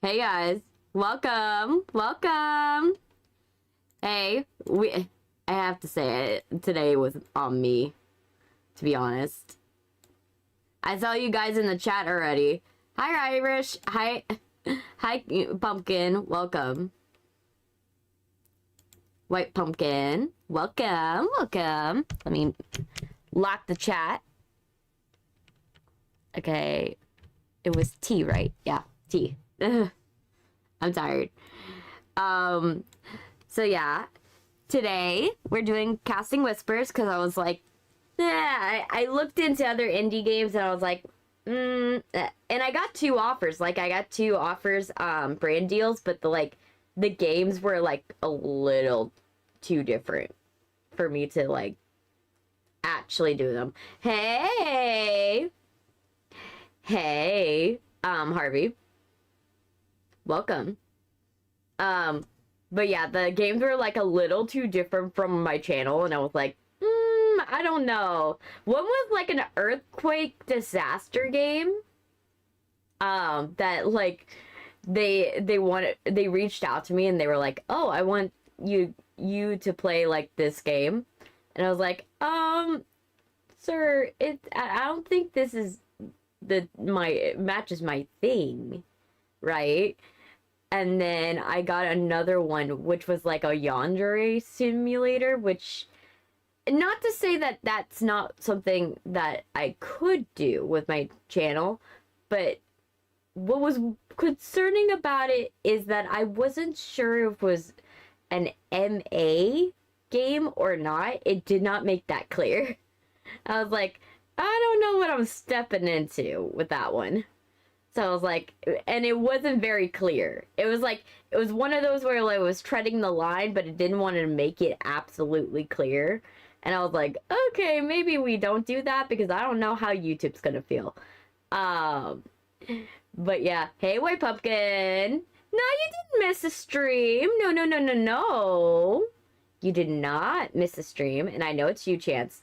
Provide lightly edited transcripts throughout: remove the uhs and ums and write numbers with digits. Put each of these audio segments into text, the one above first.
Hey guys, welcome. Hey, I have to say it, today was on me, to be honest. I saw you guys in the chat already. Hi Irish, hi Pumpkin, welcome. White Pumpkin, welcome. Let me lock the chat. Okay, it was T, right? Yeah, T. I'm tired. So yeah, today we're doing Casting Whispers because I was like, I looked into other indie games and I was like, and I got two offers. Like, I got two offers, brand deals, but the games were like a little too different for me to like actually do them. Hey, Harvey. Welcome. But yeah, the games were like a little too different from my channel, and I was like, I don't know. One was like an earthquake disaster game. That like they reached out to me and they were like, "Oh, I want you to play like this game." And I was like, sir, I don't think this is matches my thing, right? And then I got another one, which was like a yandere simulator, which, not to say that that's not something that I could do with my channel, but what was concerning about it is that I wasn't sure if it was an MA game or not. It did not make that clear. I was like, I don't know what I'm stepping into with that one. So I was like, and it wasn't very clear. It was like, it was one of those where like, it was treading the line, but it didn't want to make it absolutely clear. And I was like, okay, maybe we don't do that because I don't know how YouTube's gonna feel. But yeah, hey, White Pumpkin. No, you didn't miss a stream. No. You did not miss a stream, and I know it's you, Chance.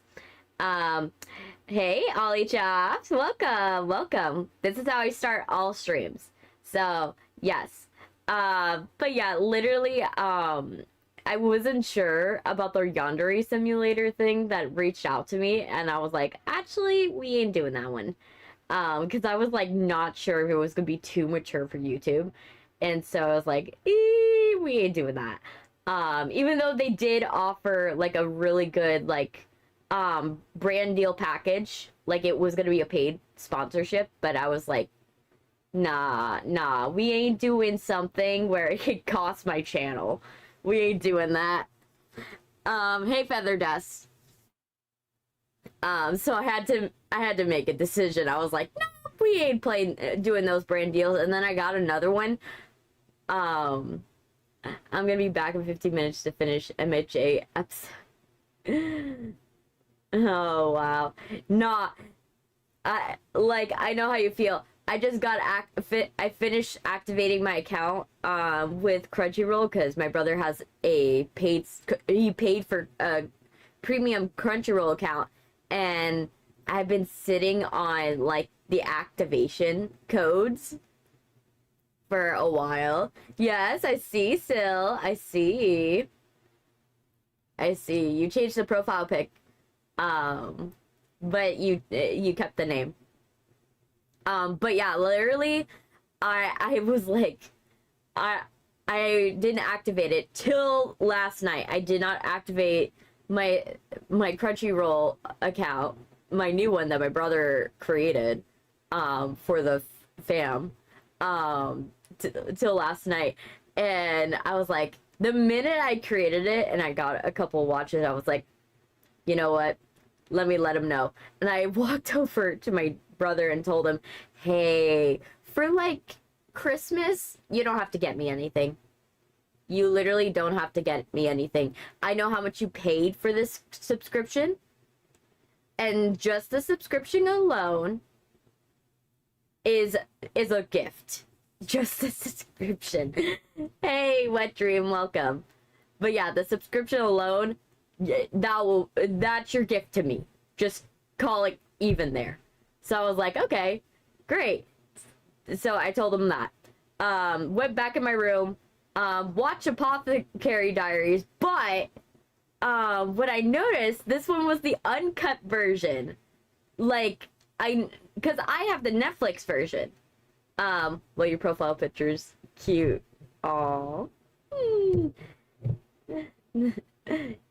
Hey, Ollie Chops, welcome. This is how I start all streams. So, yes. But yeah, literally, I wasn't sure about the yandere simulator thing that reached out to me, and I was like, actually, we ain't doing that one. Because I was like not sure if it was gonna be too mature for YouTube. And so I was like, we ain't doing that. Even though they did offer like a really good like brand deal package, like it was gonna be a paid sponsorship, but I was like, nah, we ain't doing something where it could cost my channel. We ain't doing that. Hey, Feather Dust. So I had to make a decision. I was like, no, we ain't doing those brand deals. And then I got another one. I'm gonna be back in 15 minutes to finish MHA episode. Oh wow. Nah. I know how you feel. I just got I finished activating my account with Crunchyroll because my brother has he paid for a premium Crunchyroll account, and I've been sitting on like the activation codes for a while. Yes, I see, Sil. I see. You changed the profile pic. But you kept the name. But yeah, literally, I was like, I didn't activate it till last night. I did not activate my Crunchyroll account, my new one that my brother created, for the fam, till last night. And I was like, the minute I created it and I got a couple watches, I was like, you know what? Let him know. And I walked over to my brother and told him, hey, for like Christmas, you don't have to get me anything. You literally don't have to get me anything. I know how much you paid for this subscription, and just the subscription alone is a gift. Just the subscription. Hey, Wet Dream, welcome. But yeah, the subscription alone, that's your gift to me. Just call it even there. So I was like, okay, great. So I told him that. went back in my room, watched Apothecary Diaries, but what I noticed, this one was the uncut version. Like, because I have the Netflix version. Well, your profile picture's cute. Aww.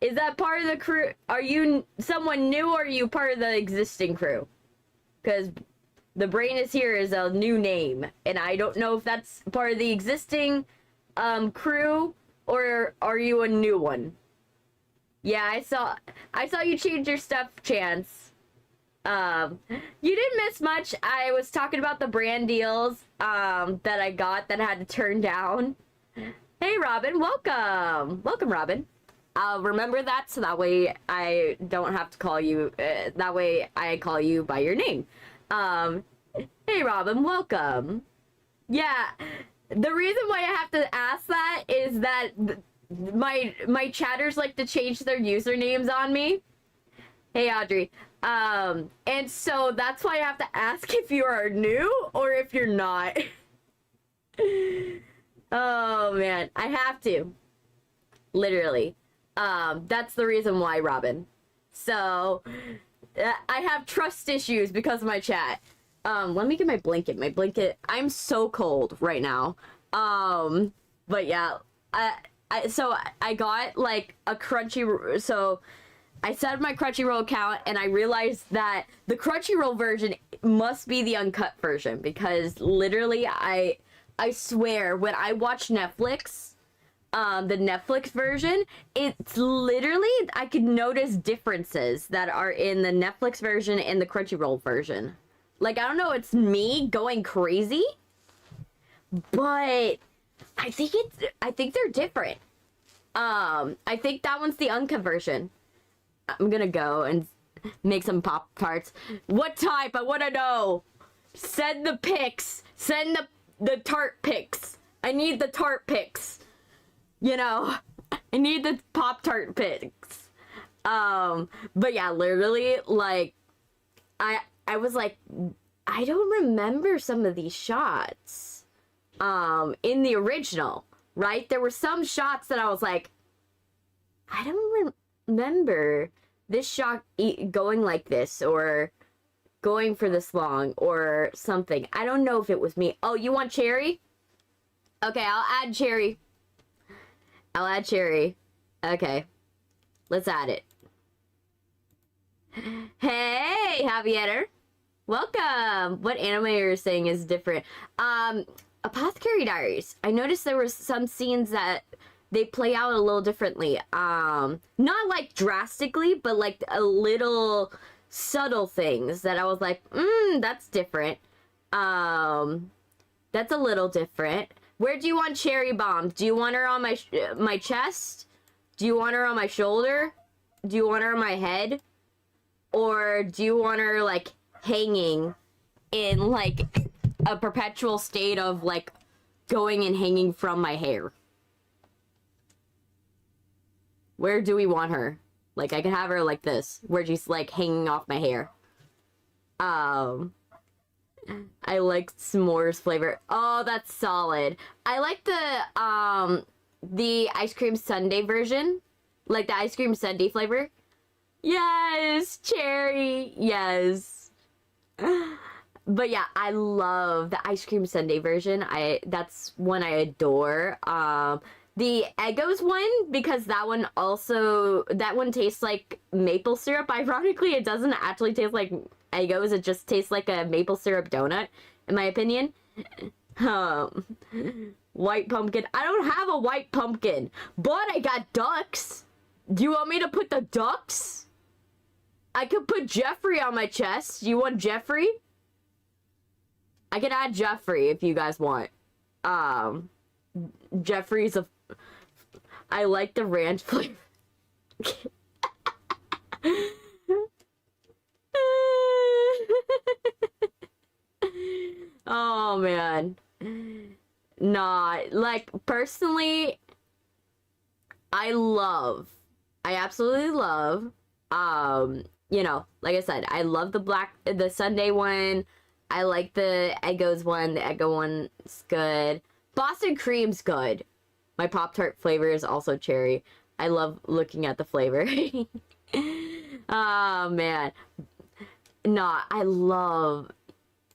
Is that part of the crew? Are you someone new, or are you part of the existing crew? Because the brain is here is a new name, and I don't know if that's part of the existing crew, or are you a new one? Yeah, I saw you change your stuff, Chance. You didn't miss much. I was talking about the brand deals that I got that I had to turn down. Hey, Robin, welcome. Welcome, Robin. I'll remember that, so that way I don't have to call you, that way I call you by your name. Hey, Robin, welcome. Yeah, the reason why I have to ask that is that my chatters like to change their usernames on me. Hey, Audrey. And so that's why I have to ask if you are new or if you're not. Oh, man. I have to. Literally. That's the reason why, Robin. So, I have trust issues because of my chat. Let me get my blanket. My blanket, I'm so cold right now. But yeah, so I got like a Crunchyroll, so I set up my Crunchyroll account and I realized that the Crunchyroll version must be the uncut version, because literally I swear when I watch Netflix, the Netflix version, it's literally, I could notice differences that are in the Netflix version and the Crunchyroll version. Like, I don't know, it's me going crazy, but I think they're different. I think that one's the uncut version. I'm gonna go and make some pop tarts. What type? I wanna know. Send the pics. Send the tart pics. I need the tart pics. You know, I need the Pop-Tart pics. But yeah, literally, like, I was like, I don't remember some of these shots, in the original, right? There were some shots that I was like, I don't remember this shot going like this, or going for this long, or something. I don't know if it was me. Oh, you want cherry? Okay, I'll add cherry. I'll add cherry. Okay. Let's add it. Hey, Javier. Welcome. What anime you're saying is different? Apothecary Diaries. I noticed there were some scenes that they play out a little differently. Not like drastically, but like a little subtle things that I was like, that's different. That's a little different. Where do you want cherry bombs? Do you want her on my chest? Do you want her on my shoulder? Do you want her on my head? Or do you want her, like, hanging in, like, a perpetual state of, like, going and hanging from my hair? Where do we want her? Like, I could have her like this, where she's, like, hanging off my hair. I like s'mores flavor. Oh, that's solid. I like the ice cream sundae version. Like the ice cream sundae flavor. Yes, cherry. Yes. But yeah, I love the ice cream sundae version. That's one I adore. The Eggos one, because that one tastes like maple syrup. Ironically, it doesn't actually taste like Eggos, it just tastes like a maple syrup donut, in my opinion. White pumpkin. I don't have a white pumpkin, but I got ducks. Do you want me to put the ducks? I could put Jeffrey on my chest. You want Jeffrey? I can add Jeffrey if you guys want. Jeffrey's I like the ranch flavor. Oh man. Nah, like personally, I absolutely love, you know, like I said, I love the Sunday one. I like the Eggos one. The Eggo one's good. Boston cream's good. My Pop-Tart flavor is also cherry. I love looking at the flavor. Oh, man. No, I love...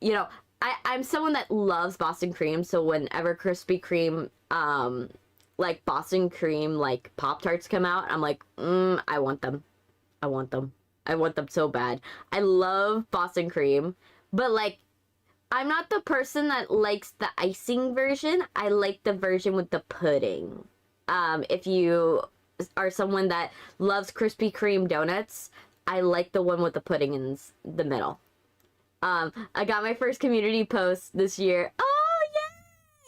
You know, I'm someone that loves Boston cream, so whenever Krispy Kreme, like, Boston cream, like, Pop-Tarts come out, I'm like, I want them. I want them. I want them so bad. I love Boston cream, but, like, I'm not the person that likes the icing version. I like the version with the pudding. If you are someone that loves Krispy Kreme donuts, I like the one with the pudding in the middle. I got my first community post this year. Oh,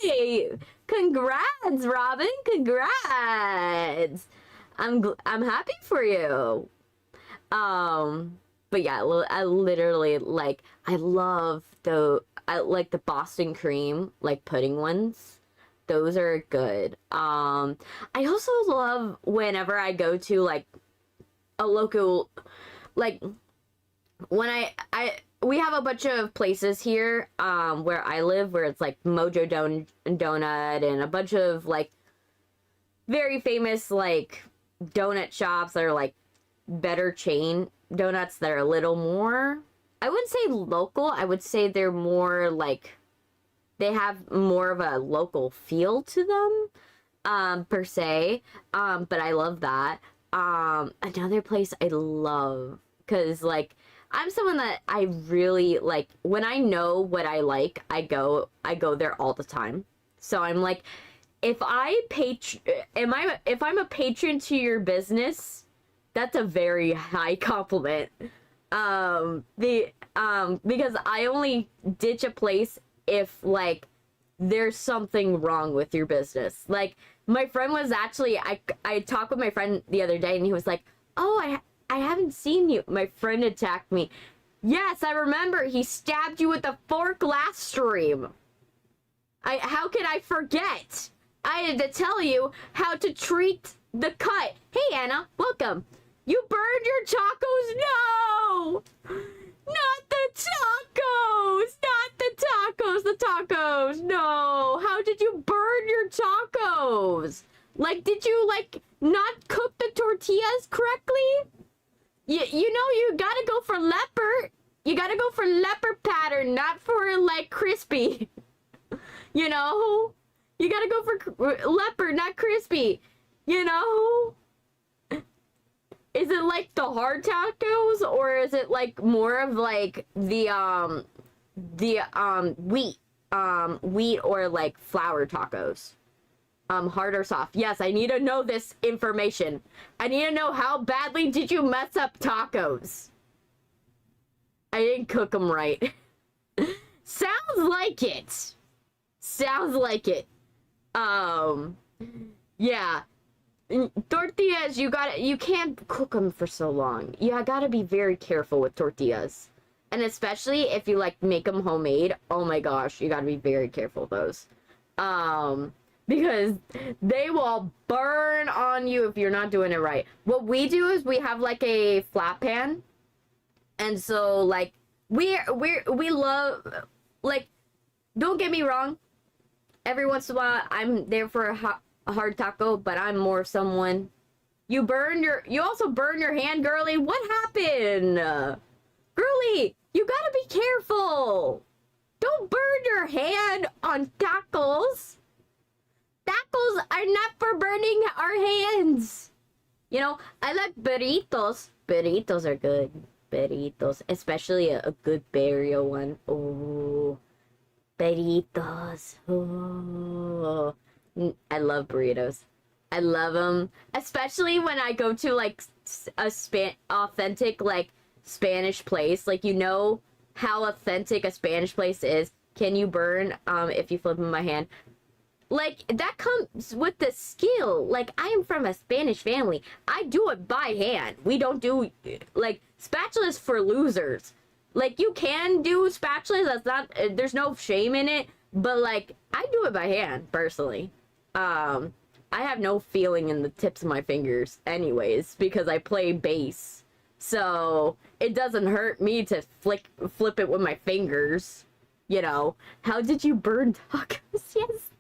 yay! Congrats, Robin! Congrats! I'm happy for you. But yeah, I literally, like, I like the Boston cream, like, pudding ones. Those are good. I also love whenever I go to, like, a local, like, when we have a bunch of places here, where I live, where it's, like, Mojo Donut and a bunch of, like, very famous, like, donut shops that are, like, better chain donuts that are a little more, I wouldn't say local, I would say they're more, like, they have more of a local feel to them, per se, but I love that. Another place I love, because, like, I'm someone that I really, like, when I know what I like, I go there all the time. So I'm like, if I'm a patron to your business, that's a very high compliment. Because I only ditch a place if, like, there's something wrong with your business. Like, my friend was actually, I talked with my friend the other day, and he was like, oh, I haven't seen you. My friend attacked me. Yes, I remember. He stabbed you with a fork last stream. How could I forget? I had to tell you how to treat the cut. Hey, Anna, welcome. You burned your tacos? No! Not the tacos! Not the tacos! The tacos! No! How did you burn your tacos? Like, did you, like, not cook the tortillas correctly? You know, you gotta go for leopard. You gotta go for leopard pattern, not for, like, crispy. You know? You gotta go for leopard, not crispy. You know? Is it like the hard tacos, or is it like more of like the wheat or like flour tacos? Hard or soft? Yes, I need to know this information. I need to know, how badly did you mess up tacos? I didn't cook them right. Sounds like it. Sounds like it. Yeah. Tortillas, you can't cook them for so long. You gotta be very careful with tortillas. And especially if you, like, make them homemade. Oh my gosh, you gotta be very careful with those. Because they will burn on you if you're not doing it right. What we do is we have, like, a flat pan. And so, like, we love, like, don't get me wrong. Every once in a while, I'm there for a hard taco, but I'm more someone. You also burn your hand, girly. What happened? Girly, you gotta be careful. Don't burn your hand on tacos. Tacos are not for burning our hands. You know, I like burritos. Burritos are good. Burritos, especially a good burial one. Oh, burritos. Oh. I love burritos. I love them, especially when I go to, like, a authentic, like, Spanish place. Like, you know how authentic a Spanish place is. Can you burn if you flip in my hand? Like, that comes with the skill. Like, I am from a Spanish family. I do it by hand. We don't do, like, spatulas for losers. Like, you can do spatulas. That's not, there's no shame in it. But, like, I do it by hand, personally. I have no feeling in the tips of my fingers anyways, because I play bass. So, it doesn't hurt me to flip it with my fingers. You know. How did you burn tacos? Yes.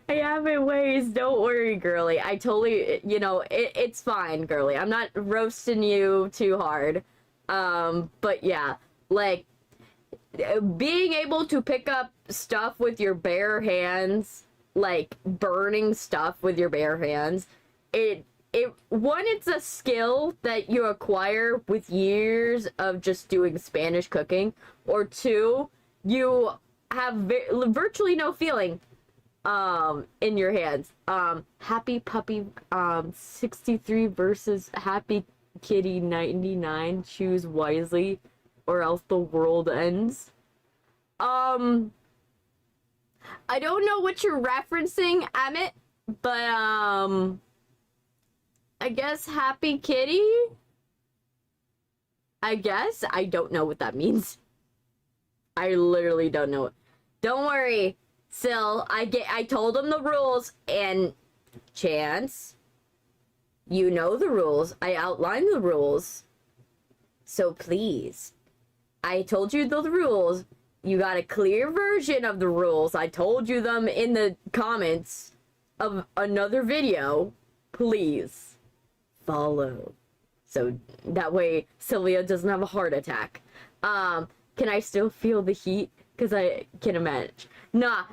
I have it ways. Don't worry, girly. I totally, you know, it's fine, girly. I'm not roasting you too hard. But yeah, like, being able to pick up stuff with your bare hands, like burning stuff with your bare hands, one, it's a skill that you acquire with years of just doing Spanish cooking, or two, you have virtually no feeling in your hands. Happy Puppy 63 versus Happy Kitty 99. Choose wisely or else the world ends. I don't know what you're referencing, Emmett, but I guess Happy Kitty? I guess? I don't know what that means. I literally don't know. Don't worry, Sil. I told him the rules, and Chance, you know the rules. I outlined the rules. So please, I told you the rules. You got a clear version of the rules. I told you them in the comments of another video. Please follow. So that way Sylvia doesn't have a heart attack. Can I still feel the heat? Because I can imagine. Nah.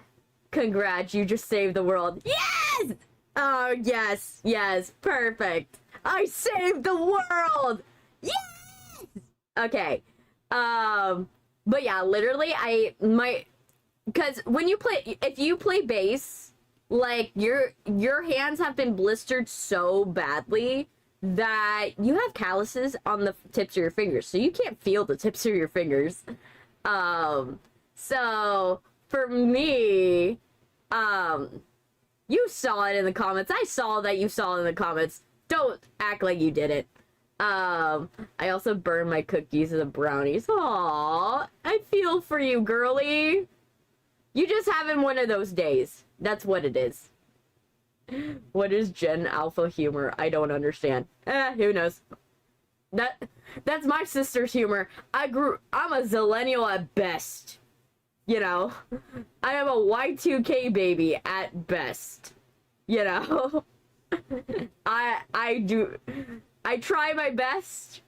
Congrats, you just saved the world. Yes! Oh, yes. Yes. Perfect. I saved the world! Yes! Okay. But yeah, literally, because when you play, if you play bass, like, your hands have been blistered so badly that you have calluses on the tips of your fingers, so you can't feel the tips of your fingers. So for me, you saw it in the comments. I saw that you saw it in the comments. Don't act like you didn't. I also burned my cookies and the brownies. Aww, I feel for you, girly. You just having one of those days. That's what it is. What is Gen Alpha humor? I don't understand. Who knows? That's my sister's humor. I'm a zillennial at best. You know? I am a Y2K baby at best. You know? I try my best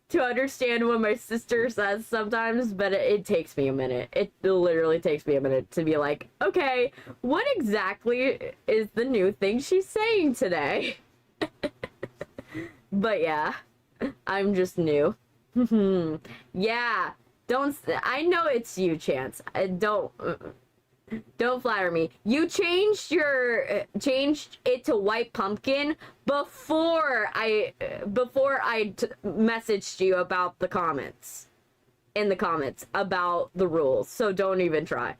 to understand what my sister says sometimes, but it takes me a minute. It literally takes me a minute to be like, okay, what exactly is the new thing she's saying today? But yeah, I'm just new. Yeah, I know it's you, Chance. Don't flatter me. You changed it to white pumpkin before I messaged you about the comments. In the comments about the rules. So don't even try.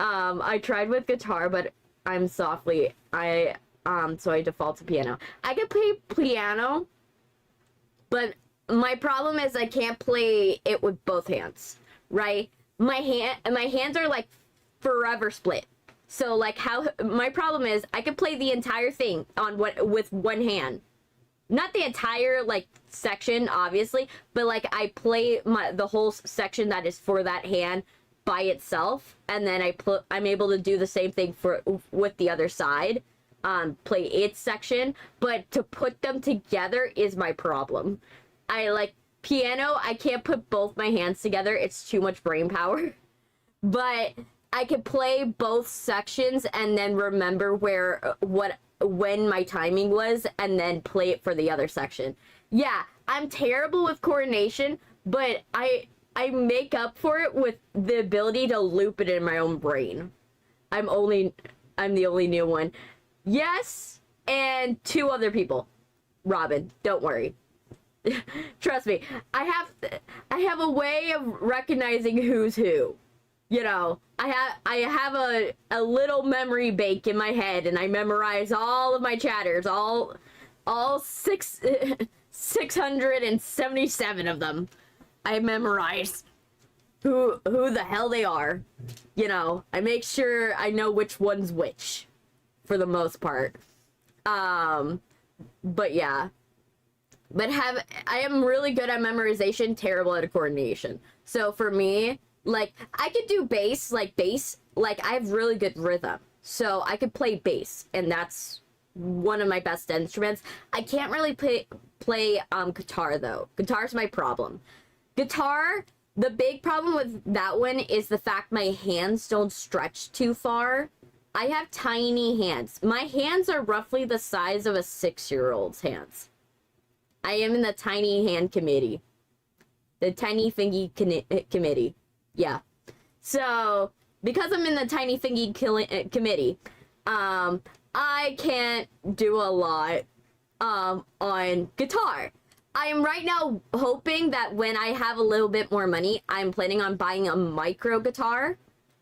I tried with guitar, but I'm softly so I default to piano. I can play piano, but my problem is I can't play it with both hands, right? My hands are like forever split. So like my problem is I can play the entire thing with one hand. Not the entire like section obviously, but like I play the whole section that is for that hand by itself, and then I'm able to do the same thing with the other side, play its section, but to put them together is my problem. I like piano, I can't put both my hands together. It's too much brain power. But I could play both sections and then remember when my timing was and then play it for the other section. Yeah, I'm terrible with coordination, but I make up for it with the ability to loop it in my own brain. I'm the only new one. Yes, and 2 other people. Robin, don't worry. Trust me, I have a way of recognizing who's who. You know, I have a little memory bank in my head, and I memorize all of my chatters, all 677 of them. I memorize who the hell they are. You know, I make sure I know which one's which, for the most part. But yeah. But I am really good at memorization, terrible at coordination. So for me, like, I could do bass, like I have really good rhythm. So I could play bass, and that's one of my best instruments. I can't really play guitar though. Guitar's my problem. Guitar, the big problem with that one is the fact my hands don't stretch too far. I have tiny hands. My hands are roughly the size of a 6-year-old's hands. I am in the tiny hand committee. The tiny fingy committee. Yeah. So, because I'm in the tiny fingy committee, I can't do a lot on guitar. I am right now hoping that when I have a little bit more money, I'm planning on buying a micro guitar.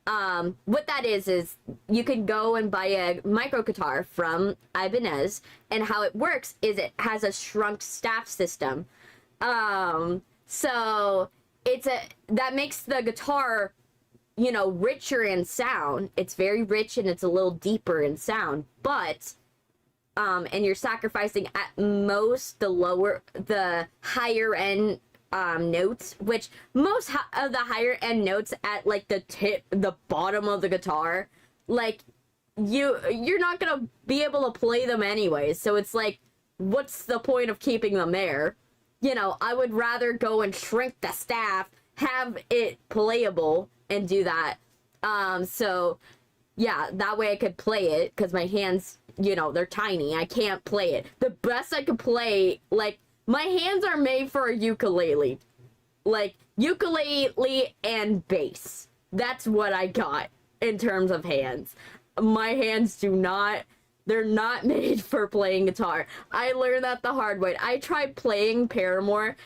What that is you could go and buy a micro guitar from Ibanez, and how it works is it has a shrunk staff system. So that makes the guitar, you know, richer in sound. It's very rich and it's a little deeper in sound, but and you're sacrificing at most the higher end notes, which most of the higher end notes at like the bottom of the guitar, like you're not gonna be able to play them anyways. So it's like, what's the point of keeping them there? You know, I would rather go and shrink the staff, have it playable, and do that. So yeah, that way I could play it, because my hands, you know, they're tiny. I can't play it. The best I could play, like, my hands are made for a ukulele. Like, ukulele and bass. That's what I got in terms of hands. My hands they're not made for playing guitar. I learned that the hard way. I tried playing Paramore.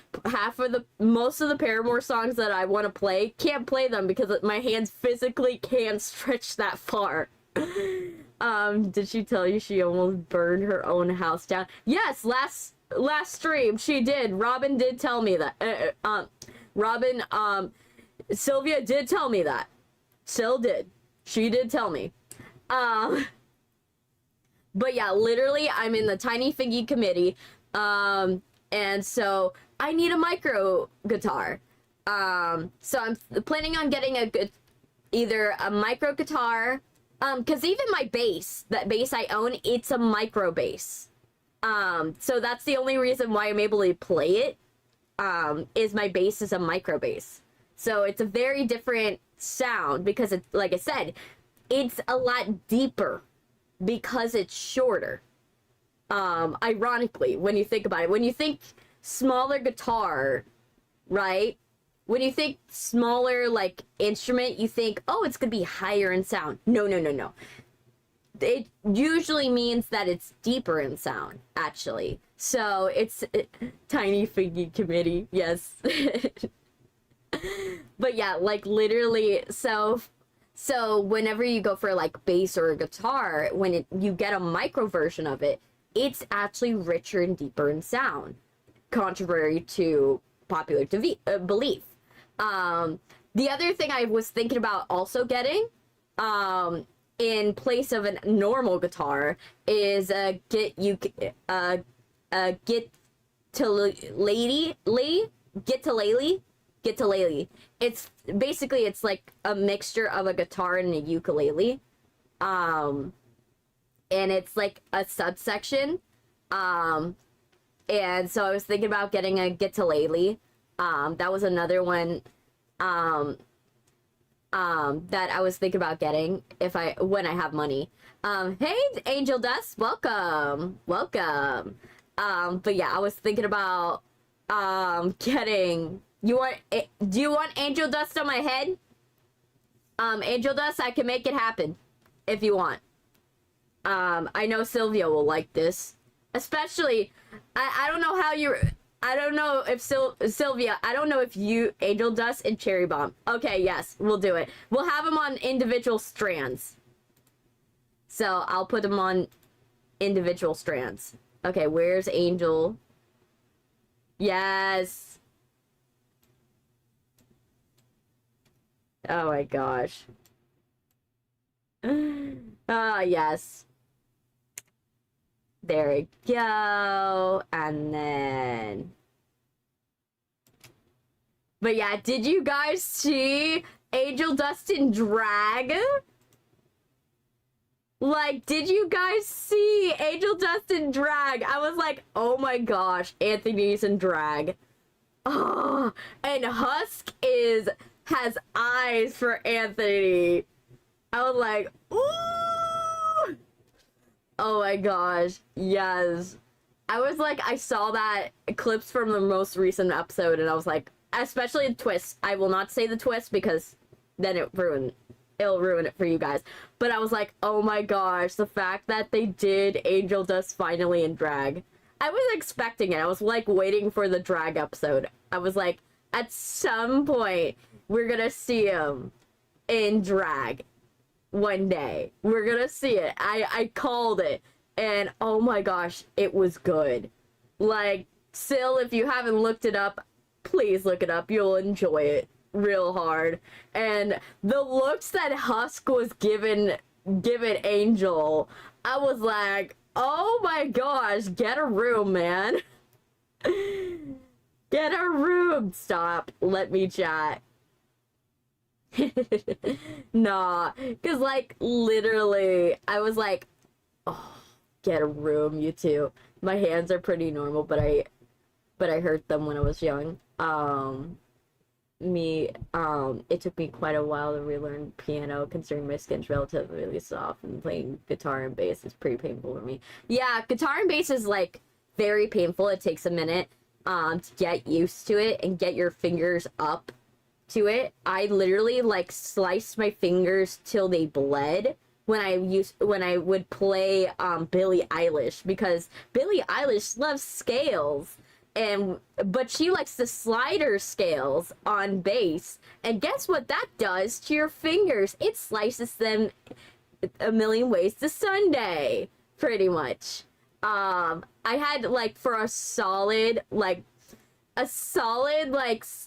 Most of the Paramore songs that I want to play, can't play them because my hands physically can't stretch that far. Did she tell you she almost burned her own house down? Yes, last stream she did. Robin did tell me that. Sylvia did tell me that. Still did. She did tell me. But yeah, literally, I'm in the tiny fingy committee, and so I need a micro guitar. So I'm planning on getting either a micro guitar, because even my bass, that bass I own, it's a micro bass. So that's the only reason why I'm able to play it, is my bass is a micro bass. So it's a very different sound, because it's, like I said, it's a lot deeper because it's shorter. Ironically, when you think about it, when you think smaller guitar, right? When you think smaller, like, instrument, you think, oh, it's gonna be higher in sound. No. It usually means that it's deeper in sound, actually. So it's tiny fingy committee, yes. But yeah, like, literally, so whenever you go for like bass or a guitar, when you get a micro version of it, it's actually richer and deeper in sound, contrary to popular belief. The other thing I was thinking about also getting, in place of a normal guitar, is a Gitalele. It's basically, it's like a mixture of a guitar and a ukulele. And it's like a subsection. And so I was thinking about getting a Gitalele. That was another one that I was thinking about getting when I have money. Hey, Angel Dust, welcome. But yeah, I was thinking about getting. Do you want angel dust on my head? Angel dust, I can make it happen if you want. I know Sylvia will like this. Especially, I don't know how I don't know if Sylvia, I don't know if you, angel dust and cherry bomb. Okay, yes, we'll do it. We'll have them on individual strands. So I'll put them on individual strands. Okay, where's Angel? Yes. Oh my gosh. Yes. There we go. And then... But yeah, did you guys see Angel Dust in drag? Like, did you guys see Angel Dust in drag? I was like, oh my gosh, Anthony's in drag. Oh, and Husk has eyes for Anthony. I was like, ooh. Oh my gosh, yes. I was like, I saw that clips from the most recent episode, and I was like, especially the twist. I will not say the twist because then it'll ruin it for you guys. But I was like, oh my gosh, the fact that they did Angel Dust finally in drag. I was expecting it. I was like waiting for the drag episode. I was like, at some point, we're gonna see him in drag one day. We're gonna see it. I called it. And oh my gosh, it was good. Like, still, if you haven't looked it up, please look it up. You'll enjoy it real hard. And the looks that Husk was given Angel, I was like, oh my gosh, get a room, man. Get a room. Stop. Let me chat. Nah, because, like, literally, I was like, oh, get a room, you two. My hands are pretty normal, but I hurt them when I was young. It took me quite a while to relearn piano, considering my skin's relatively soft, and playing guitar and bass is pretty painful for me. Yeah, guitar and bass is, like, very painful. It takes a minute, to get used to it and get your fingers up to it. I literally, like, sliced my fingers till they bled when I would play Billie Eilish, because Billie Eilish loves scales, but she likes to slide her scales on bass, and guess what that does to your fingers? It slices them a million ways to Sunday, pretty much. I had, like, for a solid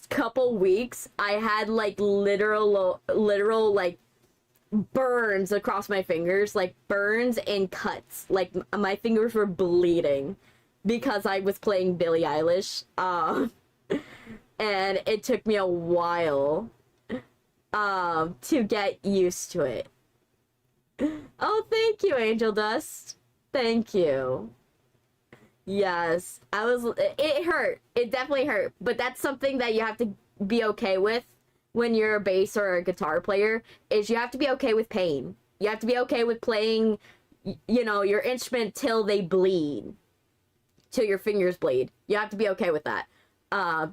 couple weeks, I had, like, literal like burns across my fingers, like burns and cuts. Like, my fingers were bleeding because I was playing Billie Eilish. And it took me a while to get used to it. Oh, thank you, Angel Dust. Thank you. Yes, it hurt. It definitely hurt. But that's something that you have to be okay with when you're a bass or a guitar player, is you have to be okay with pain. You have to be okay with playing, you know, your instrument till they bleed. Till your fingers bleed. You have to be okay with that.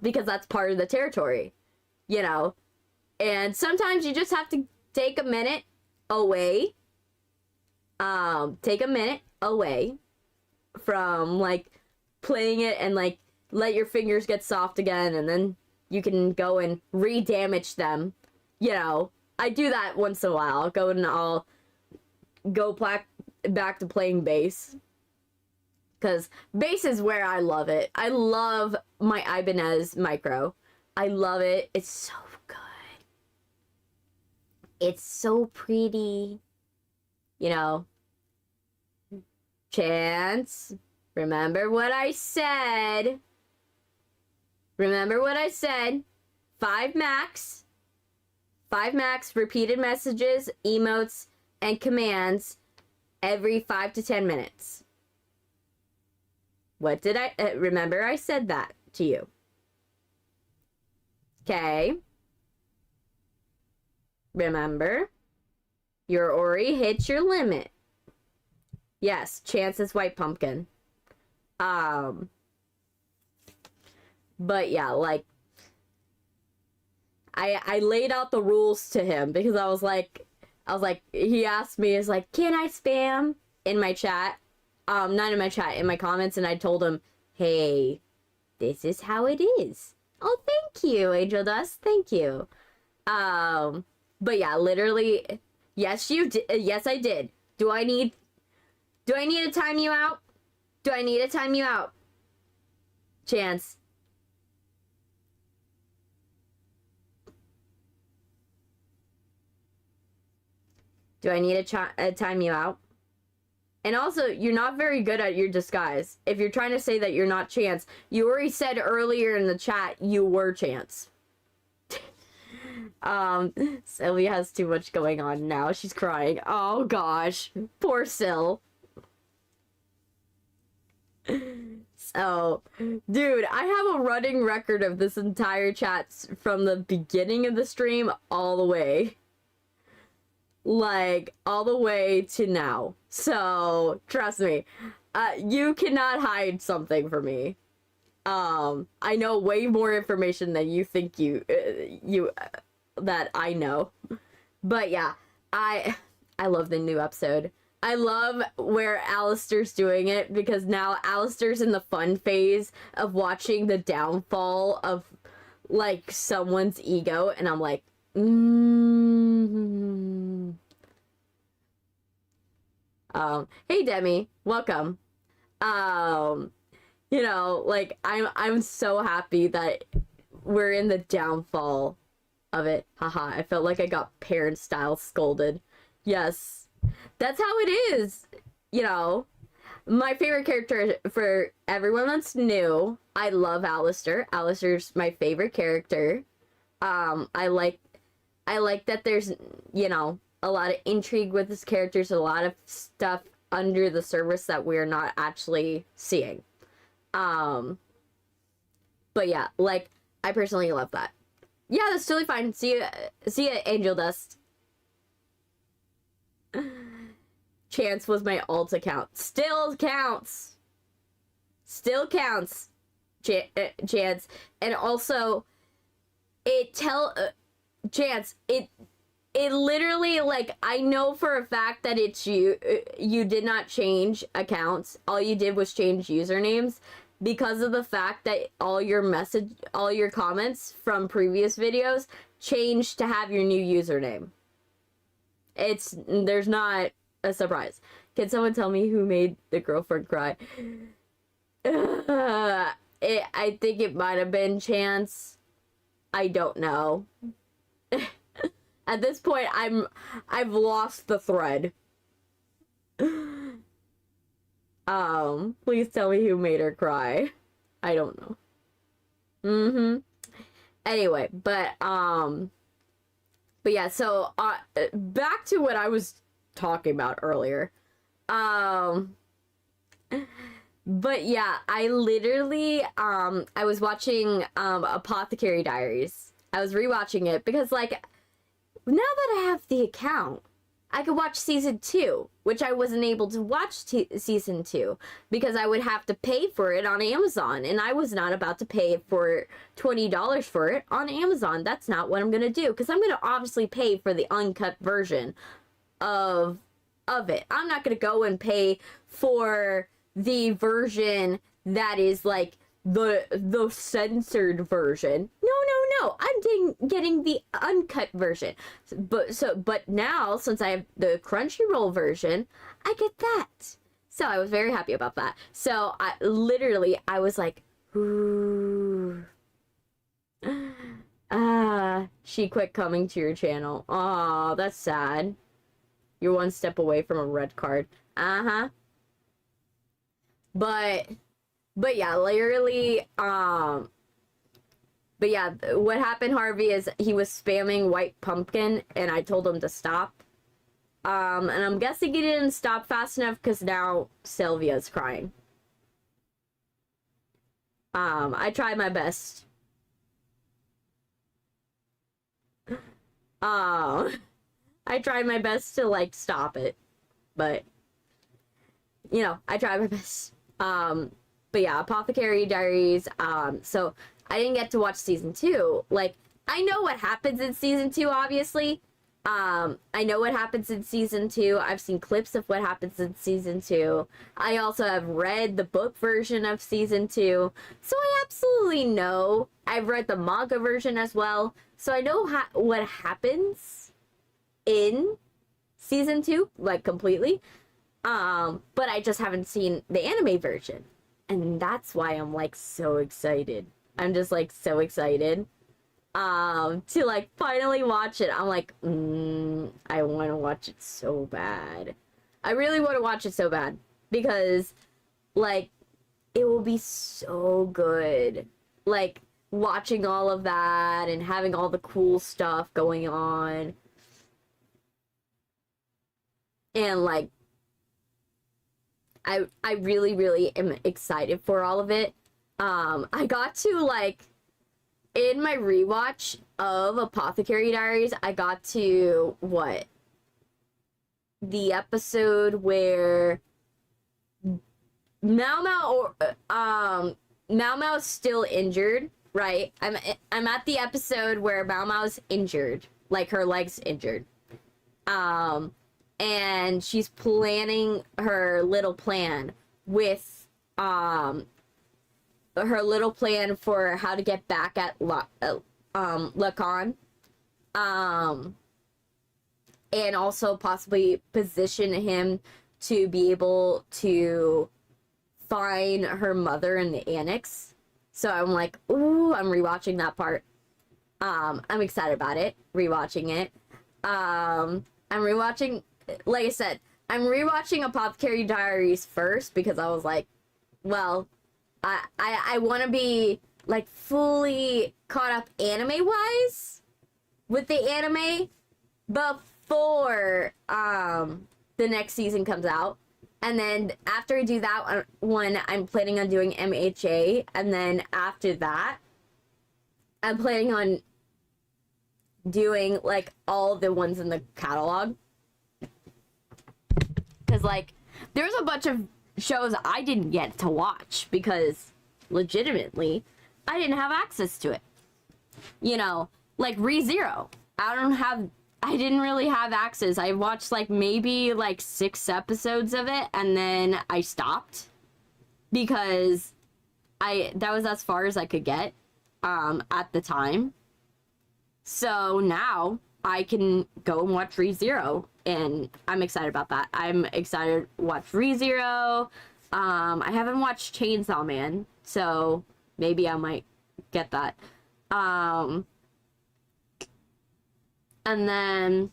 Because that's part of the territory, you know? And sometimes you just have to take a minute away. Take a minute away from, like, playing it and, like, let your fingers get soft again, and then you can go and re-damage them. You know, I do that once in a while. I'll go and I'll go back to playing bass, because bass is where I love it. I love my Ibanez Micro. I love it. It's so good. It's so pretty. You know, Chance, remember what I said. Remember what I said. 5 max, repeated messages, emotes, and commands every 5 to 10 minutes. What did I... remember I said that to you. Okay. Remember, your Ori hit your limit. Yes, Chance is white pumpkin. But yeah, like, I laid out the rules to him, because I was like, he asked me, is like, can I spam in my chat? Not in my chat, in my comments, and I told him, hey, this is how it is. Oh, thank you, Angel Dust, thank you. But yeah, literally, yes, you did. Yes, I did. Do I need to time you out? Do I need to time you out? Chance. Do I need to time you out? And also, you're not very good at your disguise. If you're trying to say that you're not Chance, you already said earlier in the chat you were Chance. Sylvia has too much going on now. She's crying. Oh gosh. Poor Syl. So, dude, I have a running record of this entire chat from the beginning of the stream all the way. Like, all the way to now. So, trust me. You cannot hide something from me. I know way more information than you think that I know. But yeah, I love the new episode. I love where Alistair's doing it, because now Alistair's in the fun phase of watching the downfall of, like, someone's ego, and I'm like, hey Demi, welcome. You know, like, I'm so happy that we're in the downfall of it. Haha, I felt like I got parent style scolded. Yes, that's how it is. You know, my favorite character, for everyone that's new, I love Alistair. Alistair's my favorite character. I like that there's, you know, a lot of intrigue with his characters, a lot of stuff under the surface that we're not actually seeing. But yeah, like, I personally love that. Yeah, that's totally fine. See ya, Angel Dust. Chance was my alt account. Still counts. Still counts. Chance. And also, Chance, it literally, like, I know for a fact that it's you did not change accounts. All you did was change usernames, because of the fact that all your comments from previous videos changed to have your new username. There's not a surprise. Can someone tell me who made the girlfriend cry? I think it might have been Chance. I don't know. At this point, I've lost the thread. Please tell me who made her cry. I don't know. Anyway, but yeah, so, back to what I was talking about earlier. But yeah, I literally, I was watching, Apothecary Diaries. I was rewatching it because, like, now that I have the account, I could watch season 2, which I wasn't able to watch season 2 because I would have to pay for it on Amazon, and I was not about to pay for $20 for it on Amazon. That's not what I'm gonna do, because I'm gonna obviously pay for the uncut version of it. I'm not gonna go and pay for the version that is like the censored version. No, I'm getting the uncut version. But now, since I have the Crunchyroll version, I get that. So I was very happy about that. So I was like, ooh. She quit coming to your channel. Aw, that's sad. You're one step away from a red card. But yeah, literally, but yeah, what happened, Harvey, is he was spamming White Pumpkin, and I told him to stop. And I'm guessing he didn't stop fast enough, because now Sylvia's crying. I tried my best. I tried my best to, like, stop it. But, you know, I tried my best. But yeah, Apothecary Diaries, so I didn't get to watch season 2. Like, I know what happens in season 2, obviously. I know what happens in season 2. I've seen clips of what happens in season 2. I also have read the book version of season 2. So I absolutely know. I've read the manga version as well. So I know what happens in season 2, like, completely. But I just haven't seen the anime version. And that's why I'm, like, so excited. I'm just, like, so excited to, like, finally watch it. I'm like, I want to watch it so bad. I really want to watch it so bad. Because, like, it will be so good. Like, watching all of that and having all the cool stuff going on. And like I really, really am excited for all of it. I got to, like, in my rewatch of Apothecary Diaries, I got to, what? The episode where MaoMao is still injured, right? I'm at the episode where MaoMao's injured, like her leg's injured. And she's planning her little plan with her little plan for how to get back at Lacan. And also possibly position him to be able to find her mother in the annex. So I'm like, ooh, I'm rewatching that part. I'm excited about it, rewatching it. I'm rewatching, like I said, I'm rewatching Apothecary Diaries first because I was like, well, I want to be, like, fully caught up anime-wise with the anime before the next season comes out. And then after I do that one, I'm planning on doing MHA. And then after that, I'm planning on doing, like, all the ones in the catalog. Because, like, there's a bunch of shows I didn't get to watch because, legitimately, I didn't have access to it. You know, like ReZero. I didn't really have access. I watched, like, maybe, like, 6 episodes of it, and then I stopped. Because that was as far as I could get, at the time. So now I can go and watch ReZero, and I'm excited about that. I'm excited to watch ReZero. I haven't watched Chainsaw Man, so maybe I might get that. And then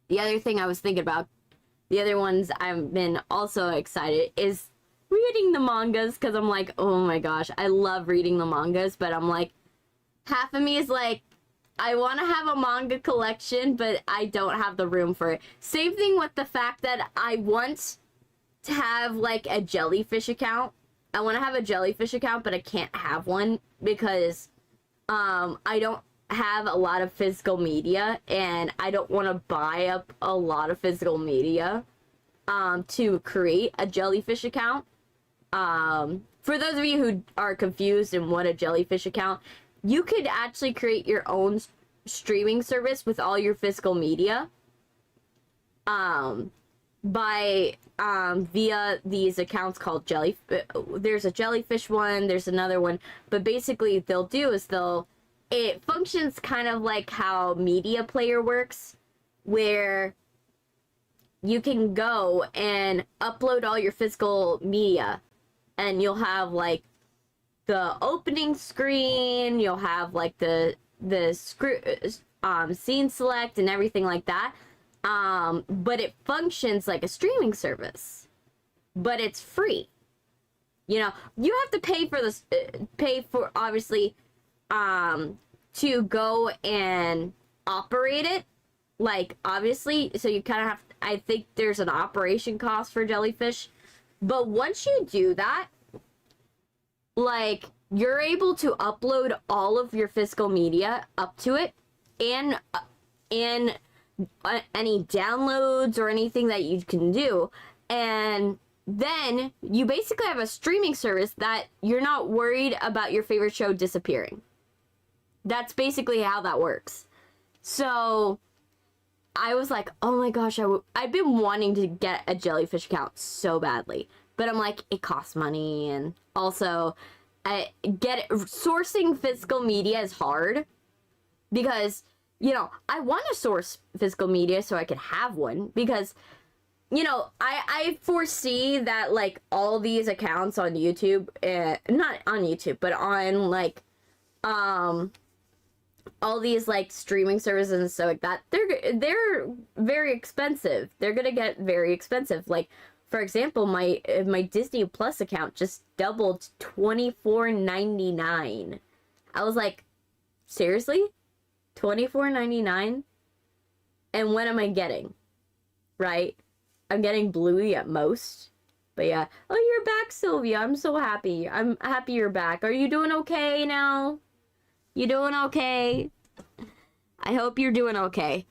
the other thing I was thinking about, the other ones I've been also excited is reading the mangas, because I'm like, oh my gosh, I love reading the mangas, but I'm like, half of me is like, I want to have a manga collection, but I don't have the room for it. Same thing with the fact that I want to have, like, a jellyfish account. I want to have a jellyfish account, but I can't have one because I don't have a lot of physical media, and I don't want to buy up a lot of physical media to create a jellyfish account. For those of you who are confused in what a jellyfish account, you could actually create your own streaming service with all your physical media by via these accounts called there's a jellyfish one, there's another one, but basically they'll do is it functions kind of like how Media Player works, where you can go and upload all your physical media, and you'll have, like, the opening screen, you'll have, like, the scene select and everything like that. But it functions like a streaming service, but it's free. You know, you have to pay for this, obviously, to go and operate it, like, obviously, so you kind of have, I think there's an operation cost for jellyfish, but once you do that, like, you're able to upload all of your physical media up to it, and any downloads or anything that you can do, and then you basically have a streaming service that you're not worried about your favorite show disappearing. That's basically how that works. So I was like, oh my gosh, I've been wanting to get a jellyfish account so badly, but I'm like, it costs money, and also sourcing physical media is hard because, you know, I want to source physical media so I can have one, because, you know, I foresee that, like, all these accounts on YouTube, not on YouTube, but on, like, all these, like, streaming services and stuff like that, they're very expensive. They're gonna get very expensive. Like, for example, my Disney Plus account just doubled to $24.99. I was like, seriously? $24.99? And what am I getting? Right? I'm getting Bluey at most. But yeah. Oh, you're back, Sylvia. I'm so happy. I'm happy you're back. Are you doing okay now? You doing okay? I hope you're doing okay.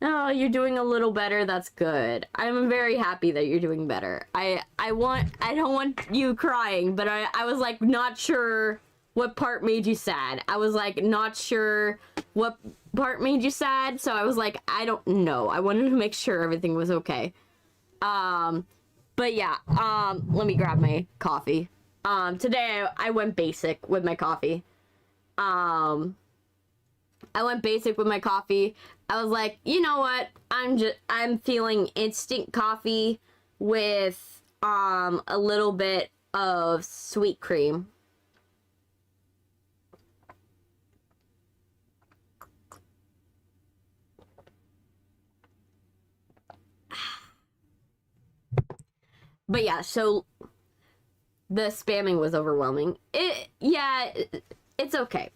Oh, you're doing a little better. That's good. I'm very happy that you're doing better. I don't want you crying, but I was like not sure what part made you sad. I was like not sure what part made you sad, so I was like, I don't know. I wanted to make sure everything was okay. But yeah, let me grab my coffee. Today I went basic with my coffee. I went basic with my coffee. I was like, you know what? I'm feeling instant coffee with a little bit of sweet cream. But yeah, so the spamming was overwhelming. It's okay.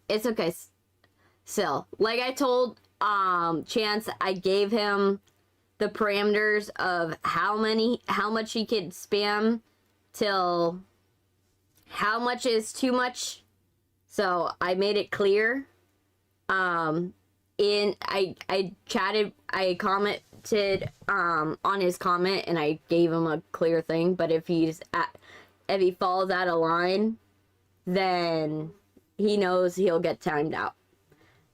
It's okay. Still, like I told Chance, I gave him the parameters of how much he could spam till how much is too much. So I made it clear. I commented on his comment and I gave him a clear thing, but if he falls out of line, then he knows he'll get timed out.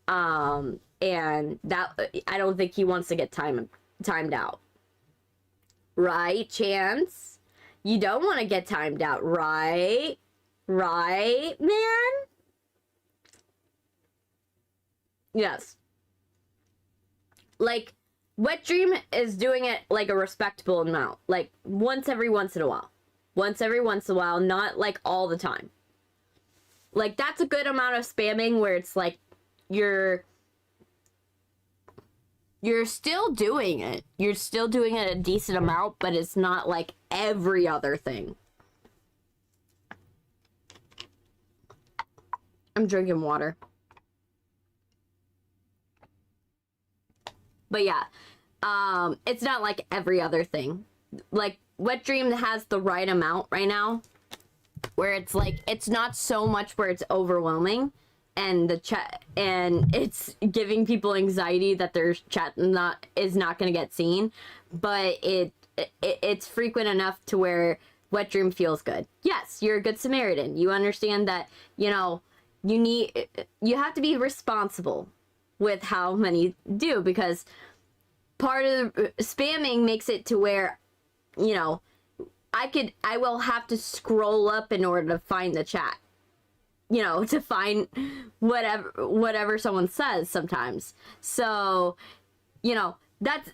And that, I don't think he wants to get timed out. Right, Chance? You don't want to get timed out, right? Right, man? Yes. Like, Wet Dream is doing it like a respectable amount. Like, once in a while. Once every once in a while, not like all the time. Like, that's a good amount of spamming where it's like, you're still doing it. You're still doing it a decent amount, but it's not like every other thing. I'm drinking water. But yeah, it's not like every other thing. Like, Wet Dream has the right amount right now, where it's like, it's not so much where it's overwhelming, and the chat, and it's giving people anxiety that their chat is not going to get seen, but it's frequent enough to where Wet Dream feels good. Yes, you're a good Samaritan. You understand that, you know, you have to be responsible with how many do, because part of spamming makes it to where, you know, I will have to scroll up in order to find the chat, you know, to find whatever someone says sometimes. So, you know, that's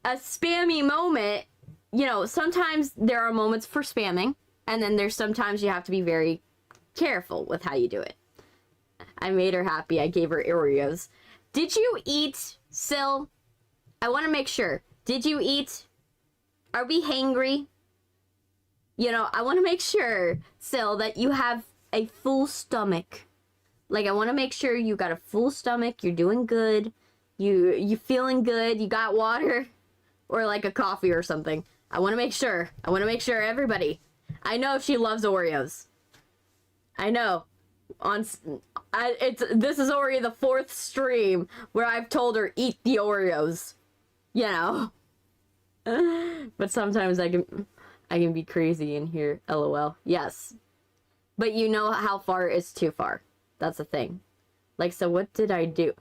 a spammy moment. You know, sometimes there are moments for spamming, and then there's sometimes you have to be very careful with how you do it. I made her happy. I gave her Oreos. Did you eat, Sil? I want to make sure. Did you eat? Are we hangry? You know, I want to make sure, Sil, that you have a full stomach. Like, I want to make sure you got a full stomach. You're doing good. You feeling good. You got water. Or like a coffee or something. I want to make sure. I want to make sure everybody. I know she loves Oreos. I know. This is already the 4th stream where I've told her eat the Oreos, you know. But sometimes I can be crazy in here. LOL. Yes, but you know how far is too far. That's the thing. Like, so what did I do?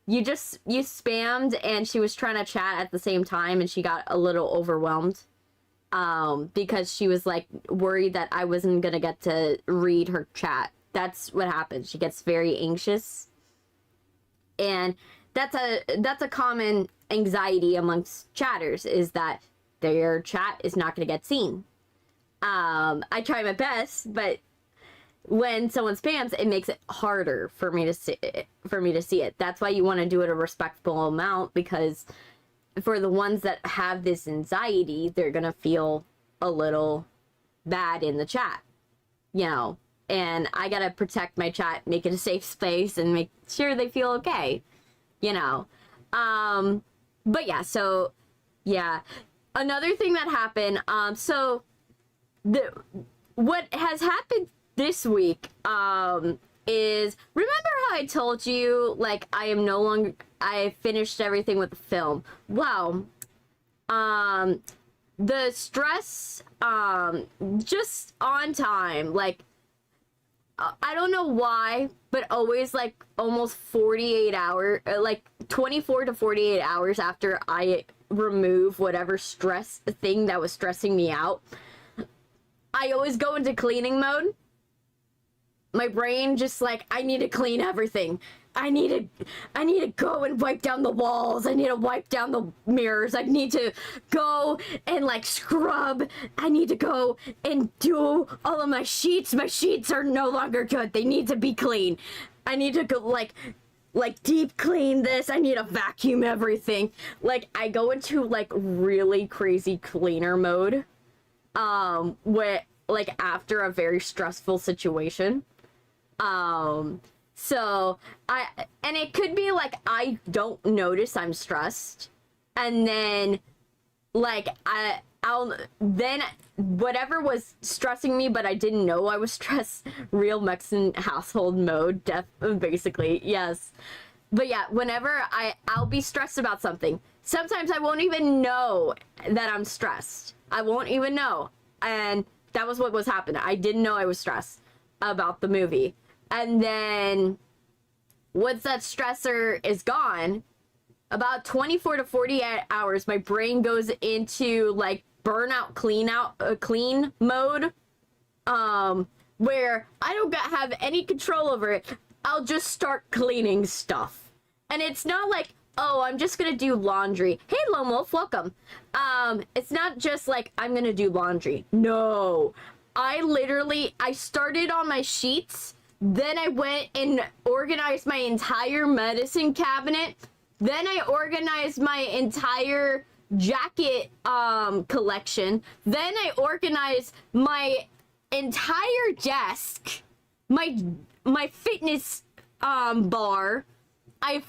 You spammed, and she was trying to chat at the same time, and she got a little overwhelmed. Because she was like worried that I wasn't gonna get to read her chat. That's what happens. She gets very anxious. And that's a common anxiety amongst chatters, is that their chat is not going to get seen. I try my best, but when someone spams, it makes it harder for me to see it. That's why you want to do it a respectable amount, because for the ones that have this anxiety, they're going to feel a little bad in the chat, you know. and I gotta protect my chat, make it a safe space, and make sure they feel okay, you know. But yeah, so yeah, another thing that happened, so what has happened this week, is, remember how I told you, like, I finished everything with the film? Wow. The stress, just on time, like, I don't know why, but always, like, almost 48 hours, like, 24 to 48 hours after I remove whatever stress thing that was stressing me out, I always go into cleaning mode. My brain just like, I need to clean everything. I need to go and wipe down the walls. I need to wipe down the mirrors. I need to go and like scrub. I need to go and do all of my sheets. My sheets are no longer good. They need to be clean. I need to go like deep clean this. I need to vacuum everything. Like I go into like really crazy cleaner mode. Where like after a very stressful situation. So and it could be like I don't notice I'm stressed, and then like I'll then whatever was stressing me but I didn't know I was stressed, real Mexican household mode, basically, yes. But yeah, whenever I'll be stressed about something, sometimes I won't even know that I'm stressed. I won't even know. And that was what was happening. I didn't know I was stressed about the movie. And then once that stressor is gone, about 24 to 48 hours, my brain goes into like burnout, clean mode, where I don't have any control over it. I'll just start cleaning stuff. And it's not like, oh, I'm just gonna do laundry. Hey, Lone Wolf, welcome. It's not just like, I'm gonna do laundry. No. I started on my sheets, then I went and organized my entire medicine cabinet, then I organized my entire jacket, collection, then I organized my entire desk, my fitness, bar, I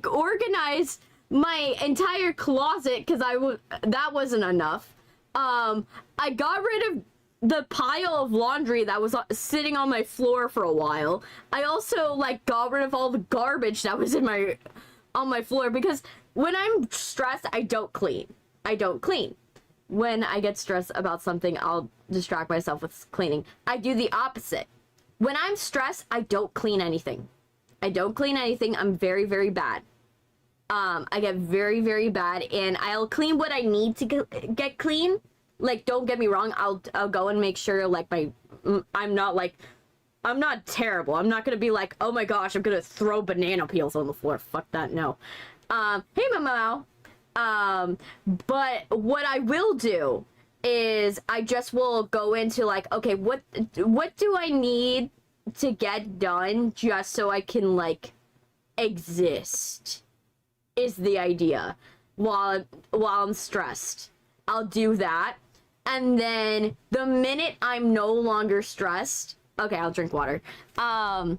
organized my entire closet because that wasn't enough. I got rid of the pile of laundry that was sitting on my floor for a while. I also like got rid of all the garbage that was on my floor, because when I'm stressed, I don't clean. When I get stressed about something, I'll distract myself with cleaning. I do the opposite. When I'm stressed, I don't clean anything. I'm very, very bad. I get very, very bad, and I'll clean what I need to get clean. Like, don't get me wrong, I'll go and make sure, like, I'm not terrible. I'm not gonna be like, oh my gosh, I'm gonna throw banana peels on the floor. Fuck that, no. Hey, MaoMao. But what I will do is I just will go into, like, okay, what do I need to get done just so I can, like, exist, is the idea, while I'm stressed. I'll do that, and then the minute I'm no longer stressed, okay, I'll drink water, I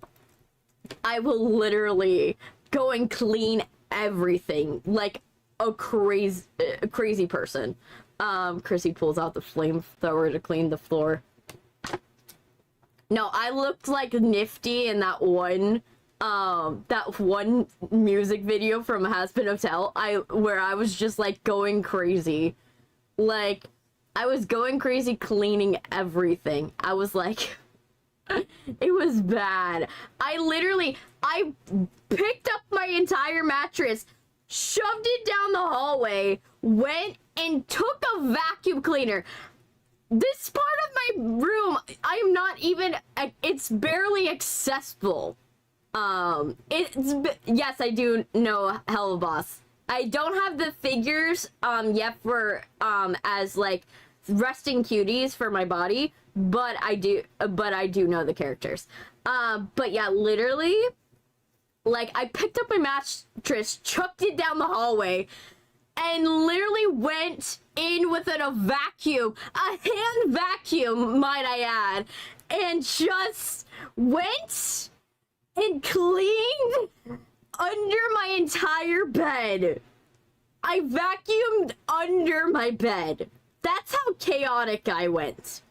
will literally go and clean everything like a crazy person. Chrissy pulls out the flamethrower to clean the floor. No, I looked like Nifty in that one music video from Hazbin Hotel, where I was just like going crazy. Like, I was going crazy cleaning everything. I was like, it was bad. I picked up my entire mattress, shoved it down the hallway, went and took a vacuum cleaner. This part of my room, I'm not even, it's barely accessible. Yes, I do know Hello Boss. I don't have the figures, yet for, as, like, resting cuties for my body, but I do know the characters. But yeah, literally, like, I picked up my mattress, chucked it down the hallway, and literally went in with a hand vacuum, might I add, and just went and cleaned under my entire bed. I vacuumed under my bed. That's how chaotic I went.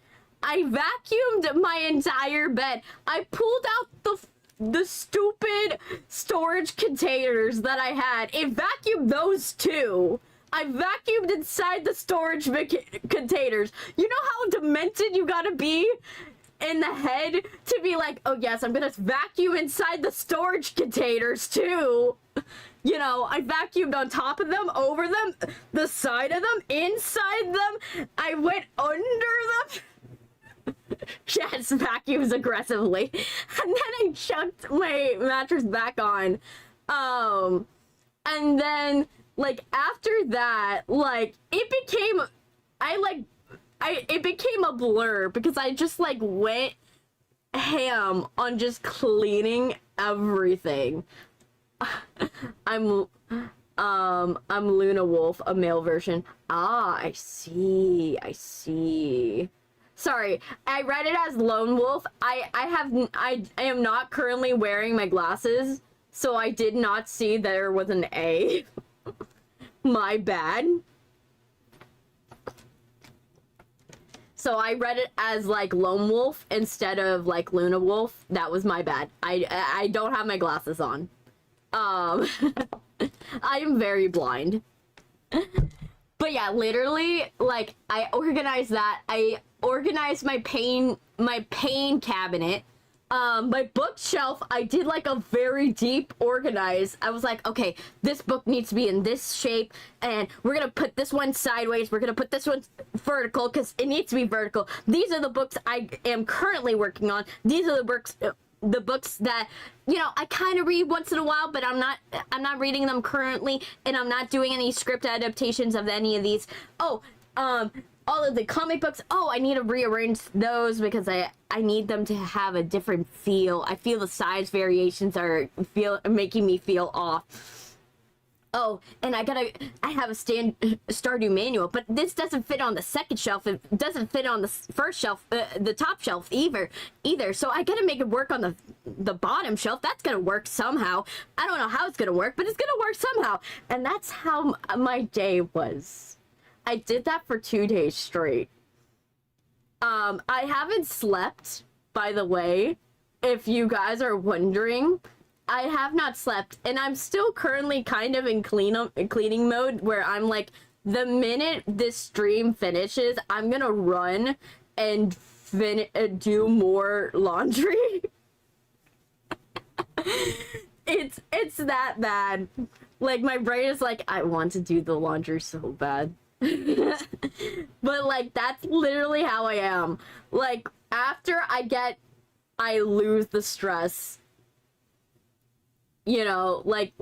I vacuumed my entire bed. I pulled out the stupid storage containers that I had. It vacuumed those too. I vacuumed inside the storage containers. You know how demented you gotta be in the head to be like, oh yes, I'm gonna vacuum inside the storage containers too. You know, I vacuumed on top of them, over them, the side of them, inside them. I went under them. Yes, vacuums aggressively. And then I chucked my mattress back on. And then, like, after that, like, it became, it became a blur because I just, like, went ham on just cleaning everything. I'm Luna Wolf, a male version. Ah, I see. Sorry, I read it as Lone Wolf. I am not currently wearing my glasses, so I did not see there was an A. My bad. So I read it as like Lone Wolf instead of like Luna Wolf. That was my bad. I don't have my glasses on. I am very blind. But yeah, literally, like, I organized that. I organized my pain cabinet. My bookshelf, I did like a very deep organize. I was like, okay, this book needs to be in this shape, and we're gonna put this one sideways. We're gonna put this one vertical because it needs to be vertical. These are the books I am currently working on. These are the books that, you know, I kind of read once in a while, but I'm not reading them currently, and I'm not doing any script adaptations of any of these. Oh, all of the comic books, oh, I need to rearrange those because I need them to have a different feel. I feel the size variations are making me feel off. Oh, and I have a Stardew manual, but this doesn't fit on the second shelf. It doesn't fit on the first shelf, the top shelf either. So I gotta make it work on the bottom shelf. That's gonna work somehow. I don't know how it's gonna work, but it's gonna work somehow. And that's how my day was. I did that for 2 days straight. I haven't slept, by the way, if you guys are wondering. I have not slept, and I'm still currently kind of in cleaning mode, where I'm like, the minute this stream finishes, I'm gonna run and do more laundry. It's that bad. Like, my brain is like, I want to do the laundry so bad. But like, that's literally how I am. Like, after I lose the stress, you know, like,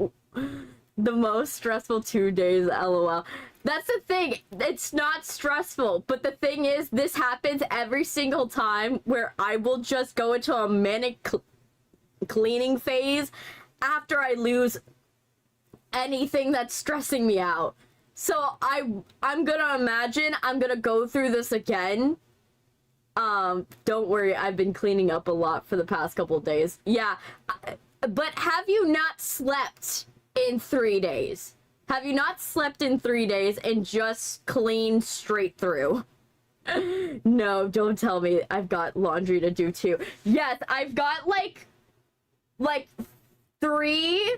the most stressful 2 days, lol. That's the thing, it's not stressful, but the thing is, this happens every single time, where I will just go into a manic cleaning phase after I lose anything that's stressing me out. So I'm gonna imagine I'm gonna go through this again. Don't worry, I've been cleaning up a lot for the past couple of days. Yeah, but have you not slept in 3 days? Have you not slept in 3 days and just cleaned straight through? No, don't tell me I've got laundry to do too. Yes, I've got like 3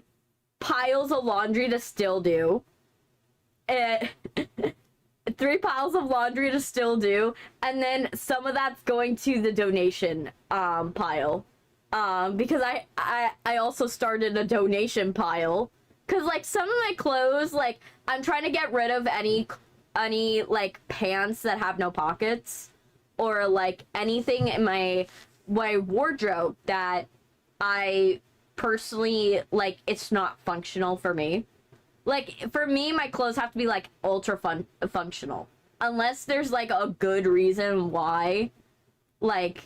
piles of laundry to still do. 3 piles of laundry to still do, and then some of that's going to the donation pile, because I also started a donation pile, because like some of my clothes, like, I'm trying to get rid of any like pants that have no pockets, or like anything in my wardrobe that I personally, like, it's not functional for me. Like, for me, my clothes have to be, like, ultra functional. Unless there's, like, a good reason why. Like,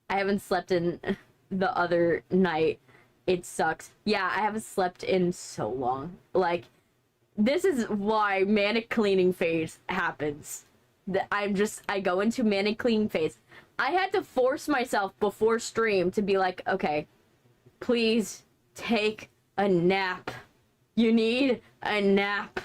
I haven't slept in the other night. It sucks. Yeah, I haven't slept in so long. Like, this is why manic cleaning phase happens. I go into manic cleaning phase. I had to force myself before stream to be like, okay, please take a nap. You need a nap.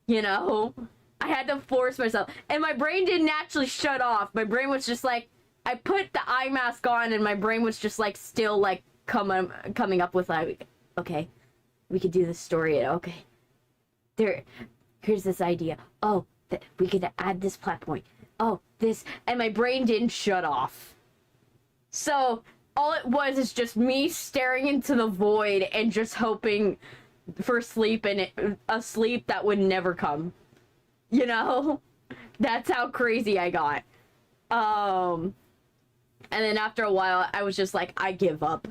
You know? I had to force myself. And my brain didn't actually shut off. My brain was just like, I put the eye mask on and my brain was just like still like coming up with like, okay, we could do this story. Okay. Here's this idea. Oh, we could add this plot point. Oh, this. And my brain didn't shut off. So all it was is just me staring into the void and just hoping for sleep, and a sleep that would never come. You know? That's how crazy I got. And then after a while, I was just like, I give up.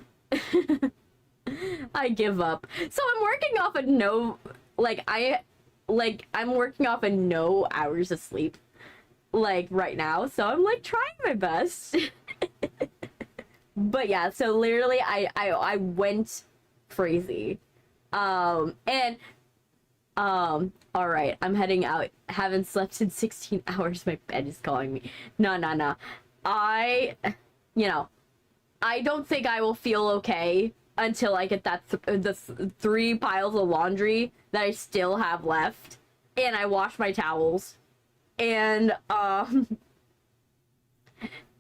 I give up. So I'm working off of I'm working off of no hours of sleep, like, right now. So I'm, like, trying my best. But yeah, so literally, I went crazy. Alright, I'm heading out. Haven't slept in 16 hours. My bed is calling me. No. I don't think I will feel okay until I get that the 3 piles of laundry that I still have left, and I wash my towels, and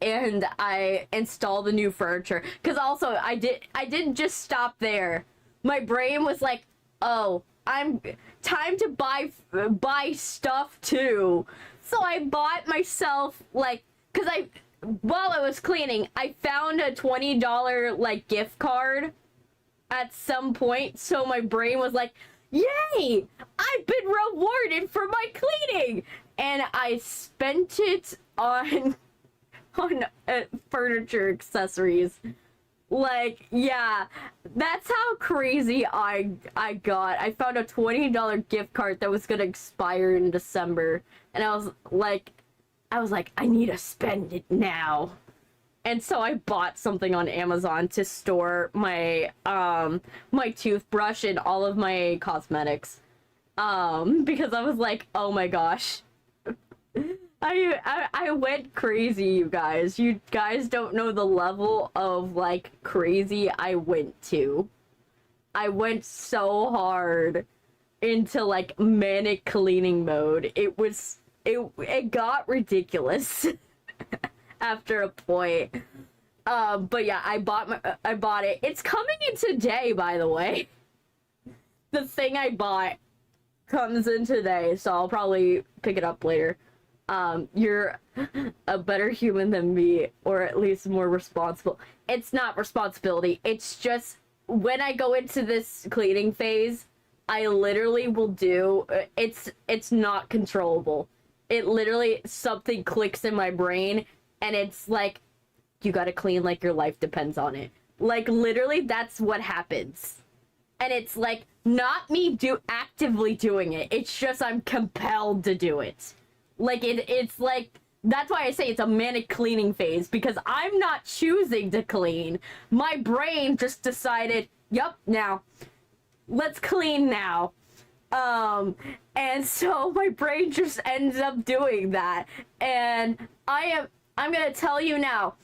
I install the new furniture. Because also I didn't just stop there. My brain was like, oh, I'm time to buy stuff too. So I bought myself, like, because while I was cleaning, I found a $20 like gift card at some point. So my brain was like, yay, I've been rewarded for my cleaning, and I spent it on furniture accessories. Like, yeah, that's how crazy I got. I found a $20 gift card that was gonna expire in December, and I was like, I need to spend it now. And so I bought something on Amazon to store my my toothbrush and all of my cosmetics. Because I was like, oh my gosh. I went crazy, you guys. You guys don't know the level of, like, crazy I went to. I went so hard into, like, manic cleaning mode. It got ridiculous after a point. But yeah, I bought it. It's coming in today, by the way. The thing I bought comes in today, so I'll probably pick it up later. You're a better human than me, or at least more responsible. It's not responsibility. It's just when I go into this cleaning phase, I literally will do, it's not controllable. It literally, something clicks in my brain, and it's like, you gotta clean like your life depends on it. Like, literally, that's what happens. And it's like, not me actively doing it. It's just I'm compelled to do it. Like, it's like, that's why I say it's a manic cleaning phase, because I'm not choosing to clean. My brain just decided, yup, now, let's clean now. And so my brain just ends up doing that. And I'm gonna tell you now,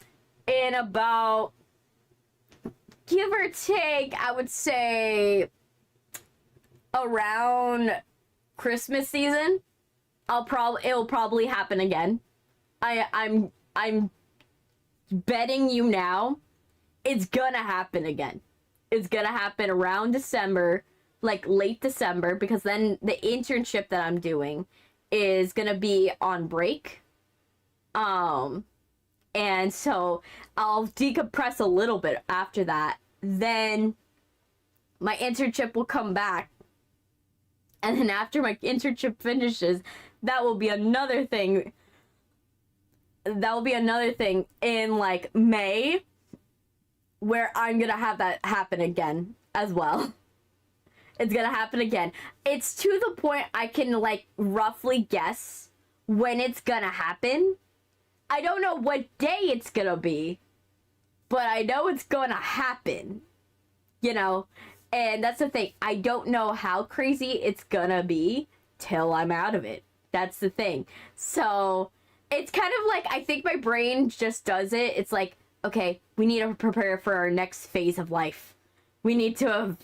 in about, give or take, I would say, around Christmas season, it'll probably happen again. I'm betting you now, it's gonna happen again. It's gonna happen around December, like late December, because then the internship that I'm doing is gonna be on break. And so I'll decompress a little bit after that. Then my internship will come back. And then after my internship finishes, that will be another thing. That will be another thing in, like, May, where I'm gonna have that happen again as well. It's gonna happen again. It's to the point I can, like, roughly guess when it's gonna happen. I don't know what day it's gonna be, but I know it's gonna happen. You know? And that's the thing. I don't know how crazy it's gonna be till I'm out of it. That's the thing. So, it's kind of like, I think my brain just does it. It's like, okay, we need to prepare for our next phase of life. We need to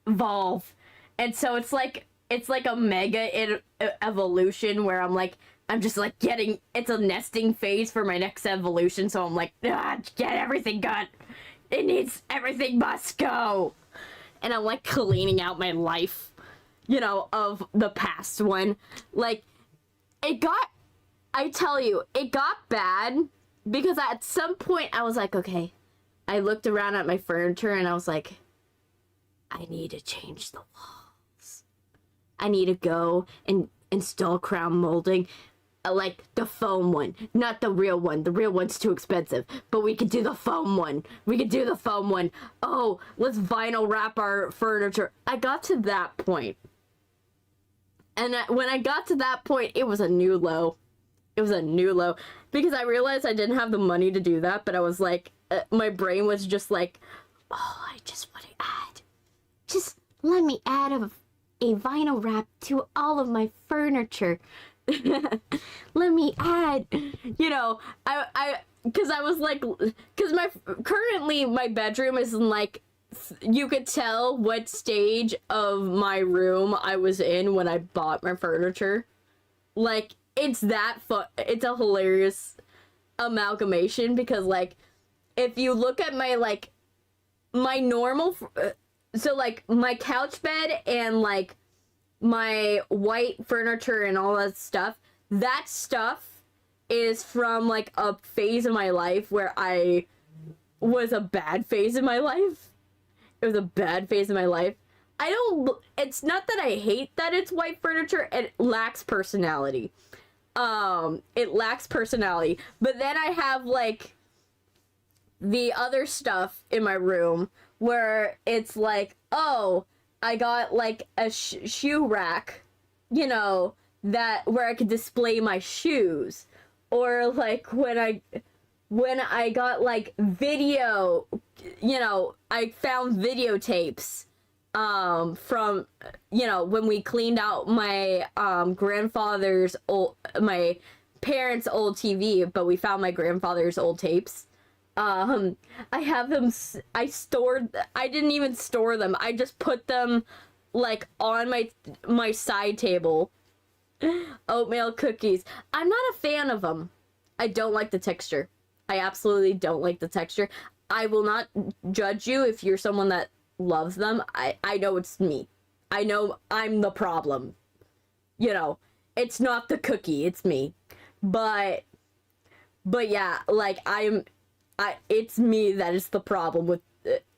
evolve. And so it's like a mega evolution where I'm just like it's a nesting phase for my next evolution. So I'm like, get everything done. Everything must go. And I'm like cleaning out my life, of the past one. Like, I tell you, it got bad because at some point I was like, okay, I looked around at my furniture and I was like, I need to change the walls. I need to go and install crown molding. Like the foam one, not the real one. The real one's too expensive, but we could do the foam one. Oh, let's vinyl wrap our furniture. I got to that point. And when I got to that point, it was a new low. Because I realized I didn't have the money to do that, but I was like, my brain was just like, oh, I just want to add. Just let me add a vinyl wrap to all of my furniture. Let me add, because I was like, because currently my bedroom is in like, you could tell what stage of my room I was in when I bought my furniture. Like, it's that fun. It's a hilarious amalgamation because, like, if you look at my normal, so like my couch bed and like my white furniture and all that stuff is from like a phase of my life where I was a bad phase of my life. It was a bad phase of my life. It's not that I hate that it's white furniture, it lacks personality. But then I have like the other stuff in my room where it's like, oh, I got like a shoe rack, that where I could display my shoes, or like when I got like video, I found videotapes from when we cleaned out my my parents' old TV, but we found my grandfather's old tapes. I have them, I didn't even store them. I just put them like on my side table. Oatmeal cookies. I'm not a fan of them. I don't like the texture. I absolutely don't like the texture. I will not judge you if you're someone that loves them. I know it's me. I know I'm the problem. It's not the cookie, it's me. But yeah, like it's me that is the problem with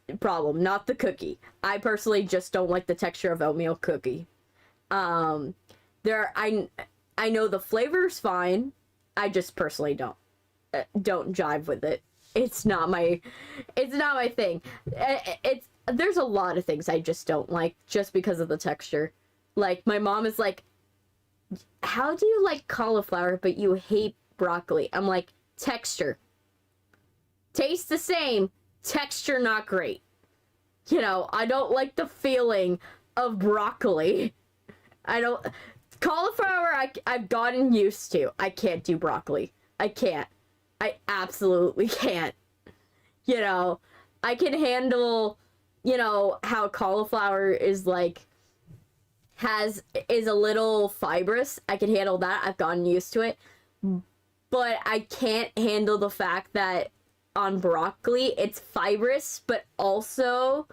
not the cookie. I personally just don't like the texture of oatmeal cookie. I know the flavor's fine. I just personally don't jive with it. It's not my thing. There's a lot of things I just don't like just because of the texture. Like, my mom is like, how do you like cauliflower but you hate broccoli? I'm like, texture. Tastes the same, texture not great. I don't like the feeling of broccoli. Cauliflower I've gotten used to. I can't do broccoli. I can't. I absolutely can't. I can handle, how cauliflower is like, is a little fibrous. I can handle that. I've gotten used to it. But I can't handle the fact that on broccoli, it's fibrous, but also,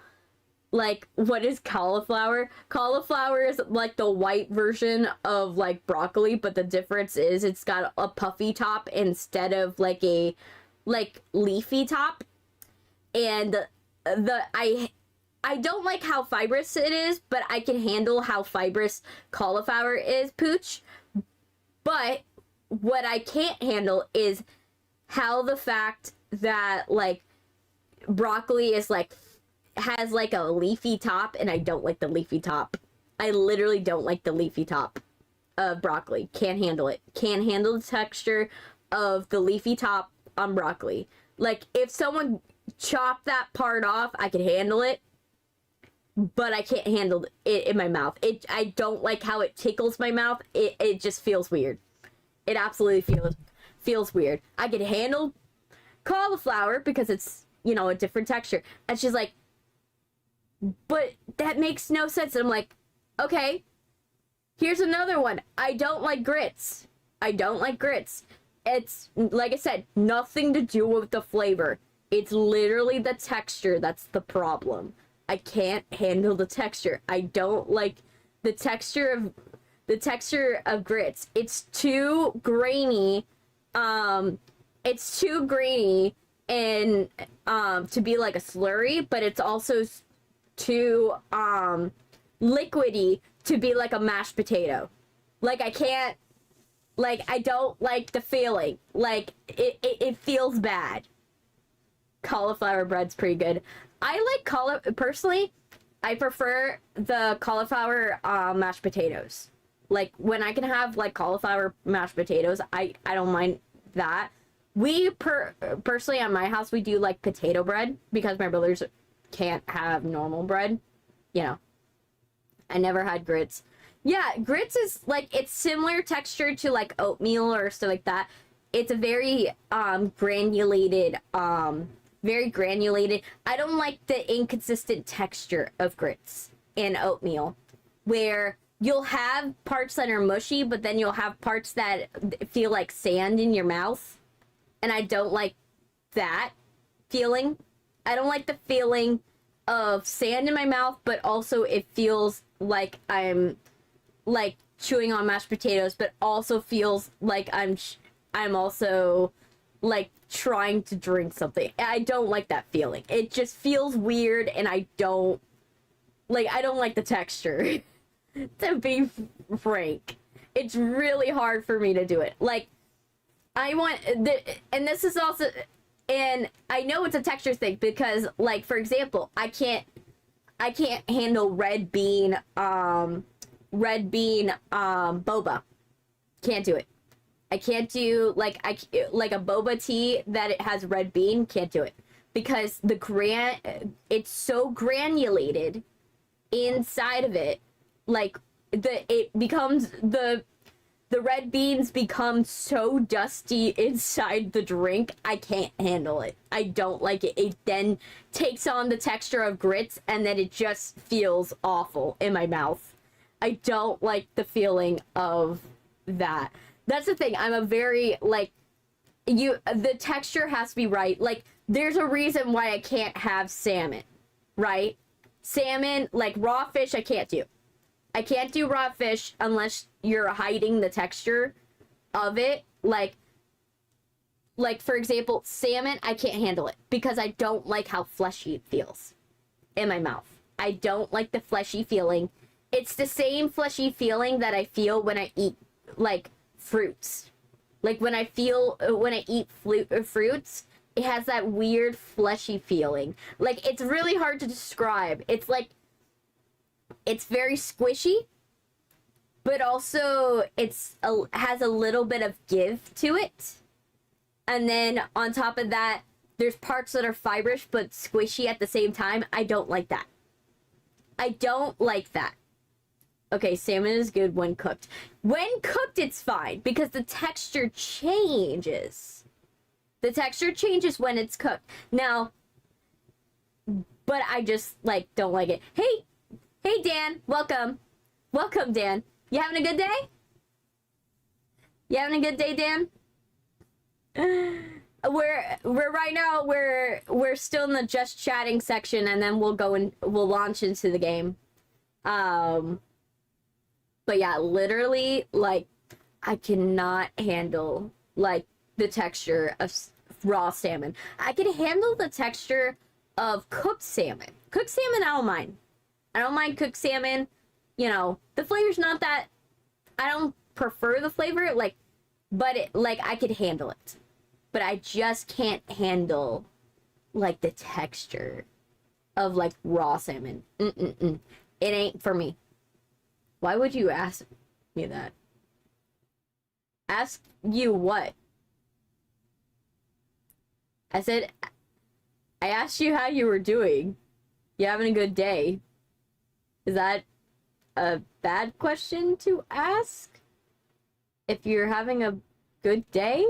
like, what is cauliflower? Cauliflower is like the white version of like broccoli, but the difference is it's got a puffy top instead of like a leafy top. And I don't like how fibrous it is, but I can handle how fibrous cauliflower is, pooch. But what I can't handle is how the fact that like broccoli is like has like a leafy top, and I don't like the leafy top. I literally don't like the leafy top of broccoli. Can't handle it. Can't handle the texture of the leafy top on broccoli. Like, if someone chopped that part off, I could handle it, but I can't handle it in my mouth. I don't like how it tickles my mouth. It just feels weird. It absolutely feels weird. I could handle cauliflower because it's, you know, a different texture. And she's like, but that makes no sense. And I'm like, okay, here's another one. I don't like grits. I don't like grits. It's, like I said, nothing to do with the flavor. It's literally the texture that's the problem. I can't handle the texture. I don't like the texture of grits. It's too grainy. It's too grainy and to be like a slurry, but it's also too liquidy to be like a mashed potato. Like I can't, like I don't like the feeling. Like it feels bad. Cauliflower bread's pretty good. I like personally, I prefer the cauliflower mashed potatoes. Like when I can have like cauliflower mashed potatoes, I don't mind that. We personally at my house we do like potato bread because my brothers can't have normal bread. You know, I never had grits. Yeah, grits is like, it's similar texture to like oatmeal or stuff like that. It's a very granulated, very granulated. I don't like the inconsistent texture of grits and oatmeal, where you'll have parts that are mushy, but then you'll have parts that feel like sand in your mouth. And I don't like that feeling. I don't like the feeling of sand in my mouth, but also it feels like I'm like chewing on mashed potatoes, but also feels like I'm also like trying to drink something. I don't like that feeling. It just feels weird, and I don't like the texture. To be frank, it's really hard for me to do it. Like I want and this is also, and I know it's a texture thing because, like, for example, I can't handle red bean boba. Can't do it. I can't do like a boba tea that it has red bean. Can't do it because it's so granulated inside of it. Like the red beans become so dusty inside the drink. I can't handle it. I don't like it. It then takes on the texture of grits, and then it just feels awful in my mouth. I don't like the feeling of that. That's the thing. I'm a very, like, the texture has to be right. Like, there's a reason why I can't have salmon, right? Salmon, like raw fish, I can't do. I can't do raw fish unless you're hiding the texture of it. Like for example, salmon, I can't handle it because I don't like how fleshy it feels in my mouth. I don't like the fleshy feeling. It's the same fleshy feeling that I feel when I eat like fruits. Like when I eat fruits, it has that weird fleshy feeling. Like it's really hard to describe. It's like, it's very squishy, but also has a little bit of give to it. And then on top of that, there's parts that are fibrous but squishy at the same time. I don't like that. I don't like that. Okay, salmon is good when cooked. When cooked, it's fine because the texture changes. The texture changes when it's cooked. Now, but I just like don't like it. Hey Dan, welcome. Welcome, Dan. You having a good day? You having a good day, Dan? We're right now we're still in the just chatting section, and then we'll launch into the game. But yeah, literally, like, I cannot handle like the texture of raw salmon. I can handle the texture of cooked salmon. Cooked salmon, I don't mind. I don't mind cooked salmon. You know, the flavor's not that, I don't prefer the flavor, like, but it, like, I could handle it. But I just can't handle, like, the texture of, like, raw salmon. It ain't for me. Why would you ask me that? Ask you what? I said, I asked you how you were doing. You having a good day? Is that a bad question to ask? If you're having a good day?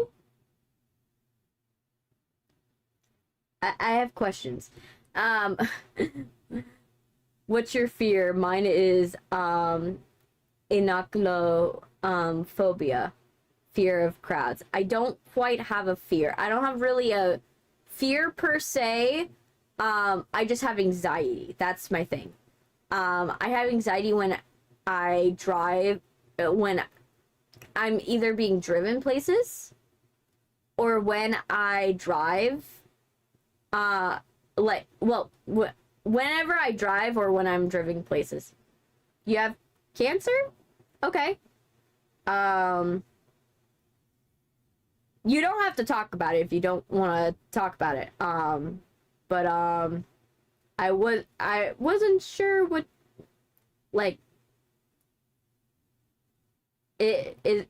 I have questions. Um, what's your fear? Mine is phobia, fear of crowds. I don't quite have a fear. I don't have really a fear per se. I just have anxiety. That's my thing. I have anxiety when I drive, when I'm either being driven places or when I drive. Whenever I drive or when I'm driving places. You have cancer? Okay. You don't have to talk about it if you don't want to talk about it. I wasn't sure what, like, it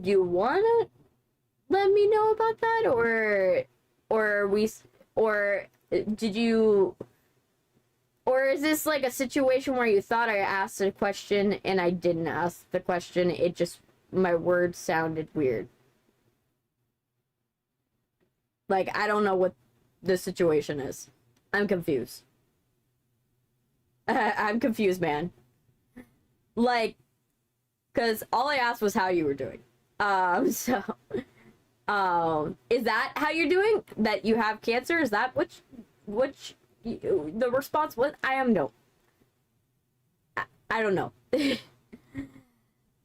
you want to let me know about that, or did you, or is this like a situation where you thought I asked a question and I didn't ask the question, it just, my words sounded weird? Like, I don't know what the situation is. I'm confused. I'm confused, man. Like, because all I asked was how you were doing. Is that how you're doing? That you have cancer? Is that the response was? I am no. I don't know. I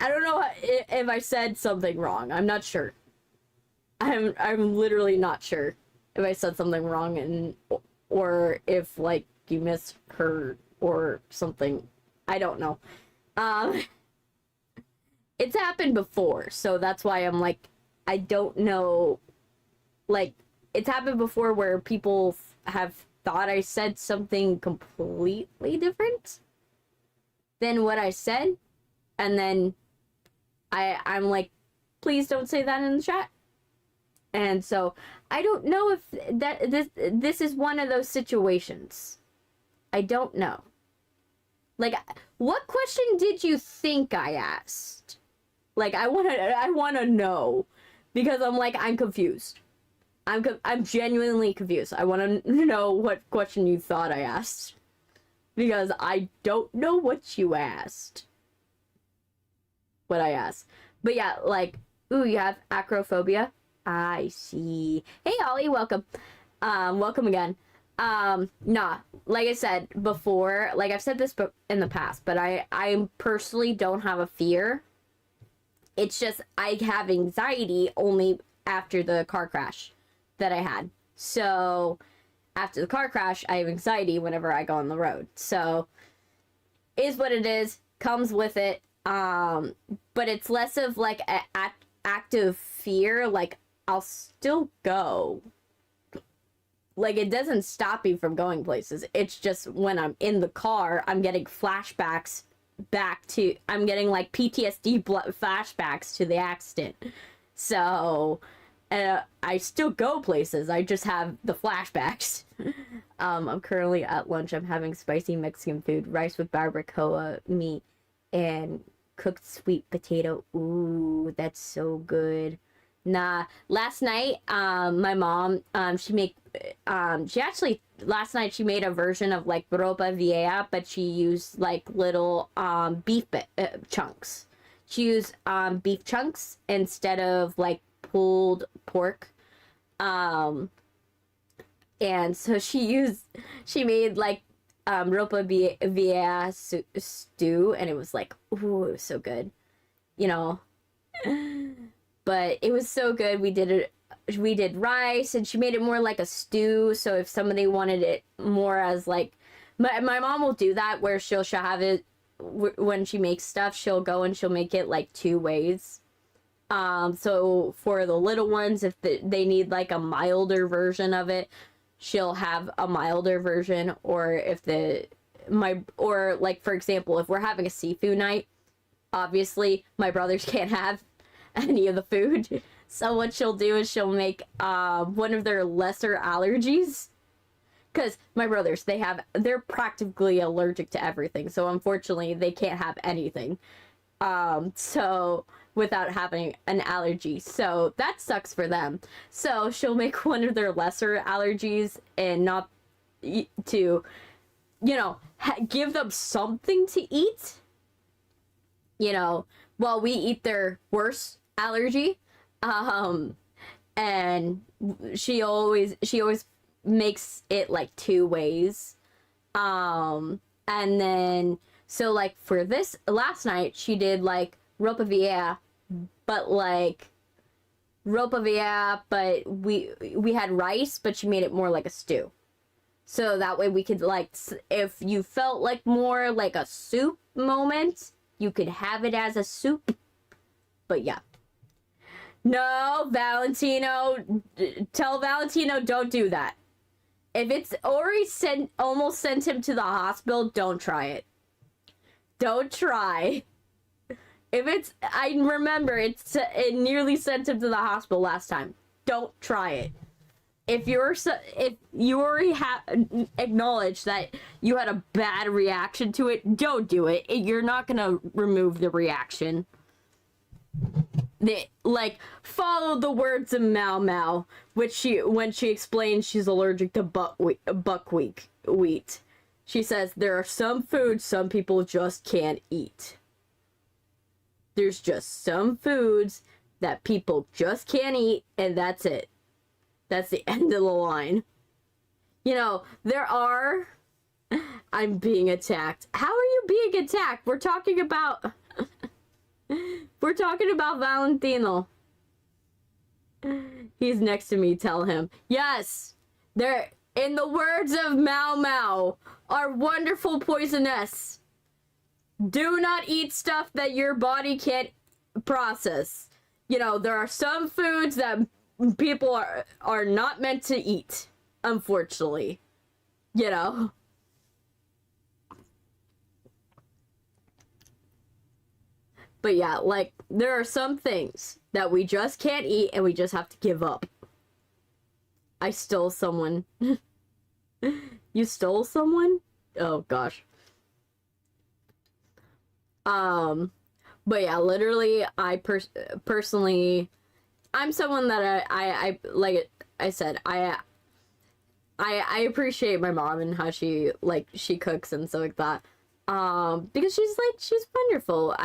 don't know if I said something wrong. I'm not sure. I'm literally not sure if I said something wrong, and or if like you misheard or something. I don't know. It's happened before, so that's why I'm like, I don't know. Like, it's happened before where people have thought I said something completely different than what I said, and then I'm like, please don't say that in the chat. And so I don't know if this is one of those situations. I don't know. Like, what question did you think I asked? Like, I want to know, because I'm like, I'm confused. I'm genuinely confused. I want to know what question you thought I asked, because I don't know what you asked. What I asked. But yeah, like, ooh, you have acrophobia? I see. Hey, Ollie, welcome. Welcome again. Nah, like I said before, like I've said this in the past, but I personally don't have a fear. It's just I have anxiety only after the car crash that I had. So after the car crash, I have anxiety whenever I go on the road. So is what it is, comes with it. But it's less of like an active fear. Like, I'll still go. Like, it doesn't stop me from going places. It's just when I'm in the car, I'm getting flashbacks I'm getting like PTSD flashbacks to the accident. So, I still go places. I just have the flashbacks. I'm currently at lunch. I'm having spicy Mexican food, rice with barbacoa meat, and cooked sweet potato. Ooh, that's so good. Nah, last night, my mom, last night she made a version of like ropa vieja, but she used like little, beef chunks. She used, beef chunks instead of like pulled pork. And so she made like, ropa vieja stew, and it was like, ooh, it was so good, you know. But it was so good. We did rice, and she made it more like a stew. So if somebody wanted it more as like, my mom will do that, where she'll have it when she makes stuff. She'll go and she'll make it like two ways. So for the little ones, if they need like a milder version of it, she'll have a milder version. Or if or like, for example, if we're having a seafood night, obviously my brothers can't have any of the food. So what she'll do is she'll make one of their lesser allergies, because my brothers, they're practically allergic to everything, so unfortunately they can't have anything. So without having an allergy. So that sucks for them. So she'll make one of their lesser allergies and not to, you know, give them something to eat, you know, while we eat their worst allergy. And she always makes it like 2 ways. And then, so like for this last night, she did like ropa vieja, but like ropa vieja, but we had rice, but she made it more like a stew. So that way we could like, if you felt like more like a soup moment, you could have it as a soup. But yeah. No, Valentino, tell Valentino don't do that. If it's already almost sent him to the hospital, don't try it. Don't try. If it's, I remember it nearly sent him to the hospital last time. Don't try it. If you already have acknowledged that you had a bad reaction to it, don't do it. You're not gonna remove the reaction. Like, follow the words of MaoMao, when she explains she's allergic to buckwheat. She says, there are some foods some people just can't eat. There's just some foods that people just can't eat, and that's it. That's the end of the line. You know, there are... I'm being attacked. How are you being attacked? We're talking about... We're talking about Valentino. He's next to me, tell him. Yes! They're, in the words of MaoMao, are wonderful poisonous. Do not eat stuff that your body can't process. You know, there are some foods that people are not meant to eat, unfortunately. You know? But yeah, like, there are some things that we just can't eat and we just have to give up. I stole someone. You stole someone? Oh, gosh. But yeah, literally, I personally, I'm someone that I like I said, I appreciate my mom and how she cooks and stuff like that. Because she's wonderful.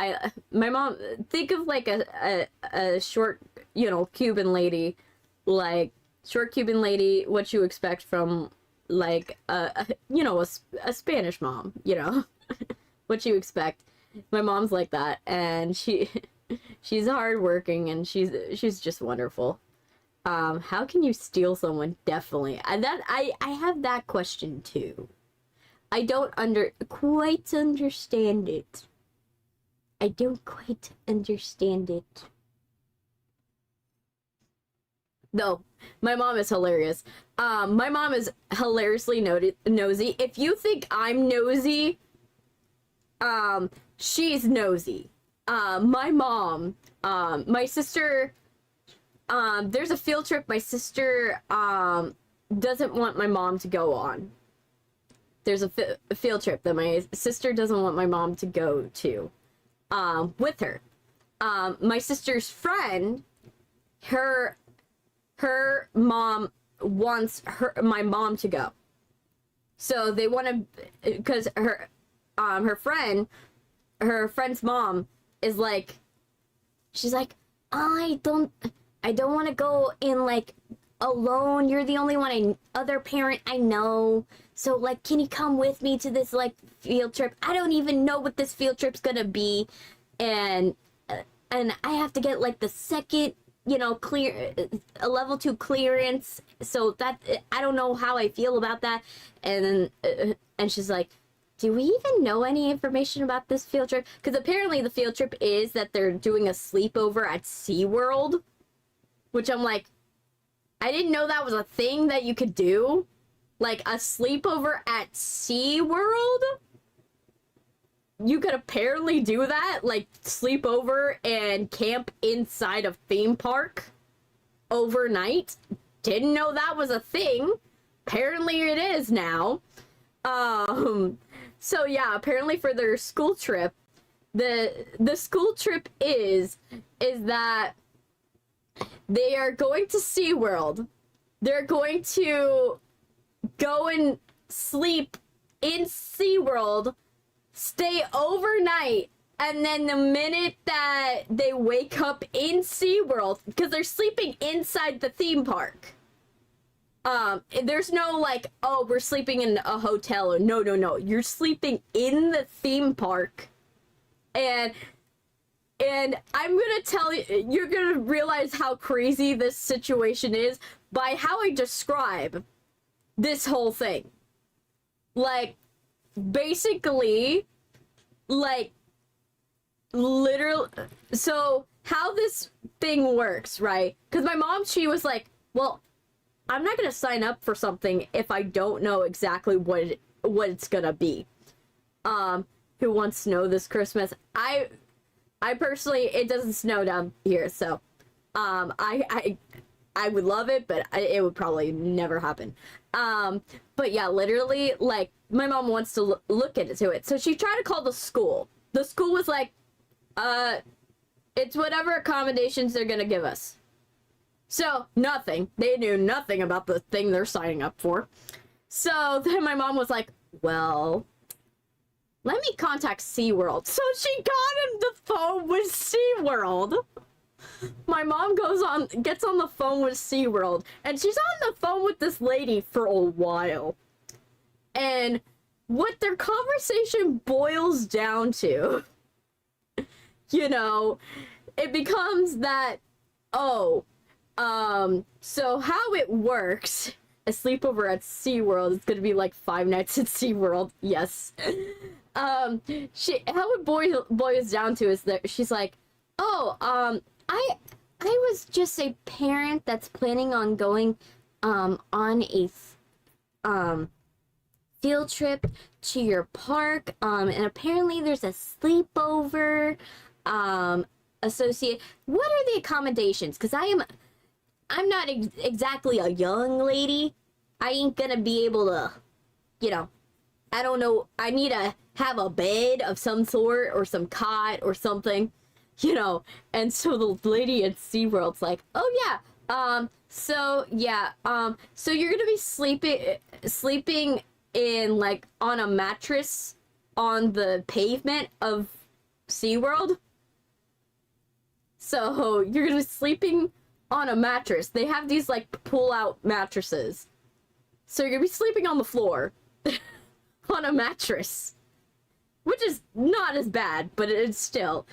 My mom, think of like a short, you know, Cuban lady, like short Cuban lady, what you expect from like you know, a Spanish mom, you know, what you expect. My mom's like that, and she's hardworking, and she's just wonderful. How can you steal someone? Definitely. And that I have that question too. I don't quite understand it. I don't quite understand it. No, my mom is hilarious. My mom is hilariously nosy. If you think I'm nosy, she's nosy. My mom, my sister, there's a field trip my sister, doesn't want my mom to go on. There's a field trip that my sister doesn't want my mom to go to, with her. My sister's friend, her mom wants my mom to go. So they want to, because her friend's mom is like, she's like, I don't want to go in like alone. You're the only other parent I know. So like, can you come with me to this like field trip? I don't even know what this field trip's gonna be, and I have to get like the second, you know, a level 2 clearance. So that I don't know how I feel about that. And then and she's like, do we even know any information about this field trip? Because apparently the field trip is that they're doing a sleepover at SeaWorld, which I'm like, I didn't know that was a thing that you could do. Like, a sleepover at SeaWorld? You could apparently do that? Like, sleep over and camp inside a theme park overnight? Didn't know that was a thing. Apparently it is now. So yeah, apparently for their school trip, the school trip is that they are going to SeaWorld. They're going to go and sleep in SeaWorld, stay overnight, and then the minute that they wake up in SeaWorld, because they're sleeping inside the theme park. There's no like, oh, we're sleeping in a hotel. Or no. You're sleeping in the theme park. And I'm gonna tell you, you're gonna realize how crazy this situation is by how I describe this whole thing. Like, basically, like, literally, so how this thing works, right? Because my mom, she was like, well, I'm not gonna sign up for something if I don't know exactly what it's gonna be. Who wants snow this Christmas? I personally, it doesn't snow down here, so I would love it, but it would probably never happen. But yeah, literally, like, my mom wants to look into it, so she tried to call the school. The school was like, it's whatever accommodations they're gonna give us. So, nothing. They knew nothing about the thing they're signing up for. So then my mom was like, well, let me contact SeaWorld. So she got on the phone with SeaWorld. My mom gets on the phone with SeaWorld, and she's on the phone with this lady for a while. And what their conversation boils down to, you know, it becomes that, so how it works, a sleepover at SeaWorld is gonna be like 5 nights at SeaWorld, yes. How it boils down to is that she's like, I was just a parent that's planning on going, on a, field trip to your park, and apparently there's a sleepover, associate. What are the accommodations? Because I'm not exactly a young lady. I ain't gonna be able to, you know, I don't know. I need to have a bed of some sort or some cot or something, you know. And so the lady at SeaWorld's like, oh yeah, so you're gonna be sleeping in, like, on a mattress on the pavement of SeaWorld. So you're gonna be sleeping on a mattress. They have these, like, pull-out mattresses. So you're gonna be sleeping on the floor on a mattress, which is not as bad, but it's still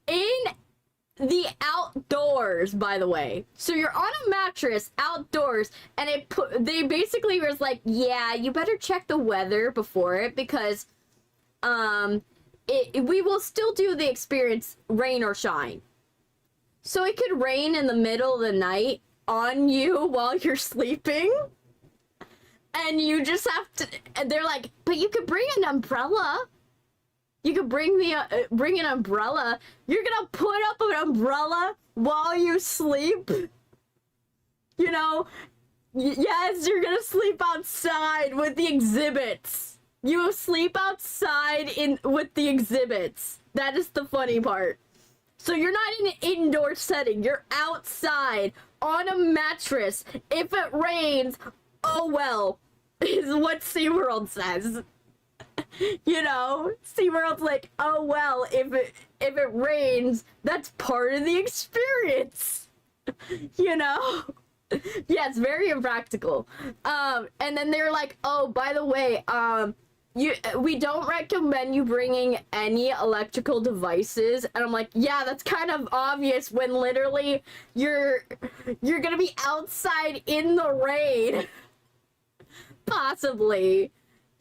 in the outdoors, by the way. So you're on a mattress outdoors, and they basically was like, yeah, you better check the weather before it, because we will still do the experience rain or shine. So it could rain in the middle of the night on you while you're sleeping, and you just have to, and they're like, but you could bring an umbrella. You could bring an umbrella. You're gonna put up an umbrella while you sleep? You know, yes, you're gonna sleep outside with the exhibits. You sleep outside with the exhibits. That is the funny part. So you're not in an indoor setting. You're outside on a mattress. If it rains, oh well, is what SeaWorld says. You know, SeaWorld's like, oh well, if it rains, that's part of the experience. You know? Yeah, it's very impractical. And then they're like, oh, by the way, we don't recommend you bringing any electrical devices. And I'm like, yeah, that's kind of obvious when literally you're gonna be outside in the rain. Possibly.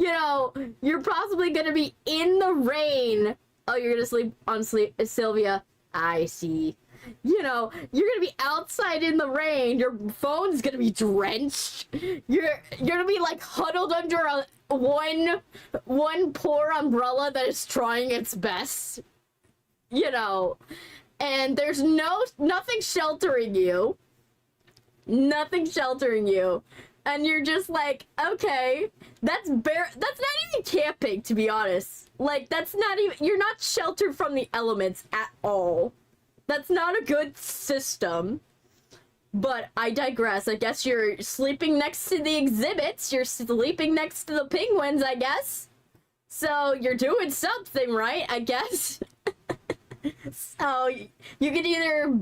You know, you're possibly gonna be in the rain. Oh, you're gonna sleep on Sylvia. I see. You know, you're gonna be outside in the rain. Your phone's gonna be drenched. You're gonna be like huddled under one poor umbrella that is trying its best. You know, and there's nothing sheltering you. Nothing sheltering you. And you're just like, okay, that's not even camping, to be honest. Like, that's not even, you're not sheltered from the elements at all. That's not a good system. But I digress. I guess you're sleeping next to the exhibits. You're sleeping next to the penguins, I guess. So you're doing something, right? I guess. So you could either...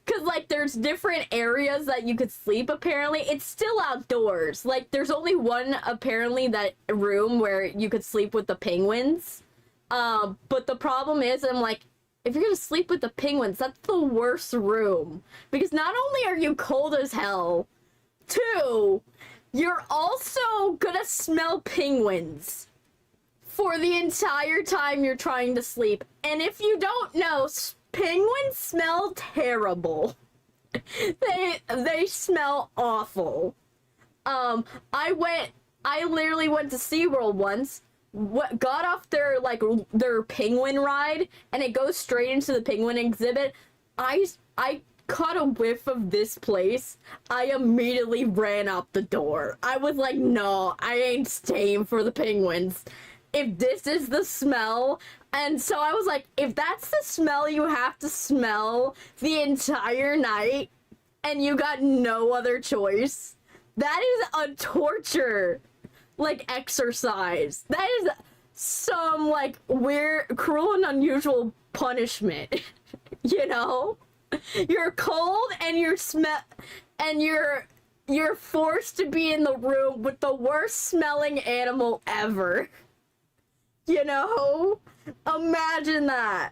Because, like, there's different areas that you could sleep, apparently. It's still outdoors. Like, there's only one, apparently, that room where you could sleep with the penguins. But the problem is, I'm like, if you're gonna sleep with the penguins, that's the worst room. Because not only are you cold as hell, two, you're also gonna smell penguins for the entire time you're trying to sleep. And if you don't know, penguins smell terrible. They smell awful. I literally went to SeaWorld once, got off their penguin ride, and it goes straight into the penguin exhibit. I caught a whiff of this place. I immediately ran out the door. I was like, no, I ain't staying for the penguins. If this is the smell, and so I was like, if that's the smell you have to smell the entire night, and you got no other choice, that is a torture, like, exercise. That is some, like, weird, cruel and unusual punishment, you know? You're cold, and you're forced to be in the room with the worst smelling animal ever. You know? Imagine that.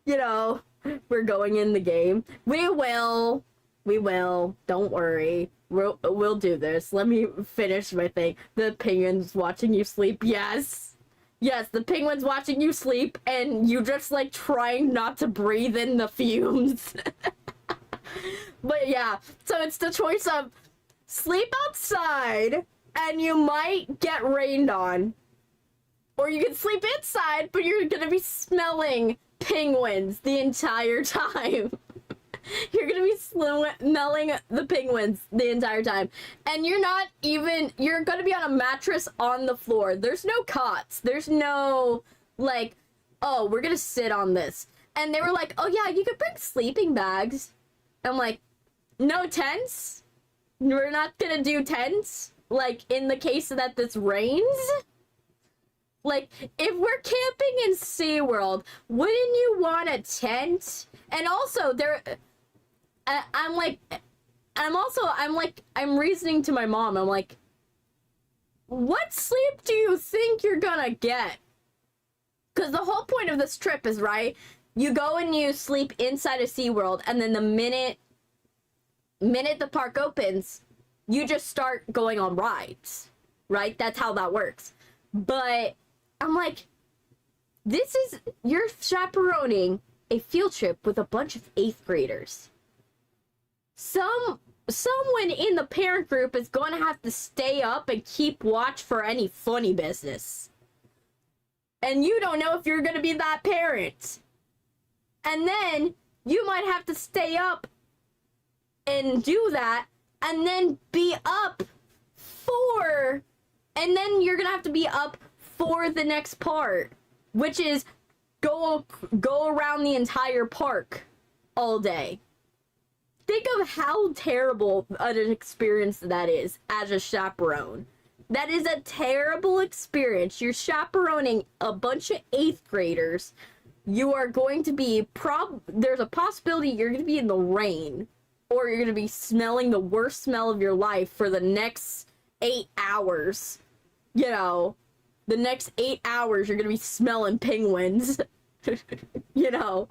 You know, we're going in the game. We will. Don't worry. We'll do this. Let me finish my thing. The penguins watching you sleep. Yes. Yes, the penguins watching you sleep, and you just, like, trying not to breathe in the fumes. But yeah, so it's the choice of sleep outside, and you might get rained on. Or you can sleep inside, but you're gonna be smelling penguins the entire time. You're gonna be smelling the penguins the entire time. And you're gonna be on a mattress on the floor. There's no cots. There's no, like, oh, we're gonna sit on this. And they were like, oh yeah, you could bring sleeping bags. I'm like, no tents? We're not gonna do tents? Like, in the case that this rains? Like, if we're camping in SeaWorld, wouldn't you want a tent? And also, I'm reasoning to my mom. I'm like, what sleep do you think you're gonna get? Because the whole point of this trip is, right, you go and you sleep inside of SeaWorld, and then the minute the park opens, you just start going on rides, right? That's how that works. But I'm like, you're chaperoning a field trip with a bunch of 8th graders. Someone in the parent group is going to have to stay up and keep watch for any funny business. And you don't know if you're going to be that parent. And then you might have to stay up and do that, and then be up and then you're going to have to be up for the next part, which is go around the entire park all day. Think of how terrible an experience that is as a chaperone. That is a terrible experience. You're chaperoning a bunch of 8th graders. You are going to be there's a possibility you're going to be in the rain, or you're going to be smelling the worst smell of your life for the next 8 hours. You know, the next 8 hours you're going to be smelling penguins. You know.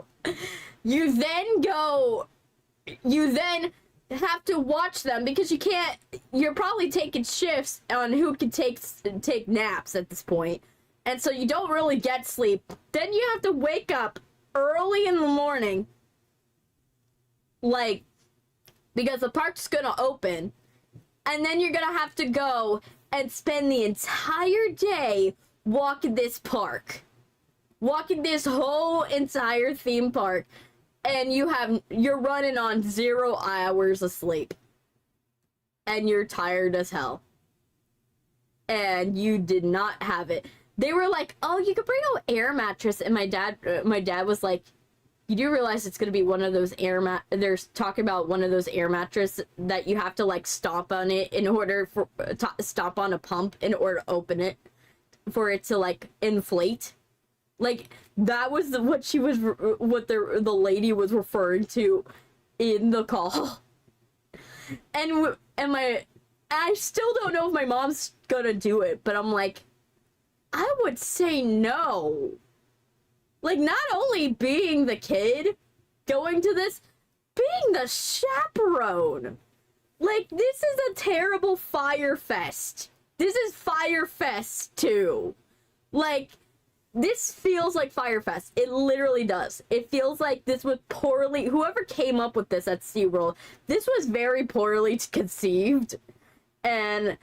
You then have to watch them because you're probably taking shifts on who can take naps at this point. And so you don't really get sleep. Then you have to wake up early in the morning, like, because the park's gonna open. And then you're gonna have to go and spend the entire day walking this park. Walking this whole entire theme park. And you're running on 0 hours of sleep. And you're tired as hell. And you did not have it. they were like, oh, you could bring an air mattress, and my dad was like, you do realize it's gonna be one of those they're talking about one of those air mattresses that you have to like stomp on it in order for stomp on a pump in order to open it for it to like inflate. Like that was what the lady was referring to in the call. And I still don't know if my mom's gonna do it, but I'm like, I would say no. Like, not only being the kid going to this, being the chaperone. Like, this is a terrible Fire Fest. This is Fire Fest 2. Like, this feels like Fire Fest. It literally does. It feels like this was poorly... Whoever came up with this at SeaWorld, this was very poorly conceived. And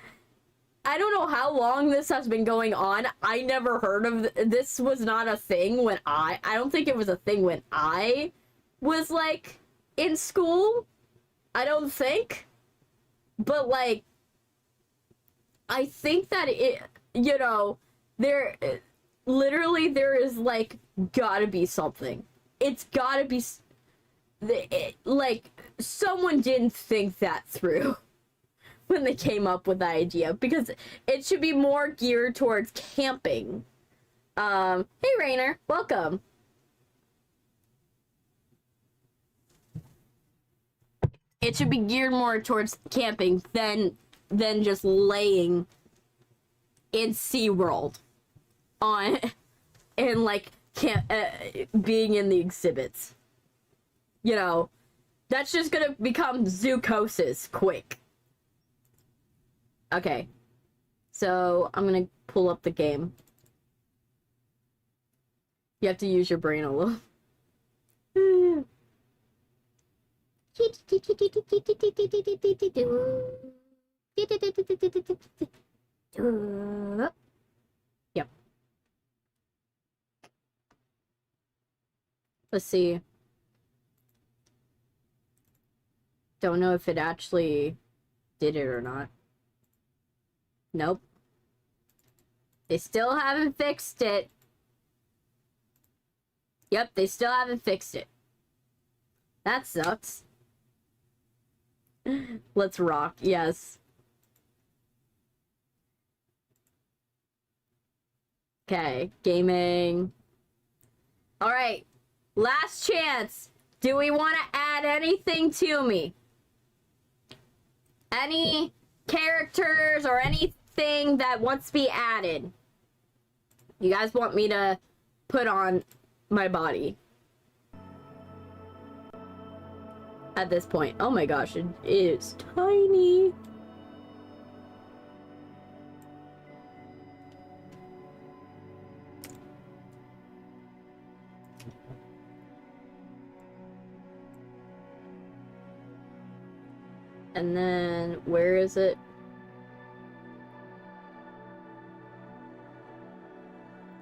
I don't know how long this has been going on. I never heard of this. Was not a thing when I don't think it was a thing when I was like in school. I don't think. But like I think that it, you know, there is like gotta be something. It's gotta be like someone didn't think that through when they came up with the idea, because it should be more geared towards camping. Hey Rainer, welcome. It should be geared more towards camping than just laying in SeaWorld on and like being in the exhibits. You know, that's just gonna become zoocosis quick. Okay, so I'm gonna pull up the game. You have to use your brain a little. Yep. Let's see. Don't know if it actually did it or not. Nope. They still haven't fixed it. Yep, they still haven't fixed it. That sucks. Let's rock, yes. Okay, gaming. Alright, last chance. Do we want to add anything to me? Any characters or anything that wants to be added? You guys want me to put on my body? At this point. Oh my gosh, it is tiny. And then, where is it?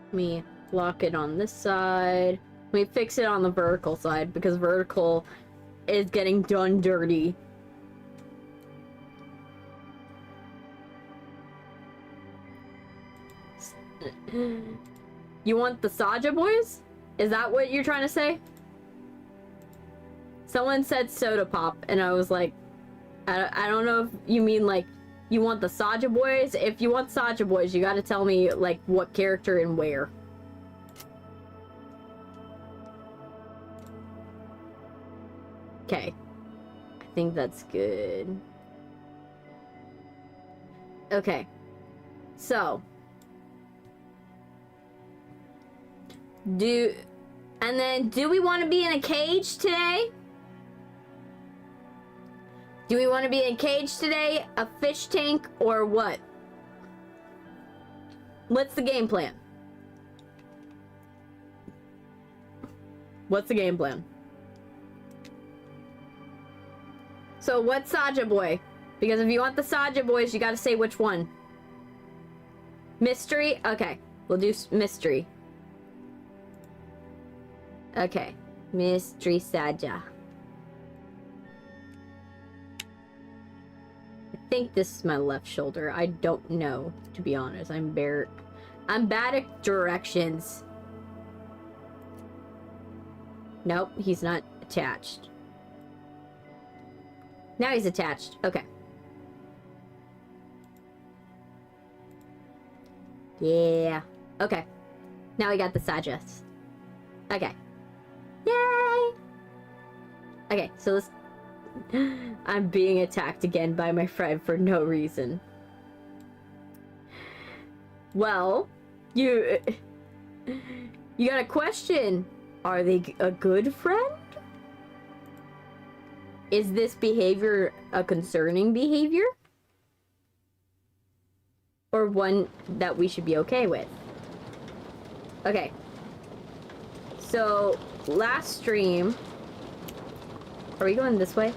Let me lock it on this side. Let me fix it on the vertical side, because vertical is getting done dirty. You want the Saja boys? Is that what you're trying to say? Someone said soda pop, and I was like, I don't know if you mean like you want the Saja boys. If you want Saja boys, you gotta tell me like what character and where. Okay. I think that's good. Okay. So. Do we want to be in a cage today? Do we want to be in a cage today? A fish tank or what? What's the game plan? What's the game plan? So what's Saja boy? Because if you want the Saja boys, you gotta say which one. Mystery? Okay, we'll do mystery. Okay, mystery Saja. I think this is my left shoulder. I don't know, to be honest. I'm I'm bad at directions. Nope, he's not attached. Now he's attached. Okay. Yeah. Okay. Now we got the address. Okay. Yay! Okay, so let's... I'm being attacked again by my friend for no reason. Well, you got a question. Are they a good friend? Is this behavior a concerning behavior? Or one that we should be okay with? Okay. So, last stream... Are we going this way?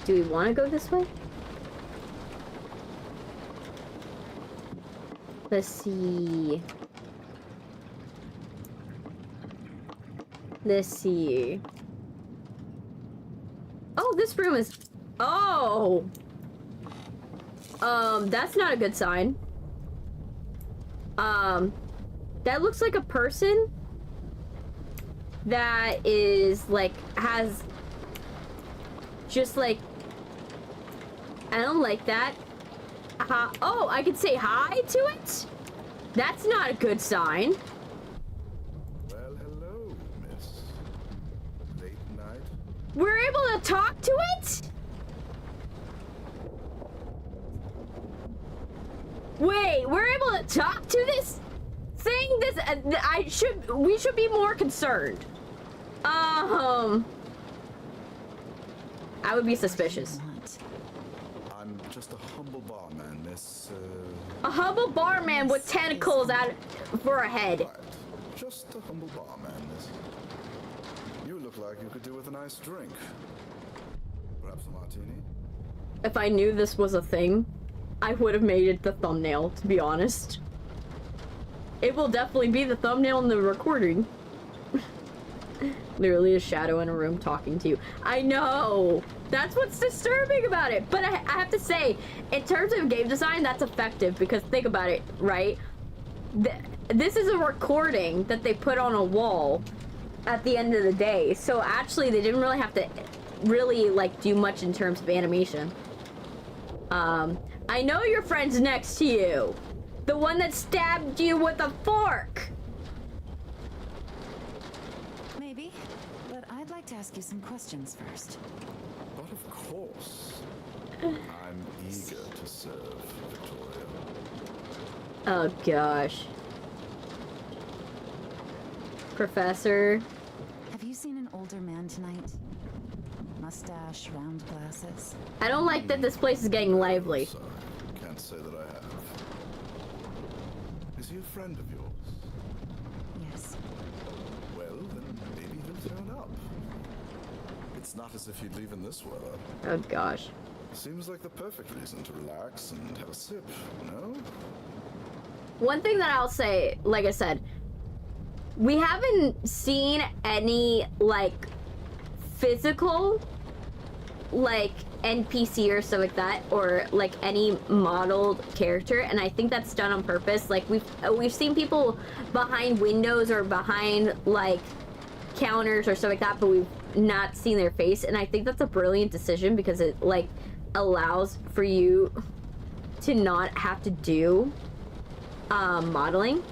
Do we want to go this way? Let's see. Let's see. Oh, this room is... Oh! That's not a good sign. That looks like a person that is, like, has... Just, like... I don't like that. Oh, I could say hi to it? That's not a good sign. Well, hello, miss. Late night? We're able to talk to it? Wait, we're able to talk to this thing? We should be more concerned. I would be suspicious. I'm just a humble barman, miss, A humble barman with tentacles out for a head. Right. Just a humble barman, miss. You look like you could do with a nice drink. Perhaps a martini? If I knew this was a thing, I would have made it the thumbnail, to be honest. It will definitely be the thumbnail in the recording. Literally a shadow in a room talking to you. I know! That's what's disturbing about it! But I have to say, in terms of game design, that's effective, because think about it, right? This is a recording that they put on a wall at the end of the day, so actually they didn't really have to like, do much in terms of animation. I know your friend's next to you! The one that stabbed you with a fork! Maybe, but I'd like to ask you some questions first. But of course. I'm eager to serve, Victoria. Oh gosh. Professor. Have you seen an older man tonight? Mustache, round glasses. I don't like that this place is getting lively. Sorry, can't say that I have. Is he a friend of yours? Yes. Well, then maybe he'll turn up. It's not as if you'd leave in this weather. Oh gosh. Seems like the perfect reason to relax and have a sip, no? One thing that I'll say, like I said, we haven't seen any, like, physical, like, NPC or stuff like that, or, like, any modeled character, and I think that's done on purpose. Like, we've seen people behind windows or behind, like, counters or stuff like that, but we've not seen their face, and I think that's a brilliant decision because it, like, allows for you to not have to do modeling.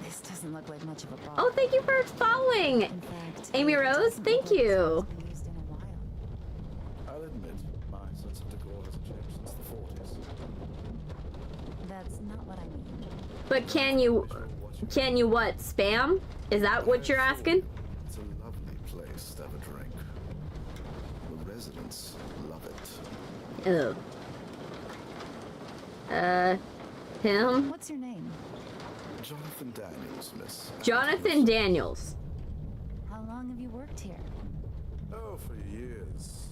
This doesn't look like much of a bar. Oh, thank you for following, In fact, Amy it Rose. doesn't Thank look like you. it's been used in a while. I'll admit, my sense of decor hasn't changed since the 40s. That's not what I mean. But can you what? Spam? Is that what you're asking? It's a lovely place to have a drink. The residents love it. Ugh. Him? What's your name? Jonathan Daniels, miss. Jonathan Daniels. How long have you worked here? Oh, for years.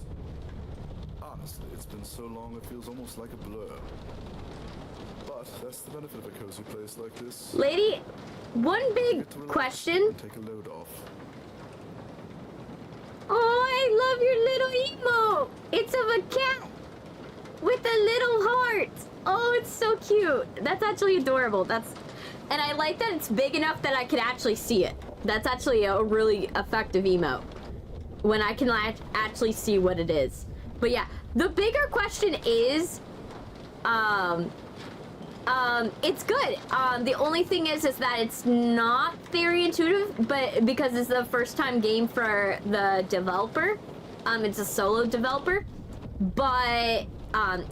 Honestly, it's been so long it feels almost like a blur. But that's the benefit of a cozy place like this. Lady, one You big get to relax question. and take a load off. Oh, I love your little emote. It's of a cat with a little heart. it's so cute. That's actually adorable. And I like that it's big enough that I can actually see it. That's actually a really effective emote. When I can actually see what it is. But yeah, the bigger question is, it's good. The only thing is that it's not very intuitive, but because it's the first time game for the developer, it's a solo developer, but,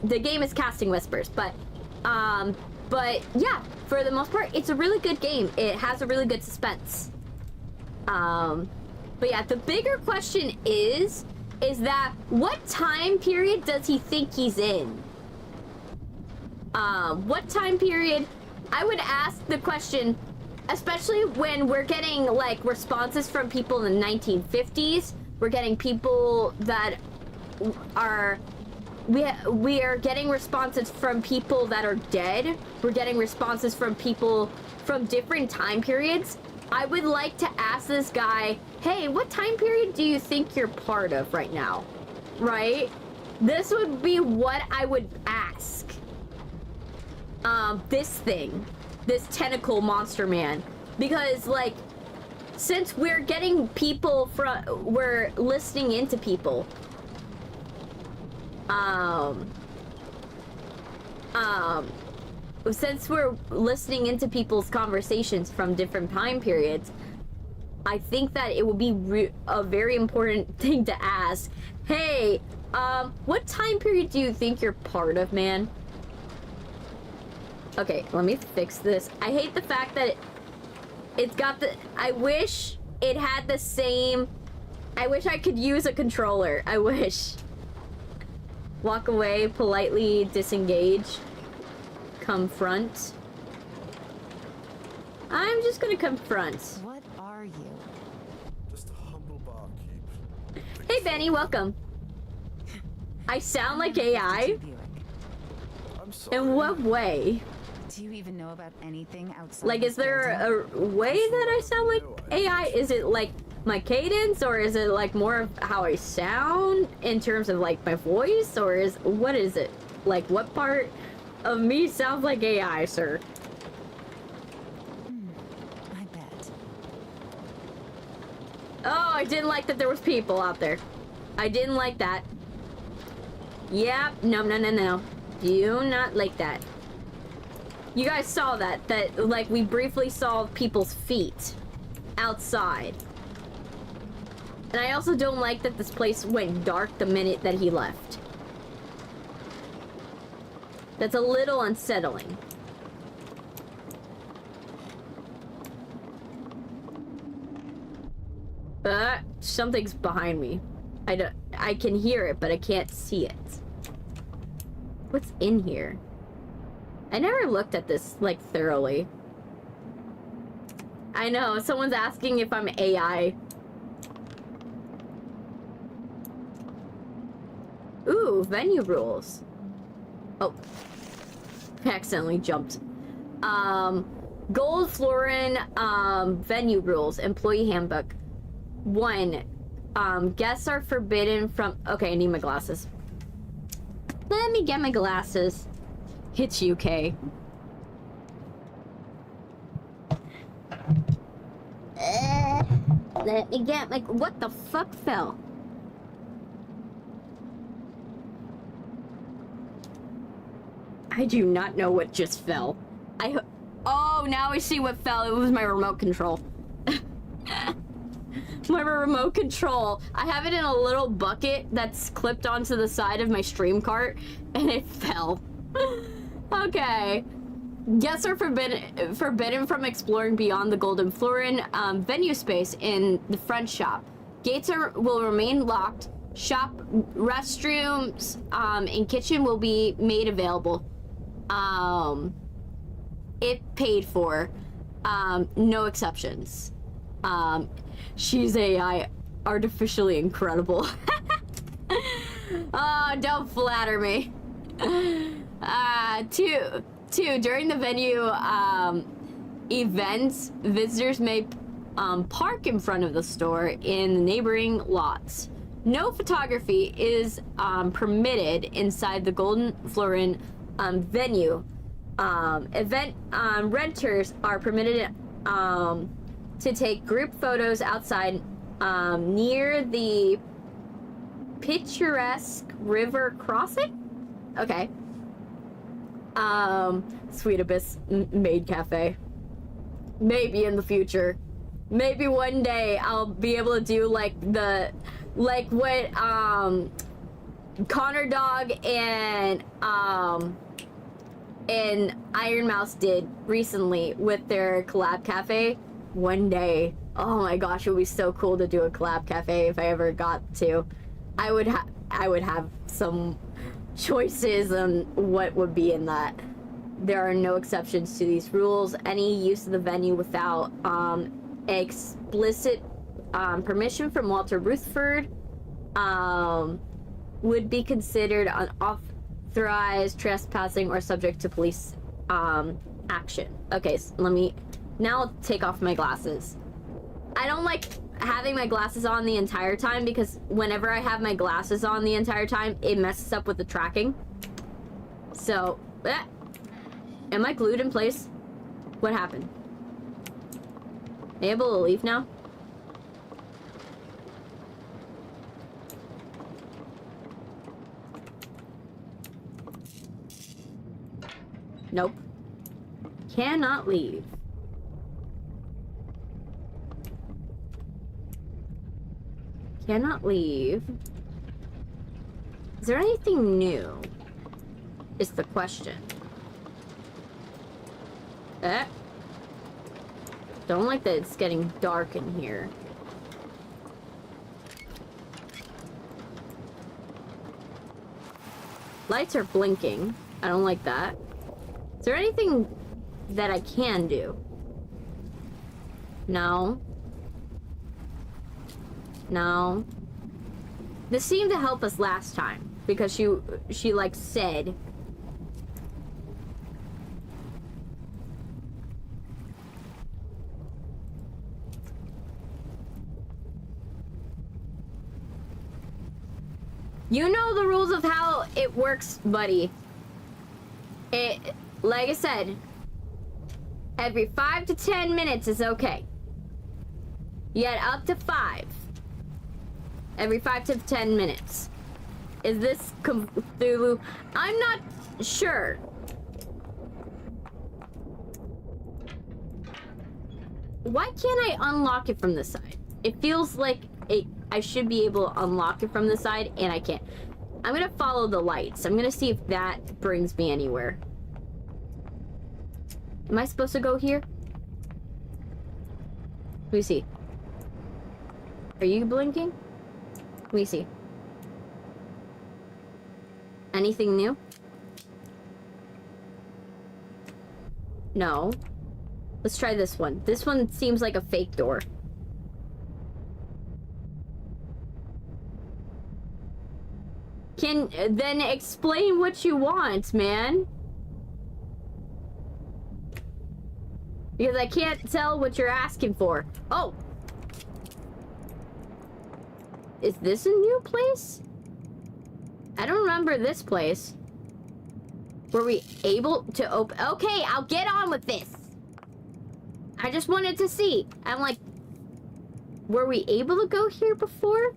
the game is Casting Whispers, but yeah, for the most part, it's a really good game. It has a really good suspense. But yeah, the bigger question is that what time period does he think he's in? What time period? I would ask the question, especially when we're getting like responses from people in the 1950s. We're getting people that are, we are getting responses from people that are dead. We're getting responses from people from different time periods. I would like to ask this guy, hey, what time period do you think you're part of right now? Right? This would be what I would ask. This tentacle monster man. Because, like, since we're getting people we're listening into people. Since we're listening into people's conversations from different time periods, I think that it would be a very important thing to ask. Hey, what time period do you think you're part of, man? Okay, let me fix this. I hate the fact that it's got the... I wish it had the same... I wish I could use a controller. I wish. Walk away, politely disengage. Confront. I'm just gonna confront. What are you? Just a humble barkeep. Hey Benny, welcome. I sound like AI? I'm sorry. In what way? Do you even know about anything outside? Like, is there a way that I sound like AI? Is it like my cadence, or is it like more of how I sound in terms of like my voice, or what is it? Like, what part of me sounds like AI, sir? I bet. Oh, I didn't like that there was people out there. I didn't like that. Yep, no. Do not like that. You guys saw that, like, we briefly saw people's feet outside. And I also don't like that this place went dark the minute that he left. That's a little unsettling. Something's behind me. I can hear it, but I can't see it. What's in here? I never looked at this, like, thoroughly. I know, someone's asking if I'm AI. Ooh, venue rules. Oh. I accidentally jumped. Gold Florin, venue rules, employee handbook. 1. Guests are forbidden from... Okay, I need my glasses. Let me get my glasses. It's UK. Let me get my... What the fuck fell? I do not know what just fell. Oh, now I see what fell. It was my remote control. My remote control. I have it in a little bucket that's clipped onto the side of my stream cart, and it fell. Okay. Guests are forbidden from exploring beyond the Golden Florin venue space in the front shop. Gates will remain locked. Shop restrooms and kitchen will be made available. If paid for. No exceptions. She's AI, artificially incredible. Oh, don't flatter me. 2, during the venue events, visitors may park in front of the store in the neighboring lots. No photography is permitted inside the Golden Florin venue. Event renters are permitted to take group photos outside near the picturesque river crossing. Okay. Sweet Abyss maid cafe. Maybe in the future. Maybe one day I'll be able to do like what Connor Dog and Iron Mouse did recently with their collab cafe. One day. Oh my gosh, it would be so cool to do a collab cafe if I ever got to. I would have some choices on what would be in that. There are no exceptions to these rules. Any use of the venue without explicit permission from Walter Rutherford would be considered unauthorized trespassing or subject to police action. Okay, so let me now take off my glasses. I don't like having my glasses on the entire time because whenever I have my glasses on the entire time, it messes up with the tracking. So, am I glued in place? What happened? Am I able to leave now? Nope. Cannot leave. Cannot leave. Is there anything new? Is the question. Don't like that it's getting dark in here. Lights are blinking. I don't like that. Is there anything that I can do? No. No. This seemed to help us last time because she like said. You know the rules of how it works, buddy. Like I said, every 5 to 10 minutes is okay. Yet up to 5. Every 5 to 10 minutes. Is this Cthulhu? I'm not sure. Why can't I unlock it from this side? It feels like I should be able to unlock it from this side, and I can't. I'm gonna follow the lights. I'm gonna see if that brings me anywhere. Am I supposed to go here? Let me see. Are you blinking? Let me see. Anything new? No. Let's try this one. This one seems like a fake door. Then explain what you want, man. Because I can't tell what you're asking for. Oh! Is this a new place? I don't remember this place. Were we able to open? Okay, I'll get on with this. I just wanted to see. I'm like, were we able to go here before?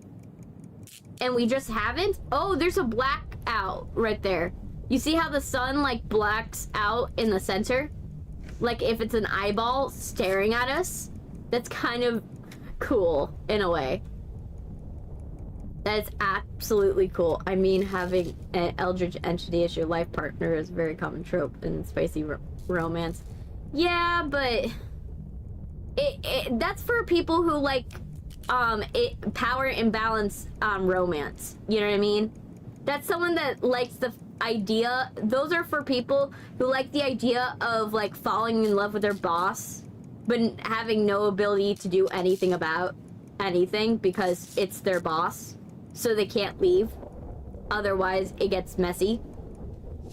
And we just haven't? Oh, there's a blackout right there. You see how the sun like blacks out in the center? Like if it's an eyeball staring at us? That's kind of cool in a way. That's absolutely cool. I mean, having an eldritch entity as your life partner is a very common trope in spicy romance. Yeah, but that's for people who like power imbalance romance. You know what I mean? That's someone that likes the idea. Those are for people who like the idea of like falling in love with their boss, but having no ability to do anything about anything because it's their boss. So they can't leave. Otherwise, it gets messy.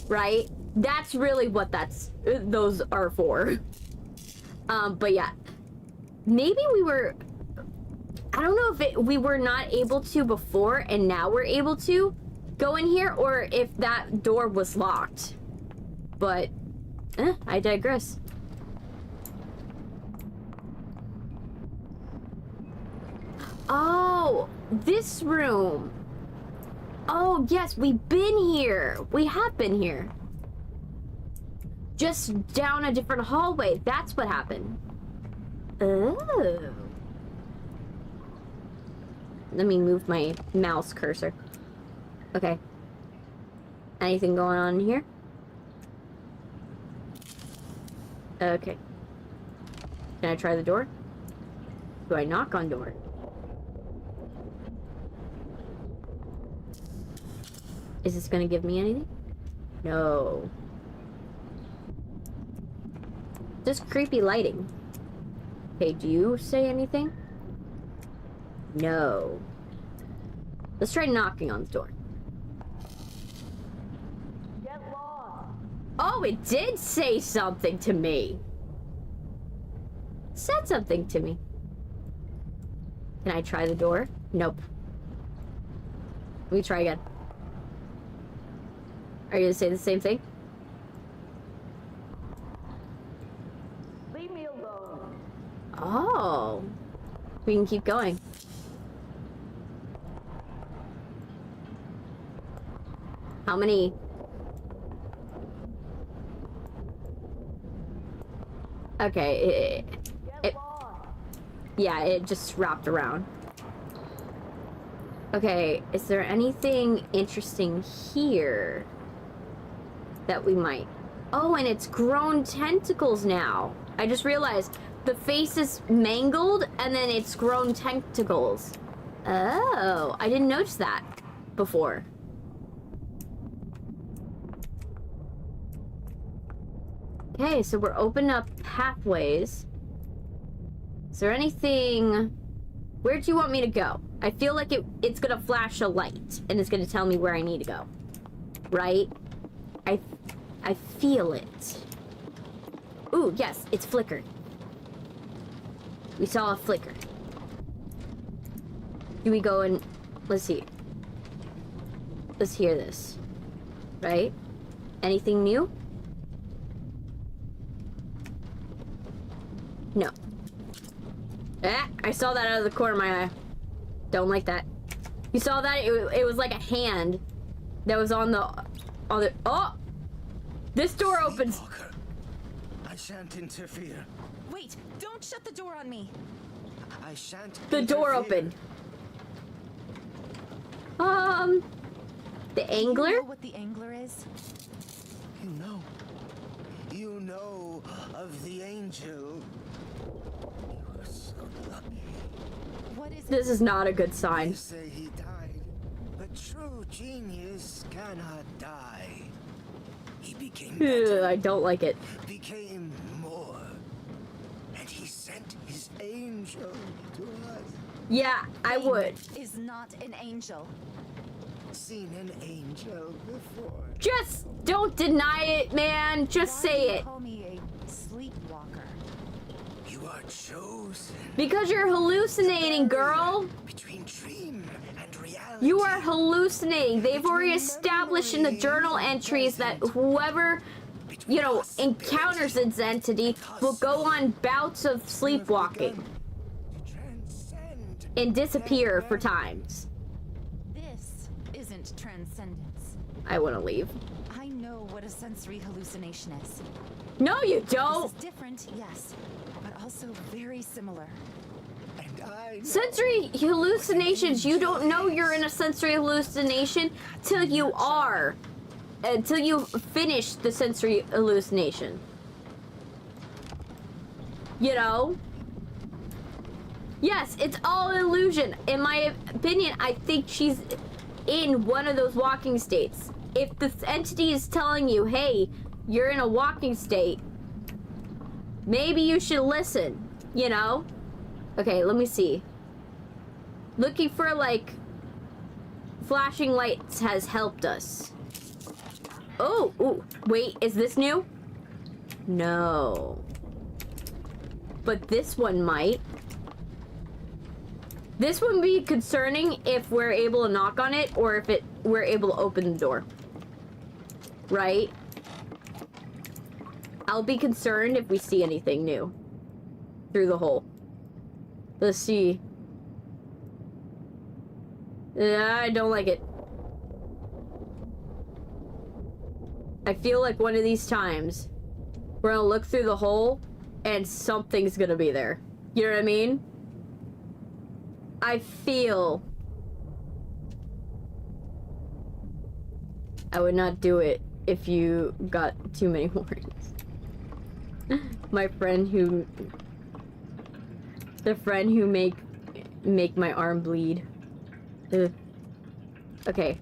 Right? That's really what those are for. But yeah. Maybe we were... I don't know if we were not able to before and now we're able to go in here, or if that door was locked. But I digress. Oh, this room. Oh, yes, we've been here. We have been here. Just down a different hallway. That's what happened. Oh. Let me move my mouse cursor. Okay. Anything going on in here? Okay. Can I try the door? Do I knock on door? Is this gonna give me anything? No. Just creepy lighting. Hey, do you say anything? No. Let's try knocking on the door. Get lost. Oh, it did say something to me. Said something to me. Can I try the door? Nope. Let me try again. Are you gonna say the same thing? Leave me alone. Oh. We can keep going. How many? Okay, yeah, it just wrapped around. Okay, is there anything interesting here that we might... Oh, and it's grown tentacles now. I just realized the face is mangled and then it's grown tentacles. Oh, I didn't notice that before. Okay, so we're opening up pathways. Is there anything... Where do you want me to go? I feel like it's gonna flash a light and it's gonna tell me where I need to go. Right? I feel it. Ooh, yes, it's flickered. We saw a flicker. Do we go and... Let's see. Let's hear this. Right? Anything new? No. Ah, I saw that out of the corner of my eye. Don't like that. You saw that? It was like a hand that was on the... Oh! This door opens. I shan't interfere. Wait, don't shut the door on me. I shan't The door interfere. opened. The angler? You know what the angler is? You know. You know of the angel. You are so lucky. What is This is not a good sign. You say he died, but true genius cannot die. He became Ugh, better, I don't like it. became more, and he sent his angel to us. Yeah, I would. is not an angel. Seen an angel before. Just don't deny it, man. Just Why say do you it. call me a sleepwalker? You are chosen. Because you're hallucinating, girl. Between dream and reality. You are hallucinating. They've already established in the journal entries that whoever, you know, encounters this entity will go on bouts of sleepwalking Transcend. and disappear for times. This isn't transcendence. I want to leave. I know what a sensory hallucination is. No, you This don't. is different, yes, but also very similar. And I Sensory hallucinations, you don't know you're in a sensory hallucination till you are. Until you finish the sensory hallucination. You know? Yes, it's all illusion. In my opinion, I think she's in one of those walking states. If the entity is telling you, hey, you're in a walking state, maybe you should listen, you know? Okay, let me see. Looking for, like, flashing lights has helped us. Oh, ooh, wait, is this new? No. But this one might. This would be concerning if we're able to knock on it or if we're able to open the door. Right? I'll be concerned if we see anything new through the hole. Let's see. I don't like it. I feel like one of these times we're gonna look through the hole and something's gonna be there. You know what I mean? I feel... I would not do it if you got too many horns. My friend who... The friend who make my arm bleed. Ugh. Okay.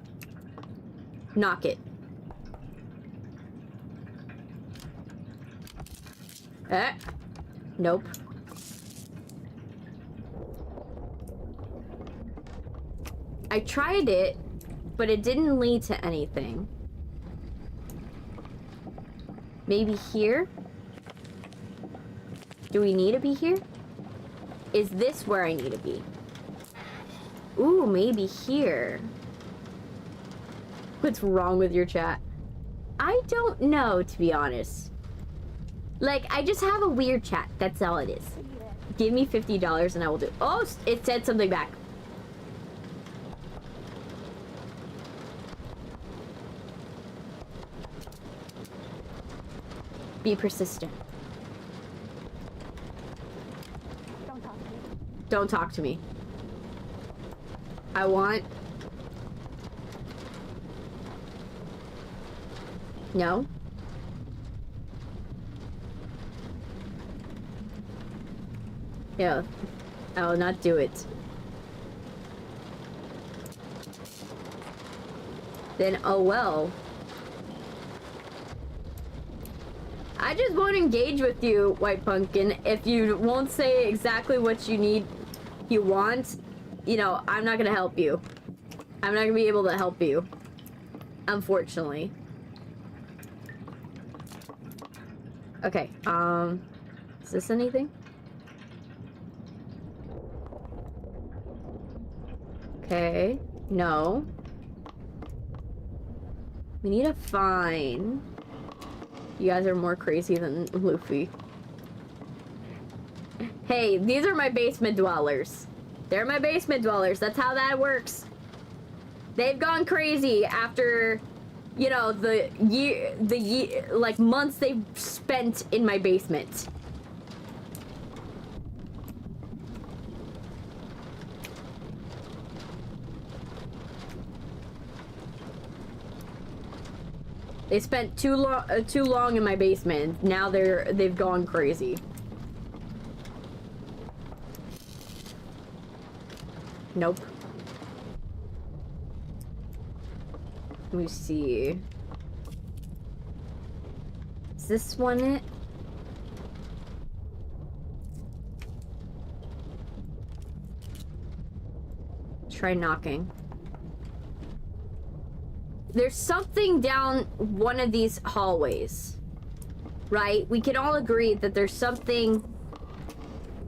Knock it. Nope. I tried it, but it didn't lead to anything. Maybe here? Do we need to be here? Is this where I need to be? Ooh, maybe here. What's wrong with your chat? I don't know, to be honest. Like, I just have a weird chat. That's all it is. Give me $50 and I will do... Oh, it said something back. Be persistent. Don't talk to me. Don't talk to me. I want... No? Yeah. I will not do it. Then, oh well. I just won't engage with you, White Pumpkin, if you won't say exactly what you want, you know, I'm not gonna help you. I'm not gonna be able to help you. Unfortunately. Okay, is this anything? Okay, no. We need to find... You guys are more crazy than Luffy. Hey, these are my basement dwellers. They're my basement dwellers. That's how that works. They've gone crazy after, you know, the year, like months they've spent in my basement. They spent too long in my basement. Now they've gone crazy. Nope. Let me see. Is this one it? Try knocking. There's something down one of these hallways, right? We can all agree that there's something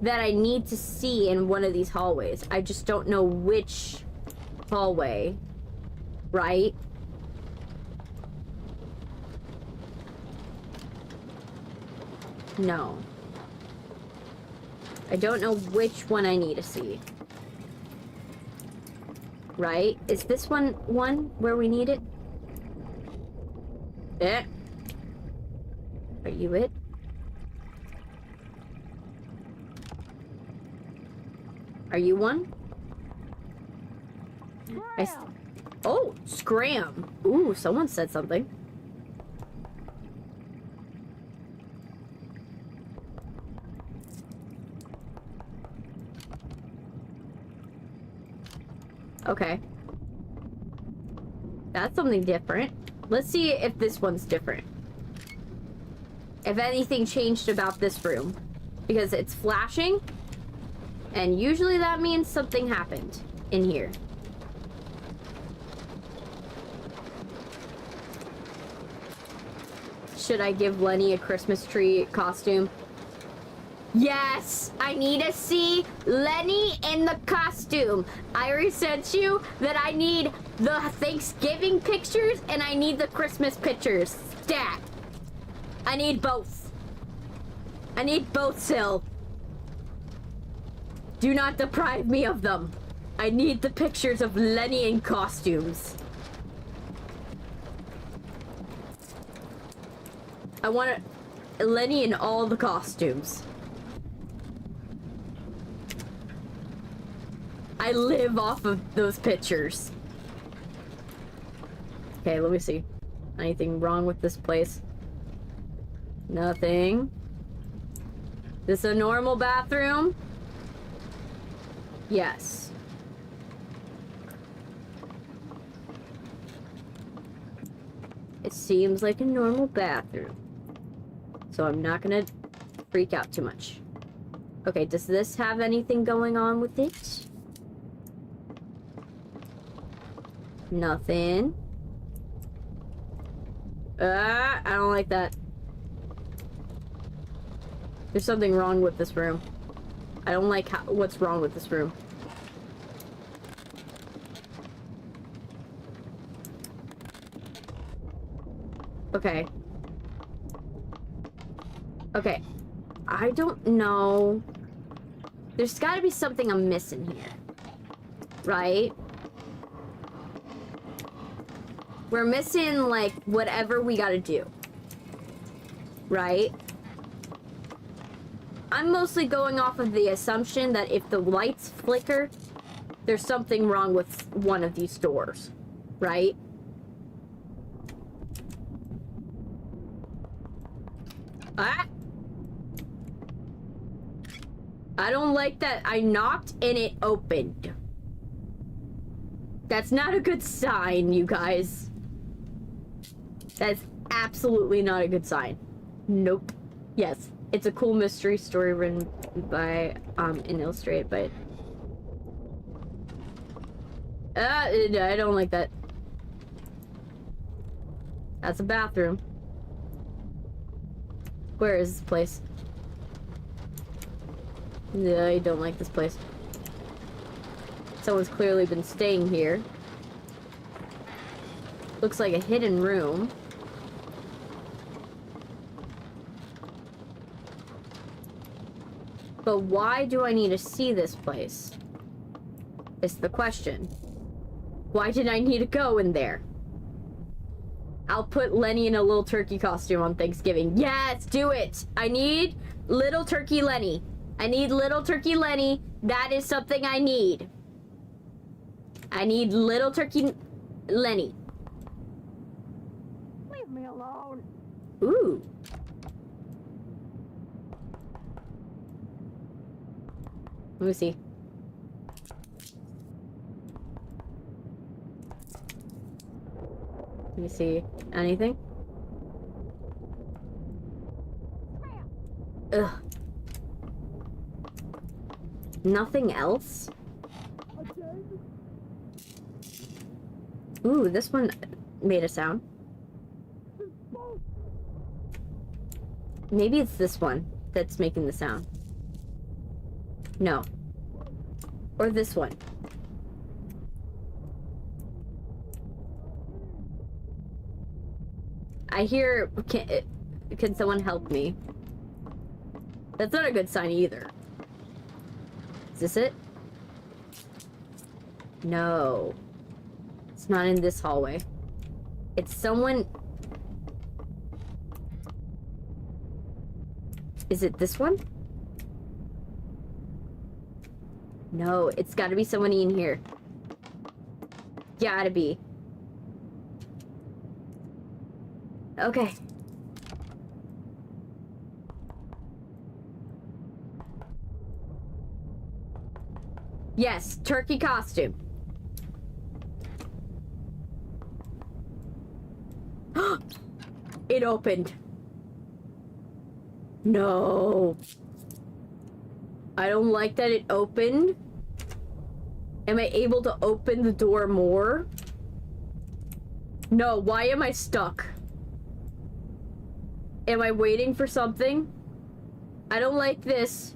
that I need to see in one of these hallways. I just don't know which hallway, right? No. I don't know which one I need to see. Right? Is this one where we need it? Eh? Are you it? Are you one? Oh, scram. Ooh, someone said something. Okay. That's something different. Let's see if this one's different. If anything changed about this room. Because it's flashing. And usually that means something happened in here. Should I give Lenny a Christmas tree costume? Yes! I need to see Lenny in the costume. I already said to you that I need the Thanksgiving pictures and I need the Christmas pictures. Stat. I need both. I need both, Sil. Do not deprive me of them. I need the pictures of Lenny in costumes. I want Lenny in all the costumes. I live off of those pictures. Okay, let me see. Anything wrong with this place? Nothing. This a normal bathroom? Yes. It seems like a normal bathroom. So I'm not gonna freak out too much. Okay, does this have anything going on with it? Nothing. I don't like that. There's something wrong with this room. I don't like what's wrong with this room. Okay. Okay. I don't know. There's gotta be something I'm missing here. Right? We're missing, like, whatever we gotta do. Right? I'm mostly going off of the assumption that if the lights flicker, there's something wrong with one of these doors. Right? Ah! I don't like that I knocked and it opened. That's not a good sign, you guys. That's absolutely not a good sign. Nope. Yes, it's a cool mystery story written by, and illustrated by... I don't like that. That's a bathroom. Where is this place? I don't like this place. Someone's clearly been staying here. Looks like a hidden room. But why do I need to see this place? Is the question. Why did I need to go in there? I'll put Lenny in a little turkey costume on Thanksgiving. Yes, do it! I need little turkey Lenny. I need little turkey Lenny. That is something I need. I need little turkey Lenny. Leave me alone. Ooh. Let me see. Let me see. Anything? Ugh. Nothing else? Ooh, this one made a sound. Maybe it's this one that's making the sound. No. Or this one. I hear... Can someone help me? That's not a good sign either. Is this it? No. It's not in this hallway. It's someone... Is it this one? No, it's gotta be someone in here. Gotta be. Okay. Yes, turkey costume. It opened. No. I don't like that it opened. Am I able to open the door more? No, why am I stuck? Am I waiting for something? I don't like this.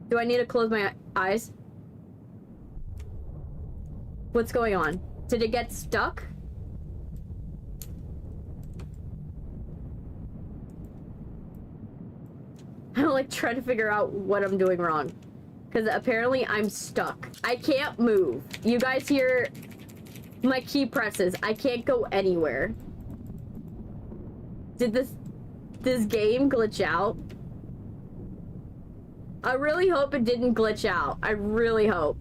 Do I need to close my eyes? What's going on? Did it get stuck? I'm like trying to figure out what I'm doing wrong. Because apparently I'm stuck. I can't move. You guys hear my key presses. I can't go anywhere. Did this game glitch out? I really hope it didn't glitch out. I really hope.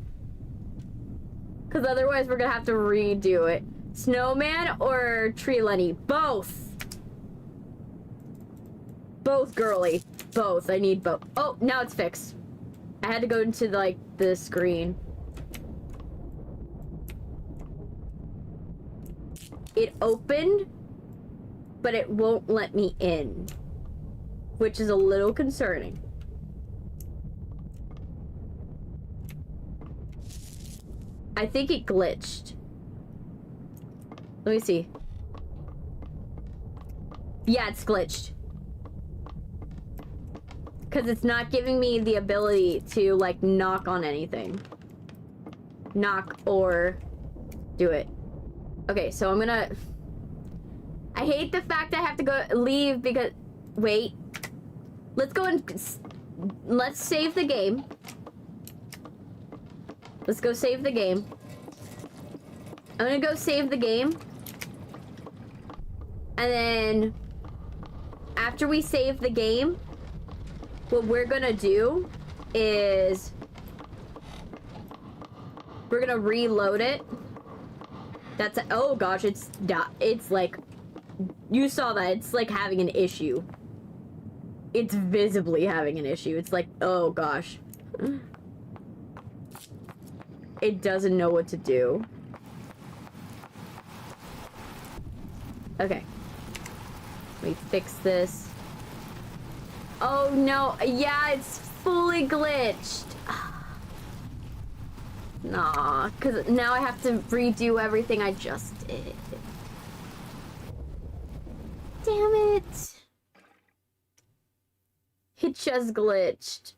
Because otherwise we're gonna have to redo it. Snowman or Tree Lenny? Both. Both, girly. Both. I need both. Oh, now it's fixed. I had to go into, like, the screen. It opened, but it won't let me in. Which is a little concerning. I think it glitched. Let me see. Yeah, it's glitched. Because it's not giving me the ability to, like, knock on anything. Knock or do it. Okay, so I'm gonna... I hate the fact I have to go leave because... Wait. Let's go and... Let's save the game. Let's go save the game. I'm gonna go save the game. And then... After we save the game... What we're gonna do is we're gonna reload it. That's a, oh gosh, it's like, you saw that, it's like having an issue. It's visibly having an issue. It's like, oh gosh. It doesn't know what to do. Okay. Let me fix this. Oh no, yeah, it's fully glitched. Nah, because now I have to redo everything I just did. Damn it. It just glitched.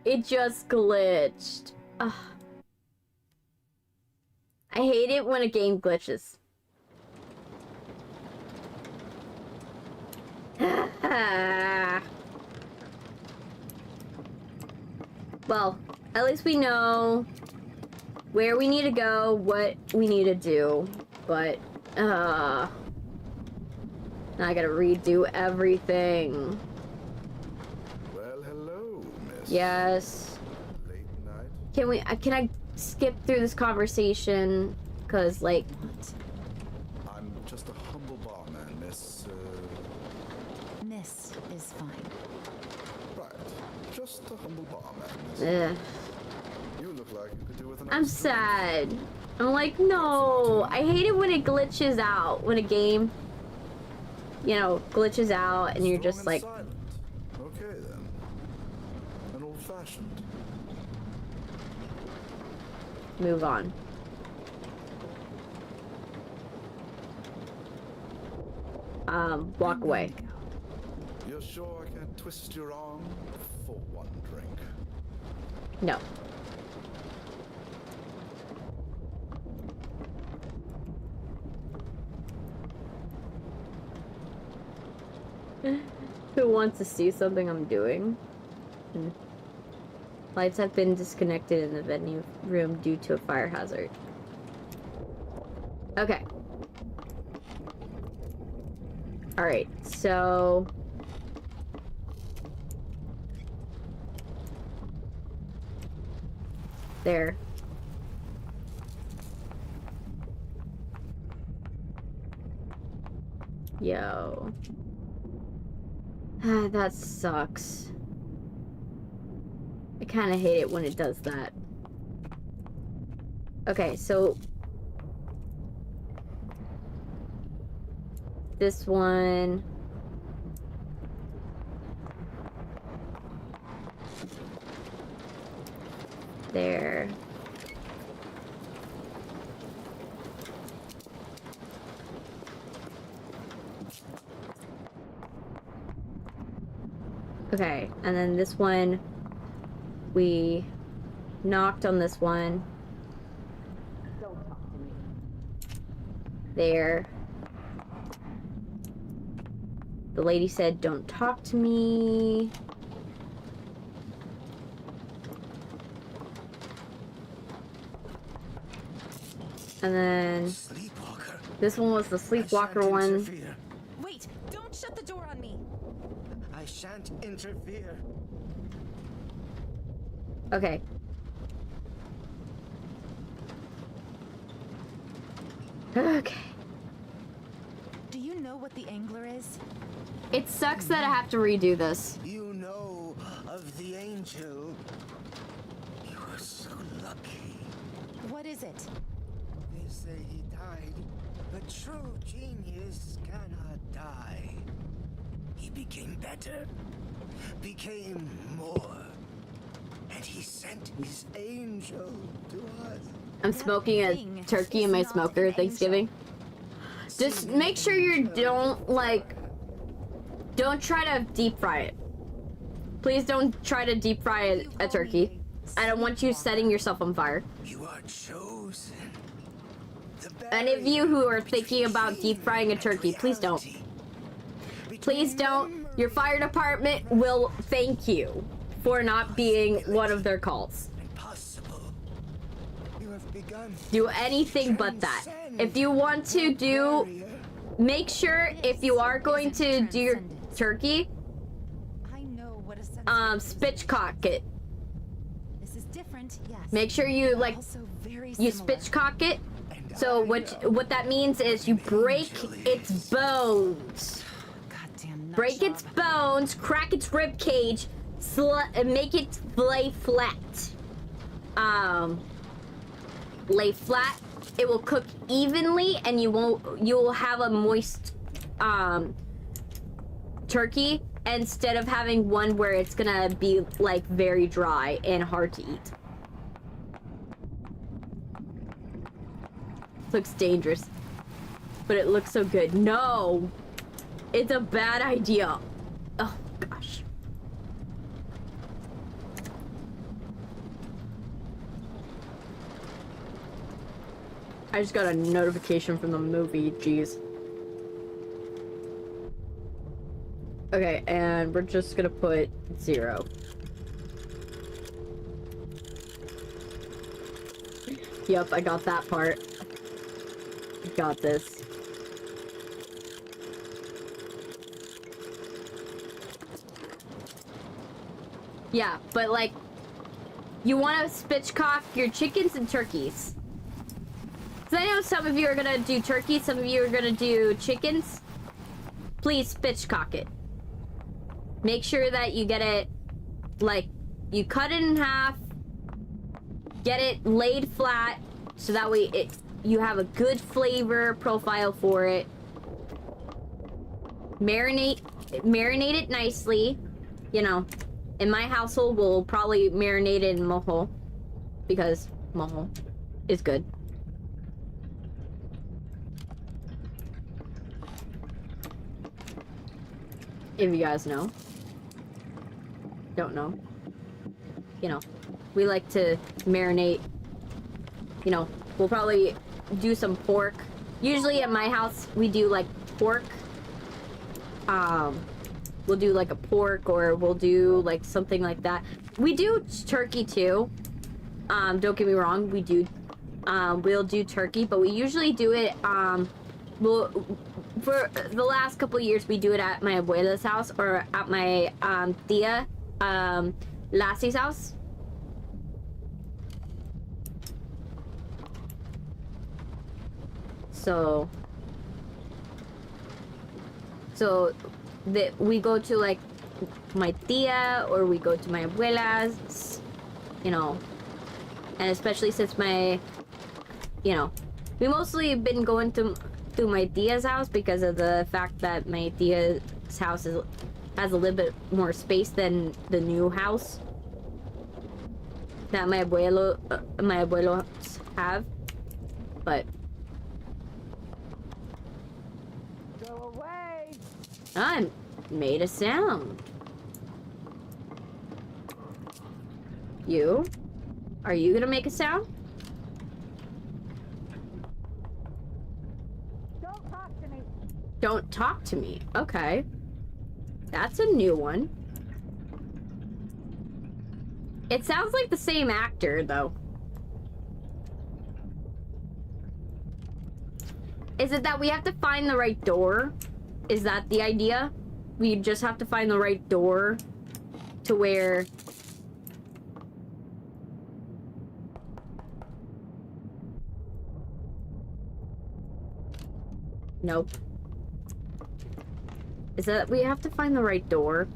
It just glitched. Ugh. I hate it when a game glitches. Well, at least we know where we need to go, what we need to do, but now I gotta redo everything. Well, hello, miss. Yes. Late night? Can I skip through this conversation? Cause like... I'm just a humble barman, miss, Miss is fine. Right. Just a humble barman, miss. Ugh. You look like you could do with an I'm extra. sad. I'm like, no. I hate it when it glitches out. When a game, you know, glitches out and you're Strong just and like... silent. Okay, then. An old-fashioned. Move on. Walk away. You're sure I can't twist your arm for one drink? No. Who wants to see something I'm doing? Lights have been disconnected in the venue room due to a fire hazard. Okay. Alright, so... There. Yo. That sucks. I kind of hate it when it does that. Okay, so... This one... There. Okay, and then this one, we knocked on this one. Don't talk to me. There. The lady said, don't talk to me. And then Sleepwalker. this one was the I sleepwalker shan't one. interfere. Wait! Don't shut the door on me! I shan't interfere. Okay. Okay. Do you know what the angler is? It sucks that I have to redo this. You know of the angel. You are so lucky. What is it? They say he died, but true genius cannot die. He became better, became more, and he sent his angel to us. I'm smoking a turkey in my smoker at Thanksgiving. Just make sure you don't try to deep fry it. Please don't try to deep fry a turkey. I don't want you setting yourself on fire. You are chosen. Any of you who are thinking about deep frying a turkey, please don't. Please don't. Your fire department will thank you for not being one of their calls. You have begun. Do anything but that. If you want to do, make sure if you are going to do your turkey, I know what a spitchcock it. This is different, yes. Make sure you Also very you similar. spitchcock it. So what that means is you break its bones. Goddamn nut Break job. its bones, crack its rib cage, and make it lay flat. Lay flat. It will cook evenly, and you will have a moist turkey instead of having one where it's gonna be like very dry and hard to eat. Looks dangerous, but it looks so good. No, it's a bad idea. Oh gosh. I just got a notification from the movie. Jeez. Okay, and we're just gonna put 0. Yep, I got that part. Got this. Yeah, but like, you want to spitchcock your chickens and turkeys. So I know some of you are gonna do turkeys, some of you are gonna do chickens. Please spitchcock it. Make sure that you get it, like, you cut it in half, get it laid flat, so that way you have a good flavor profile for it. Marinate it nicely. You know, in my household, we'll probably marinate it in mojo, because mojo is good. If you guys know. Don't know. You know, we like to marinate. You know, we'll probably do some pork. Usually at my house, we do like pork. We'll do like a pork, or we'll do like something like that. We do turkey too. Don't get me wrong, we do. We'll do turkey, but we usually do it, for the last couple of years, we do it at my abuela's house, or at my tia, Lassie's house. So that we go to like my tia, or we go to my abuela's, you know, and especially since my, you know, we mostly been going to my tia's house because of the fact that my tia's house has a little bit more space than the new house that my abuelos have, but Go away! I made a sound. Are you gonna make a sound? Don't talk to me. Don't talk to me. Okay. That's a new one. It sounds like the same actor, though. Is it that we have to find the right door? Is that the idea? We just have to find the right door to where... Nope. Is that we have to find the right door?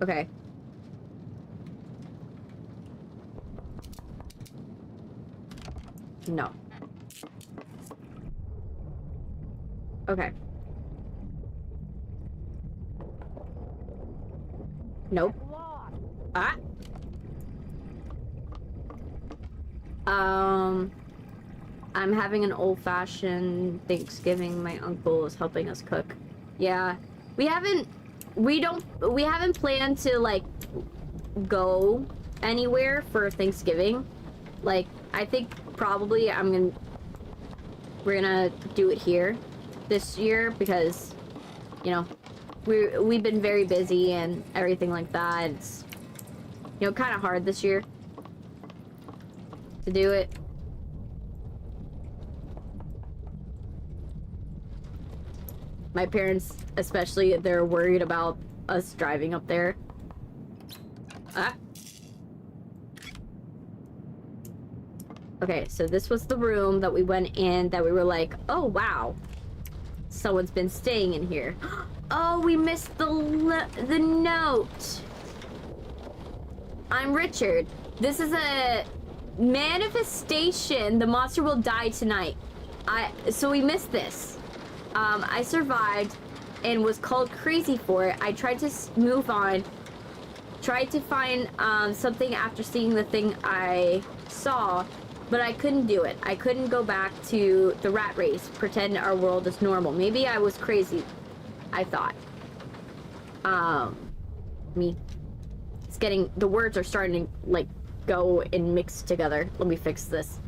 Okay. No. Okay. Nope. Ah. I'm having an old-fashioned Thanksgiving. My uncle is helping us cook. Yeah. We haven't planned to, like, go anywhere for Thanksgiving. Like, I think probably we're gonna do it here this year because, you know, we've been very busy and everything like that. It's, you know, kind of hard this year to do it. My parents, especially, they're worried about us driving up there. Ah. Okay, so this was the room that we went in that we were like, oh, wow. Someone's been staying in here. Oh, we missed the note. I'm Richard. This is a manifestation. The monster will die tonight. So we missed this. I survived and was called crazy for it. I tried to move on. Tried to find something after seeing the thing I saw, but I couldn't do it. I couldn't go back to the rat race, pretend our world is normal. Maybe I was crazy, I thought. It's getting, the words are starting to, like, go and mix together. Let me fix this.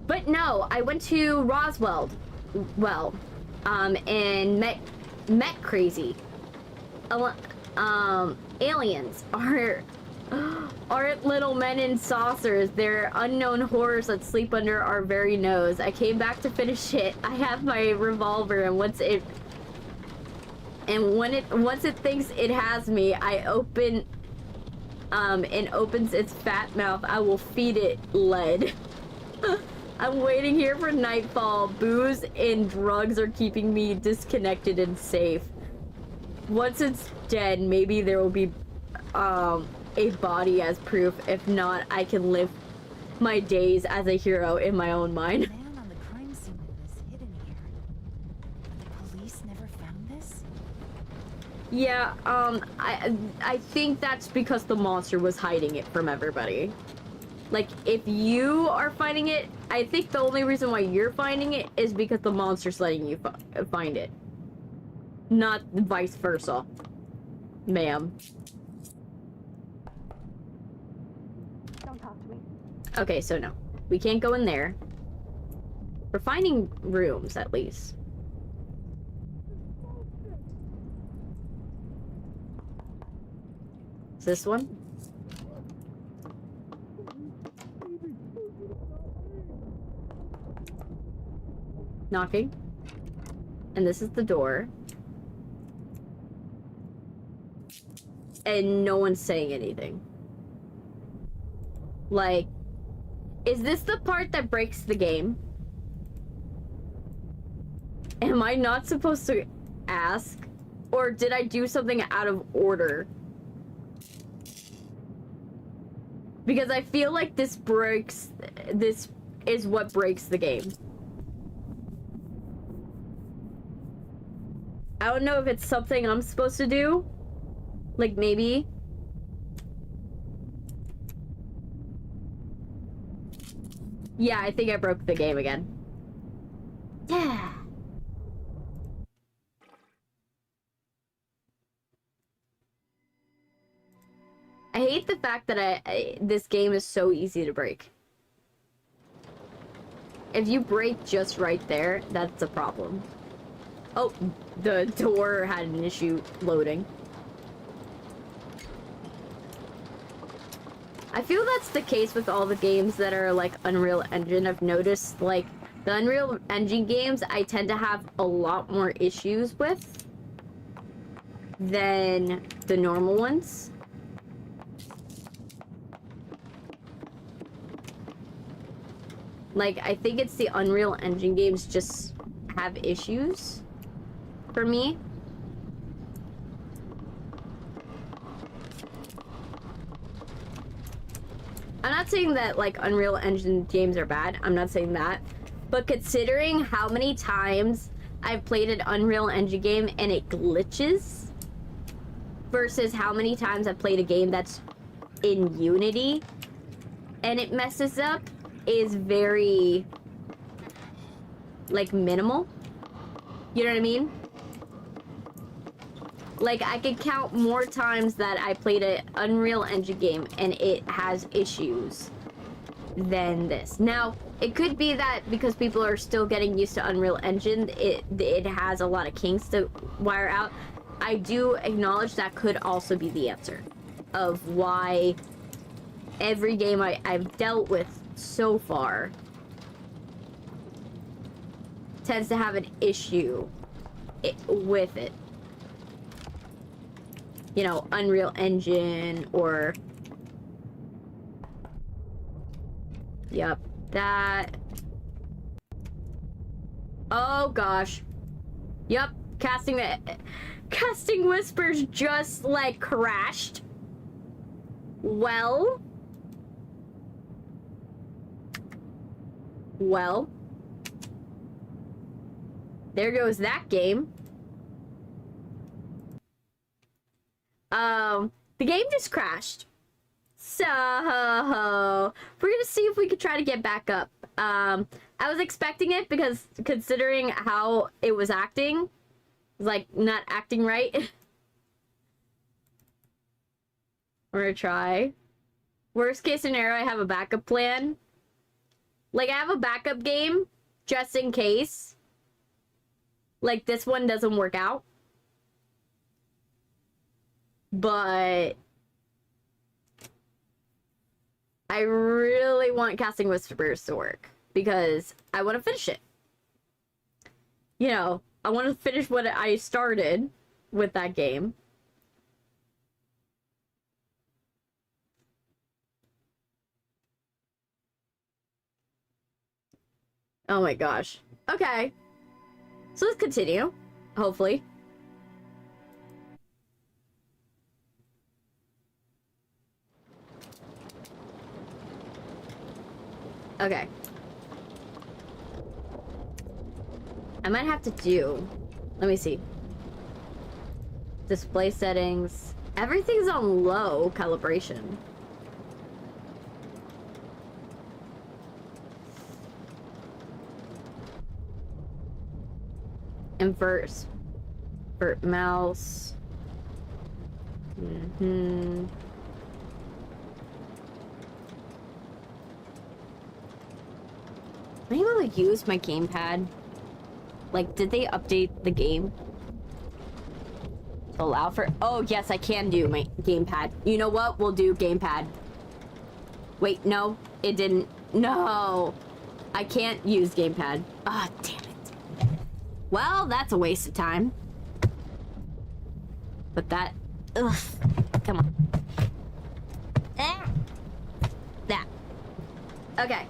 But no, I went to Roswell, and met crazy. Aliens aren't little men in saucers. They're unknown horrors that sleep under our very nose. I came back to finish it. I have my revolver, and once it thinks it has me, I open and opens its fat mouth. I will feed it lead. I'm waiting here for nightfall. Booze and drugs are keeping me disconnected and safe. Once it's dead, maybe there will be a body as proof. If not, I can live my days as a hero in my own mind. The man on the crime scene was hidden here. The police never found this? Yeah, I think that's because the monster was hiding it from everybody. Like, if you are finding it, I think the only reason why you're finding it is because the monster's letting you find it. Not vice versa, ma'am. Don't talk to me. Okay, so no. We can't go in there. We're finding rooms, at least. Is this one? Knocking. And this is the door. And no one's saying anything. Like, is this the part that breaks the game? Am I not supposed to ask? Or did I do something out of order? Because I feel like this is what breaks the game. I don't know if it's something I'm supposed to do. Like, maybe. Yeah, I think I broke the game again. Yeah. I hate the fact that this game is so easy to break. If you break just right there, that's a problem. Oh, the door had an issue loading. I feel that's the case with all the games that are like Unreal Engine. I've noticed like the Unreal Engine games I tend to have a lot more issues with than the normal ones. Like, I think it's the Unreal Engine games just have issues for me. I'm not saying that, like, Unreal Engine games are bad. I'm not saying that. But considering how many times I've played an Unreal Engine game and it glitches versus how many times I've played a game that's in Unity and it messes up is very, like, minimal. You know what I mean? Like, I could count more times that I played an Unreal Engine game and it has issues than this. Now, it could be that because people are still getting used to Unreal Engine, it has a lot of kinks to wire out. I do acknowledge that could also be the answer of why every game I've dealt with so far tends to have an issue with it. You know, Unreal Engine or... Yep, that... Oh gosh. Yep, Casting Whispers just, like, crashed. Well... There goes that game. The game just crashed. So, we're gonna see if we could try to get back up. I was expecting it because considering how it was acting, it was like not acting right. We're gonna try. Worst case scenario, I have a backup plan. Like, I have a backup game just in case. Like, this one doesn't work out. But I really want Casting Whispers to work because I want to finish it. You know, I want to finish what I started with that game. Oh my gosh. Okay. So let's continue, hopefully. Okay. I might have to do... Let me see. Display settings. Everything's on low calibration. Invert mouse. Am I able to use my gamepad? Like, did they update the game to allow for... Oh, yes, I can do my gamepad. You know what? We'll do gamepad. Wait, no, it didn't. No, I can't use gamepad. Ah, damn it. Well, that's a waste of time. But that... Ugh. Come on. That. Okay.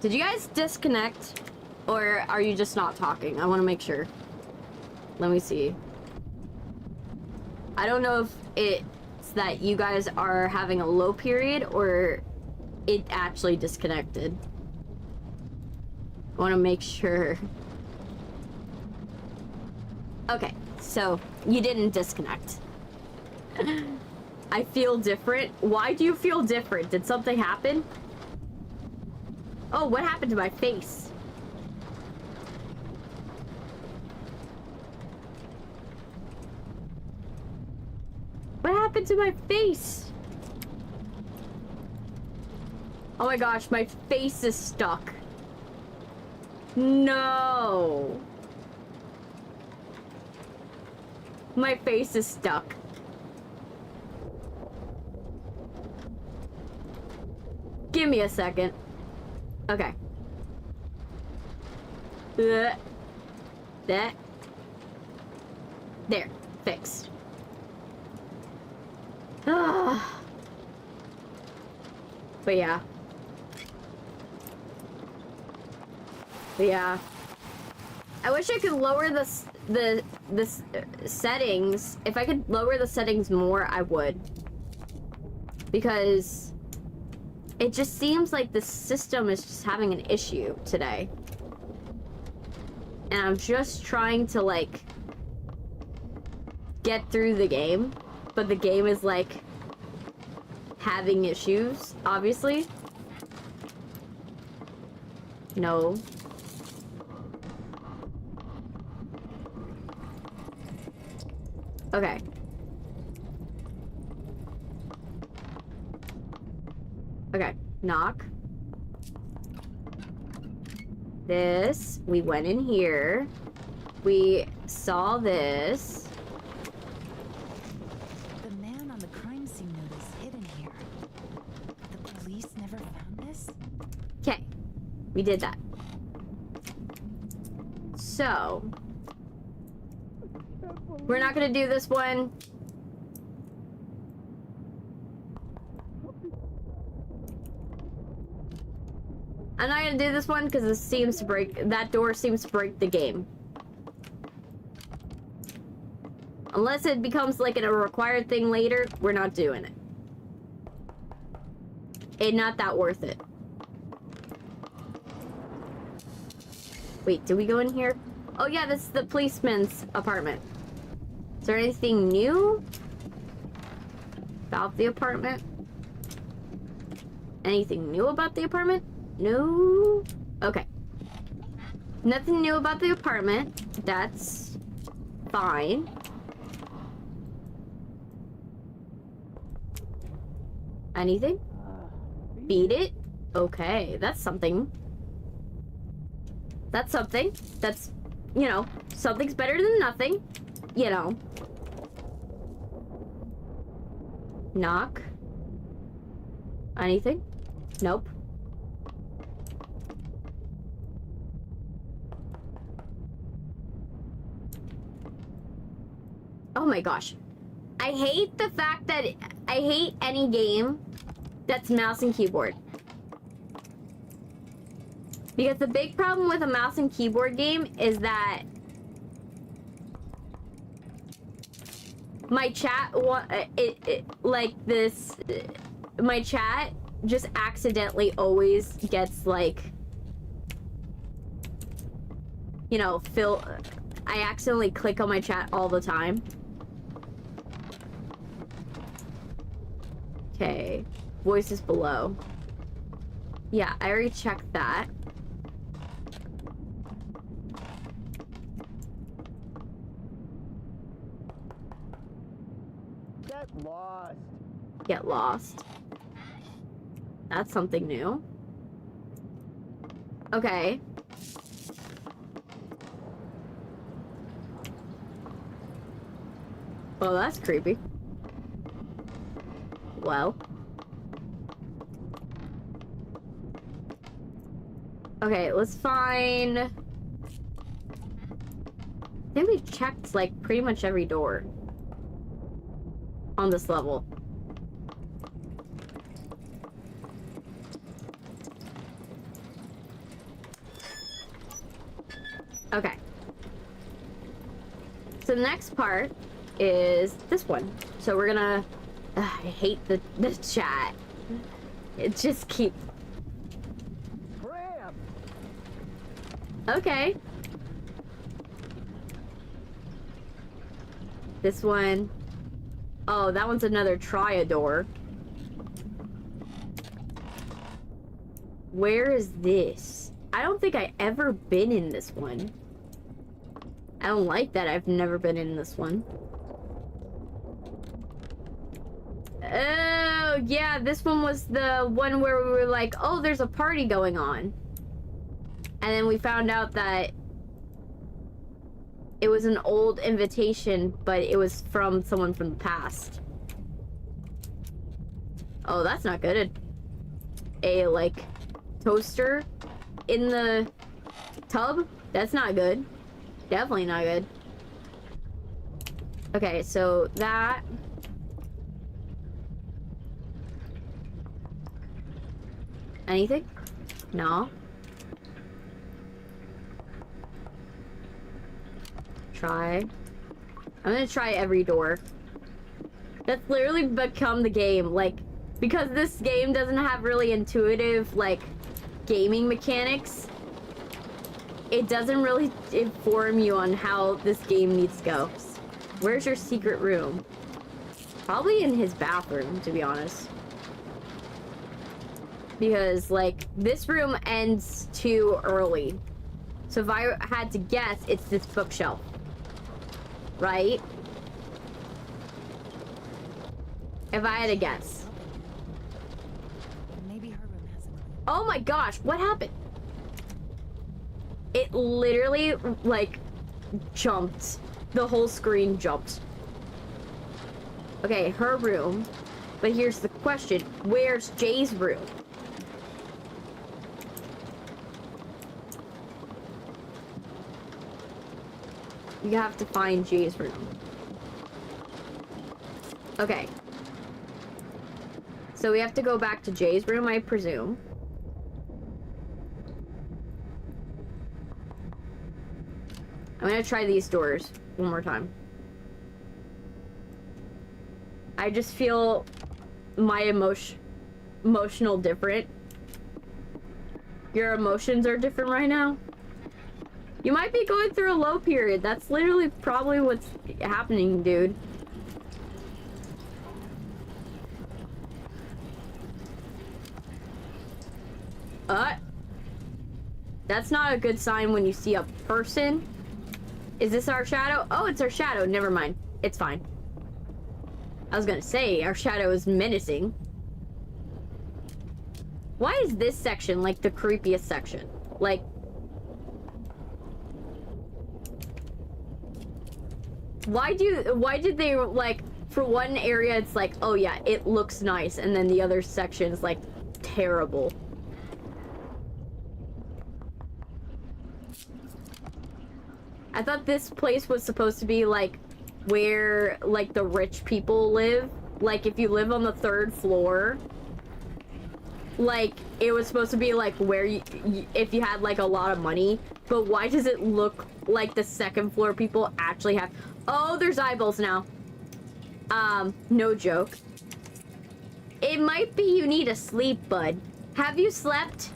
Did you guys disconnect? Or are you just not talking? I want to make sure. Let me see. I don't know if it's that you guys are having a low period or it actually disconnected. I want to make sure. Okay, so you didn't disconnect. I feel different. Why do you feel different? Did something happen? Oh, what happened to my face? What happened to my face? Oh my gosh, my face is stuck. No. My face is stuck. Give me a second. Okay. That. There. Fixed. But yeah. Yeah. I wish I could lower the settings. If I could lower the settings more, I would. Because it just seems like the system is just having an issue today. And I'm just trying to, like, get through the game. But the game is, like, having issues, obviously. No. Okay. Okay, knock. This, we went in here. We saw this. The man on the crime scene note is hidden here. The police never found this? Okay, we did that. So, we're not gonna do this one. I'm not gonna do this one because this seems to break, that door seems to break the game. Unless it becomes like a required thing later, we're not doing it. It's not that worth it. Wait, did we go in here? Oh yeah, this is the policeman's apartment. Is there anything new about the apartment? Anything new about the apartment? No? Okay. Nothing new about the apartment. That's fine. Anything? Beat it? Okay, that's something. That's something. That's, you know, something's better than nothing. You know. Knock. Anything? Nope. Oh my gosh. I hate the fact that I hate any game that's mouse and keyboard. Because the big problem with a mouse and keyboard game is that my chat, like this, my chat just accidentally always gets like, you know, I accidentally click on my chat all the time. Okay, voices below. Yeah, I already checked that. Get lost. Get lost. That's something new. Okay. Well, that's creepy. Well. Okay, let's find... I think we've checked, like, pretty much every door on this level. Okay. So the next part is this one. So we're gonna... I hate the chat. It just keeps... Crap. Okay. This one. Oh, that one's another Triador. Where is this? I don't think I ever been in this one. I don't like that I've never been in this one. Oh, yeah, this one was the one where we were like, oh, there's a party going on. And then we found out that it was an old invitation, but it was from someone from the past. Oh, that's not good. A, like, toaster in the tub? That's not good. Definitely not good. Okay, so that... Anything? No. Try. I'm gonna try every door. That's literally become the game, like, because this game doesn't have really intuitive, like, gaming mechanics. It doesn't really inform you on how this game needs to go. Where's your secret room? Probably in his bathroom, to be honest. Because, like, this room ends too early. So if I had to guess, it's this bookshelf. Right? If I had to guess. Maybe her room has a... Oh my gosh, what happened? It literally, like, jumped. The whole screen jumped. Okay, her room. But here's the question. Where's Jay's room? You have to find Jay's room. Okay. So we have to go back to Jay's room, I presume. I'm gonna try these doors one more time. I just feel my emotional different. Your emotions are different right now. You might be going through a low period. That's literally probably what's happening, dude. That's not a good sign when you see a person. Is this our shadow? Oh, it's our shadow. Never mind. It's fine. I was gonna say, our shadow is menacing. Why is this section like the creepiest section? Like... Why did they, like, for one area it's like, oh yeah, it looks nice, and then the other section is like, terrible. I thought this place was supposed to be like where like the rich people live. Like if you live on the 3rd floor, like it was supposed to be like where if you had like a lot of money. But why does it look like the 2nd floor people actually have... Oh, there's eyeballs now. No joke. It might be you need a sleep, bud. Have you slept?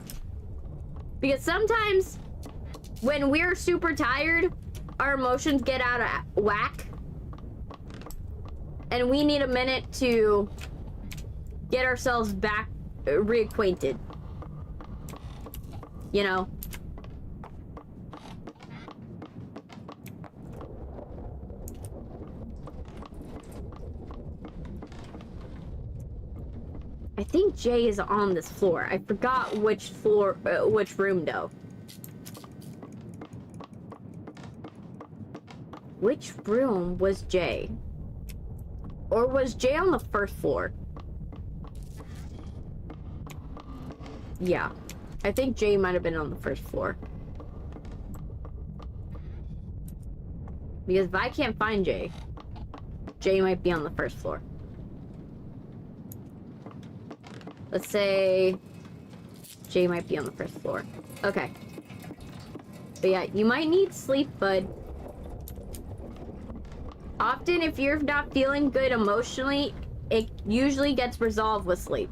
Because sometimes when we're super tired, our emotions get out of whack. And we need a minute to get ourselves back reacquainted. You know? I think Jay is on this floor. I forgot which floor, which room though. Which room was Jay? Or was Jay on the 1st floor? Yeah. I think Jay might have been on the 1st floor. Because if I can't find Jay, Jay might be on the 1st floor. Let's say Jay might be on the 1st floor. Okay. But yeah, you might need sleep, bud. Often, if you're not feeling good emotionally, it usually gets resolved with sleep.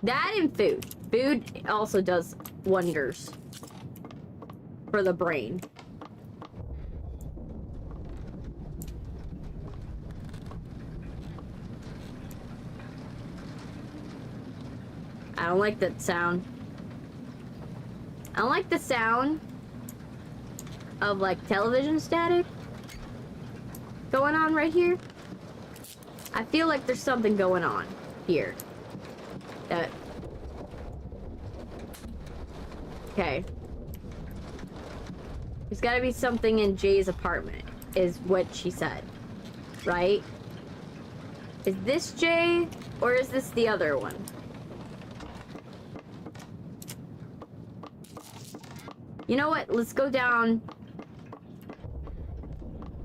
That and food. Food also does wonders for the brain. I don't like that sound. I don't like the sound of like television static going on right here. I feel like there's something going on here that Okay. There's gotta be something in Jay's apartment, is what she said. Right? Is this Jay, or is this the other one? You know what? Let's go down.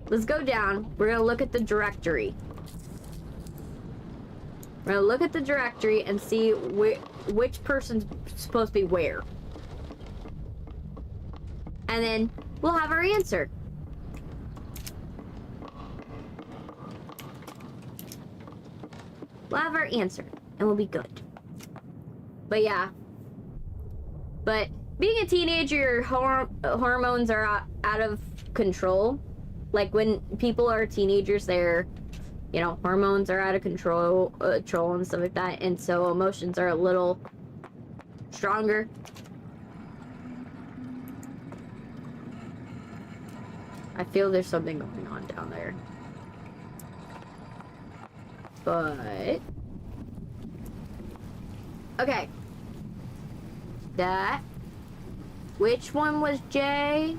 Let's go down. We're gonna look at the directory. We're gonna look at the directory and see which person's supposed to be where. And then we'll have our answer. We'll have our answer, and we'll be good. But yeah. But being a teenager, your hormones are out of control. Like, when people are teenagers, their, you know, hormones are out of control and stuff like that. And so emotions are a little stronger. I feel there's something going on down there. But... okay. That. Which one was Jay?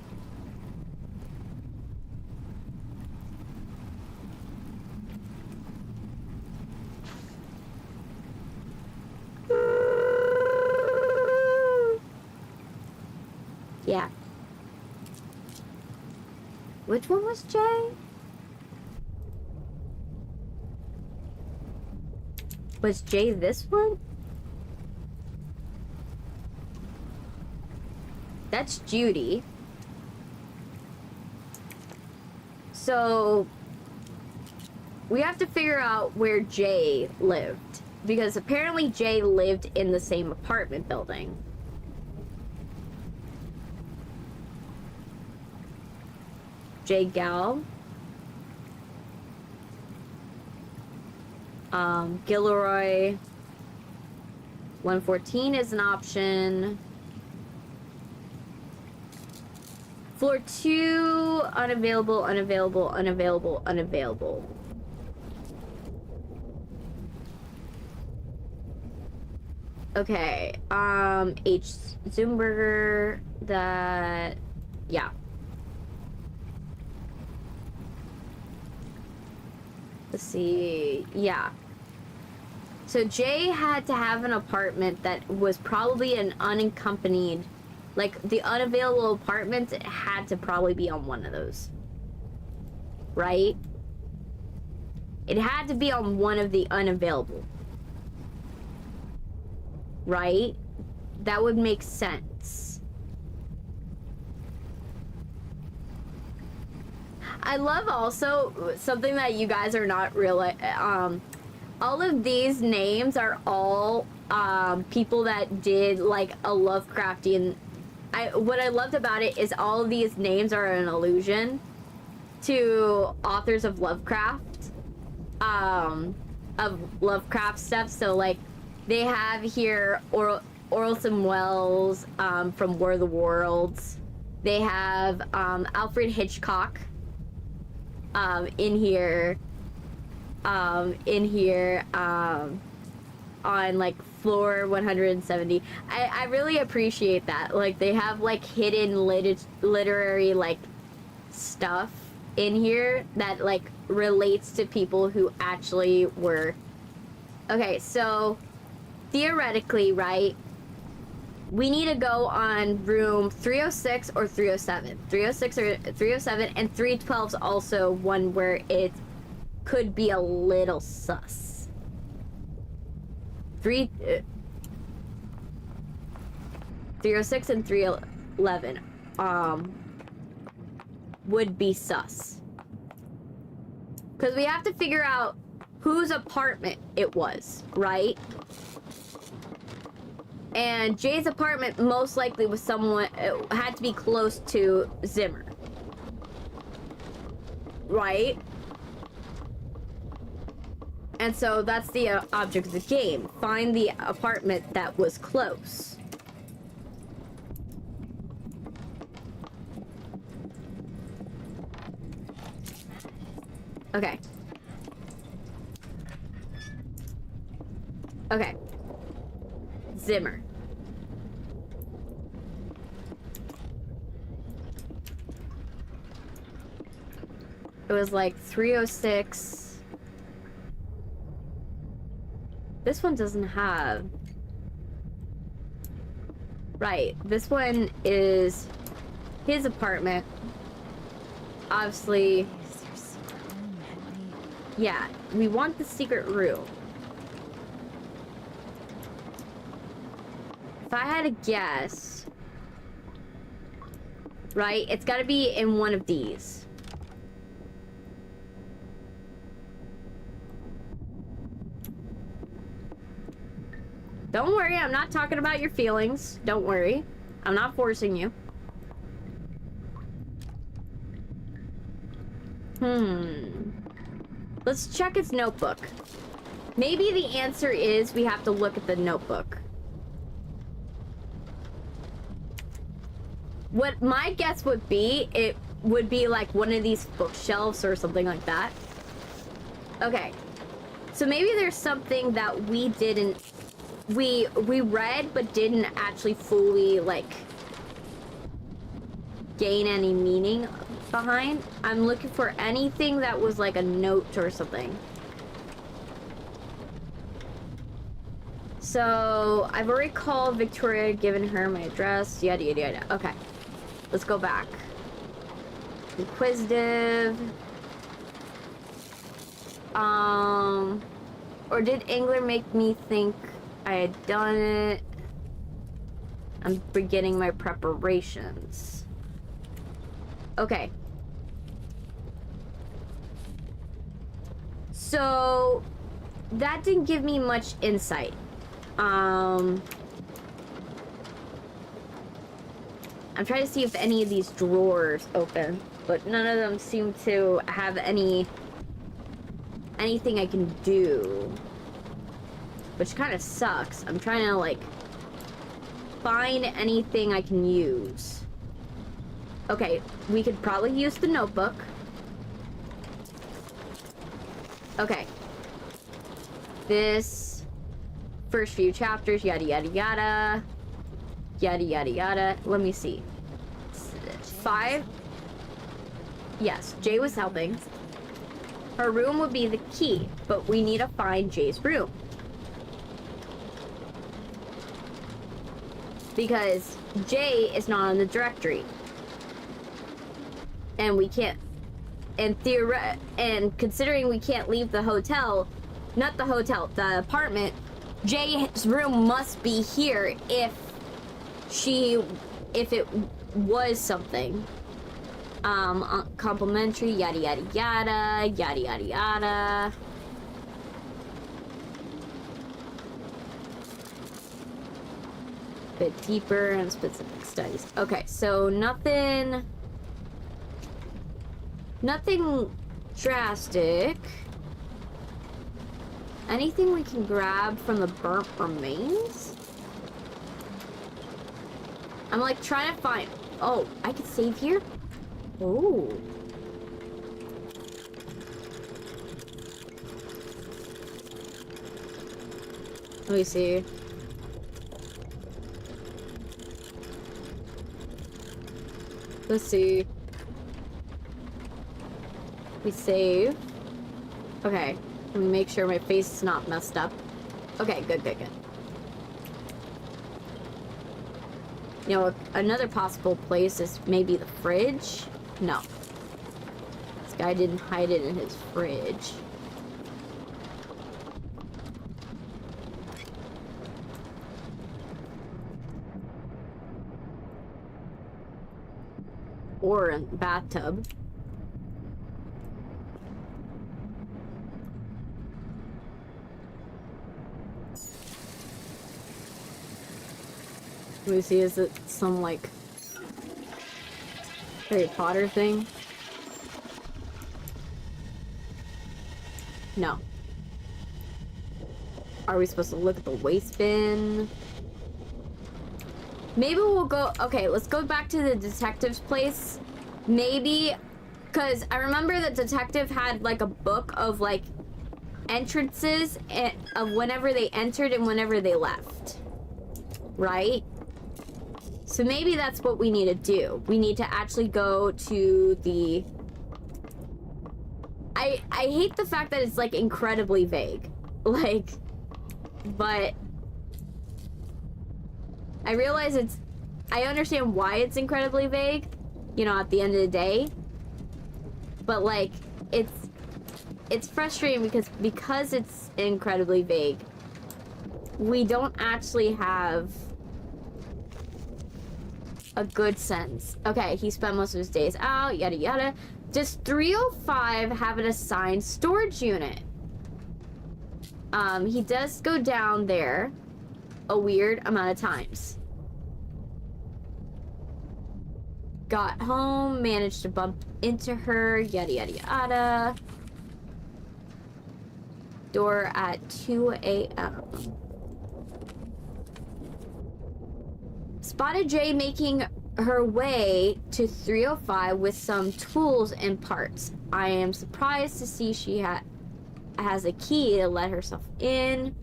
Yeah. Which one was Jay? Was Jay this one? That's Judy. So we have to figure out where Jay lived, because apparently Jay lived in the same apartment building. Jay Gal. Gilroy. 114 is an option. Floor 2, unavailable, unavailable, unavailable, unavailable. Okay, H. Zoomberger, that, yeah. Let's see, yeah. So Jay had to have an apartment that was probably an unaccompanied, like, the unavailable apartments, it had to probably be on one of those. Right? It had to be on one of the unavailable. Right? That would make sense. I love also something that you guys are not all of these names are all people that did like a Lovecraftian. What I loved about it is all of these names are an allusion to authors of Lovecraft, stuff. So like they have here Orson Welles from War of the Worlds. They have Alfred Hitchcock in here on like floor 170. I really appreciate that. Like they have like hidden literary like stuff in here that like relates to people who actually were. Okay, so theoretically, right, we need to go on room 306 or 307. 306 or 307, and 312's also one where it could be a little sus. 306 and 311 would be sus. Because we have to figure out whose apartment it was, right? And Jay's apartment most likely was someone, had to be close to Zimmer. Right? And so that's the object of the game. Find the apartment that was close. Okay. Okay. Zimmer. It was like 306. This one doesn't have. Right, this one is his apartment. Obviously, Is there a secret room, Henry? yeah, we want the secret room. If I had to guess, right, it's gotta be in one of these. Don't worry, I'm not talking about your feelings. Don't worry. I'm not forcing you. Let's check his notebook. Maybe the answer is we have to look at the notebook. What my guess would be, it would be like one of these bookshelves or something like that. Okay. So maybe there's something that we didn't... We read, but didn't actually fully, like, gain any meaning behind. I'm looking for anything that was like a note or something. So, I've already called Victoria, given her my address, yada yada yada. Okay. Let's go back. Inquisitive. Or did Angler make me think I had done it? I'm beginning my preparations. Okay. So, that didn't give me much insight. I'm trying to see if any of these drawers open, but none of them seem to have anything I can do, which kind of sucks. I'm trying to like find anything I can use. Okay, we could probably use the notebook. Okay. This first few chapters, yada yada yada. Yada yada yada. Let me see. 5. Yes, Jay was helping. Her room would be the key, but we need to find Jay's room. Because Jay is not on the directory. And we can't... And considering we can't leave the hotel... Not the hotel, the apartment... Jay's room must be here if it was something. Complimentary, yada yada yada, yada yada yada. Bit deeper and specific studies. Okay, so nothing drastic. Anything we can grab from the burnt remains? I'm like trying to find... Oh, I could save here? Oh. Let me see. Let's see. We save. Okay. Let me make sure my face is not messed up. Okay, good, good, good. You know, another possible place is maybe the fridge. No. This guy didn't hide it in his fridge. Or in the bathtub. Let me see, is it some, like, Harry Potter thing? No. Are we supposed to look at the waste bin? Maybe we'll go... Okay, let's go back to the detective's place. Maybe... Because I remember the detective had, like, a book of, like, entrances of whenever they entered and whenever they left. Right? So maybe that's what we need to do. We need to actually go to the I hate the fact that it's like incredibly vague. Like, but I realize I understand why it's incredibly vague, you know, at the end of the day. But like, it's frustrating because it's incredibly vague. We don't actually have a good sense. Okay, he spent most of his days out, yada yada. Does 305 have an assigned storage unit? He does go down there a weird amount of times. Got home, managed to bump into her, yada yada yada. Door at 2 a.m. Spotted Jay making her way to 305 with some tools and parts. I am surprised to see she has a key to let herself in.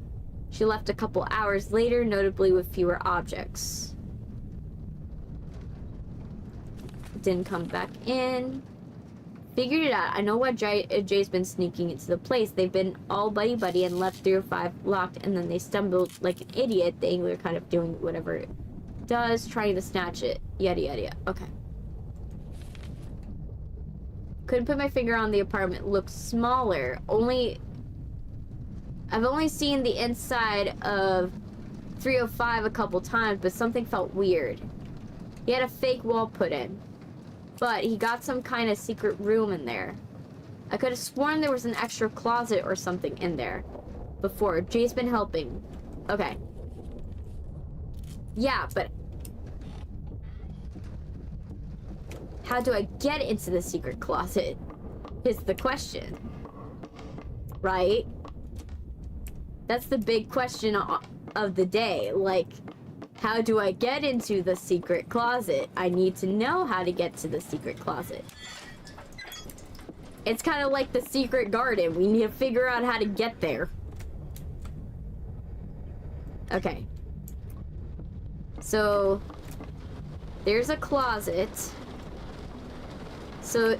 She left a couple hours later, notably with fewer objects. Didn't come back in. Figured it out. I know why Jay's been sneaking into the place. They've been all buddy-buddy and left 305 locked, and then they stumbled like an idiot. They were kind of doing whatever it does, trying to snatch it. Yada yada yada. Okay. Couldn't put my finger on the apartment. Looks smaller. I've only seen the inside of 305 a couple times, but something felt weird. He had a fake wall put in, but he got some kind of secret room in there. I could have sworn there was an extra closet or something in there before. Jay's been helping. Okay. Yeah, but how do I get into the secret closet is the question, right? That's the big question of the day. Like, how do I get into the secret closet? I need to know how to get to the secret closet. It's kind of like the secret garden. We need to figure out how to get there. Okay. So, there's a closet. So,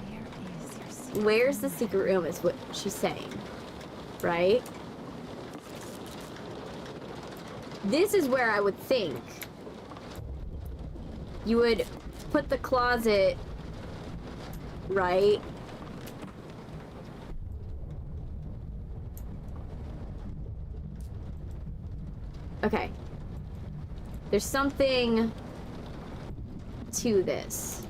where's the secret room is what she's saying, right? This is where I would think you would put the closet, right? Okay. There's something to this,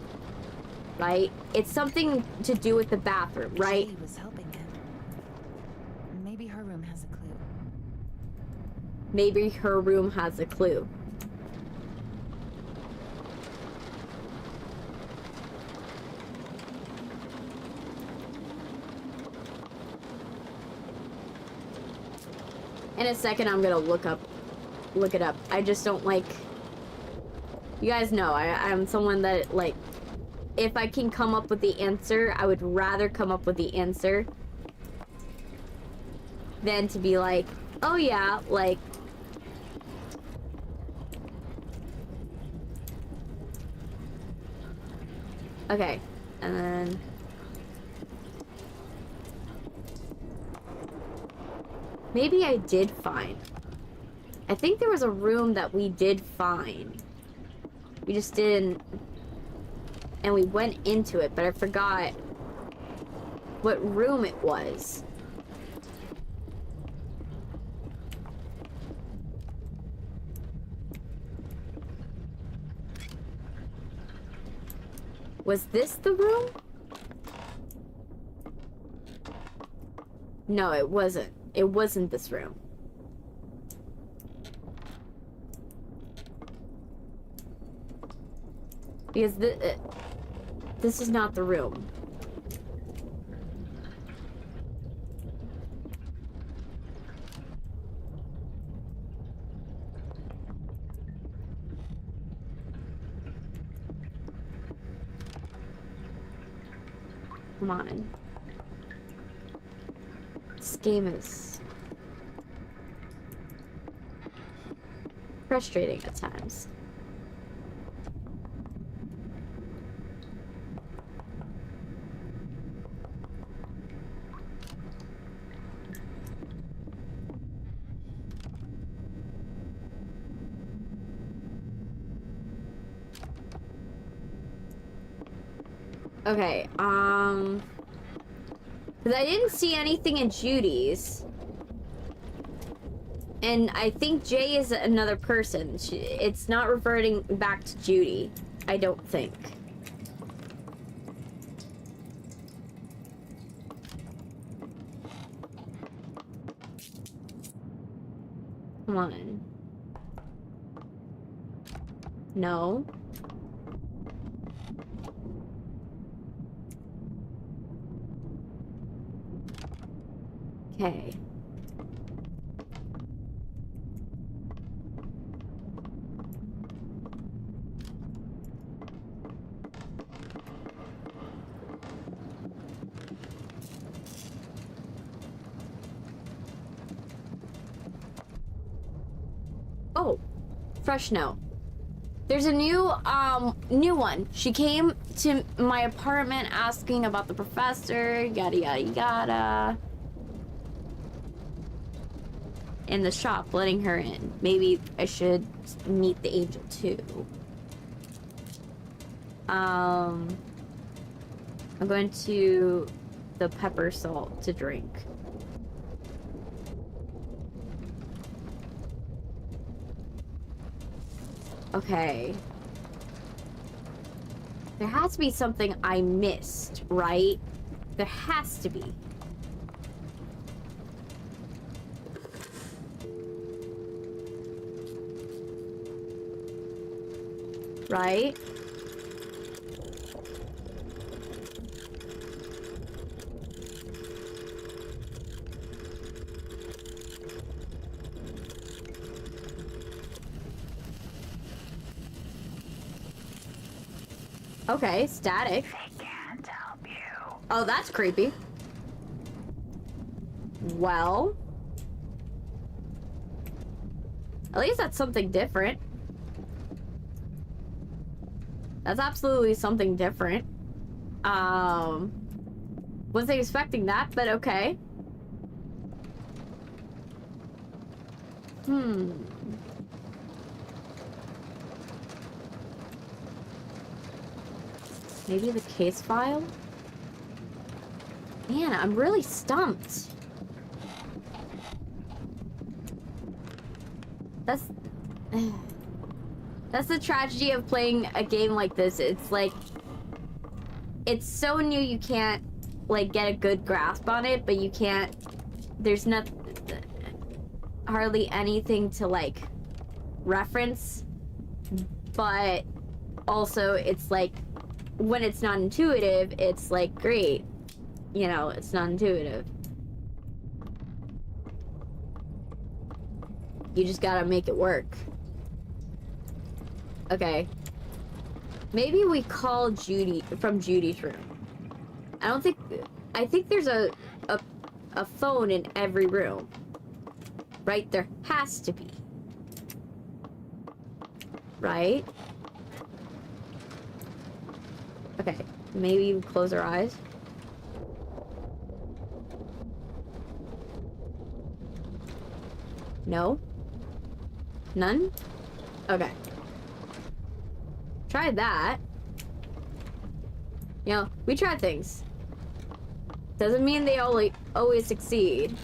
right? It's something to do with the bathroom, right? Shelly was helping him. Maybe her room has a clue. Maybe her room has a clue. In a second, I'm gonna look it up. I just don't like... You guys know, I'm someone that, like, if I can come up with the answer, I would rather come up with the answer than to be like, oh yeah, like... Okay, and then... Maybe I did find. I think there was a room that we did find. We just didn't... And we went into it, but I forgot what room it was. Was this the room? No, it wasn't. It wasn't this room. Because this is not the room. Come on. This game is frustrating at times. Okay, because I didn't see anything in Judy's. And I think Jay is another person. It's not reverting back to Judy. I don't think. Come on. No. Okay. Oh, fresh note. There's a new one. She came to my apartment asking about the professor, yada yada yada. In the shop, letting her in. Maybe I should meet the angel too. I'm going to the pepper salt to drink. Okay. There has to be something I missed, right? There has to be. Right? Okay, static. They can't help you. Oh, that's creepy. Well, at least that's something different. That's absolutely something different. Wasn't expecting that, but okay. Maybe the case file? Man, I'm really stumped. That's the tragedy of playing a game like this. It's like, it's so new you can't, like, get a good grasp on it, but you can't, there's not hardly anything to, like, reference, but also it's like, when it's not intuitive, it's like, great, you know, it's not intuitive. You just gotta make it work. Okay. Maybe we call Judy from Judy's room. I think there's a phone in every room. Right? There has to be. Right? Okay. Maybe we close our eyes. No? None? Okay. Tried that. You know, we try things. Doesn't mean they always succeed.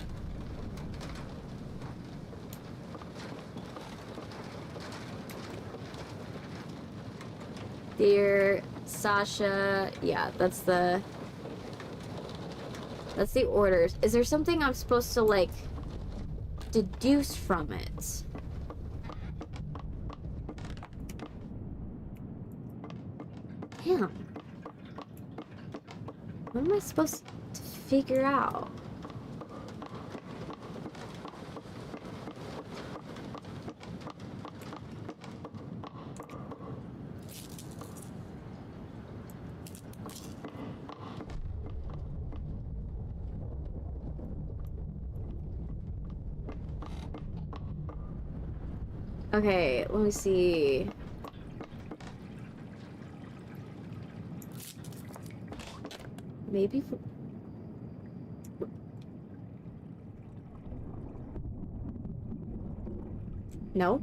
Dear Sasha, yeah, that's the orders. Is there something I'm supposed to, like, deduce from it? Damn. What am I supposed to figure out? Okay, let me see. Maybe no.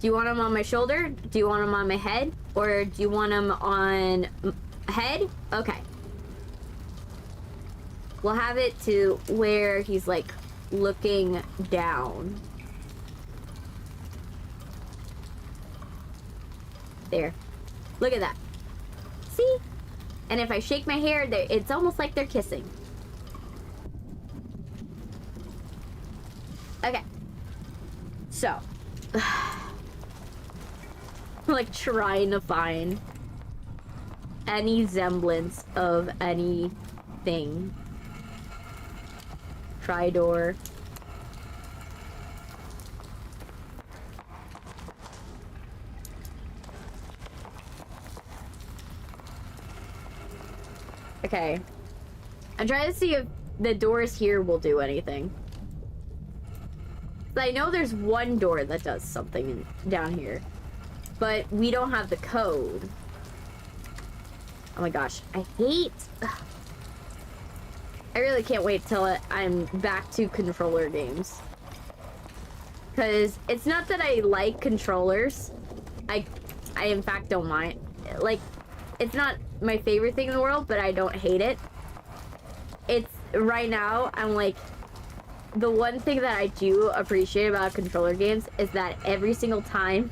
Do you want them on my shoulder? Do you want them on my head? Or do you want them on head? Okay. We'll have it to where he's like looking down. There. Look at that. See? And if I shake my hair, it's almost like they're kissing. Okay. So. I'm like trying to find any semblance of anything. Tridor. Okay. I'm trying to see if the doors here will do anything. I know there's one door that does something down here, but we don't have the code. Oh my gosh, I hate... I really can't wait till I'm back to controller games. Because it's not that I like controllers. I in fact don't mind. Like, it's not my favorite thing in the world, but I don't hate it. It's, right now, I'm like, the one thing that I do appreciate about controller games is that every single time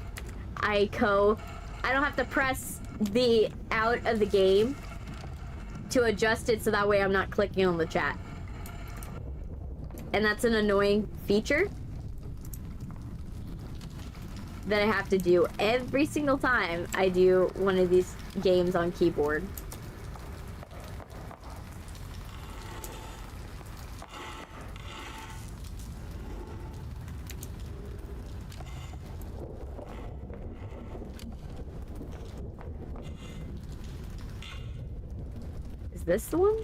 I don't have to press the out of the game to adjust it so that way I'm not clicking on the chat. And that's an annoying feature that I have to do every single time I do one of these games on keyboard. Is this the one?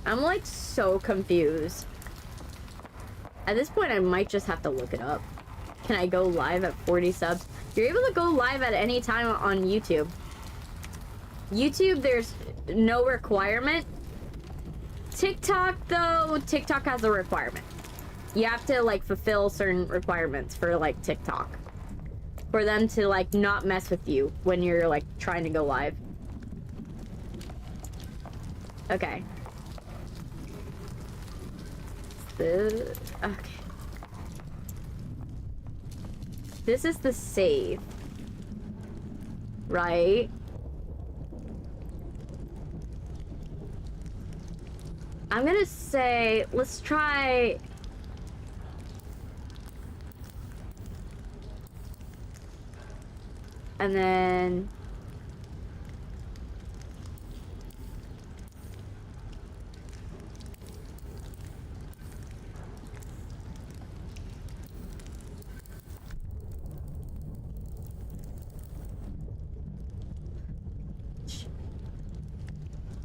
I'm like so confused. At this point, I might just have to look it up. Can I go live at 40 subs? You're able to go live at any time on YouTube. YouTube, there's no requirement. TikTok, though, TikTok has a requirement. You have to, like, fulfill certain requirements for, like, TikTok. For them to, like, not mess with you when you're, like, trying to go live. Okay. Okay. This is the save. Right? I'm gonna say, let's try... And then...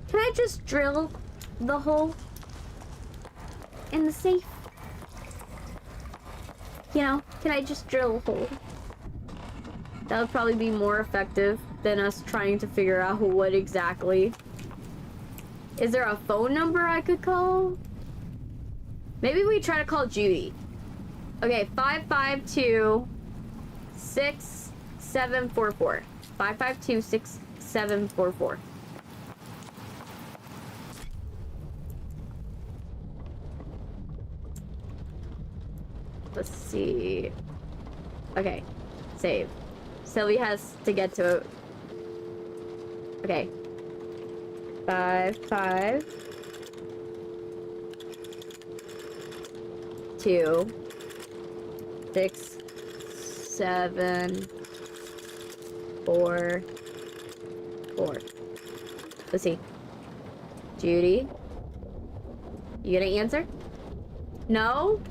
Can I just drill the hole in the safe? You know, can I just drill a hole? That would probably be more effective than us trying to figure out what exactly. Is there a phone number I could call? Maybe we try to call Judy. Okay, 552-6744. 552-6744. Let's see. Okay, save. Sylvie has to get to it. Okay. 5, 5, 2, 6, 7, 4, 4. Let's see. Judy, you gonna answer? No?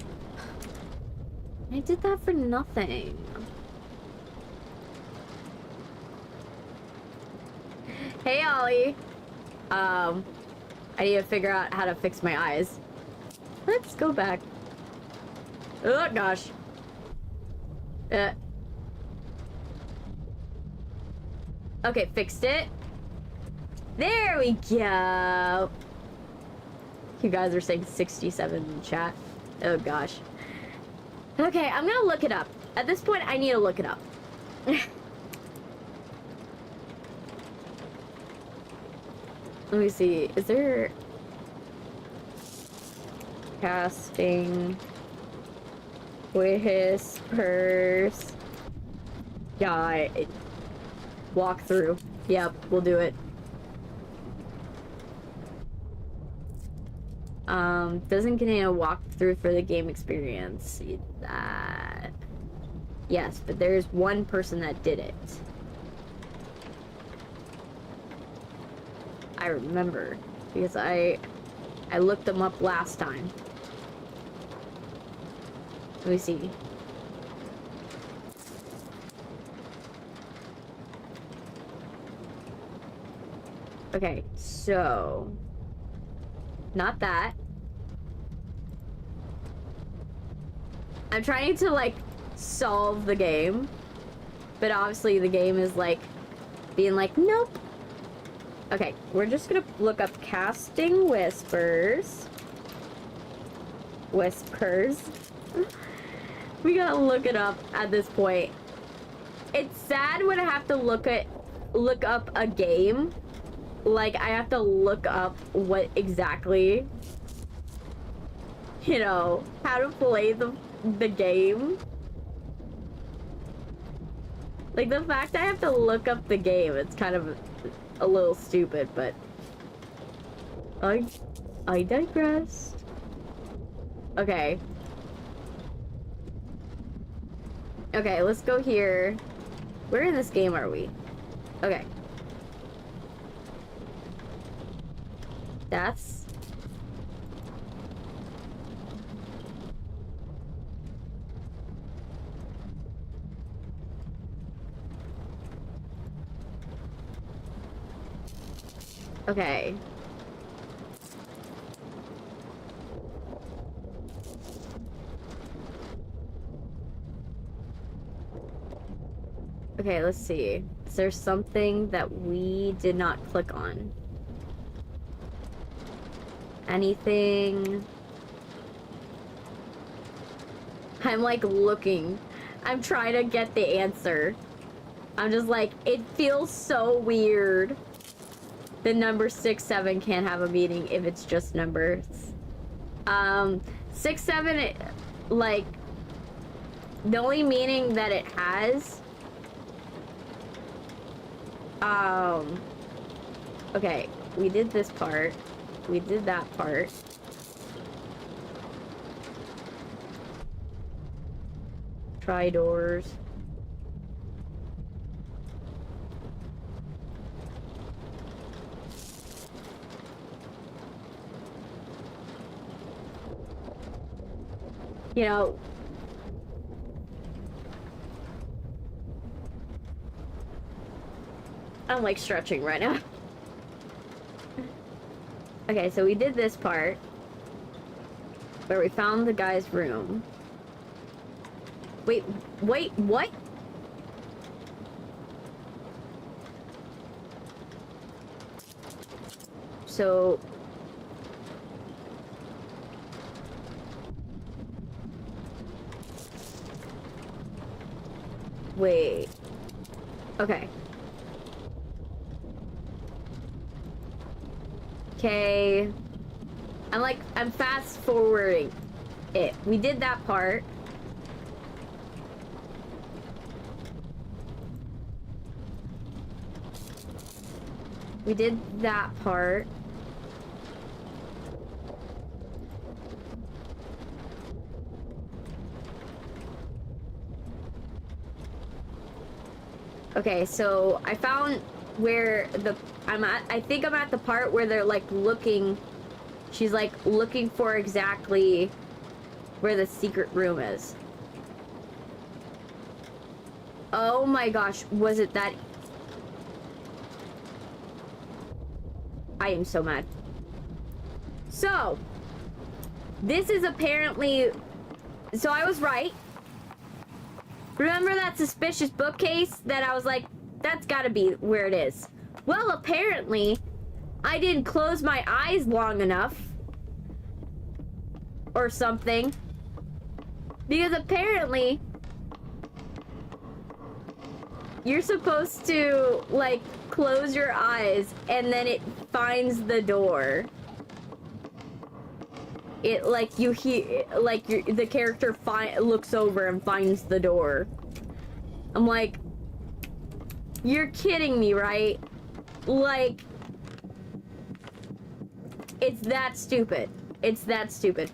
I did that for nothing. Hey, Ollie. I need to figure out how to fix my eyes. Let's go back. Oh, gosh. Okay, fixed it. There we go. You guys are saying 67 in chat. Oh gosh. Okay, I'm gonna look it up. At this point, I need to look it up. Let me see. Is there casting whispers? Yeah, walk through. Yep, we'll do it. Doesn't contain a walkthrough for the game experience. See that? Yes, but there's one person that did it. I remember because I looked them up last time. Let me see. Okay, so not that. I'm trying to like solve the game, but obviously the game is like being like, nope. Okay, we're just gonna look up casting whispers. Whispers. We gotta look it up at this point. It's sad when I have to look up a game. Like, I have to look up what exactly, you know, how to play the game. Like, the fact I have to look up the game, it's kind of a little stupid, but I digress. Okay. Okay, let's go here. Where in this game are we? Okay. That's... Okay. Okay, let's see. Is there something that we did not click on? Anything? I'm like looking. I'm trying to get the answer. I'm just like, it feels so weird. The number 6, 7 can't have a meaning if it's just numbers. 6, 7, like, the only meaning that it has, okay, we did this part. We did that part. Try doors. You know, I'm like stretching right now. Okay, so we did this part where we found the guy's room. Wait, what? So wait. Okay. Okay. I'm fast forwarding it. We did that part. We did that part. Okay, so I found where I think I'm at the part where they're like looking, she's like looking for exactly where the secret room is. Oh my gosh, was it that? I am so mad. So, this is apparently, so I was right. Remember that suspicious bookcase that I was like, that's gotta be where it is. Well, apparently, I didn't close my eyes long enough. Or something. Because apparently you're supposed to like close your eyes and then it finds the door. It like you hear like the character looks over and finds the door. I'm like, you're kidding me, right? Like, it's that stupid. It's that stupid.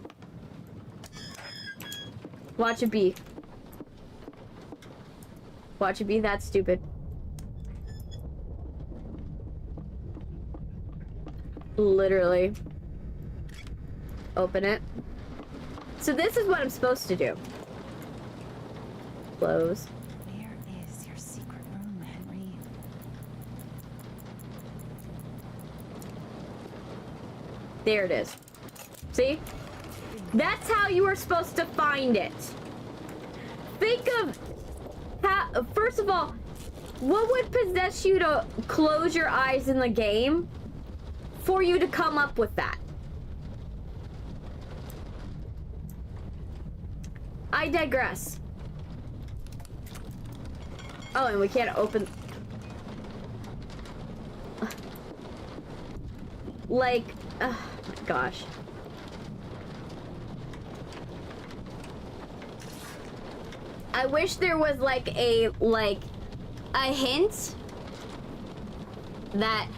Watch it be. Watch it be that stupid. Literally. Open it. So this is what I'm supposed to do. Close. Where is your secret room, Henry? There it is. See? That's how you are supposed to find it. Think of how, first of all, what would possess you to close your eyes in the game for you to come up with that? I digress. Oh, and we can't open... Like, oh my gosh. I wish there was like a hint that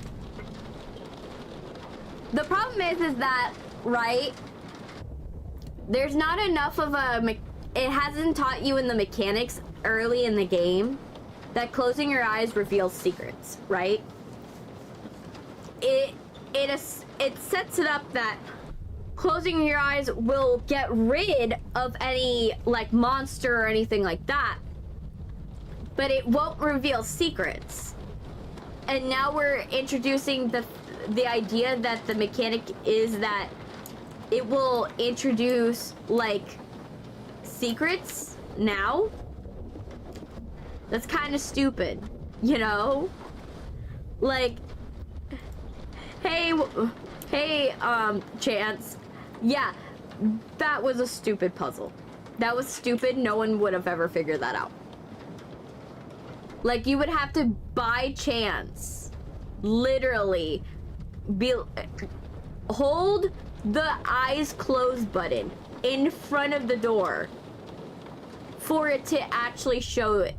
the problem is that, right, there's not enough of it hasn't taught you in the mechanics early in the game that closing your eyes reveals secrets, right? It sets it up that closing your eyes will get rid of any like monster or anything like that, but it won't reveal secrets. And now we're introducing the idea that the mechanic is that it will introduce like secrets now. That's kind of stupid, you know? Like, hey, Chance. Yeah, that was a stupid puzzle. That was stupid. No one would have ever figured that out. Like, you would have to, by chance, literally, hold the eyes closed button in front of the door for it to actually show it.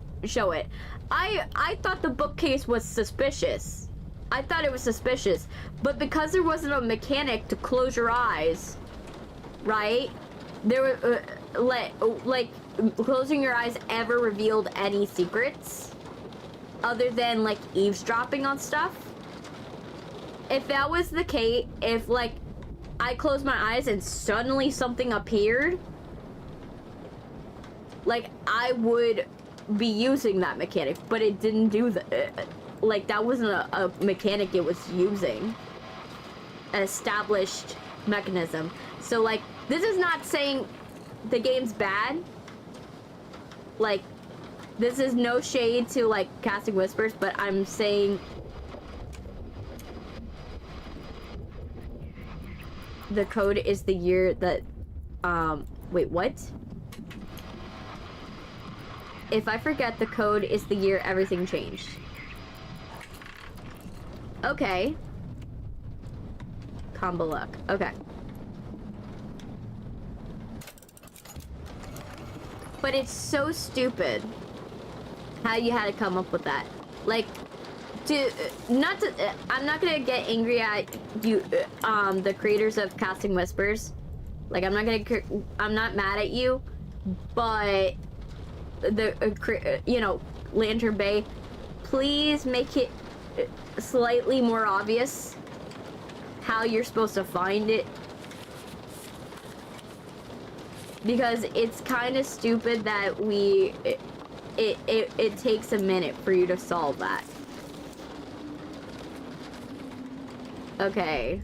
I thought the bookcase was suspicious. I thought it was suspicious, but because there wasn't a mechanic to close your eyes, right? There were like closing your eyes ever revealed any secrets other than like eavesdropping on stuff. If that was the case, if like I closed my eyes and suddenly something appeared, like I would be using that mechanic, but it didn't do that. Like, that wasn't a mechanic it was using. An established mechanism. So, like, this is not saying the game's bad. Like, this is no shade to, like, Casting Whispers, but I'm saying the code is the year that, wait, what? If I forget, the code is the year everything changed. Okay. Combo luck. Okay. But it's so stupid how you had to come up with that. Like, I'm not gonna get angry at you, the creators of Casting Whispers. Like, I'm not mad at you, but you know, Lantern Bay, please make it slightly more obvious how you're supposed to find it, because it's kind of stupid that it takes a minute for you to solve that. Okay,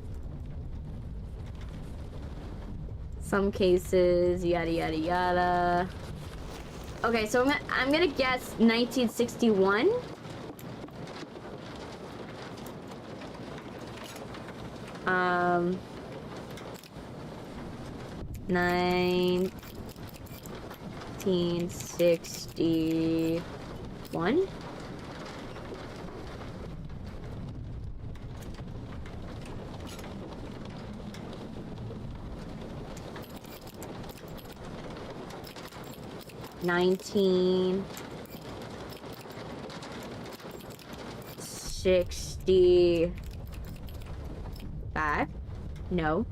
some cases, yada yada yada. Okay, so I'm gonna guess 1961. 1961. Nineteen 65. No.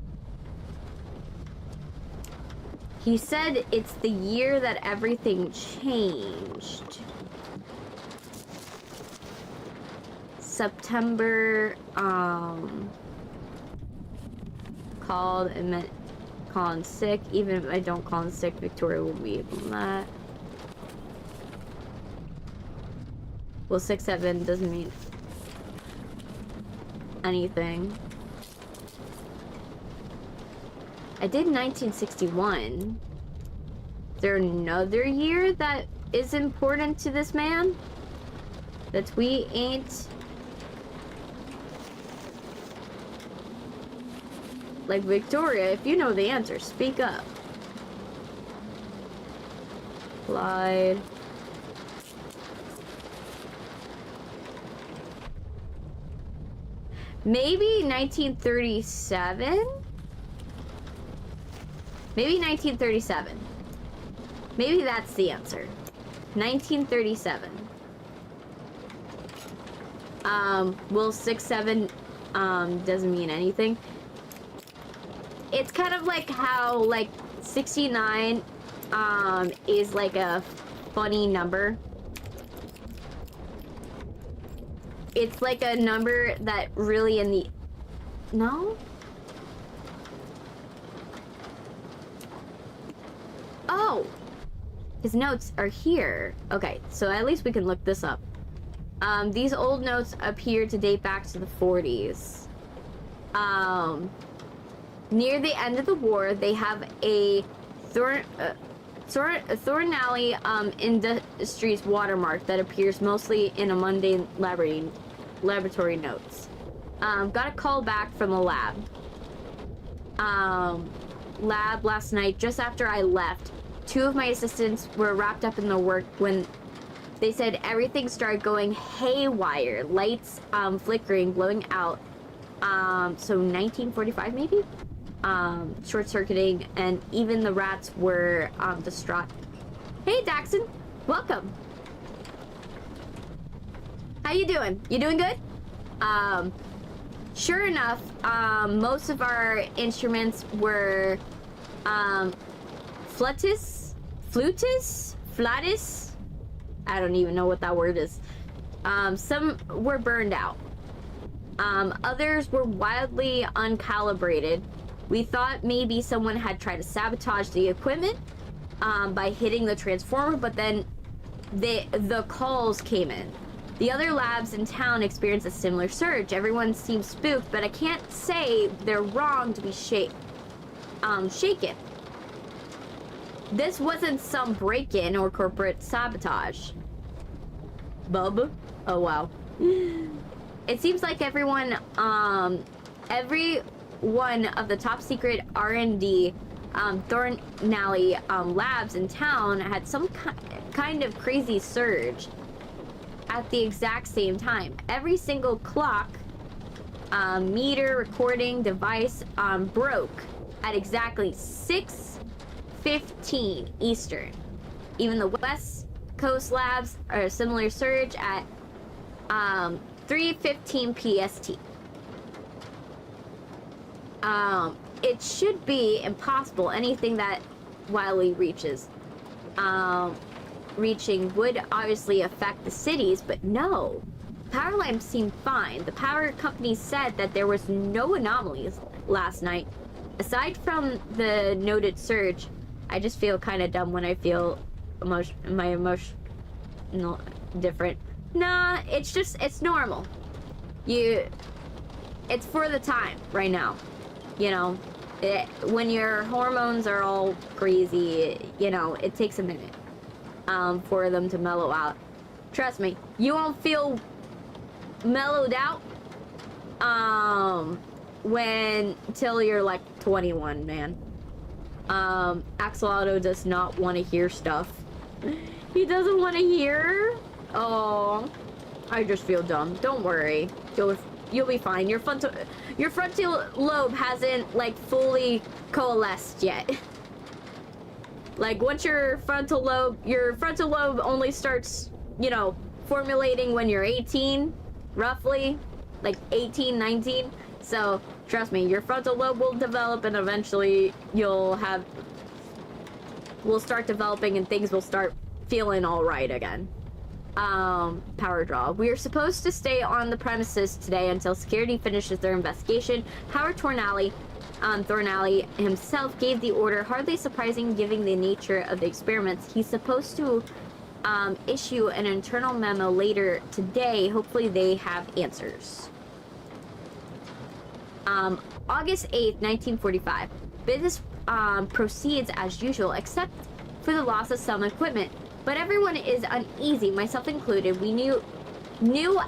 He said it's the year that everything changed. September, called and meant calling sick. Even if I don't call him sick, Victoria will be able to that. Well, 6-7 doesn't mean anything. I did 1961. Is there another year that is important to this man? That we ain't... Like, Victoria, if you know the answer, speak up. Clyde. Maybe 1937? Maybe 1937. Maybe that's the answer. 1937. Well, 6-7 doesn't mean anything. It's kind of like how, like, 69 is like a funny number. It's like a number that really in the... No? Oh! His notes are here. Okay, so at least we can look this up. These old notes appear to date back to the 40s. Near the end of the war, they have a Thornalley Industries watermark that appears mostly in a mundane laboratory notes. Got a call back from the lab. Lab last night, just after I left. 2 of my assistants were wrapped up in the work when they said everything started going haywire. Lights flickering, blowing out. So 1945 maybe? Short-circuiting, and even the rats were distraught. Hey, Daxon, welcome. How you doing? You doing good? Sure enough, most of our instruments were flatus, flatus. I don't even know what that word is. Some were burned out. Others were wildly uncalibrated. We thought maybe someone had tried to sabotage the equipment by hitting the transformer, but then the calls came in. The other labs in town experienced a similar surge. Everyone seems spooked, but I can't say they're wrong to be shaken. This wasn't some break-in or corporate sabotage. Bub? Oh, wow. It seems like every one of the top secret R&D Thornalley labs in town had some kind of crazy surge at the exact same time. Every single clock, meter, recording device broke at exactly 6:15 Eastern. Even the West Coast labs are a similar surge at 3:15 PST. It should be impossible. Anything that wildly reaching would obviously affect the cities, but no. Power lines seemed fine. The power company said that there was no anomalies last night. Aside from the noted surge, I just feel kind of dumb when I feel emotional different. Nah, it's normal. It's for the time right now. You know, when your hormones are all crazy, you know, it takes a minute for them to mellow out. Trust me, you won't feel mellowed out till you're like 21, man. Axolotl does not want to hear stuff. He doesn't want to hear. Oh, I just feel dumb. Don't worry. You'll be fine. Your frontal lobe hasn't like fully coalesced yet. Like once your frontal lobe only starts, you know, formulating when you're 18, roughly, like 18, 19. So trust me, your frontal lobe will develop, and eventually we'll start developing, and things will start feeling all right again. Power draw. We are supposed to stay on the premises today until security finishes their investigation. Howard Thornalley himself gave the order, hardly surprising given the nature of the experiments. He's supposed to issue an internal memo later today. Hopefully they have answers. August 8th, 1945. Business proceeds as usual, except for the loss of some equipment. But everyone is uneasy, myself included. We knew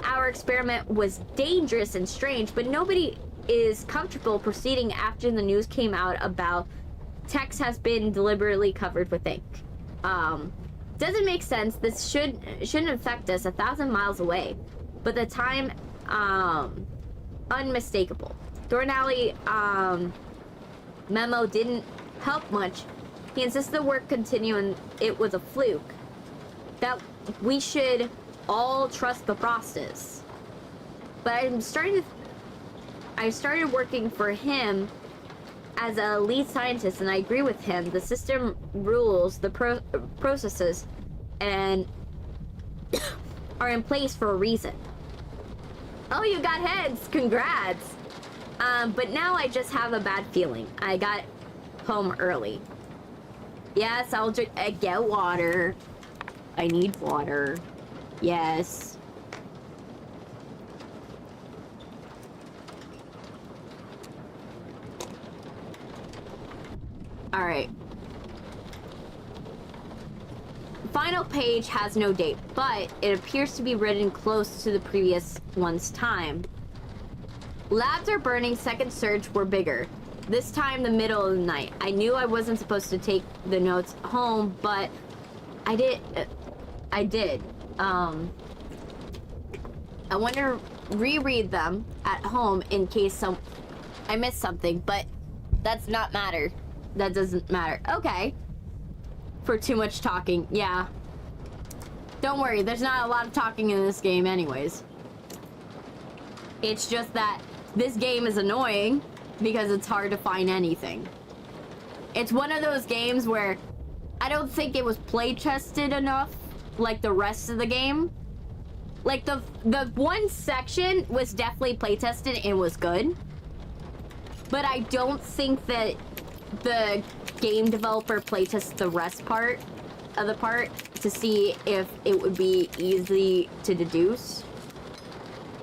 our experiment was dangerous and strange, but nobody is comfortable proceeding after the news came out about text has been deliberately covered with ink. Doesn't make sense. This shouldn't affect us 1,000 miles away. But the time, unmistakable. Thornalley, memo didn't help much. He insisted the work continue and it was a fluke. That we should all trust the process. But I started working for him as a lead scientist, and I agree with him. The system rules the processes and are in place for a reason. Oh, you got heads! Congrats! But now I just have a bad feeling. I got home early. Yes, I'll get water. I need water. Yes. Alright. Final page has no date, but it appears to be written close to the previous one's time. Labs are burning, second surge were bigger. This time the middle of the night. I knew I wasn't supposed to take the notes home, but I did. I want to reread them at home in case I missed something, but that's not matter. That doesn't matter. Okay. For too much talking. Yeah. Don't worry, there's not a lot of talking in this game anyways. It's just that this game is annoying because it's hard to find anything. It's one of those games where I don't think it was play tested enough like the rest of the game. Like the one section was definitely play tested and was good. But I don't think that the game developer play tested the rest part to see if it would be easy to deduce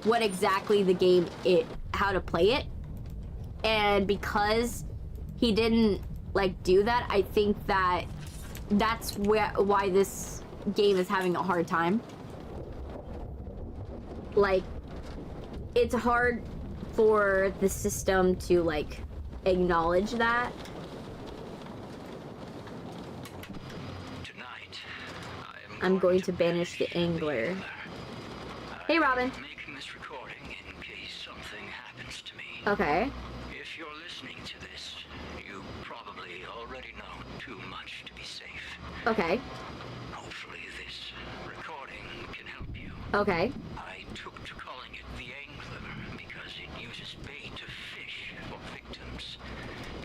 what exactly the game how to play it. And because he didn't like do that, I think that's why this game is having a hard time. Like, it's hard for the system to like acknowledge that. Tonight, I'm going to banish the angler. Hey, Robin. Making this recording in case something happens to me. Okay. If you're listening to this, you probably already know too much to be safe. Okay. Hopefully this recording can help you. Okay. I took to calling it the angler because it uses bait to fish for victims,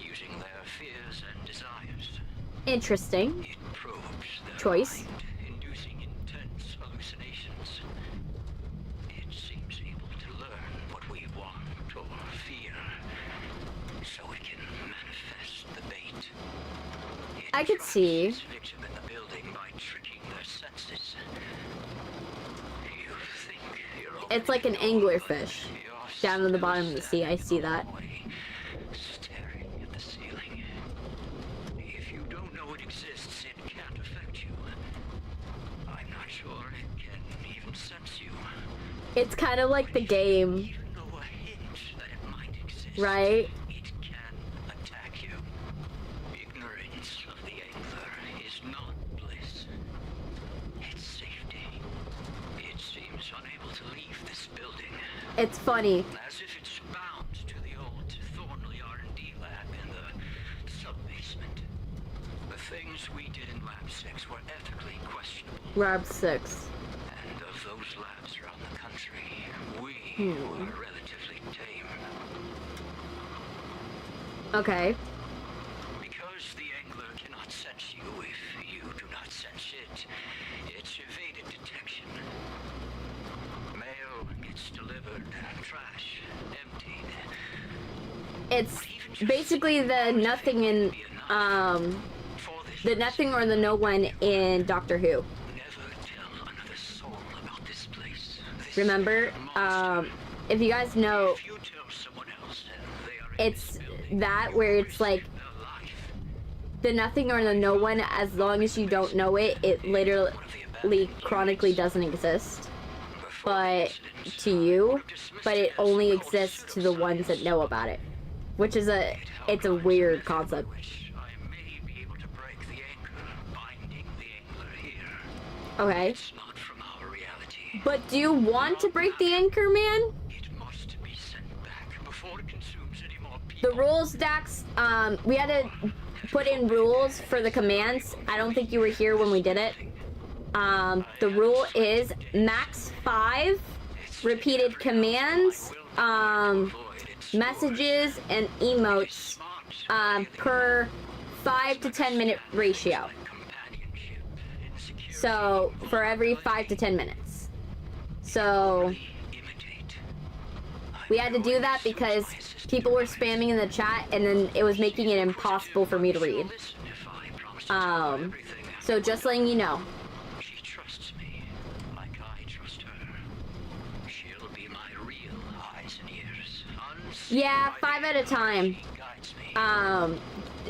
using their fears and desires. Interesting. It probes their Choice. mind, inducing intense hallucinations. It seems able to learn what we want or fear, so it can manifest the bait. It I could traps see. its victim in the building by tricking their senses. You think you're It's like an anglerfish You're down at the still bottom of the sea. I see that. staring at the ceiling. If you don't know it exists, it can't affect you. I'm not sure it can even sense you. It's kind of like the game, Even though a hint that it might exist, right? it can attack you. Ignorance of the angler is not bliss. It's funny. As if it's bound to the old Thornley R&D lab in the sub-basement. The things we did in Lab 6 were ethically questionable. Lab 6. And of those labs around the country, we were relatively tame. Okay. Because the angler cannot sense you if you do not sense it, it's evaded detection. Mail gets delivered, trash emptied. It's basically the nothing in, the nothing or the no one in Doctor Who. Never tell another soul about this place. This Remember? If you guys know, if you tell someone else, they are in it's this building, that you where it's like their life. the nothing or the no one, as long as you don't know it, it literally chronically doesn't exist. But to you, but it only exists to the ones that know about it. Which is it's a weird concept. Which I may be able to break the anchor, binding the angler here. Okay. It's not from our reality. But do you want to break the anchor, man? It must be sent back before it consumes any more people. The rules, Dax, we had to put in rules for the commands. I don't think you were here when we did it. The rule is max 5 repeated commands, messages, and emotes, per 5 to 10 minute ratio. So, for every 5 to 10 minutes. So, we had to do that because people were spamming in the chat and then it was making it impossible for me to read. So just letting you know. She trusts me like I trust her. She'll be my real eyes and ears. Yeah, 5 at a time. She guides me.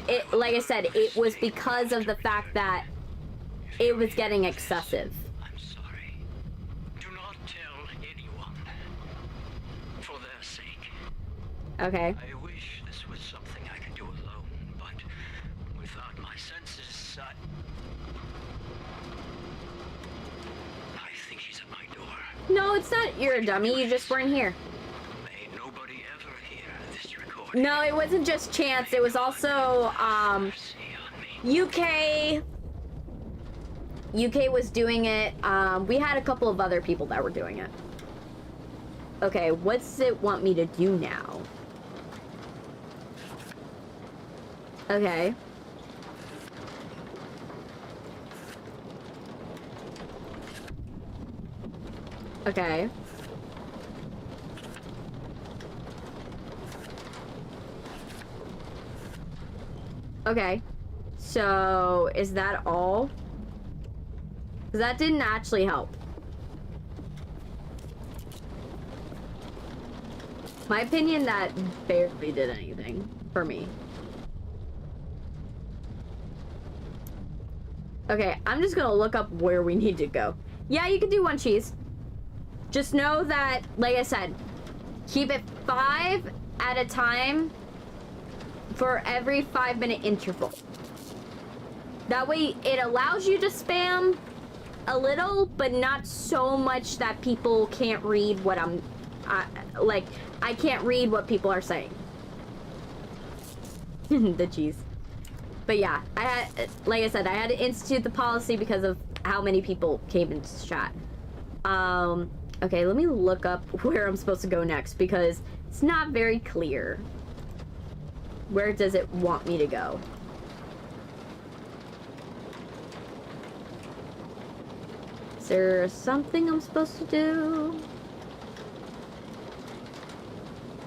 It, like I said, it was because of the fact that it was getting excessive. I'm sorry. Do not tell anyone. For their sake. Okay. I wish this was something I could do alone, but without my senses, I think she's at my door. No, it's not. You're a dummy. You just weren't here. May nobody ever hear this recording. No, it wasn't just chance. It was also, UK was doing it. We had a couple of other people that were doing it. Okay, what does it want me to do now? Okay. Okay. Okay. So, is that all? Because that didn't actually help. My opinion, that barely did anything for me. Okay, I'm just gonna look up where we need to go. Yeah, you can do one cheese. Just know that, like I said, keep it 5 at a time for every 5-minute interval. That way, it allows you to spam a little, but not so much that people can't read what I can't read what people are saying. The cheese. But yeah, I had, like I said, I had to institute the policy because of how many people came into chat. Okay, let me look up where I'm supposed to go next because it's not very clear. Where does it want me to go? Is there something I'm supposed to do?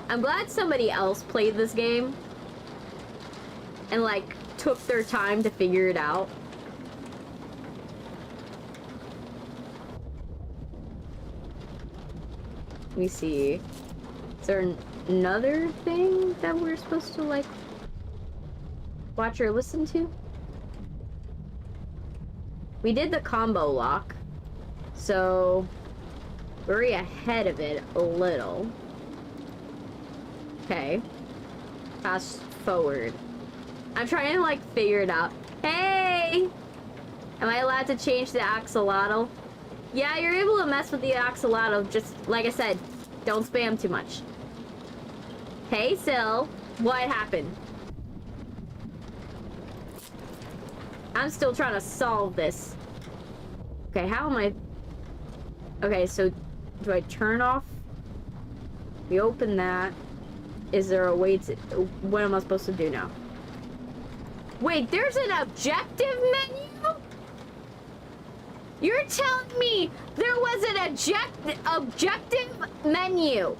I'm glad somebody else played this game and like took their time to figure it out. Let me see. Is there another thing that we're supposed to like watch or listen to? We did the combo lock, so we're ahead of it a little. Okay. Fast forward. I'm trying to like figure it out. Hey! Am I allowed to change the axolotl? Yeah, you're able to mess with the axolotl, just like I said, Don't spam too much. Hey, Sil. What happened? I'm still trying to solve this. Okay, how am I... Okay, so do I turn off? We open that. Is there a way to... What am I supposed to do now? Wait, there's an objective menu? You're telling me there was an objective menu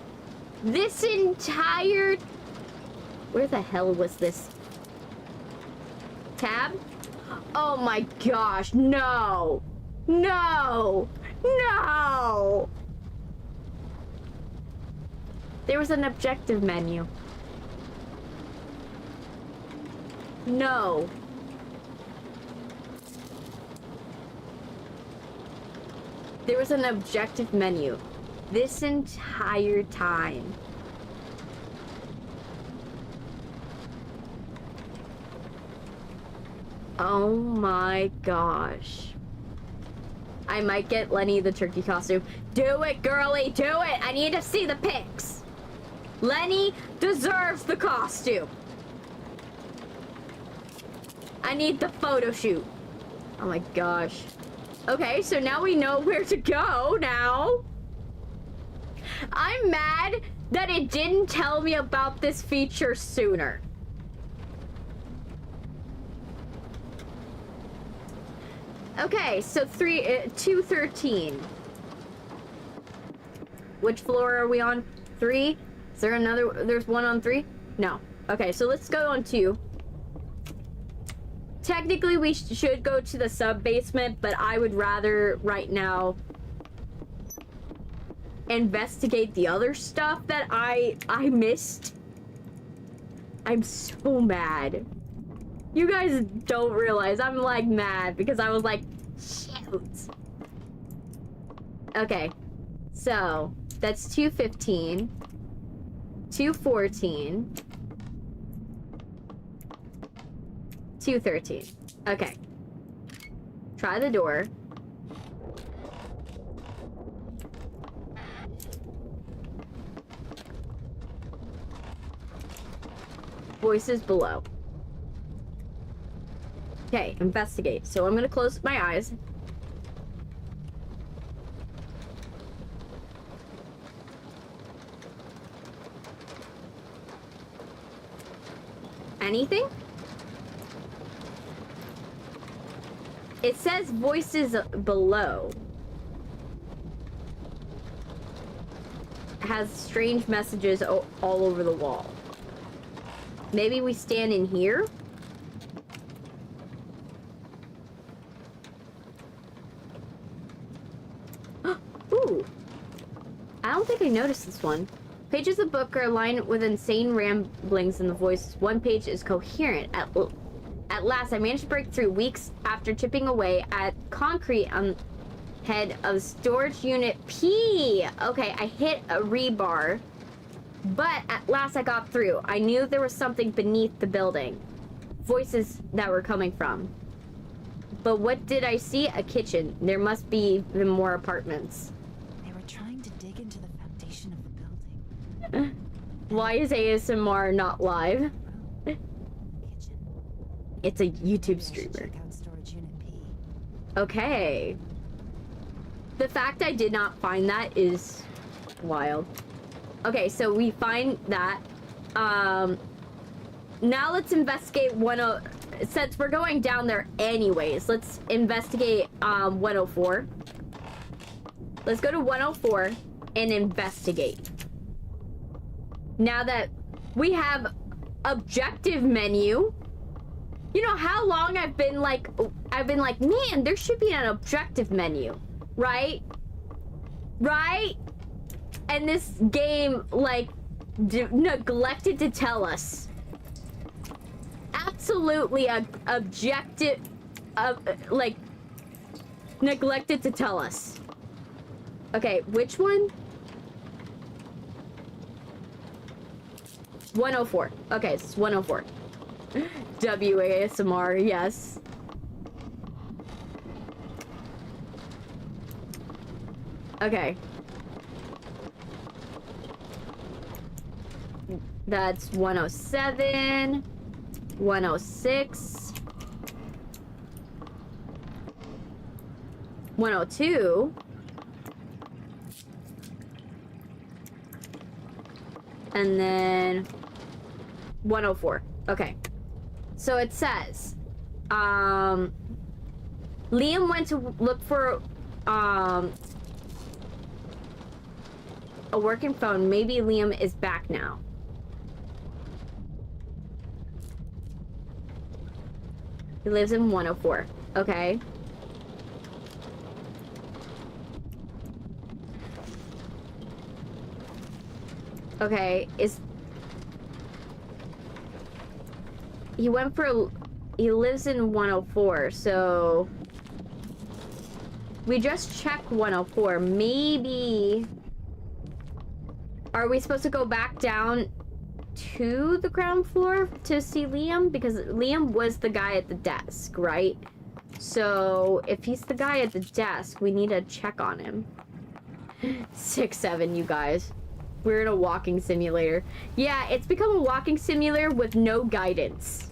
this entire... Where the hell was this? Tab? Oh my gosh, no! No! No! There was an objective menu. No. There was an objective menu this entire time. Oh my gosh. I might get Lenny the turkey costume. Do it, girly, do it! I need to see the pics. Lenny deserves the costume. I need the photo shoot. Oh my gosh. Okay, so now we know where to go now. I'm mad that it didn't tell me about this feature sooner. Okay, so 213. Which floor are we on? 3? Is there another? There's one on 3? No. Okay, so let's go on 2. Technically, we should go to the sub-basement, but I would rather, right now, investigate the other stuff that I missed. I'm so mad. You guys don't realize I'm, like, mad because I was like, shoot. Okay, so that's 215, 214, 213. Okay. Try the door. Voices below. Okay, investigate. So I'm gonna close my eyes. Anything? It says voices below. Has strange messages all over the wall. Maybe we stand in here? Ooh. I don't think I noticed this one. Pages of the book are lined with insane ramblings in the voices. One page is coherent. At last, I managed to break through weeks after chipping away at concrete on head of storage unit P. Okay, I hit a rebar, but at last I got through. I knew there was something beneath the building. Voices that were coming from. But what did I see? A kitchen. There must be even more apartments. They were trying to dig into the foundation of the building. Why is ASMR not live? Kitchen. It's a YouTube Maybe I should streamer. check out storage unit P. Okay. The fact I did not find that is wild. Okay, so we find that. Now let's investigate since we're going down there anyways, let's investigate 104. Let's go to 104 and investigate. Now that we have objective menu, you know how long I've been like, man, there should be an objective menu, right? Right? And this game, like, neglected to tell us. Absolutely neglected to tell us. Okay, which one? 104. Okay, it's 104. WASMR, yes. Okay. That's 107, 106, 102, and then 104. Okay. So it says, Liam went to look for, a working phone. Maybe Liam is back now. He lives in 104. Okay. Okay, he went for, he lives in 104, so we just checked 104. Maybe, are we supposed to go back down to the ground floor to see Liam? Because Liam was the guy at the desk, right? So if he's the guy at the desk, we need to check on him. 6-7, you guys. We're in a walking simulator. Yeah, it's become a walking simulator with no guidance.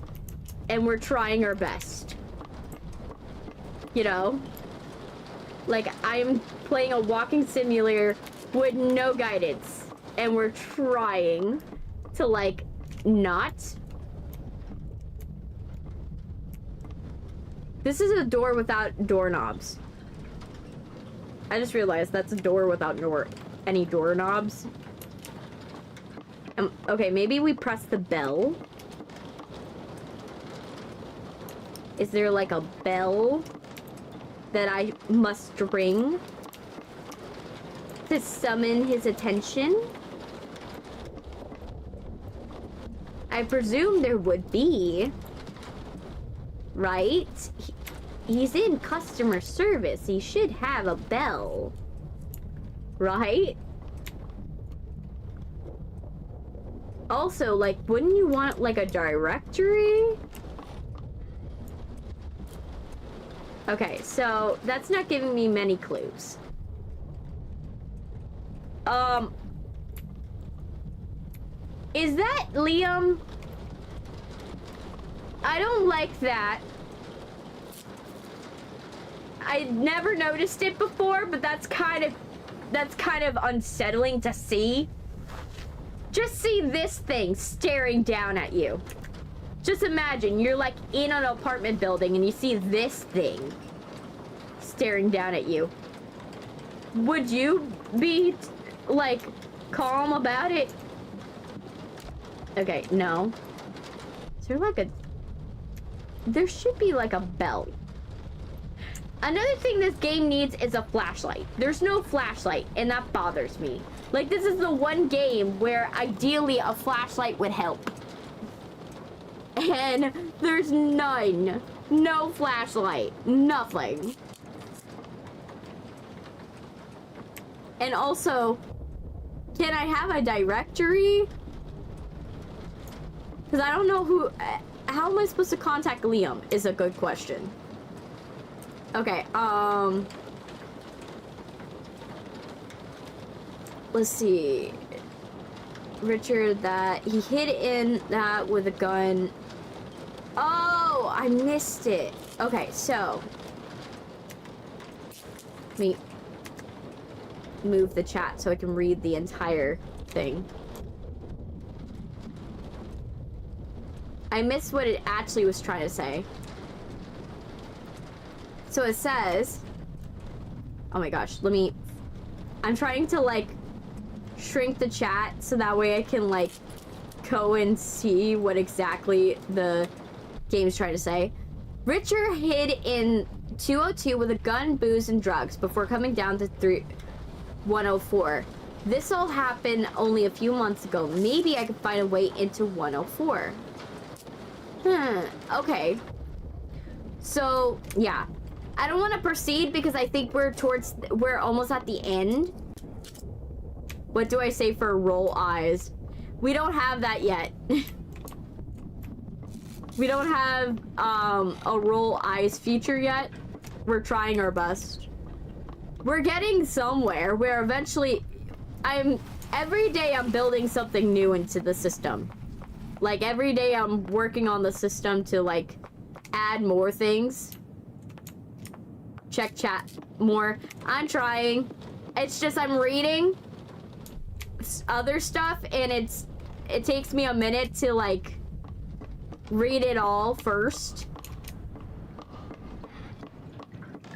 And we're trying our best. You know? Like, I'm playing a walking simulator with no guidance. And we're trying to, like, not. This is a door without doorknobs. I just realized that's a door without any doorknobs. Okay, maybe we press the bell. Is there like a bell that I must ring to summon his attention? I presume there would be, right? He's in customer service. He should have a bell, right? Also, like, wouldn't you want, like, a directory? Okay, so that's not giving me many clues. Is that Liam? I don't like that. I never noticed it before, but that's kind of unsettling to see. Just see this thing staring down at you. Just imagine you're like in an apartment building and you see this thing staring down at you. Would you be like calm about it? Okay, no. Is there like a... There should be like a bell. Another thing this game needs is a flashlight. There's no flashlight, and that bothers me. Like, this is the one game where ideally a flashlight would help. And there's none. No flashlight. Nothing. And also, can I have a directory? Because I don't know who... How am I supposed to contact Liam is a good question. Okay, let's see. Richard, that he hid in that with a gun. Oh, I missed it. Okay, so let me move the chat so I can read the entire thing. I missed what it actually was trying to say. So it says, oh my gosh, I'm trying to like shrink the chat so that way I can like go and see what exactly the game's trying to say. Richard hid in 202 with a gun, booze, and drugs before coming down to 104. This all happened only a few months ago. Maybe I could find a way into 104. Okay. So, yeah. I don't want to proceed because I think we're almost at the end. What do I say for roll eyes? We don't have that yet. We don't have a roll eyes feature yet. We're trying our best. We're getting somewhere where eventually every day I'm building something new into the system. Like, every day I'm working on the system to, like, add more things. Check chat more. I'm trying. It's just I'm reading other stuff, and it takes me a minute to, like, read it all first.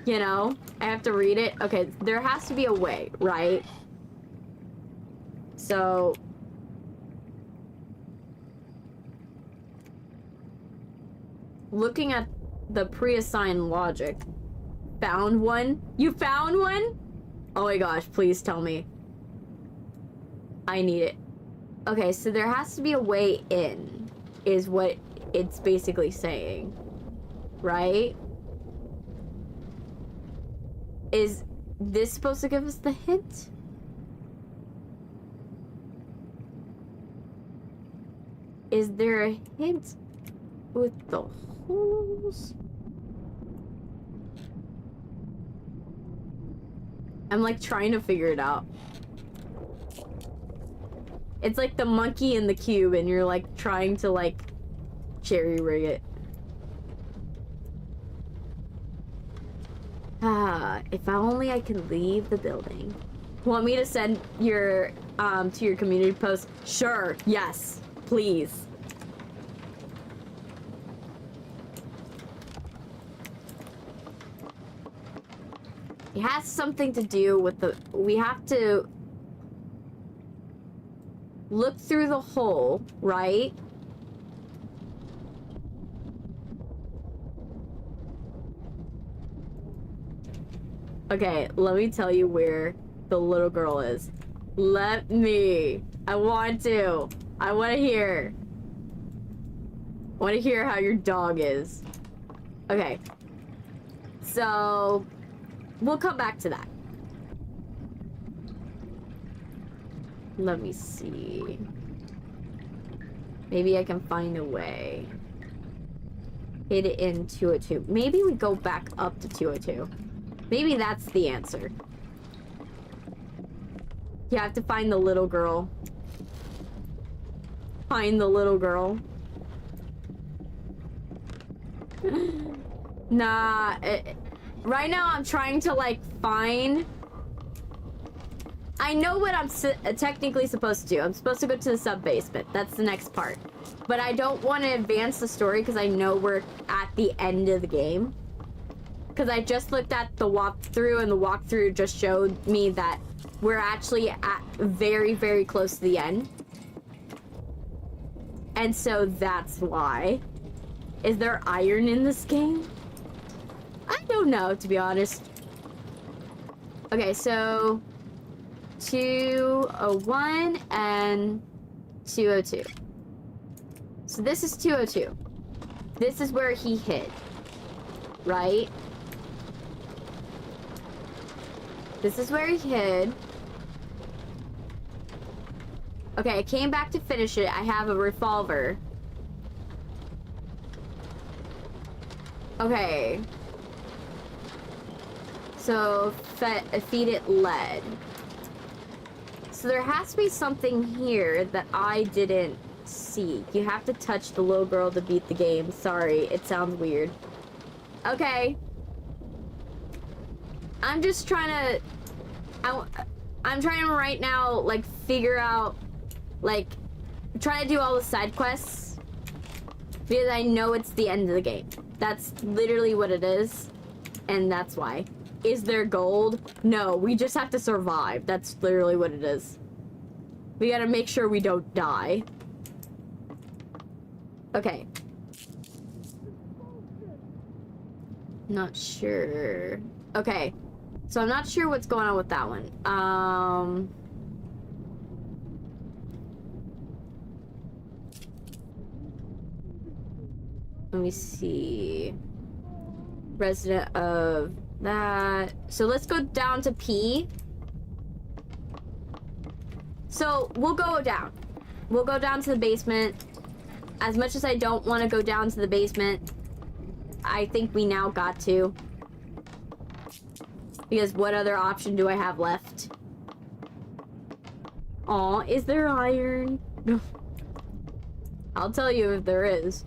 You know? I have to read it. Okay, there has to be a way, right? So... looking at the pre-assigned logic. Found one? You found one? Oh my gosh, please tell me. I need it. Okay, so there has to be a way in, is what it's basically saying. Right? Is this supposed to give us the hint? Is there a hint with the holes? I'm like trying to figure it out. It's like the monkey in the cube and you're like trying to like cherry rig it. Ah, if only I can leave the building. Want me to send your to your community post? Sure, yes, please. It has something to do with the... we have to look through the hole, right? Okay, let me tell you where the little girl is. Let me. I want to. I want to hear. I want to hear how your dog is. Okay. So... we'll come back to that. Let me see. Maybe I can find a way. Hit it in 202. Maybe we go back up to 202. Maybe that's the answer. You have to find the little girl. Find the little girl. Nah. Right now, I'm trying to, like, find... I know what I'm technically supposed to do. I'm supposed to go to the sub-basement. That's the next part. But I don't want to advance the story because I know we're at the end of the game. Because I just looked at the walkthrough, and the walkthrough just showed me that we're actually at very, very close to the end. And so that's why. Is there iron in this game? I don't know, to be honest. Okay, so 201 and 202. So this is 202. This is where he hid, right? This is where he hid. Okay, I came back to finish it. I have a revolver. Okay. So, feed it lead. So there has to be something here that I didn't see. You have to touch the little girl to beat the game. Sorry, it sounds weird. Okay. I'm just trying to... I'm trying to right now, like, figure out... like, trying to do all the side quests. Because I know it's the end of the game. That's literally what it is. And that's why. Is there gold? No, we just have to survive. That's literally what it is. We gotta make sure we don't die. Okay. Not sure. Okay. So I'm not sure what's going on with that one. Let me see. Resident of that. So let's go down to P. So we'll go down. We'll go down to the basement. As much as I don't want to go down to the basement, I think we now got to. Because what other option do I have left? Aw, is there iron? I'll tell you if there is.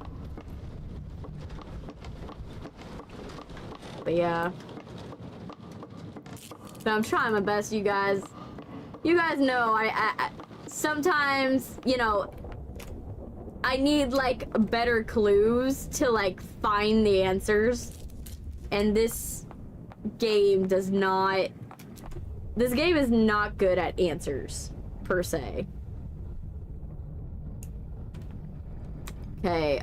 But yeah. But I'm trying my best, you guys. You guys know I sometimes, you know, I need like better clues to like find the answers. And this game does not. This game is not good at answers, per se. Okay,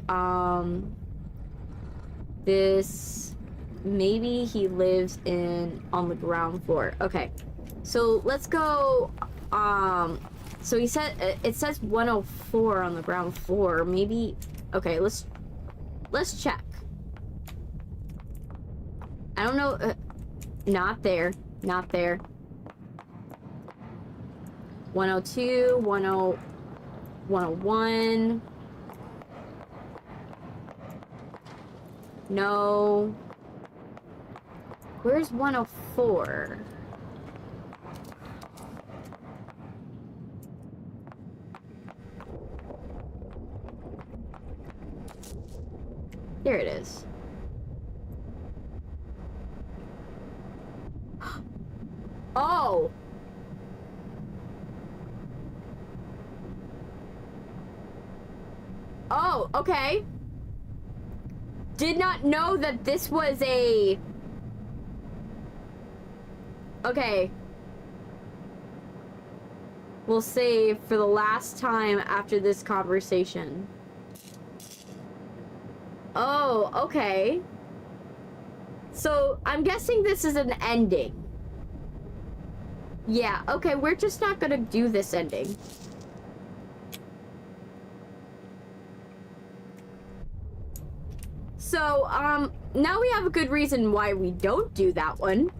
this, maybe he lives on the ground floor. Okay, so let's go, so he said, it says 104 on the ground floor, maybe, okay, let's check. I don't know, not there, not there. 102, 101. No. Where's 104? There it is. Oh! Oh, okay. Did not know that this was a... Okay. We'll save for the last time after this conversation. Oh, okay. So, I'm guessing this is an ending. Yeah, okay, we're just not gonna do this ending. So, now we have a good reason why we don't do that one.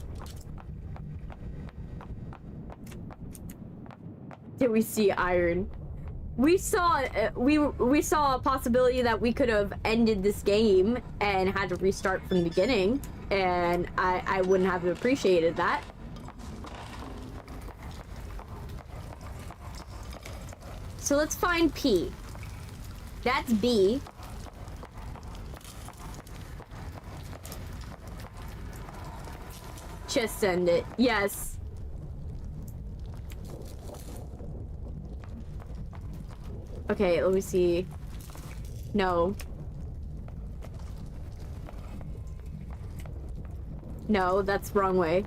Did we see iron? We saw, we saw a possibility that we could have ended this game and had to restart from the beginning, and I wouldn't have appreciated that. So let's find P. That's B. Just send it. Yes. Okay, let me see. No. No, that's wrong way.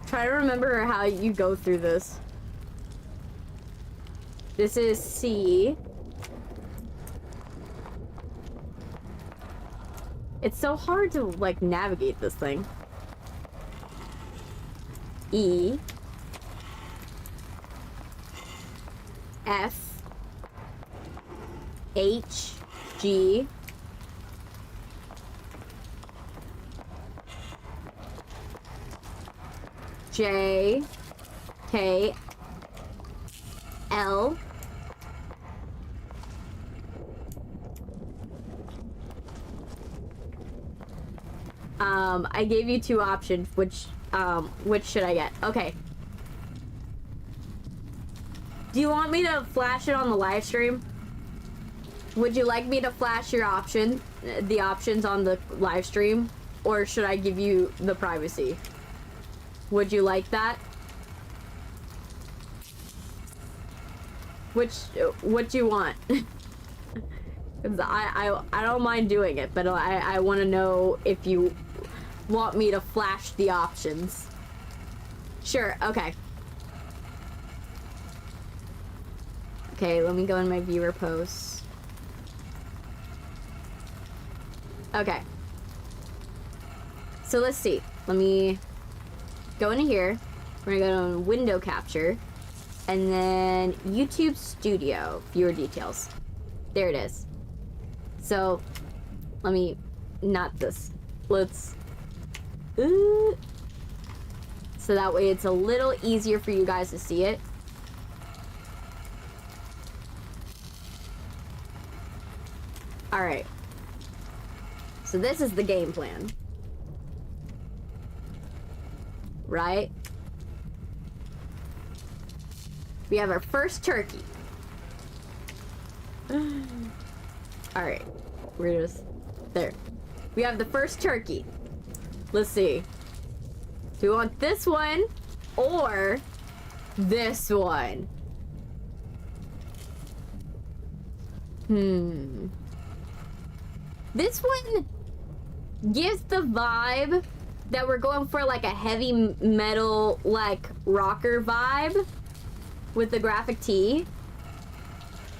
Try to remember how you go through this. This is C. It's so hard to, like, navigate this thing. E. F. H. G. J. K. L. I gave you two options. Which should I get? Okay. Do you want me to flash it on the live stream? Would you like me to flash your the options on the live stream? Or should I give you the privacy? Would you like that? What do you want? Cause I don't mind doing it, but I want to know if you want me to flash the options. Sure, okay. Okay, let me go in my viewer posts. Okay. So let's see. Let me go into here. We're gonna go to window capture. And then YouTube Studio, viewer details. There it is. So, let me, not this. Let's, so that way it's a little easier for you guys to see it. Alright. So this is the game plan. Right? We have our first turkey. Alright. We're just... There. We have the first turkey. Let's see. Do we want this one or this one? This one gives the vibe that we're going for like a heavy metal, like rocker vibe with the graphic tee.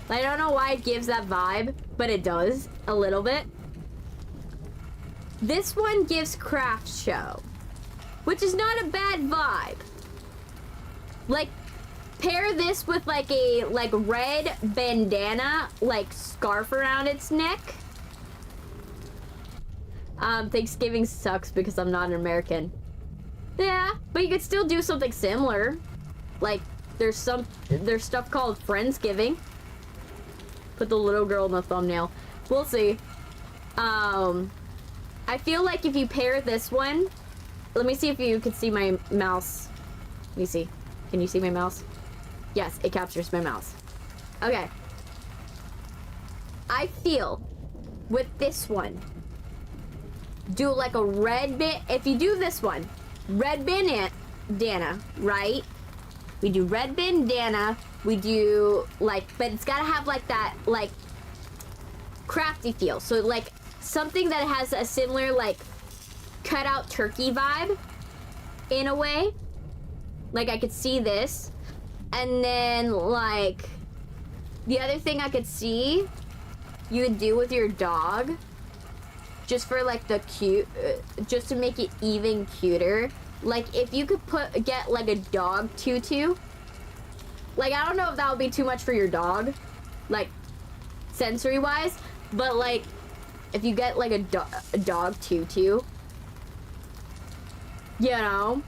I don't know why it gives that vibe, but it does a little bit. This one gives craft show, which is not a bad vibe. Like, pair this with like a red bandana, like scarf around its neck. Thanksgiving sucks because I'm not an American. Yeah, but you could still do something similar. Like, there's stuff called Friendsgiving. Put the little girl in the thumbnail. We'll see. I feel like if you pair this one, let me see if you can see my mouse. Let me see. Can you see my mouse? Yes, it captures my mouse. Okay. I feel with this one, do like a red bit. If you do this one, red bandana, right? We do red bandana. We do like, but it's gotta have like that, like crafty feel. So like something that has a similar like cutout turkey vibe in a way. Like I could see this. And then like the other thing I could see you would do with your dog, just for like the cute, just to make it even cuter. Like if you could get like a dog tutu. Like I don't know if that would be too much for your dog, like sensory wise, but like if you get like a dog tutu, you know,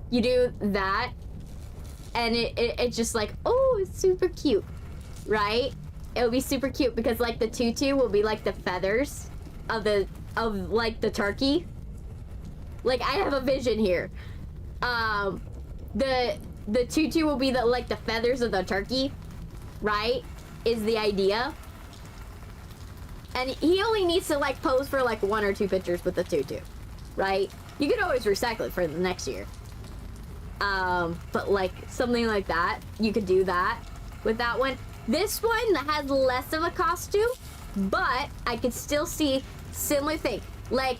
you do that, and it's just like, oh, it's super cute, right? It'll be super cute because like the tutu will be like the feathers of the turkey. Like I have a vision here. The tutu will be the feathers of the turkey, right? Is the idea. And he only needs to like pose for like 1 or 2 pictures with the tutu, right? You can always recycle it for the next year. But like something like that, you could do that with that one. This one has less of a costume, but I could still see similar thing. Like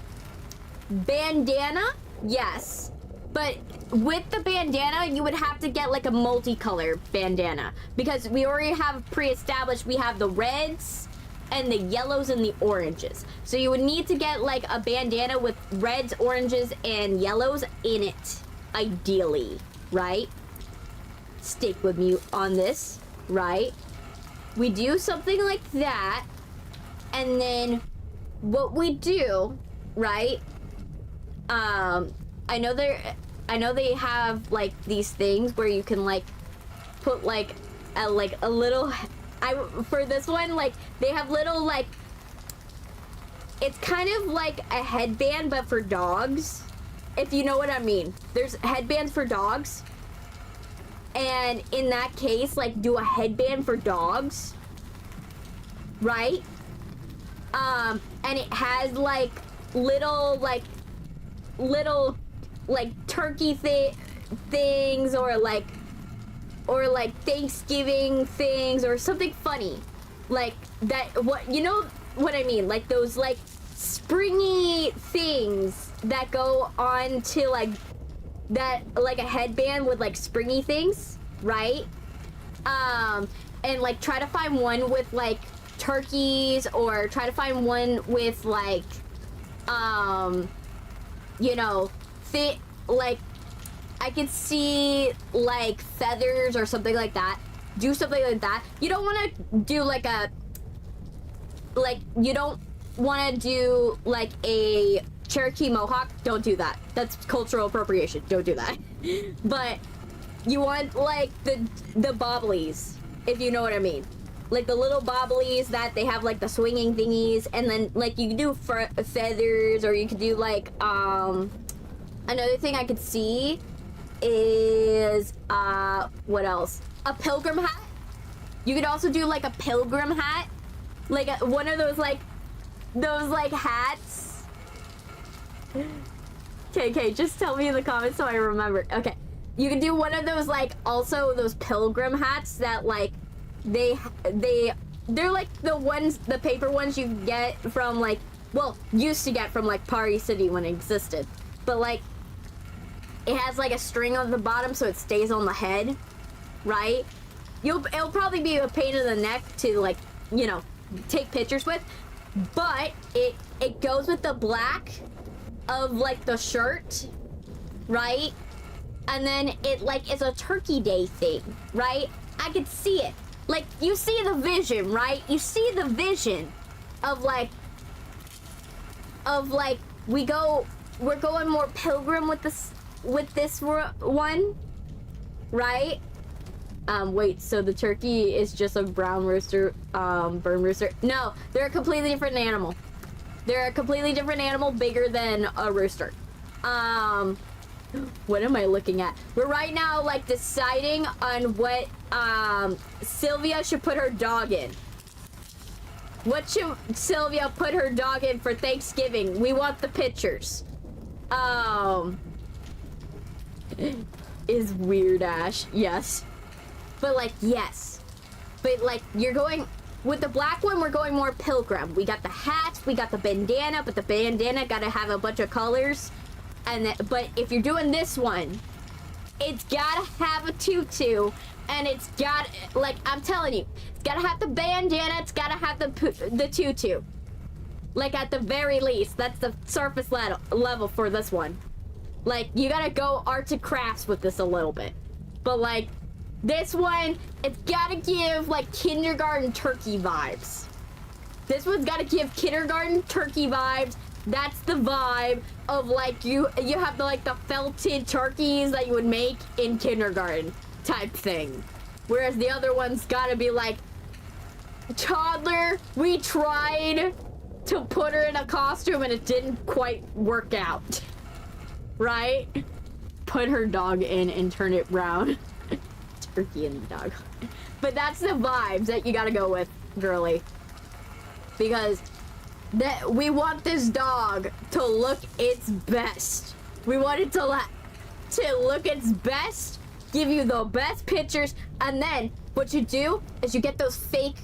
bandana, yes. But with the bandana, you would have to get like a multicolor bandana because we already have pre-established, we have the reds and the yellows and the oranges. So you would need to get like a bandana with reds, oranges, and yellows in it, ideally, right? Stick with me on this, right? We do something like that, and then what we do, right? I know they have like these things where you can like put like a little. For this one, like they have little like. It's kind of like a headband, but for dogs, if you know what I mean. There's headbands for dogs, and in that case, like do a headband for dogs, right? And it has like little turkey things or like Thanksgiving things or something funny like that. What, you know what I mean, like those like springy things that go on to like that, like a headband with like springy things, right? And like try to find one with like turkeys, or try to find one with like you know, like I could see like feathers or something like that. Do something like that. You don't want to do like you don't want to do like a Cherokee Mohawk. Don't do that. That's cultural appropriation. Don't do that. But you want like the bobblies, if you know what I mean. Like the little bobblies that they have like the swinging thingies, and then like you can do feathers, or you could do like another thing I could see is, what else? A pilgrim hat. You could also do like a pilgrim hat. Like one of those hats. Okay, just tell me in the comments so I remember. Okay. You can do one of those, like, also those pilgrim hats that, like, they're like the paper ones you get from, like, well, used to get from, like, Party City when it existed. But, like, it has, like, a string on the bottom so it stays on the head, right? It'll probably be a pain in the neck to, like, you know, take pictures with. But it goes with the black of, like, the shirt, right? And then it, like, is a Turkey Day thing, right? I could see it. Like, you see the vision, right? You see the vision of, like, we're going more pilgrim with this one, right? Wait, so the turkey is just a brown rooster, burn rooster? No, they're a completely different animal. They're a completely different animal, bigger than a rooster. What am I looking at? We're right now, like, deciding on what, Sylvia should put her dog in. What should Sylvia put her dog in for Thanksgiving? We want the pictures. Is weird, Ash. Yes. But, like, yes. But, like, you're going... With the black one, we're going more pilgrim. We got the hat, we got the bandana, but the bandana gotta have a bunch of colors. But if you're doing this one, it's gotta have a tutu, and it's got, like, I'm telling you, it's gotta have the bandana, it's gotta have the tutu. Like, at the very least, that's the surface level for this one. Like, you gotta go arts and crafts with this a little bit. But, like, this one, it's gotta give, like, kindergarten turkey vibes. This one's gotta give kindergarten turkey vibes. That's the vibe of, like, you have the, like, the felted turkeys that you would make in kindergarten type thing. Whereas the other one's gotta be, like, toddler, we tried to put her in a costume and it didn't quite work out. Right? Put her dog in and turn it brown. Turkey and the dog. But that's the vibes that you gotta go with, girly. Because... that we want this dog to look its best. We want it to look its best, give you the best pictures, and then what you do is you get the fake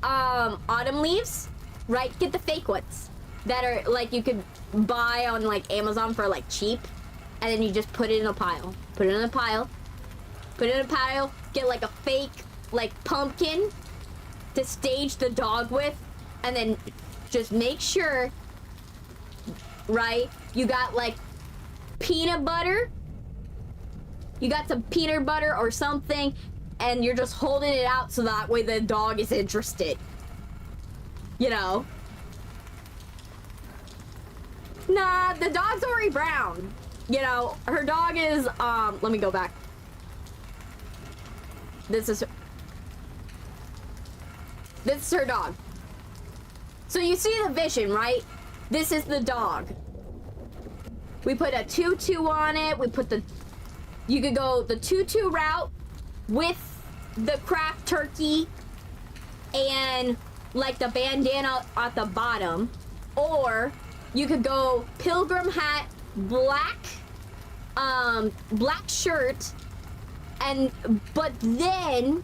autumn leaves, right? Get the fake ones that are, like, you could buy on, like, Amazon for, like, cheap, and then you just put it in a pile. Put it in a pile. Get, like, a fake, like, pumpkin to stage the dog with. And then just make sure, right, you got, like, peanut butter. You got some peanut butter or something, and you're just holding it out so that way the dog is interested. You know? Nah, the dog's already brown. You know, her dog is, let me go back. This is her dog. So you see the vision, right? This is the dog. We put a tutu on it. You could go the tutu route with the craft turkey and, like, the bandana at the bottom. Or you could go pilgrim hat, black shirt, but then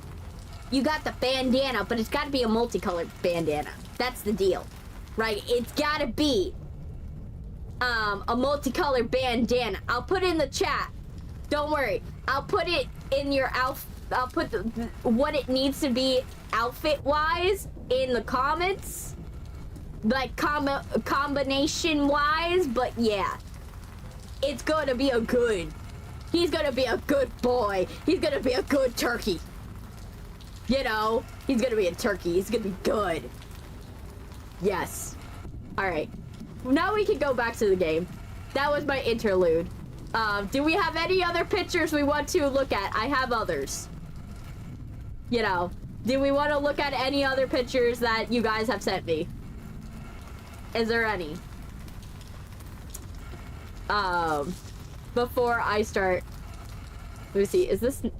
you got the bandana, but it's got to be a multicolored bandana. That's the deal, right? It's gotta be a multicolored bandana. I'll put it in the chat. Don't worry. I'll put it in your outfit. I'll put what it needs to be outfit-wise in the comments, like combination-wise. But yeah, it's gonna be he's gonna be a good boy. He's gonna be a good turkey. You know, he's gonna be a turkey. He's gonna be good. Yes. Alright. Now we can go back to the game. That was my interlude. Do we have any other pictures we want to look at? I have others. You know. Do we want to look at any other pictures that you guys have sent me? Is there any? But before I start. Let me see. Is this one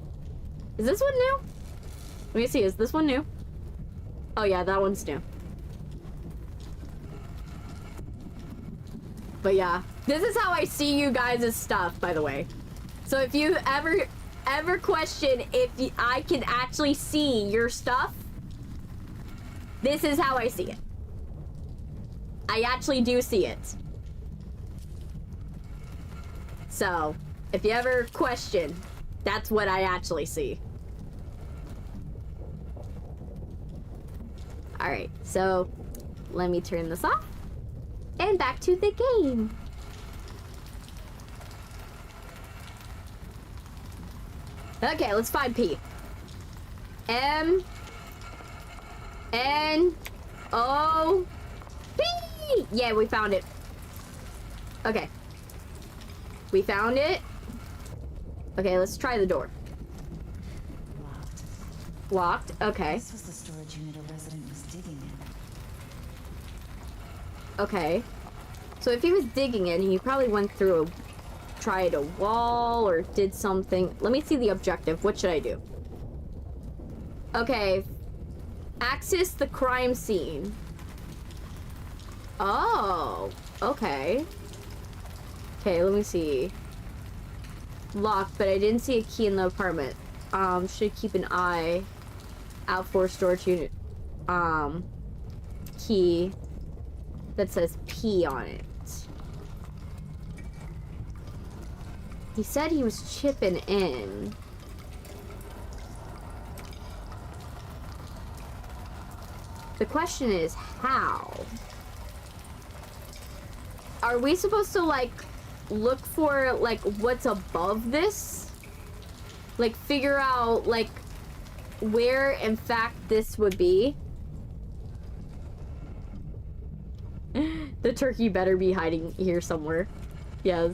new? Let me see. Is this one new? Oh yeah, that one's new. But yeah, this is how I see you guys' stuff, by the way. So if you ever question if I can actually see your stuff, this is how I see it. I actually do see it. So, if you ever question, that's what I actually see. Alright, so let me turn this off. And back to the game. Okay, let's find P. M N O P. Yeah, we found it. Okay. We found it. Okay, let's try the door. Locked. Locked. Okay. This was the storage unit a resident was digging in. Okay. So if he was digging in, he probably went through tried a wall or did something. Let me see the objective. What should I do? Okay. Access the crime scene. Oh, okay. Okay, let me see. Locked, but I didn't see a key in the apartment. Should keep an eye out for storage unit key that says P on it. He said he was chipping in. The question is, how? Are we supposed to, like, look for, like, what's above this? Like, figure out, like, where, in fact, this would be? The turkey better be hiding here somewhere. Yes.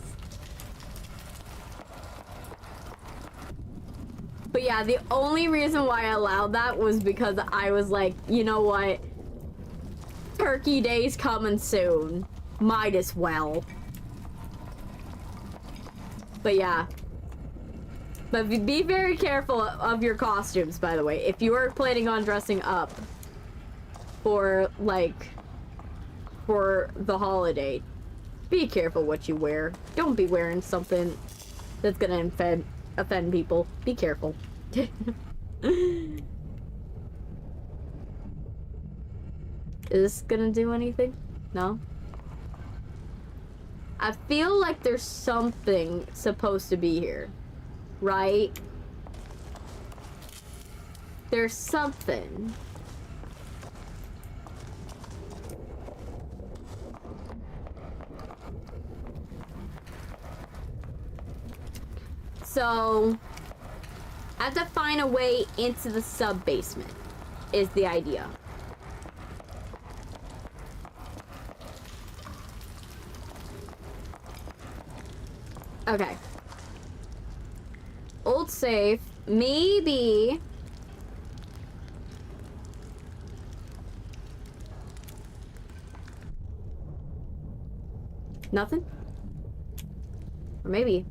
But yeah, the only reason why I allowed that was because I was like, you know what? Turkey Day's coming soon. Might as well. But yeah. But be very careful of your costumes, by the way. If you are planning on dressing up for, like, for the holiday, be careful what you wear. Don't be wearing something that's gonna offend people. Be careful. Is this gonna do anything? No? I feel like there's something supposed to be here. Right? There's something. So, I have to find a way into the sub-basement, is the idea. Okay. Old safe. Maybe. Nothing? Or maybe.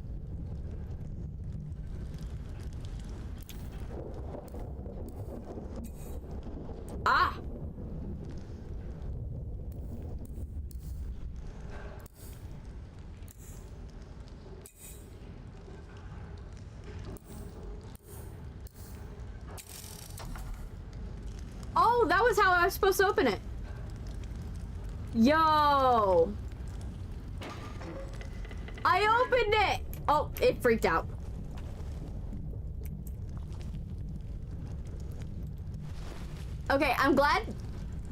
Ah! Oh, that was how I was supposed to open it. Yo! I opened it! Oh, it freaked out. Okay, I'm glad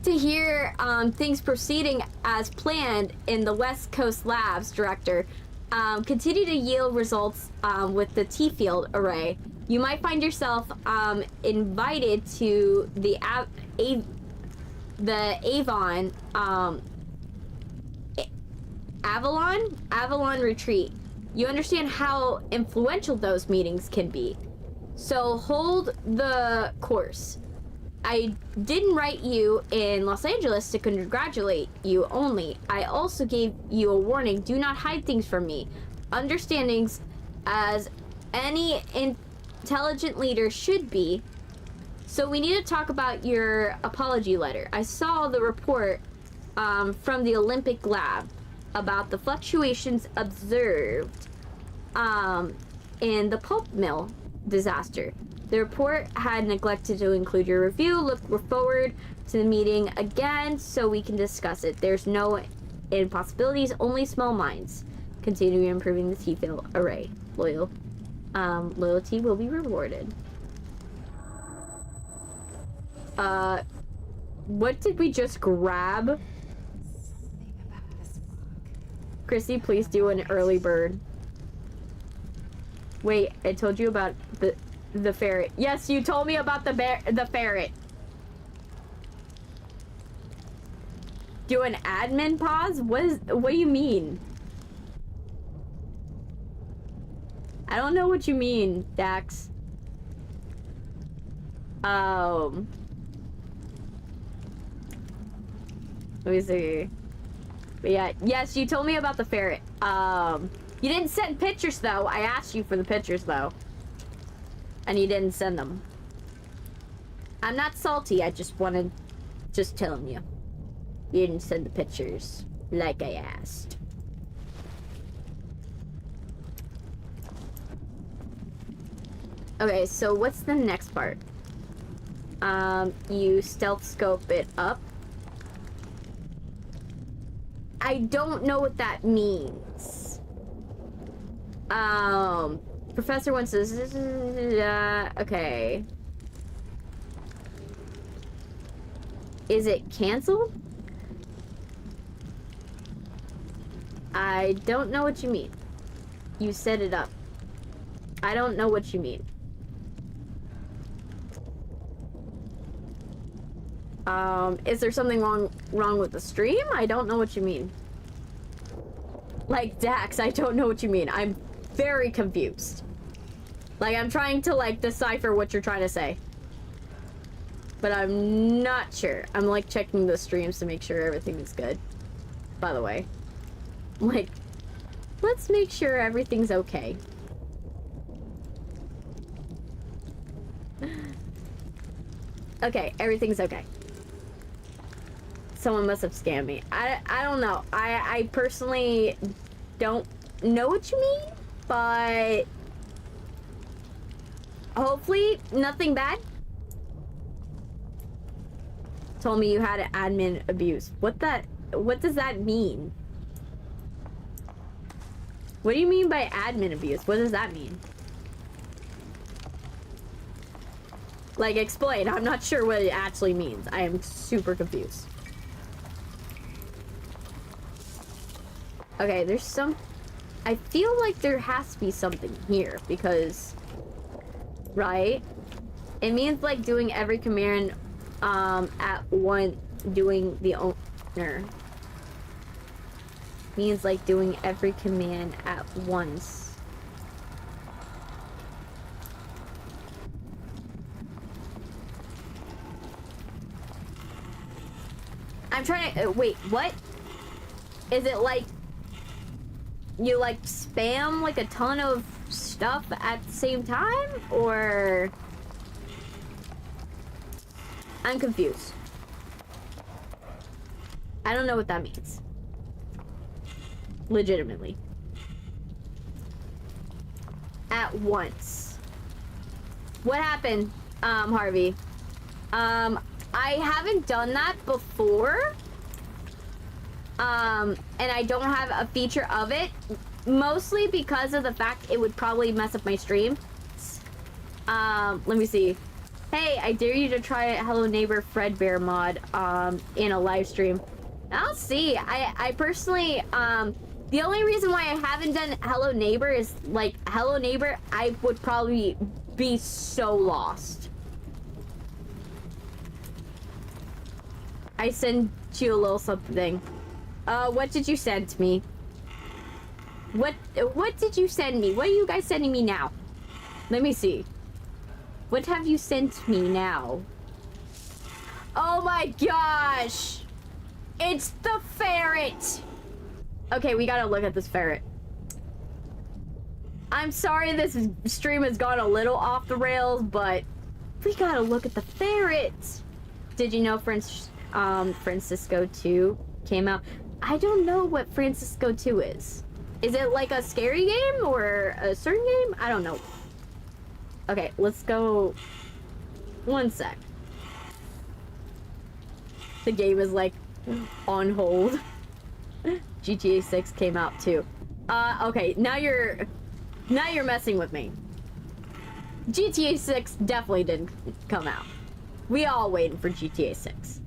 to hear things proceeding as planned in the West Coast Labs, Director. Continue to yield results with the T-field array. You might find yourself invited to the Avalon retreat. You understand how influential those meetings can be. So hold the course. I didn't write you in Los Angeles to congratulate you only. I also gave you a warning. Do not hide things from me. understandings as any intelligent leader should be. So we need to talk about your apology letter. I saw the report from the Olympic lab about the fluctuations observed in the pulp mill disaster. The report had neglected to include your review. We're forward to the meeting again so we can discuss it. There's no impossibilities, only small minds. Continue improving the T-fill array. Loyalty will be rewarded. What did we just grab? Something about this rock. Chrissy, please do an early bird. Wait, I told you about the ferret. Yes, you told me about the ferret. Do an admin pause? What do you mean? I don't know what you mean, Dax. Let me see. But yeah, yes, you told me about the ferret. You didn't send pictures though. I asked you for the pictures though. And you didn't send them. I'm not salty, I just telling you. You didn't send the pictures like I asked. Okay, so what's the next part? You stealth scope it up. I don't know what that means. Professor wants to... okay. Is it canceled? I don't know what you mean. You set it up. I don't know what you mean. Is there something wrong with the stream? I don't know what you mean. Like, Dax, I don't know what you mean. I'm very confused. Like, I'm trying to, like, decipher what you're trying to say. But I'm not sure. I'm, like, checking the streams to make sure everything is good. By the way. Like, let's make sure everything's okay. Okay, everything's okay. Someone must have scammed me. I don't know. I personally don't know what you mean, but hopefully nothing bad. Told me you had an admin abuse. What does that mean? What do you mean by admin abuse? What does that mean? Like, explain. I'm not sure what it actually means. I am super confused. Okay, there's some... I feel like there has to be something here, because... Right? It means, like, doing every command, at one... Doing the owner. Means, like, doing every command at once. I'm trying to... wait, what? Is it, like... You, like, spam, like, a ton of stuff at the same time? Or... I'm confused. I don't know what that means. Legitimately. At once. What happened, Harvey? I haven't done that before. And I don't have a feature of it. Mostly because of the fact it would probably mess up my stream. Let me see. Hey, I dare you to try Hello Neighbor Fredbear mod, in a live stream. I'll see. I personally, the only reason why I haven't done Hello Neighbor is, like, Hello Neighbor, I would probably be so lost. I sent you a little something. What did you send to me? What did you send me? What are you guys sending me now? Let me see. What have you sent me now? Oh my gosh! It's the ferret! Okay, we gotta look at this ferret. I'm sorry this stream has gone a little off the rails, but we gotta look at the ferrets. Did you know Francisco 2 came out? I don't know what Francisco 2 is. Is it like a scary game or a certain game? I don't know. Okay, let's go. One sec. The game is like on hold. GTA 6 came out too. Okay, now you're messing with me. GTA 6 definitely didn't come out. We all waiting for GTA 6.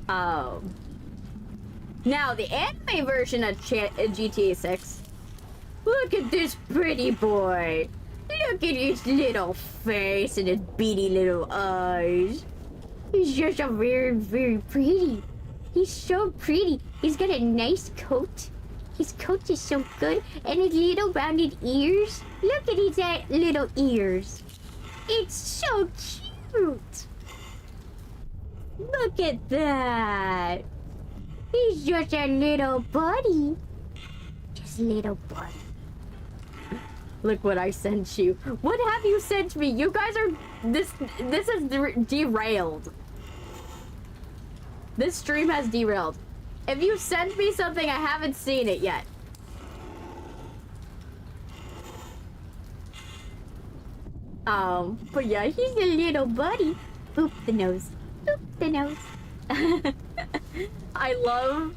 Now the anime version of GTA 6. Look at this pretty boy. Look at his little face and his beady little eyes. He's just a very, very pretty. He's so pretty. He's got a nice coat. His coat is so good. And his little rounded ears. Look at his little ears. It's so cute. Look at that. He's just a little buddy. Just a little buddy. Look what I sent you. What have you sent me? You guys are... This is derailed. This stream has derailed. If you sent me something, I haven't seen it yet. But yeah, he's a little buddy. Boop the nose. Boop the nose. I love...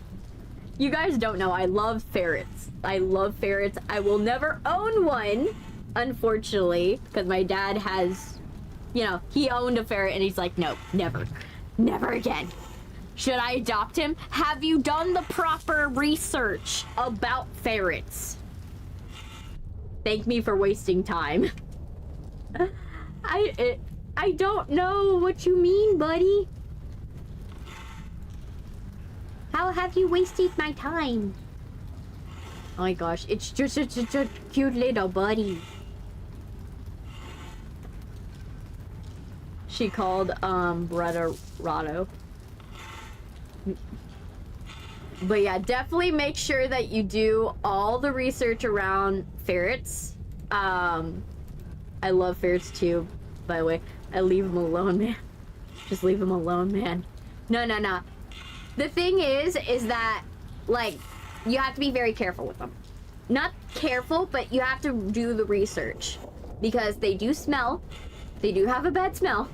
You guys don't know, I love ferrets. I love ferrets. I will never own one, unfortunately, because my dad has, you know, he owned a ferret and he's like, no, never. Never again. Should I adopt him? Have you done the proper research about ferrets? Thank me for wasting time. I don't know what you mean, buddy. How have you wasted my time? Oh my gosh, it's just such a cute little buddy. She called Rado. But yeah, definitely make sure that you do all the research around ferrets. I love ferrets too, by the way. I leave them alone, man. Just leave them alone, man. No. The thing is that, like, you have to be very careful with them. Not careful, but you have to do the research. Because they do smell. They do have a bad smell.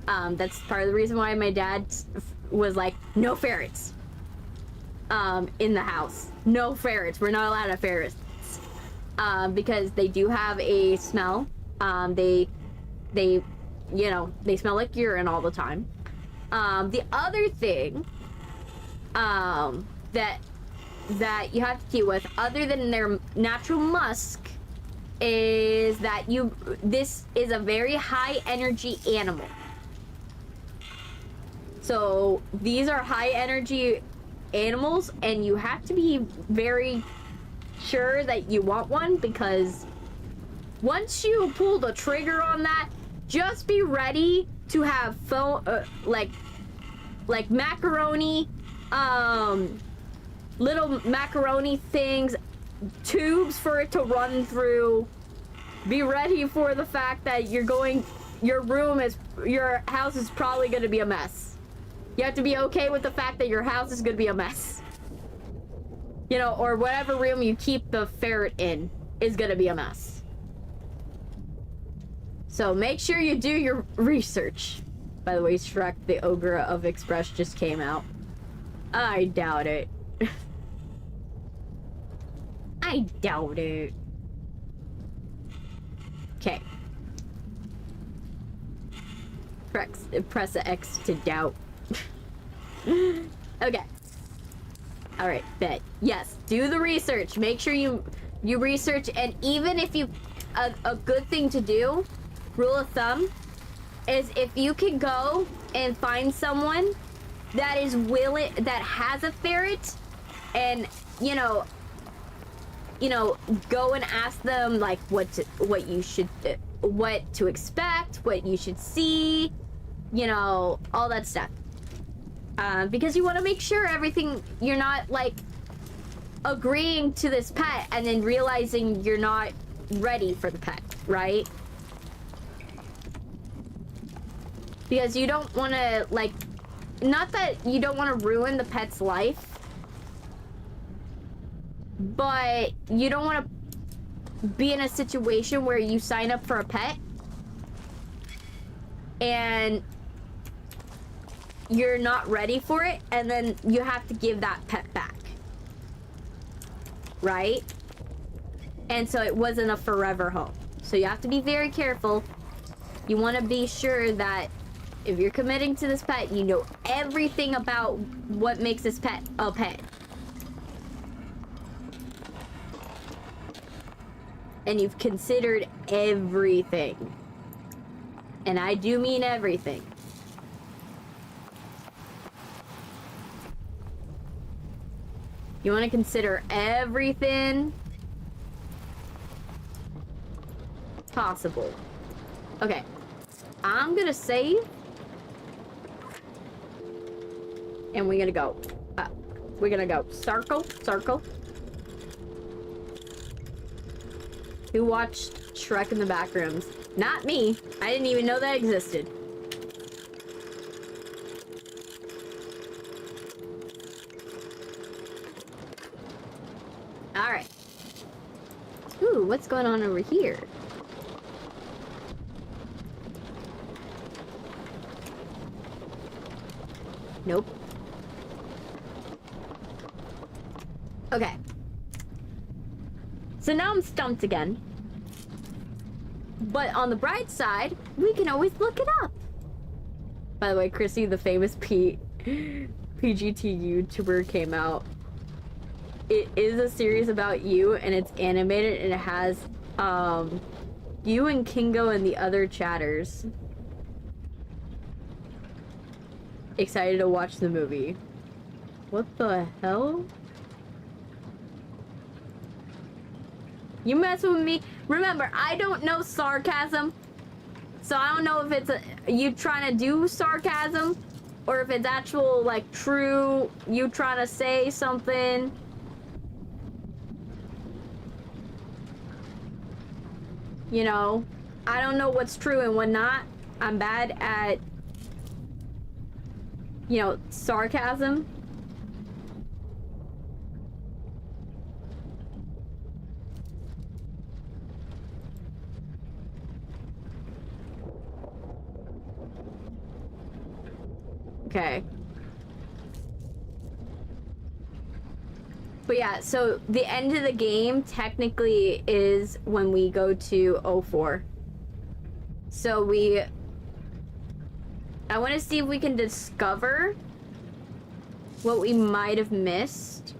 That's part of the reason why my dad was like, no ferrets. In the house. No ferrets. We're not allowed to have ferrets. Because they do have a smell. They, you know, they smell like urine all the time. The other thing that you have to deal with, other than their natural musk, is that this is a very high energy animal. So these are high energy animals, and you have to be very sure that you want one, because once you pull the trigger on that, just be ready to have like macaroni, little macaroni things, tubes for it to run through. Be ready for the fact that your house is probably going to be a mess. You have to be okay with the fact that your house is going to be a mess. You know, or whatever room you keep the ferret in is going to be a mess. So make sure you do your research. By the way, Shrek the Ogre of Express just came out. I doubt it. I doubt it. Okay. Press X to doubt. Okay. Alright, bet. Yes, do the research. Make sure you research, and even if you... A good thing to do, rule of thumb, is if you can go and find someone that is willing, that has a ferret, and you know, go and ask them like what to expect, what you should see, you know, all that stuff. Because you want to make sure everything, you're not like agreeing to this pet and then realizing you're not ready for the pet, right? Because you don't want to, like, not that you don't want to ruin the pet's life, but you don't want to be in a situation where you sign up for a pet and you're not ready for it, and then you have to give that pet back, right? And so it wasn't a forever home. So you have to be very careful. You want to be sure that if you're committing to this pet, you know everything about what makes this pet a pet. And you've considered everything. And I do mean everything. You want to consider everything possible. Okay. I'm gonna save. And we're gonna go. We're gonna go circle, circle. Who watched Shrek in the back rooms? Not me. I didn't even know that existed. Alright. Ooh, what's going on over here? Nope. Okay. So now I'm stumped again. But on the bright side, we can always look it up. By the way, Chrissy, the famous PGT YouTuber, came out. It is a series about you, and it's animated, and it has you and Kingo and the other chatters. Excited to watch the movie. What the hell? You mess with me. Remember, I don't know sarcasm. So I don't know if it's you trying to do sarcasm or if it's actual, like, true, you trying to say something. You know, I don't know what's true and what not. I'm bad at, you know, sarcasm. Okay. But yeah, so the end of the game technically is when we go to 04. So I want to see if we can discover what we might have missed.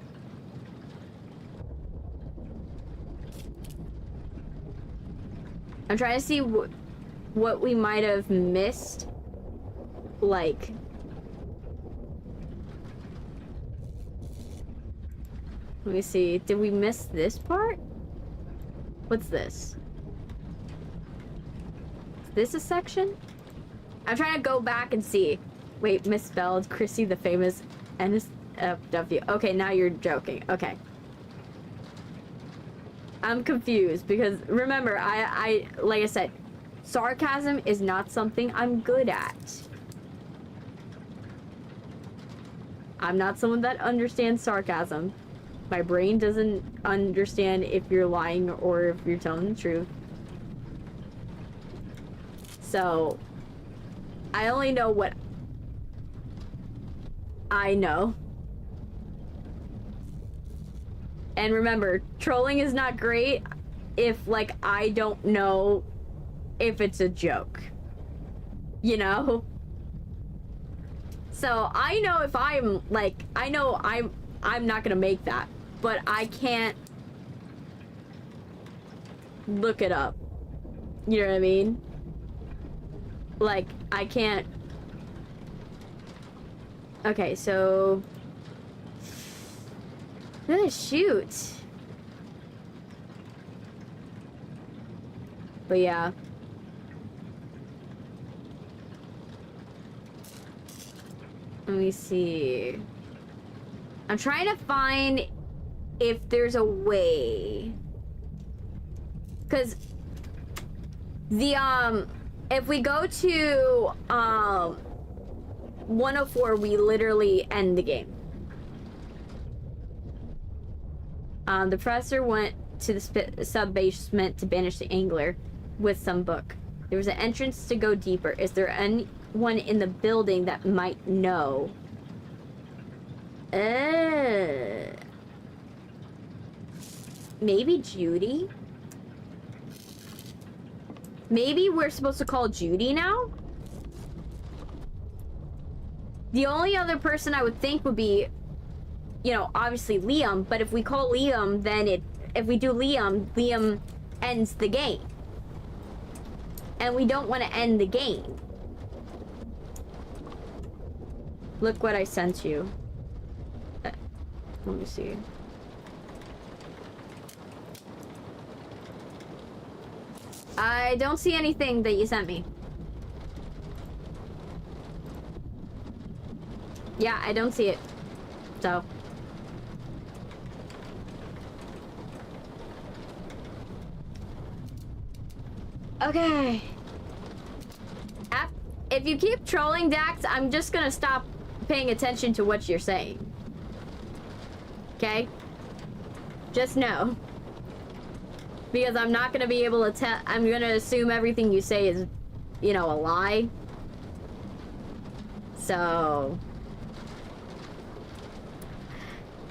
I'm trying to see what we might have missed. Like, let me see. Did we miss this part? What's this? Is this a section? I'm trying to go back and see. Wait, misspelled. Chrissy the famous NSFW. Okay, now you're joking. Okay. I'm confused because remember, I like I said, sarcasm is not something I'm good at. I'm not someone that understands sarcasm. My brain doesn't understand if you're lying or if you're telling the truth. So, I only know what I know. And remember, trolling is not great if, like, I don't know if it's a joke. You know? So, I know if I'm, like, I know I'm not gonna make that. But I can't look it up. You know what I mean? Like, I can't. Okay, so. Shoot. But yeah. Let me see. I'm trying to find if there's a way. Because the, if we go to, 104, we literally end the game. The professor went to the sub-basement to banish the angler with some book. There was an entrance to go deeper. Is there anyone in the building that might know? Maybe Judy? Maybe we're supposed to call Judy now? The only other person I would think would be, you know, obviously Liam, but if we call Liam, then if we do Liam, Liam ends the game. And we don't want to end the game. Look what I sent you. Let me see. I don't see anything that you sent me. Yeah, I don't see it. So. Okay. If you keep trolling, Dax, I'm just gonna stop paying attention to what you're saying. Okay? Just know. Because I'm not gonna be able to tell. I'm gonna assume everything you say is, you know, a lie. So.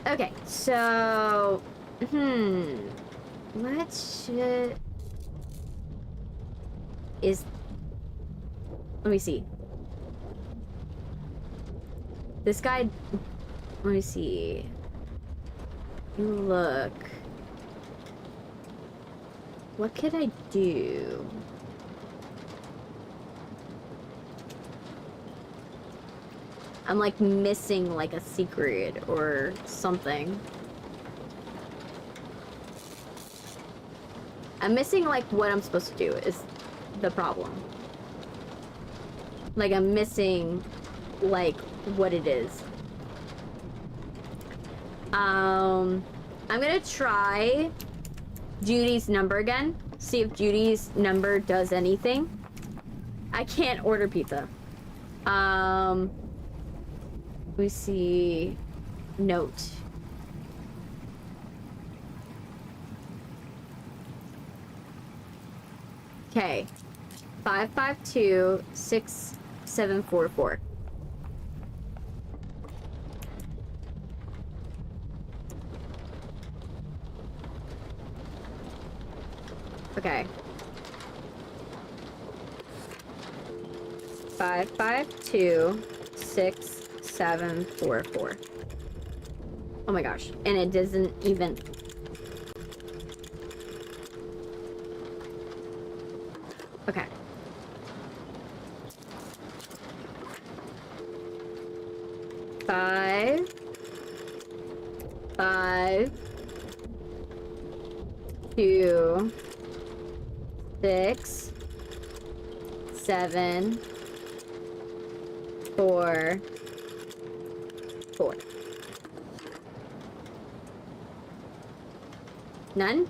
Okay, so. What should. Is. Let me see. This guy. Let me see. Look. What could I do? I'm like missing like a secret or something. I'm missing like what I'm supposed to do is the problem. Like I'm missing like what it is. I'm gonna try Judy's number again. See if Judy's number does anything. I can't order pizza. We see note. Okay. 552-6744. Okay. 552-6744. Oh my gosh. And it doesn't even... Okay. Five, 2, 6, 7, 4, 4. None?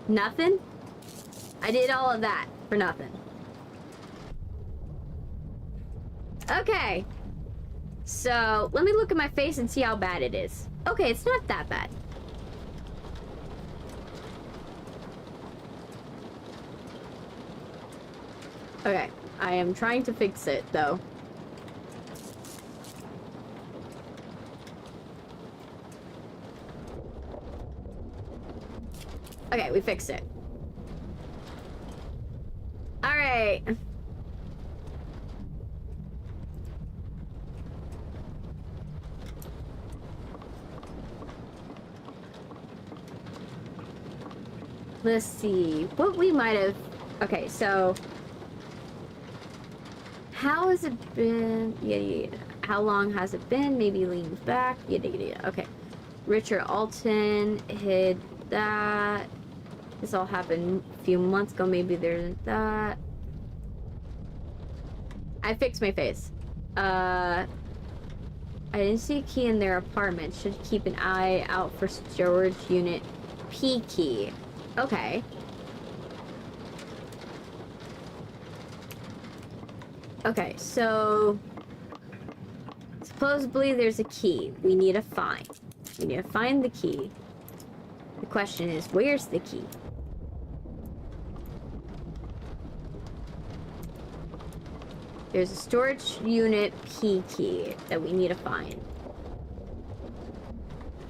Nothing? I did all of that for nothing. Okay. So, let me look at my face and see how bad it is. Okay, it's not that bad. Okay, I am trying to fix it, though. Okay, we fixed it. Alright. Let's see. What we might have... Okay, so... How has it been? Yada yada. How long has it been? Maybe leans back. Yada yada yada. Okay. Richard Alton hid that. This all happened a few months ago. Maybe there's that. I fixed my face. I I didn't see a key in their apartment. Should keep an eye out for storage unit P key. Okay. Okay, so supposedly there's a key we need to find. We need to find the key. The question is, where's the key? There's a storage unit P key that we need to find.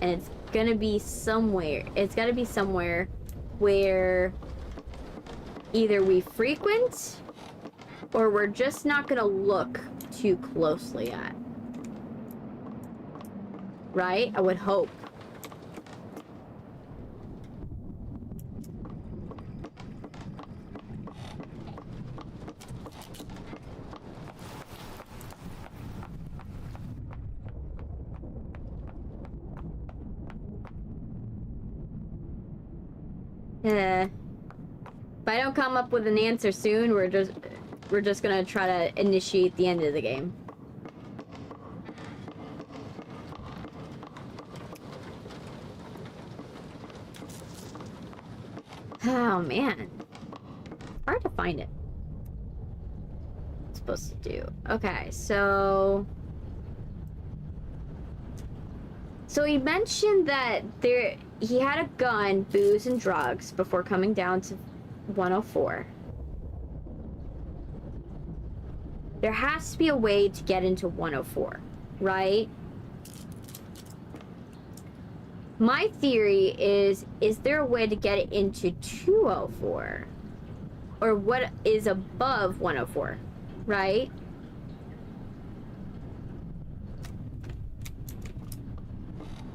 And it's gonna be somewhere. It's gotta be somewhere where either we frequent or we're just not gonna look too closely at. Right? I would hope. If I don't come up with an answer soon, we're just gonna try to initiate the end of the game. Oh man, hard to find it. What it's supposed to do. Okay, so he mentioned that he had a gun, booze, and drugs before coming down to 104. There has to be a way to get into 104, right? My theory is there a way to get it into 204? Or what is above 104, right?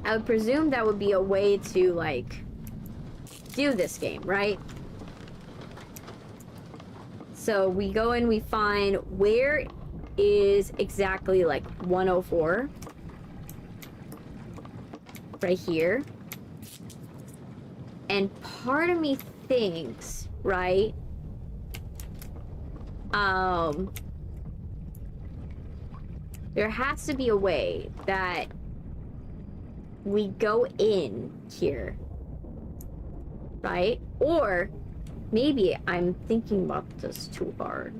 I would presume that would be a way to, like, do this game, right? So we go and we find where is exactly, like, 104. Right here. And part of me thinks, right? There has to be a way that we go in here, right? Or maybe I'm thinking about this too hard.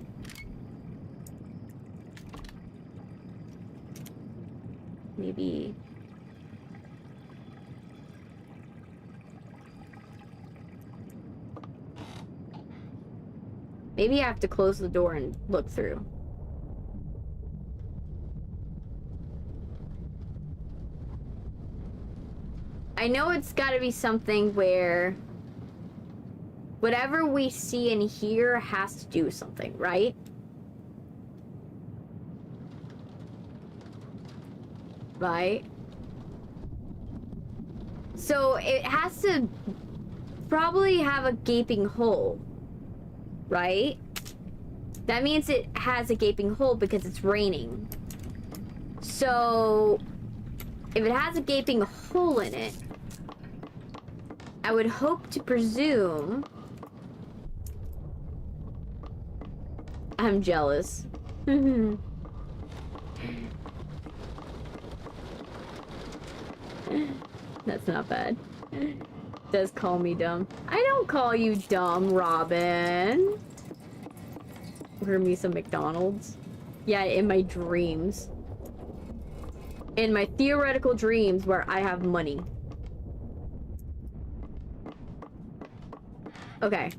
Maybe I have to close the door and look through. I know it's gotta be something where whatever we see and hear has to do something, right? Right? So it has to probably have a gaping hole, right? That means it has a gaping hole because it's raining. So if it has a gaping hole in it, I would hope to presume... I'm jealous. That's not bad. Does call me dumb. I don't call you dumb, Robin. Order me some McDonald's. Yeah, in my dreams. In my theoretical dreams where I have money. Okay.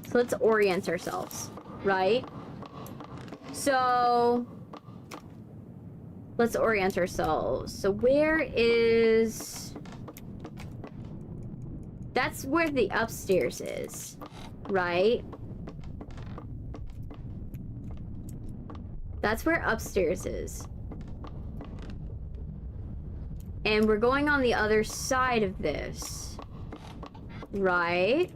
So let's orient ourselves, right? So let's orient ourselves. So where is... That's where the upstairs is, right? That's where upstairs is. And we're going on the other side of this, right?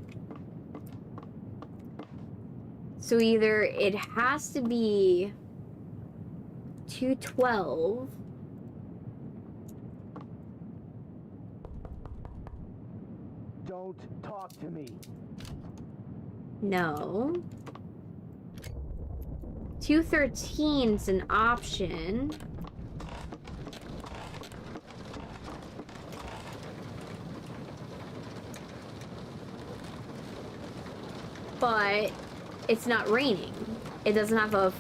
So either it has to be 212. Don't talk to me. No. 213's an option. but it's not raining. It doesn't have a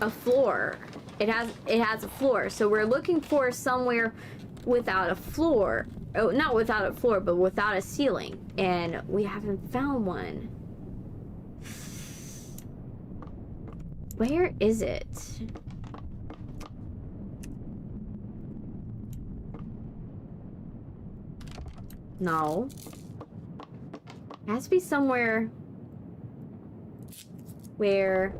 floor. It has a floor, so we're looking for somewhere without a floor. Oh, not without a floor, but without a ceiling, and we haven't found one. Where is it? No. It has to be somewhere where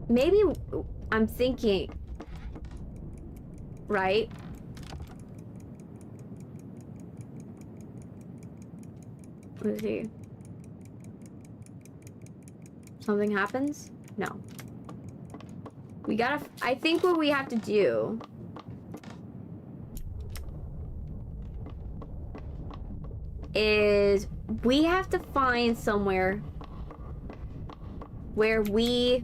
maybe I'm thinking, right? Let's see. Something happens? No. We gotta, I think what we have to do is we have to find somewhere where we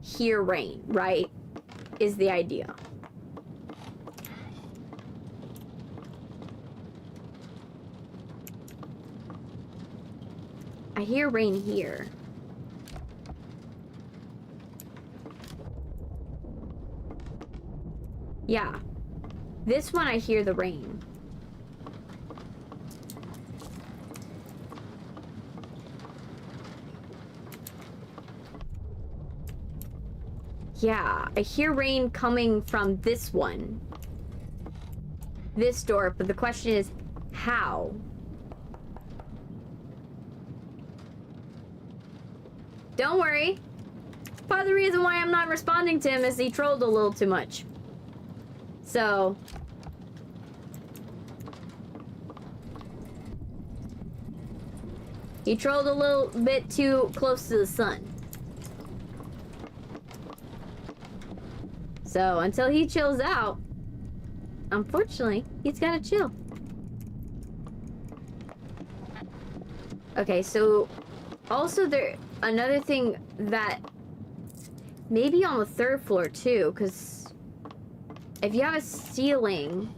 hear rain, right? Is the idea. I hear rain here. Yeah. This one I hear the rain. Yeah, I hear rain coming from this one. This door, but the question is, how? Don't worry. Part of the reason why I'm not responding to him is he trolled a little too much. So... he trolled a little bit too close to the sun. So, until he chills out, unfortunately, he's gotta chill. Okay, so also another thing that maybe on the 3rd floor too, because if you have a ceiling,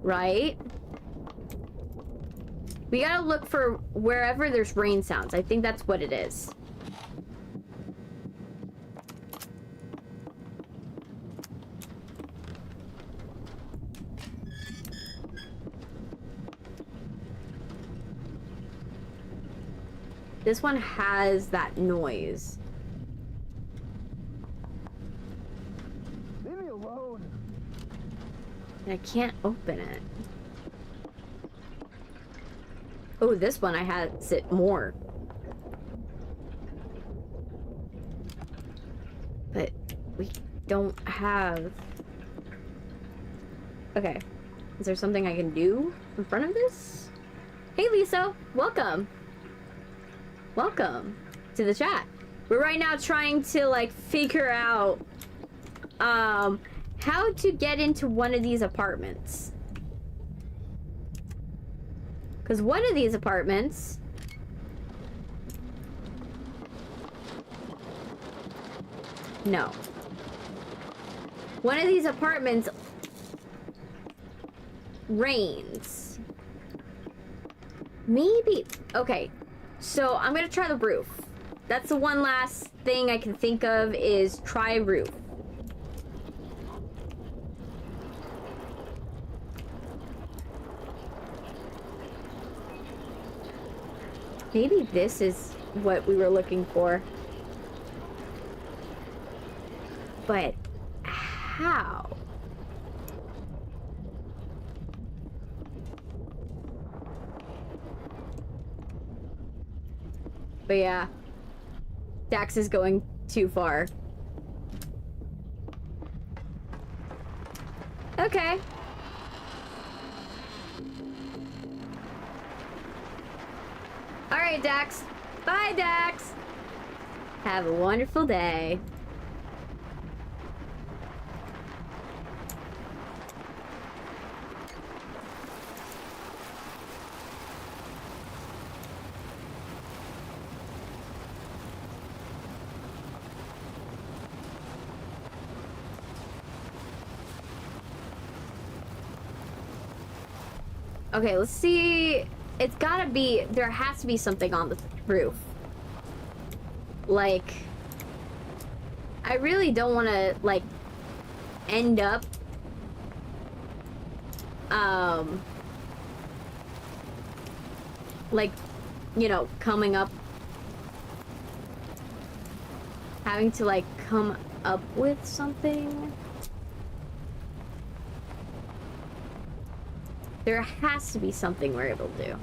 right? We gotta look for wherever there's rain sounds. I think that's what it is. This one has that noise. Leave me alone. And I can't open it. Oh, this one I had sit more. But we don't have... Okay. Is there something I can do in front of this? Hey, Lisa. Welcome. Welcome to the chat. We're right now trying to like figure out how to get into one of these apartments. Because one of these apartments no. One of these apartments rains. Maybe okay. So, I'm gonna try the roof. That's the one last thing I can think of is try roof. Maybe this is what we were looking for. But how? But yeah, Dax is going too far. Okay. Alright, Dax. Bye, Dax. Have a wonderful day. Okay, let's see. It's gotta be, there has to be something on the roof. Like, I really don't want to, like, end up, like, you know, coming up, having to, like, come up with something. There has to be something we're able to do.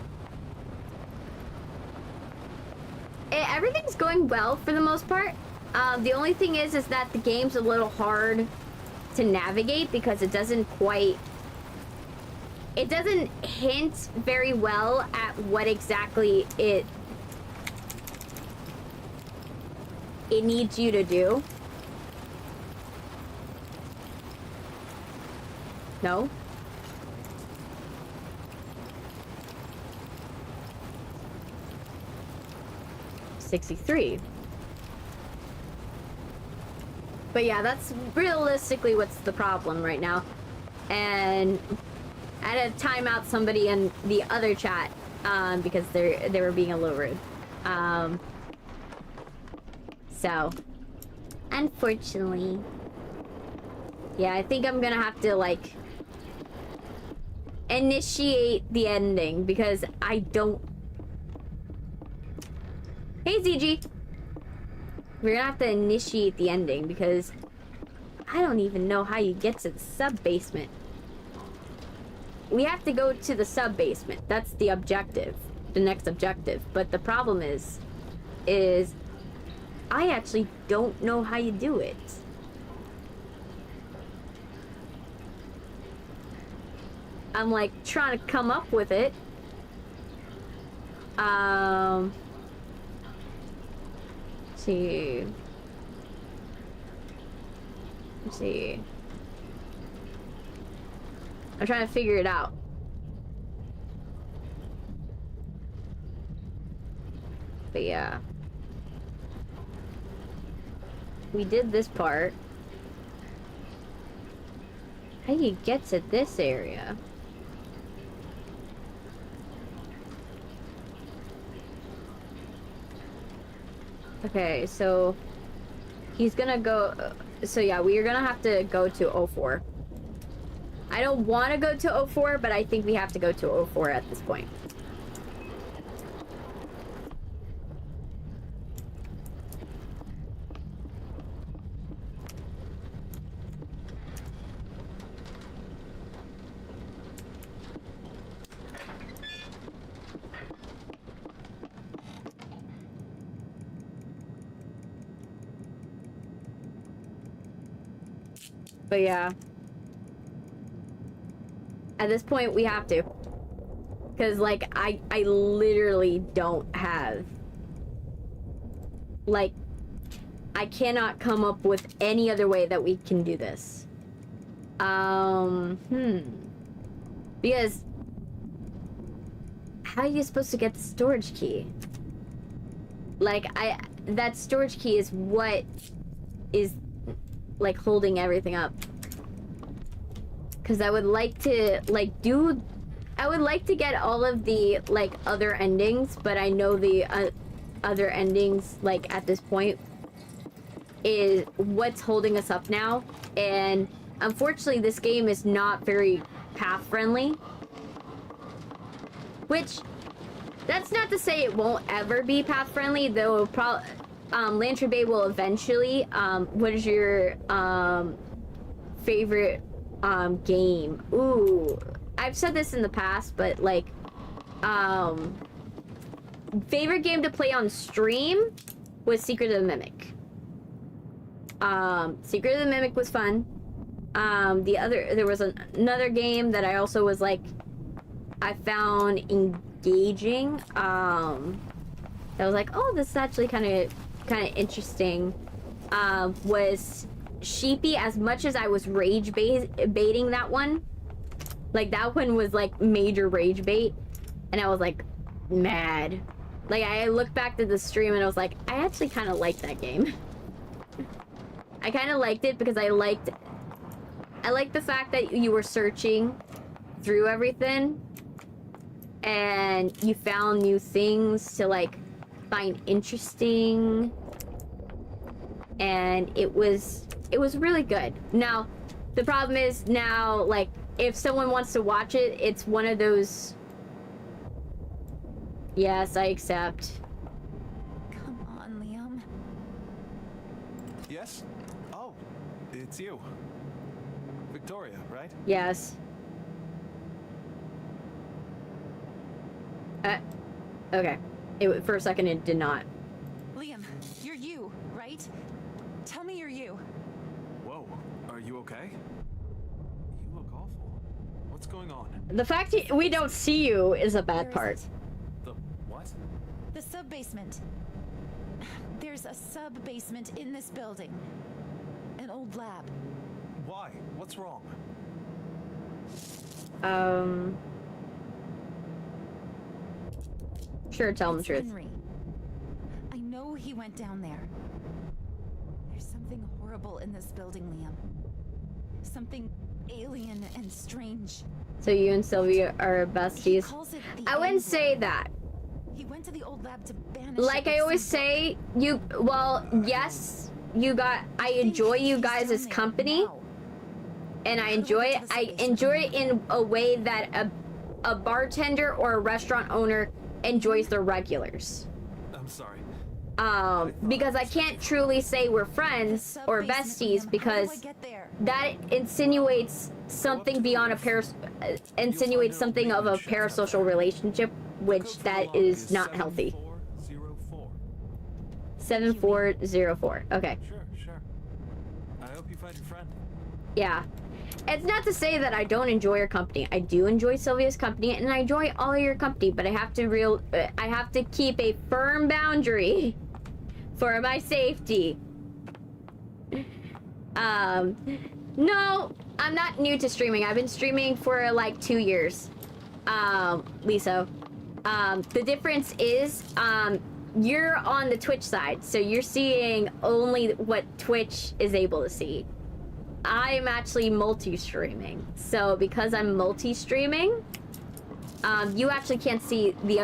Everything's going well for the most part. The only thing is that the game's a little hard to navigate because it doesn't hint very well at what exactly it needs you to do. No? $63. But yeah, that's realistically what's the problem right now. And I had to time out somebody in the other chat because they were being a little rude. So unfortunately, yeah, I think I'm gonna have to like initiate the ending because I don't. Hey, ZG. We're gonna have to initiate the ending because I don't even know how you get to the sub-basement. We have to go to the sub-basement. That's the objective. The next objective. But the problem is I actually don't know how you do it. I'm like trying to come up with it. Let's see. I'm trying to figure it out. But yeah. We did this part. How do you get to this area? Okay, so he's gonna go. So yeah, we are gonna have to go to 04. I don't want to go to 04, but I think we have to go to 04 at this point. But yeah. At this point, we have to. Because, like, I literally don't have... Like, I cannot come up with any other way that we can do this. Because... How are you supposed to get the storage key? Like, that storage key is what is... like holding everything up, because I would like to I would like to get all of the like other endings, but I know the other endings like at this point is what's holding us up now, and unfortunately this game is not very path friendly, which that's not to say it won't ever be path friendly, though. Lantern Bay will eventually. What is your favorite game? Ooh, I've said this in the past, but like favorite game to play on stream was Secret of the Mimic. Secret of the Mimic was fun. There was another game that I also was like I found engaging. That was like, oh, this is actually kind of interesting. Was Sheepy. As much as I was rage baiting that one, like that one was like major rage bait, and I was like mad. Like I looked back to the stream and I was like, I actually kind of liked that game. I kind of liked it because I liked the fact that you were searching through everything, and you found new things to like find interesting, and it was really good. Now the problem is now, like, if someone wants to watch it, it's one of those, yes, I accept. Come on, Liam. Yes? Oh, it's you. Victoria, right? Yes. Okay. For a second it did not. Liam, you're you, right? Tell me you're you. Whoa, are you okay? You look awful. What's going on? The fact we don't see you is a bad Where part. is The what? The sub-basement. There's a sub-basement in this building. An old lab. Why? What's wrong? Sure, tell him the It's truth. Henry. I know he went down there. There's something horrible in this building, Liam. Something alien and strange. So you and Sylvia are He besties. calls it the I wouldn't End say Lab. that. He went to the old lab to banish Like it I with always some say, yes, I enjoy you guys' company, and I enjoy it. I enjoy it in a way that a bartender or a restaurant owner enjoys their regulars. I'm sorry. Because I can't truly say we're friends or besties because that insinuates something beyond insinuates something of a parasocial relationship, which that is not healthy. 7404. Okay. Sure. I hope you find your friend. Yeah. It's not to say that I don't enjoy your company. I do enjoy Sylvia's company, and I enjoy all of your company, but I have to keep a firm boundary for my safety. No, I'm not new to streaming. I've been streaming for like 2 years. Lisa. The difference is, you're on the Twitch side, so you're seeing only what Twitch is able to see. I'm actually multi-streaming. So because I'm multi-streaming, you actually can't see the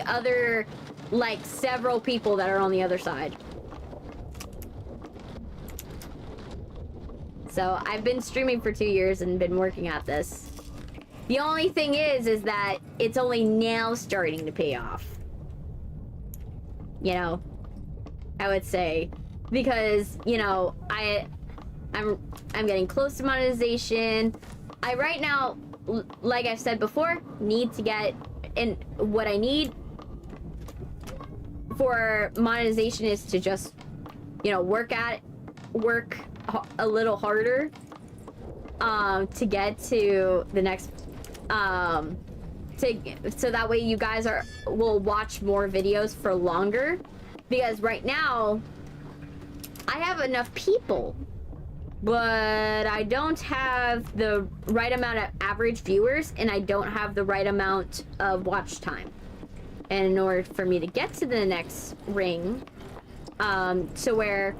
other like several people that are on the other side. So I've been streaming for 2 years and been working at this. The only thing is that it's only now starting to pay off. You know, I would say, because, you know, I'm getting close to monetization. I right now, like I've said before, need to get in. What I need for monetization is to just, you know, work a little harder to get to the next so that way you guys will watch more videos for longer, because right now I have enough people, but I don't have the right amount of average viewers, and I don't have the right amount of watch time. And in order for me to get to the next ring, to where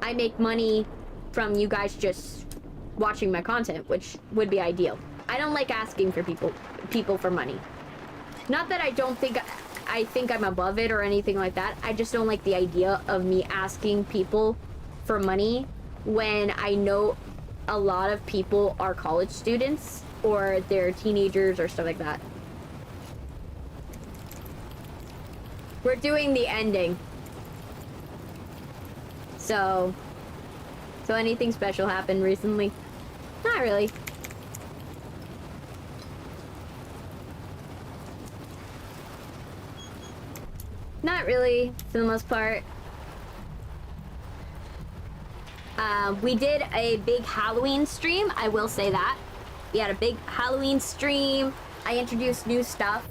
I make money from you guys just watching my content, which would be ideal. I don't like asking for people for money. Not that I don't think I think I'm above it or anything like that. I just don't like the idea of me asking people for money when I know a lot of people are college students or they're teenagers or stuff like that. We're doing the ending. So anything special happened recently? Not really. Not really, for the most part. We did a big Halloween stream, I will say that. We had a big Halloween stream. I introduced new stuff.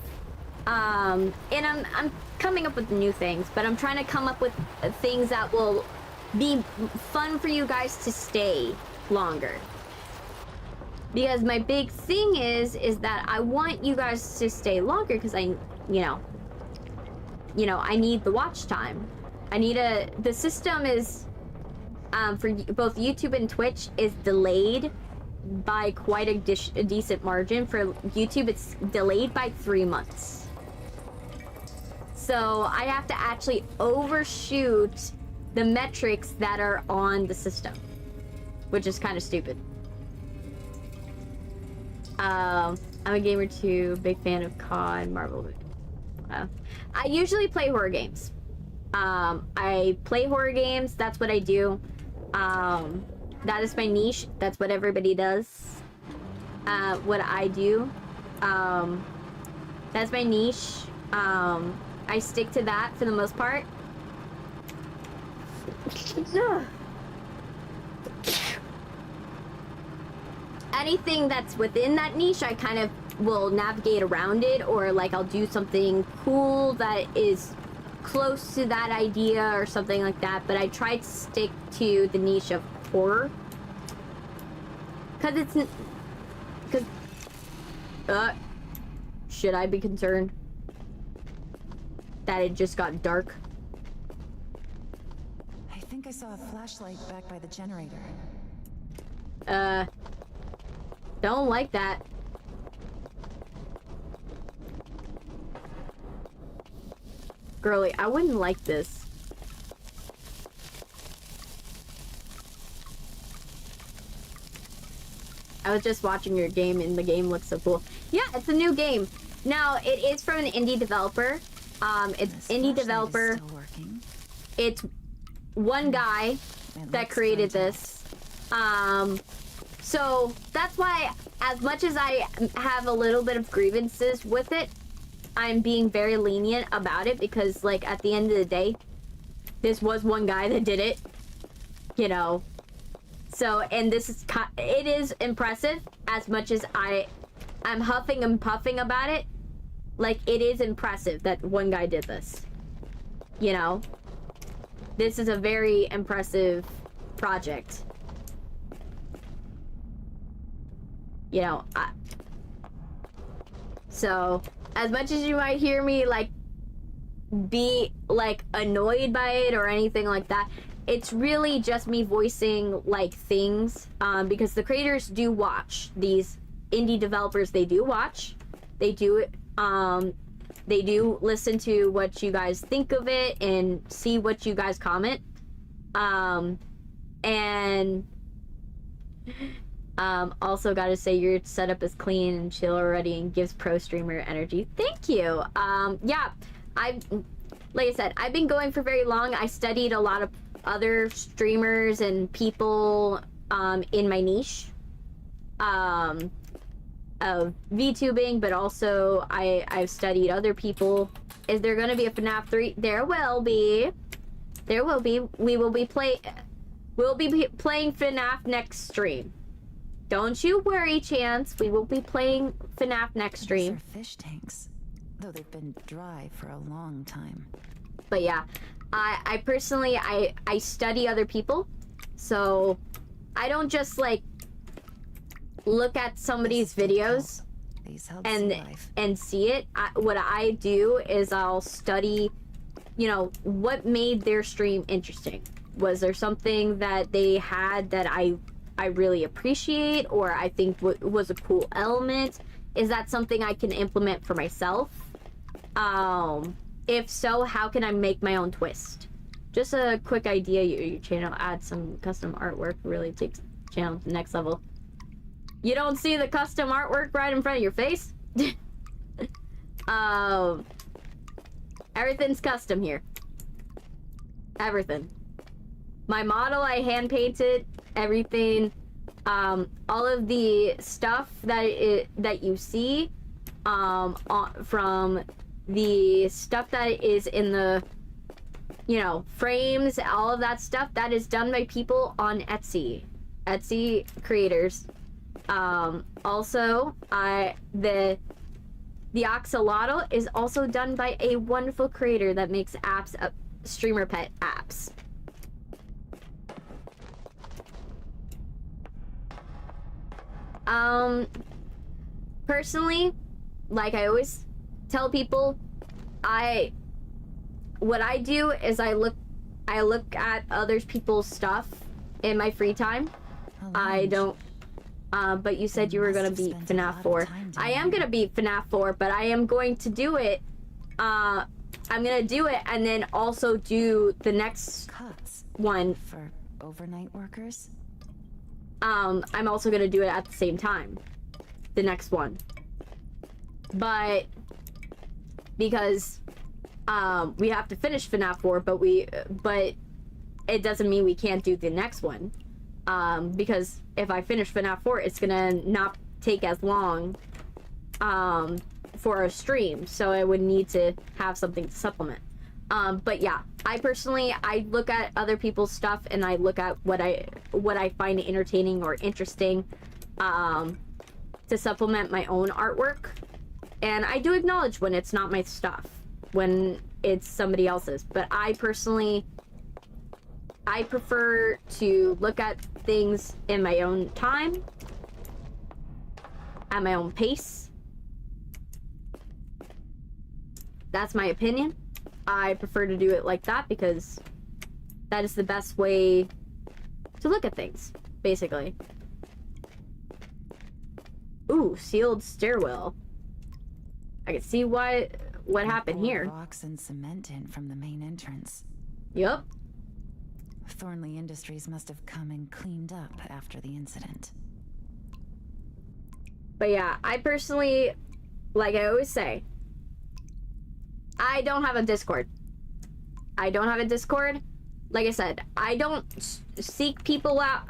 And I'm coming up with new things, but I'm trying to come up with things that will be fun for you guys to stay longer. Because my big thing is that I want you guys to stay longer because I need the watch time. The system is, for both YouTube and Twitch is delayed by quite a decent margin. For YouTube, it's delayed by 3 months. So I have to actually overshoot the metrics that are on the system, which is kind of stupid. I'm a gamer too, big fan of COD, Marvel. I usually play horror games. I play horror games, that's what I do. That is my niche, that's what everybody does. What I do. That's my niche. I stick to that for the most part. Anything that's within that niche, I kind of will navigate around it, or like I'll do something cool that is close to that idea or something like that, but I try to stick to the niche of horror. Should I be concerned that it just got dark? I think I saw a flashlight back by the generator. Don't like that. Girly, I wouldn't like this. I was just watching your game and the game looks so cool. Yeah, it's a new game. Now, it is from an indie developer. It's indie developer. It's one guy that created this. So that's why, as much as I have a little bit of grievances with it, I'm being very lenient about it, because like at the end of the day, this was one guy that did it, you know. So, and this is, it is impressive. As much as I'm huffing and puffing about it, like it is impressive that one guy did this, you know. This is a very impressive project. You know, so as much as you might hear me like be like annoyed by it or anything like that, it's really just me voicing like things, because the creators do watch these indie developers. They do watch, they do listen to what you guys think of it and see what you guys comment, and also gotta say your setup is clean and chill already and gives pro streamer energy. Thank you. Yeah, like I said, I've been going for very long. I studied a lot of other streamers and people in my niche of VTubing, but also I've studied other people. Is there gonna be a FNAF 3? There will be. There will be. We'll be playing FNAF next stream. Don't you worry, Chance. We will be playing FNAF next stream. These are fish tanks, though they've been dry for a long time. But yeah, I personally, I study other people, so I don't just like look at somebody's videos and see it. What I do is I'll study, you know, what made their stream interesting. Was there something that they had that I really appreciate, or I think was a cool element? Is that something I can implement for myself? If so, how can I make my own twist? Just a quick idea, your channel add some custom artwork, really takes the channel to the next level. You don't see the custom artwork right in front of your face? Everything's custom here. Everything. My model I hand painted, everything. All of the stuff that you see from the stuff that is in the, you know, frames, all of that stuff, that is done by people on Etsy creators. Also, the Axolotl is also done by a wonderful creator that makes apps, streamer pet apps. Personally, like I always tell people, what I do is I look at other people's stuff in my free time. I don't But you said you were gonna beat FNAF 4. I am gonna beat FNAF 4, but I am going to do it. I'm gonna do it and then also do the next one. For overnight workers? I'm also gonna do it at the same time. The next one. But because we have to finish FNAF 4, but it doesn't mean we can't do the next one. Because if I finish FNAF 4, it's gonna not take as long for a stream, so I would need to have something to supplement. But yeah, I personally, I look at other people's stuff and I look at what I find entertaining or interesting to supplement my own artwork. And I do acknowledge when it's not my stuff, when it's somebody else's. But I personally, I prefer to look at things in my own time, at my own pace. That's my opinion. I prefer to do it like that because that is the best way to look at things, basically. Ooh, sealed stairwell. I can see what happened here. Rocks and cement in from the main entrance. Yup. Thornley Industries must have come and cleaned up after the incident. But yeah, I personally, like I always say, I don't have a Discord. I don't have a Discord. Like I said, I don't seek people out.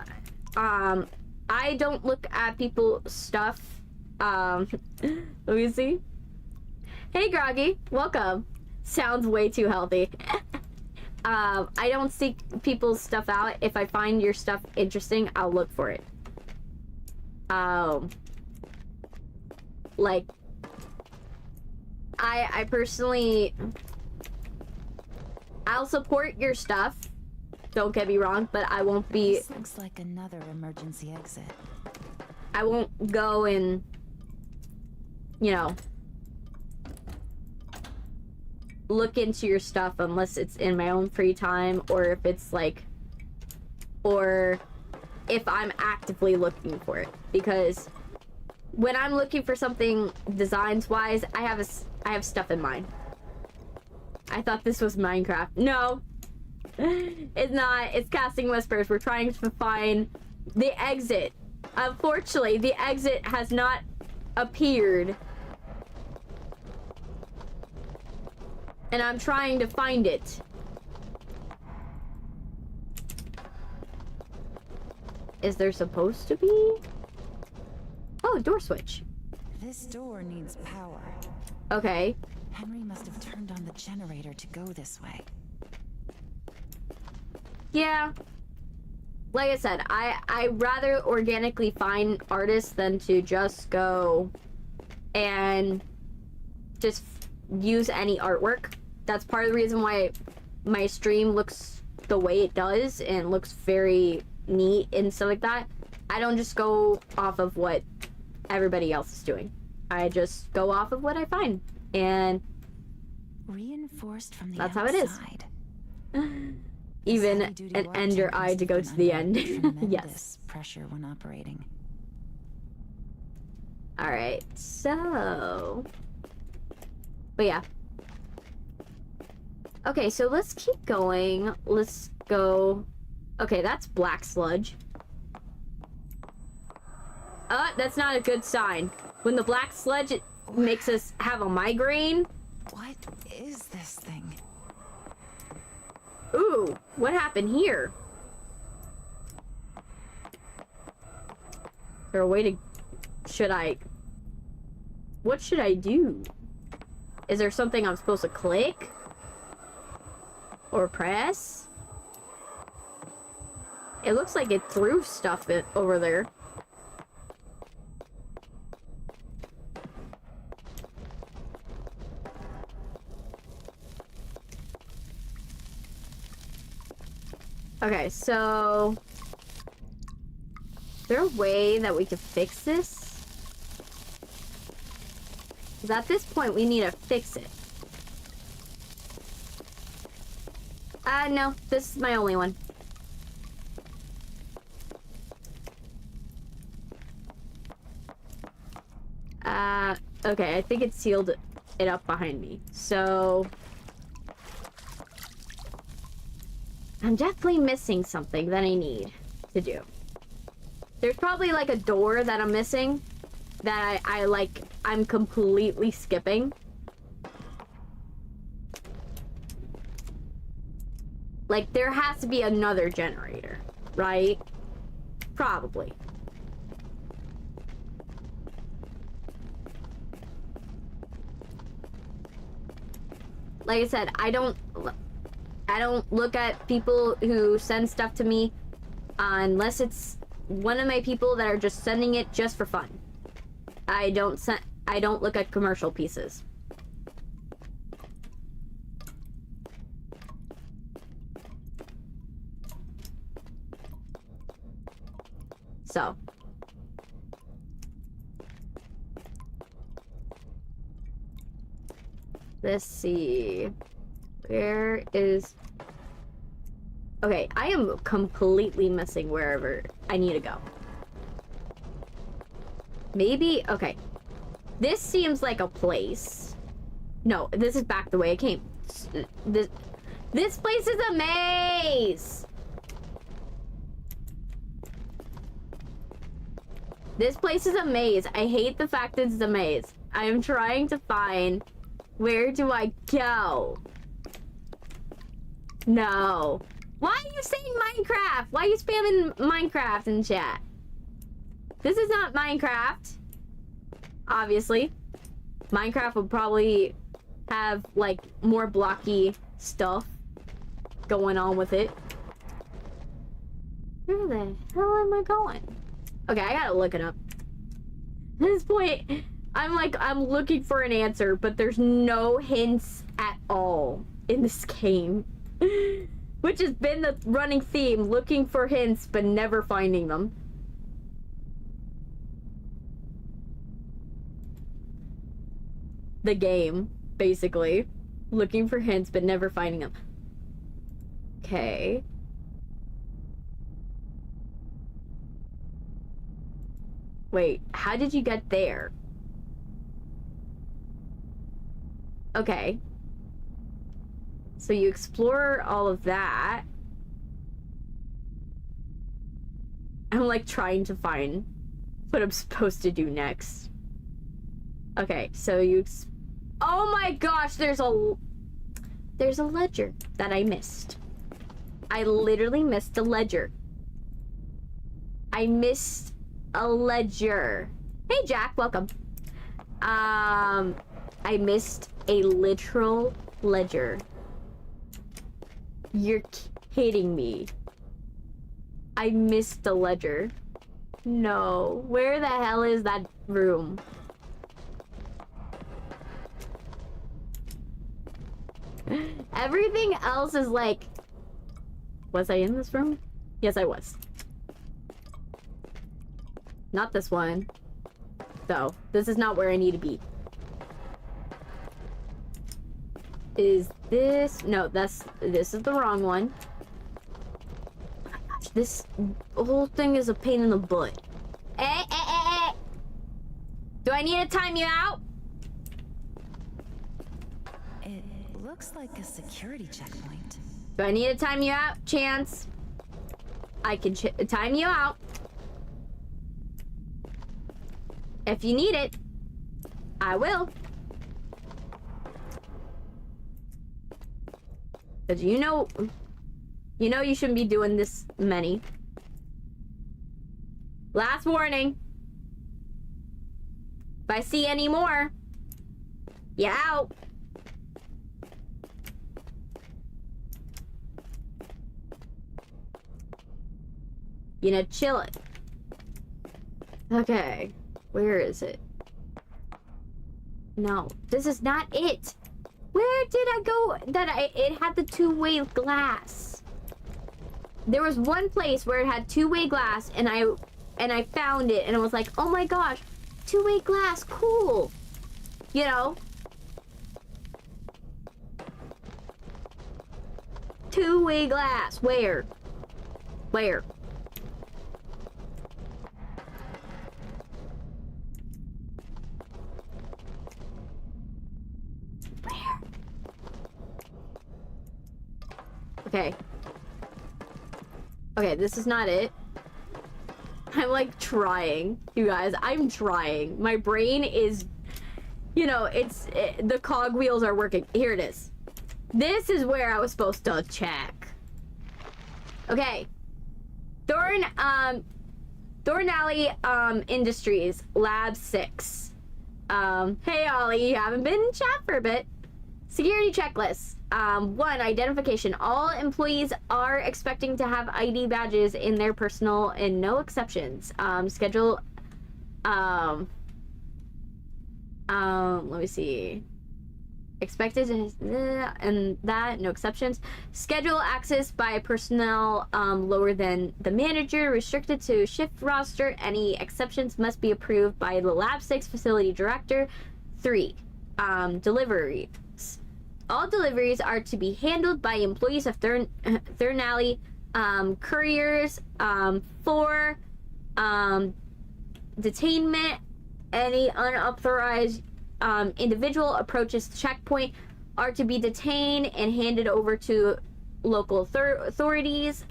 I don't look at people's stuff. Let me see. Hey, Groggy. Welcome. Sounds way too healthy. I don't seek people's stuff out. If I find your stuff interesting, I'll look for it. Like, I personally, I'll support your stuff. Don't get me wrong, but I won't be. This looks like another emergency exit. I won't go and, you know, look into your stuff unless it's in my own free time, or if it's like, or if I'm actively looking for it. Because when I'm looking for something designs wise, I have stuff in mind. I thought this was Minecraft. No, it's not. It's Casting Whispers. We're trying to find the exit. Unfortunately, the exit has not appeared. And I'm trying to find it. Is there supposed to be? Oh, door switch. This door needs power. Okay. Henry must have turned on the generator to go this way. Yeah. Like I said, I rather organically find artists than to just go and just use any artwork. That's part of the reason why my stream looks the way it does and looks very neat and stuff like that. I don't just go off of what everybody else is doing. I just go off of what I find, and reinforced from the that's outside. how it is. Even an ender eye to go to the end. Yes. Pressure when operating. All right. So, but yeah. Okay, so let's keep going. Let's go. Okay, that's black sludge. That's not a good sign. When the black sludge makes us have a migraine. What is this thing? Ooh, what happened here? Is there a way to... What should I do? Is there something I'm supposed to click? Or press? It looks like it threw stuff over there. Okay, so... Is there a way that we can fix this? Because at this point, we need to fix it. No, this is my only one. Okay, I think it sealed it up behind me. So... I'm definitely missing something that I need to do. There's probably like a door that I'm missing that I'm completely skipping. Like, there has to be another generator, right? Probably. Like I said, I don't look at people who send stuff to me unless it's one of my people that are just sending it just for fun. I don't look at commercial pieces. So. Let's see. Where is... Okay, I am completely missing wherever I need to go. Maybe... Okay. This seems like a place. No, this is back the way it came. This place is a maze! This place is a maze. I hate the fact that it's a maze. I am trying to find... Where do I go? No. Why are you saying Minecraft? Why are you spamming Minecraft in chat? This is not Minecraft. Obviously. Minecraft would probably have, like, more blocky stuff going on with it. Where the hell am I going? Okay, I gotta look it up. At this point, I'm looking for an answer, but there's no hints at all in this game. Which has been the running theme, looking for hints, but never finding them. The game, basically. Looking for hints, but never finding them. Okay. Wait, how did you get there? Okay. So you explore all of that. I'm like trying to find what I'm supposed to do next. Okay, so you... Oh my gosh, there's a ledger that I missed. I literally missed a ledger. I missed a ledger. Hey Jack, welcome. I missed a literal ledger. You're kidding me. I missed the ledger. No. Where the hell is that room? Everything else is like... Was I in this room? Yes, I was. Not this one. Though. This is not where I need to be. Is this... No, this is the wrong one. Oh my gosh, this whole thing is a pain in the butt. Do I need to time you out? It looks like a security checkpoint. Do I need to time you out, Chance? I can time you out. If you need it, I will. Because you know you shouldn't be doing this many. Last warning. If I see any more, you out. You know, chill it. Okay. Where is it? No, this is not it. Where did I go that it had the two-way glass? There was one place where it had two-way glass and I found it and I was like, oh my gosh, two-way glass, cool. You know? Two-way glass, where? Where? Okay. Okay, this is not it. I'm like trying, you guys. I'm trying. My brain is, you know, the cog wheels are working. Here it is. This is where I was supposed to check. Okay. Thorn Alley Industries, Lab 6. Hey Ollie, you haven't been in chat for a bit. Security checklist. 1, identification. All employees are expecting to have ID badges in their personal and no exceptions. Schedule, let me see. Expected and that, no exceptions. Schedule access by personnel lower than the manager, restricted to shift roster. Any exceptions must be approved by the Lab 6 facility director. 3, deliveries. All deliveries are to be handled by employees of Thorn Alley couriers. 4, detainment. Any unauthorized individual approaches the checkpoint are to be detained and handed over to local authorities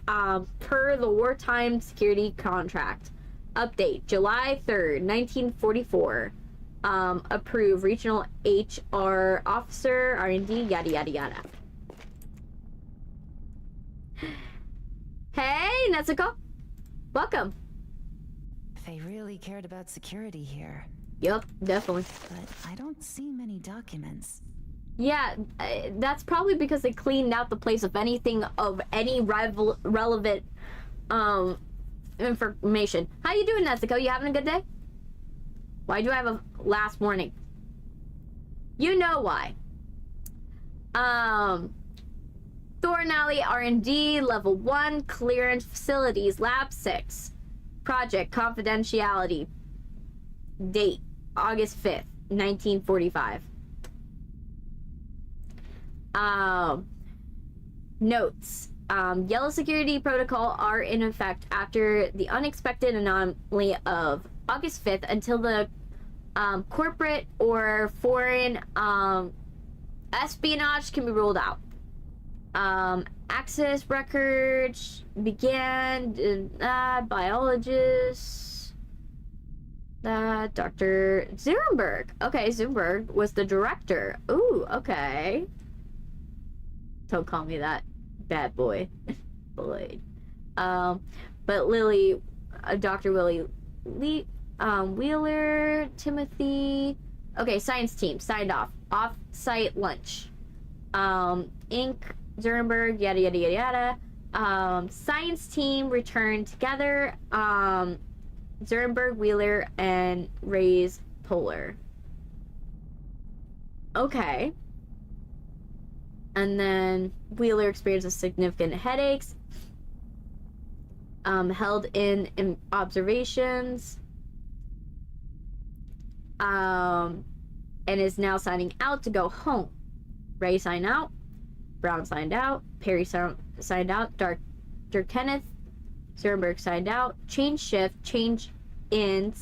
per the wartime security contract. Update, July 3rd, 1944. Approve, regional HR officer, R&D, yada yada yada. Hey, Netsuko. Welcome. They really cared about security here. Yep, definitely. But I don't see many documents. Yeah, that's probably because they cleaned out the place of anything of any relevant information. How you doing, Netsuko? You having a good day? Why do I have a last warning? You know why. Thorn Alley R&D Level 1 Clearance Facilities Lab 6. Project confidentiality. Date August 5th, 1945. Notes. Yellow security protocol are in effect after the unexpected anomaly of August 5th until the corporate or foreign espionage can be ruled out. Access records began. Biologists. Dr. Zumberg. Okay, Zumberg was the director. Ooh, okay. Don't call me that, bad boy. Boy. But Lily, Dr. Willie Wheeler, Timothy. Okay, science team signed off. Off-site lunch. Inc. Zernberg, yada yada yada yada. Science team returned together. Zernberg, Wheeler, and Ray's Polar. Okay. And then Wheeler experiences significant headaches. Held in observations. And is now signing out to go home. Ray signed out. Brown signed out. Perry signed out. Dr. Kenneth Zernberg signed out. Change shift. Change in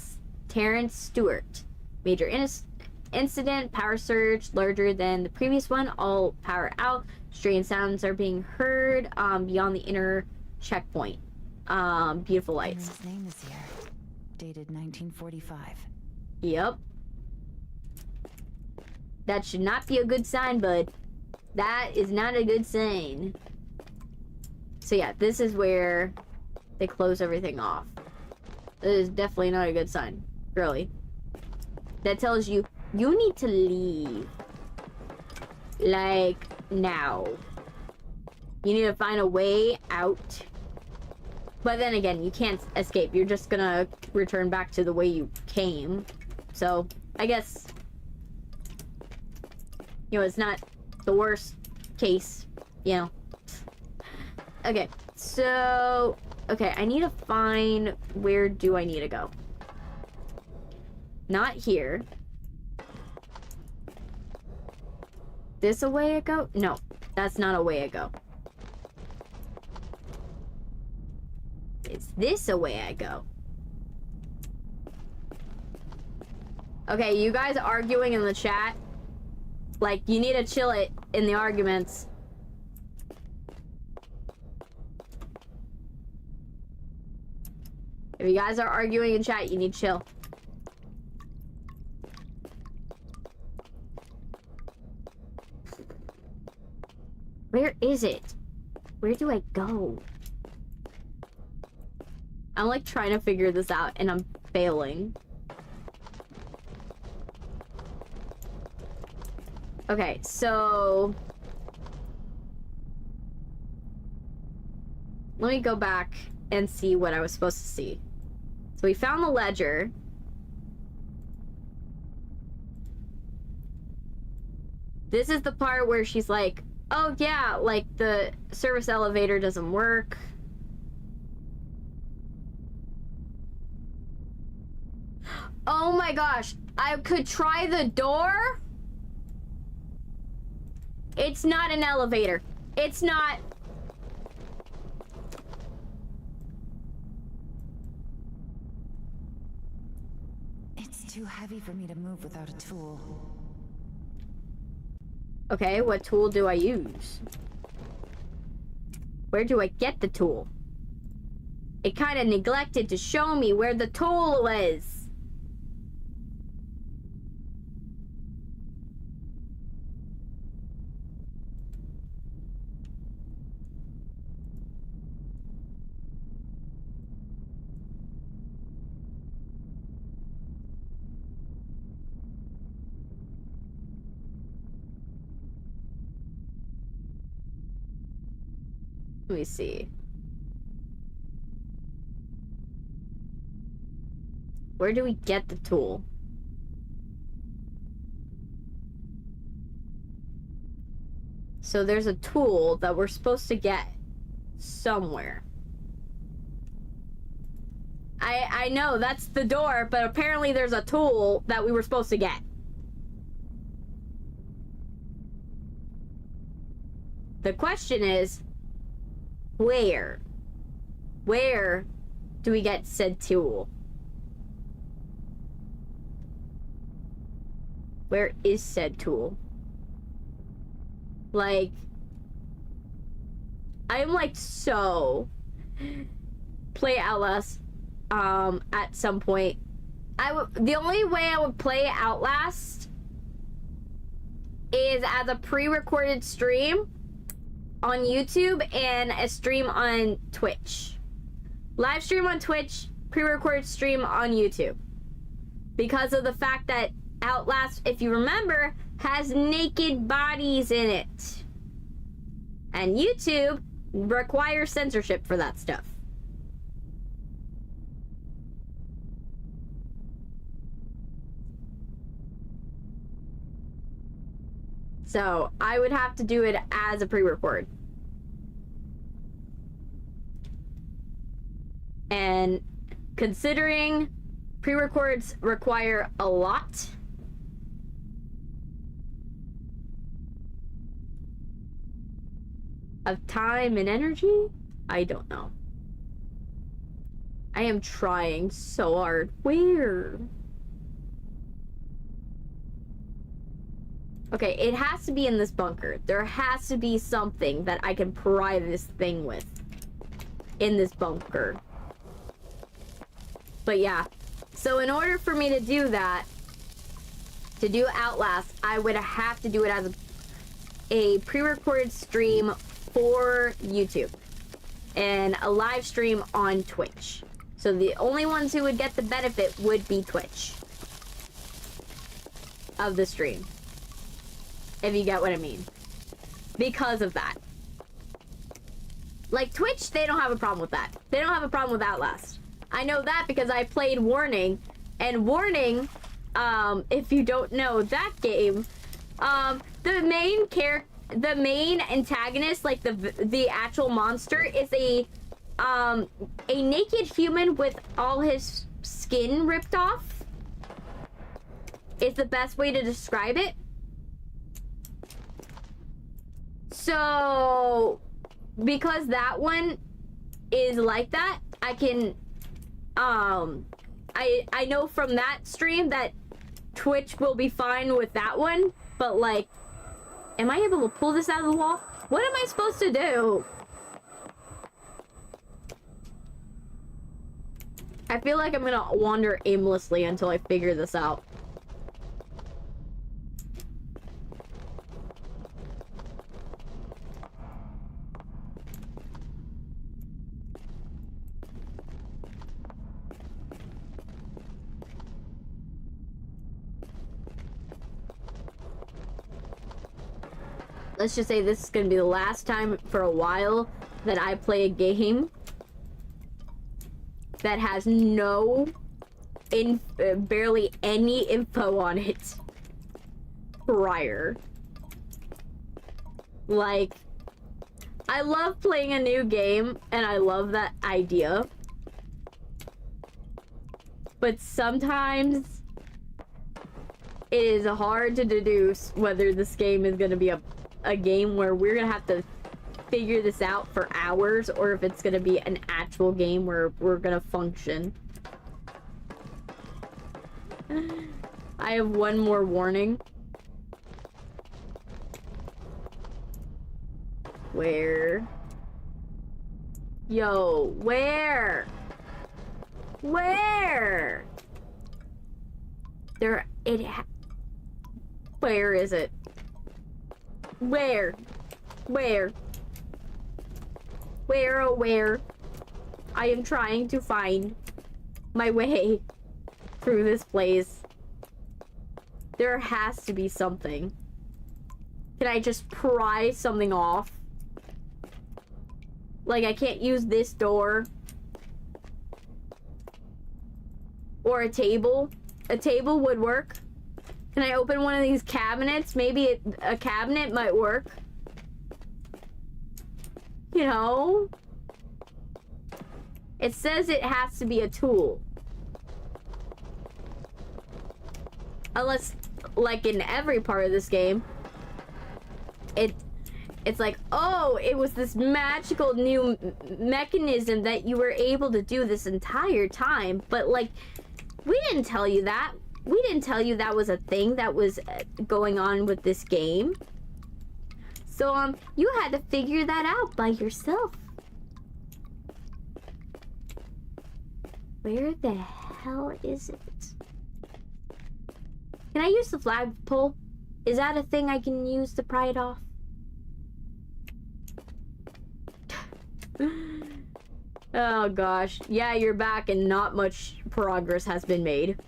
Terrence Stewart. Major incident. Power surge larger than the previous one. All power out. Strange sounds are being heard beyond the inner checkpoint. Beautiful lights. His name is here. Dated 1945. Yep. That should not be a good sign, bud. That is not a good sign. So yeah, this is where they close everything off. That is definitely not a good sign. Really. That tells you, you need to leave. Like, now. You need to find a way out. But then again, you can't escape. You're just gonna return back to the way you came. So, I guess, you know, it's not the worst case, you know. Okay, so, okay, I need to find, where do I need to go? Not here. This a way I go? No, that's not a way I go. Is this a way I go? Okay, you guys arguing in the chat. Like, you need to chill it in the arguments. If you guys are arguing in chat, you need to chill. Where is it? Where do I go? I'm like trying to figure this out and I'm failing. Okay, so let me go back and see what I was supposed to see. So we found the ledger. This is the part where she's like, oh yeah, like the service elevator doesn't work. Oh my gosh, I could try the door? It's not an elevator. It's not. It's too heavy for me to move without a tool. Okay, what tool do I use? Where do I get the tool? It kind of neglected to show me where the tool was. Let me see. Where do we get the tool? So there's a tool that we're supposed to get somewhere. I know that's the door, but apparently there's a tool that we were supposed to get. The question is, where? Where do we get said tool? Where is said tool? Like, I'm like so play Outlast at some point. The only way I would play Outlast is as a pre-recorded stream on YouTube and a stream on Twitch. Live stream on Twitch, pre-recorded stream on YouTube. Because of the fact that Outlast, if you remember, has naked bodies in it. And YouTube requires censorship for that stuff. So I would have to do it as a pre-record. And considering pre-records require a lot, of time and energy, I don't know. I am trying so hard. Where? Okay, it has to be in this bunker. There has to be something that I can pry this thing with in this bunker. But yeah, so in order for me to do that, to do Outlast, I would have to do it as a pre-recorded stream for YouTube and a live stream on Twitch. So the only ones who would get the benefit would be Twitch of the stream, if you get what I mean. Because of that. Like Twitch, they don't have a problem with that. They don't have a problem with Outlast. I know that because I played Warning, and Warning, if you don't know that game, the main antagonist, like the actual monster, is a naked human with all his skin ripped off. Is the best way to describe it. So, because that one is like that, I can, I know from that stream that Twitch will be fine with that one, but like, am I able to pull this out of the wall? What am I supposed to do? I feel like I'm gonna wander aimlessly until I figure this out. Let's just say this is gonna be the last time for a while that I play a game that has barely any info on it prior. Like, I love playing a new game and I love that idea, but sometimes it is hard to deduce whether this game is gonna be a game where we're gonna have to figure this out for hours, or if it's gonna be an actual game where we're gonna function. I have one more warning. Where? Yo, where? Where? Where is it? Where? Where? Where, oh where? I am trying to find my way through this place. There has to be something. Can I just pry something off? Like, I can't use this door. Or a table. A table would work. Can I open one of these cabinets? Maybe a cabinet might work. You know? It says it has to be a tool. Unless, like in every part of this game, it's like, oh, it was this magical new mechanism that you were able to do this entire time. But, like, we didn't tell you that. We didn't tell you that was a thing that was going on with this game. So, you had to figure that out by yourself. Where the hell is it? Can I use the flagpole? Is that a thing I can use to pry it off? Oh gosh. Yeah, you're back and not much progress has been made.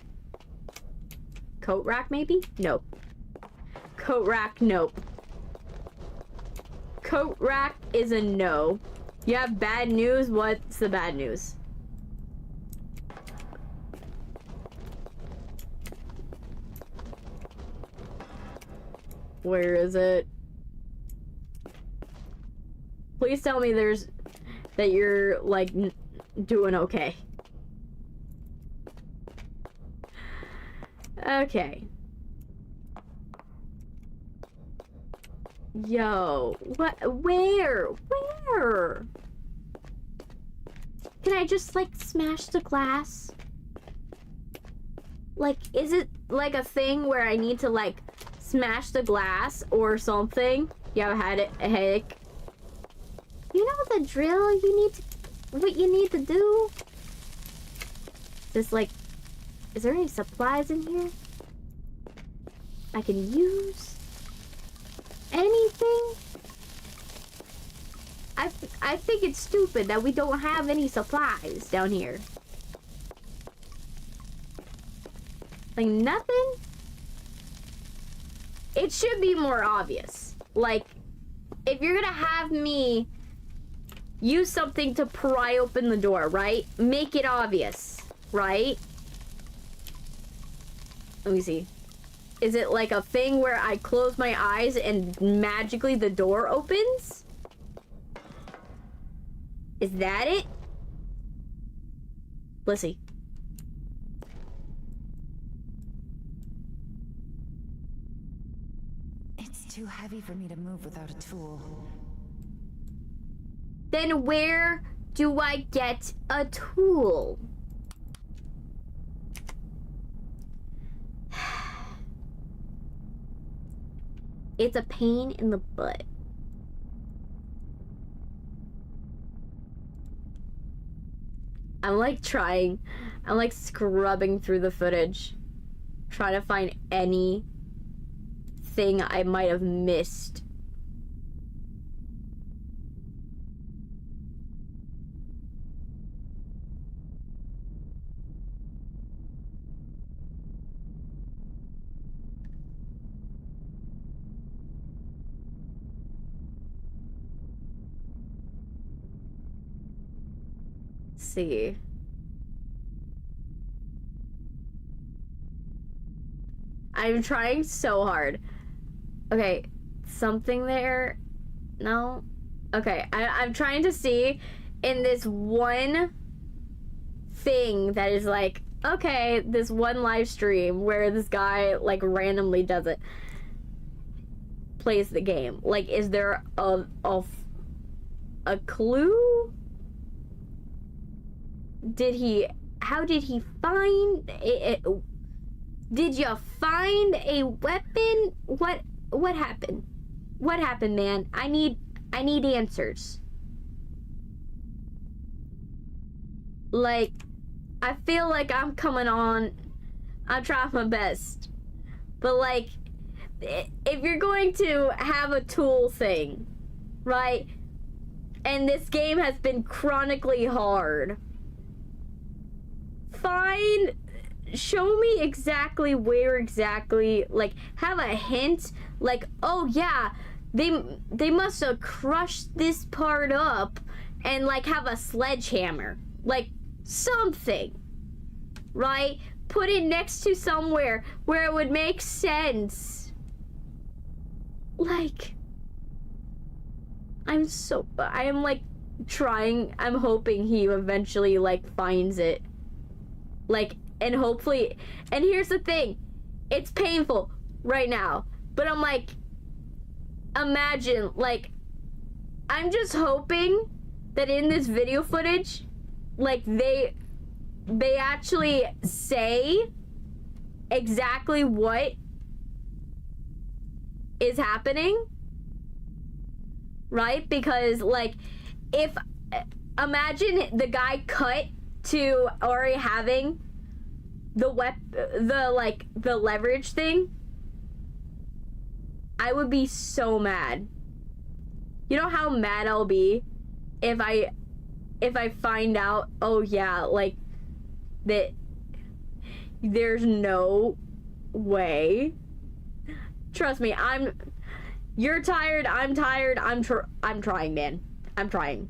Coat rack, maybe? Nope. Coat rack, nope. Coat rack is a no. You have bad news? What's the bad news? Where is it? Please tell me that you're, like, doing okay. Okay. Yo, what? Where? Where? Can I just, like, smash the glass? Like, is it, like, a thing where I need to, like, smash the glass or something? You ever had a headache? You know the drill. What you need to do? Just, like, is there any supplies in here I can use? Anything? I think it's stupid that we don't have any supplies down here. Like, nothing? It should be more obvious. Like, if you're gonna have me use something to pry open the door, right? Make it obvious, right? Let me see. Is it like a thing where I close my eyes and magically the door opens? Is that it? Let's see. It's too heavy for me to move without a tool. Then where do I get a tool? It's a pain in the butt. I'm like trying. I'm like scrubbing through the footage, trying to find anything I might have missed. See. I'm trying so hard. Okay, something there? No? Okay, I'm trying to see in this one thing that is like, okay, this one live stream where this guy like randomly does it, plays the game. Like, is there a clue? How did he find it? Did you find a weapon? What happened? What happened, man? I need answers. Like, I feel like I'm coming on. I'm trying my best. But like, if you're going to have a tool thing, right? And this game has been chronically hard. Show me exactly where exactly, like, have a hint, like, oh yeah, they must have crushed this part up and like have a sledgehammer, like something, right? Put it next to somewhere where it would make sense. Like, I am like trying, I'm hoping he eventually like finds it. Like, and hopefully, and here's the thing, it's painful right now, but I'm like, imagine, like, I'm just hoping that in this video footage, like, they actually say exactly what is happening, right? Because, like, if, imagine the guy cut to already having the leverage thing, I would be so mad. You know how mad I'll be if I find out, oh yeah, like, that there's no way. Trust me, you're tired, I'm tired, I'm trying, man. I'm trying.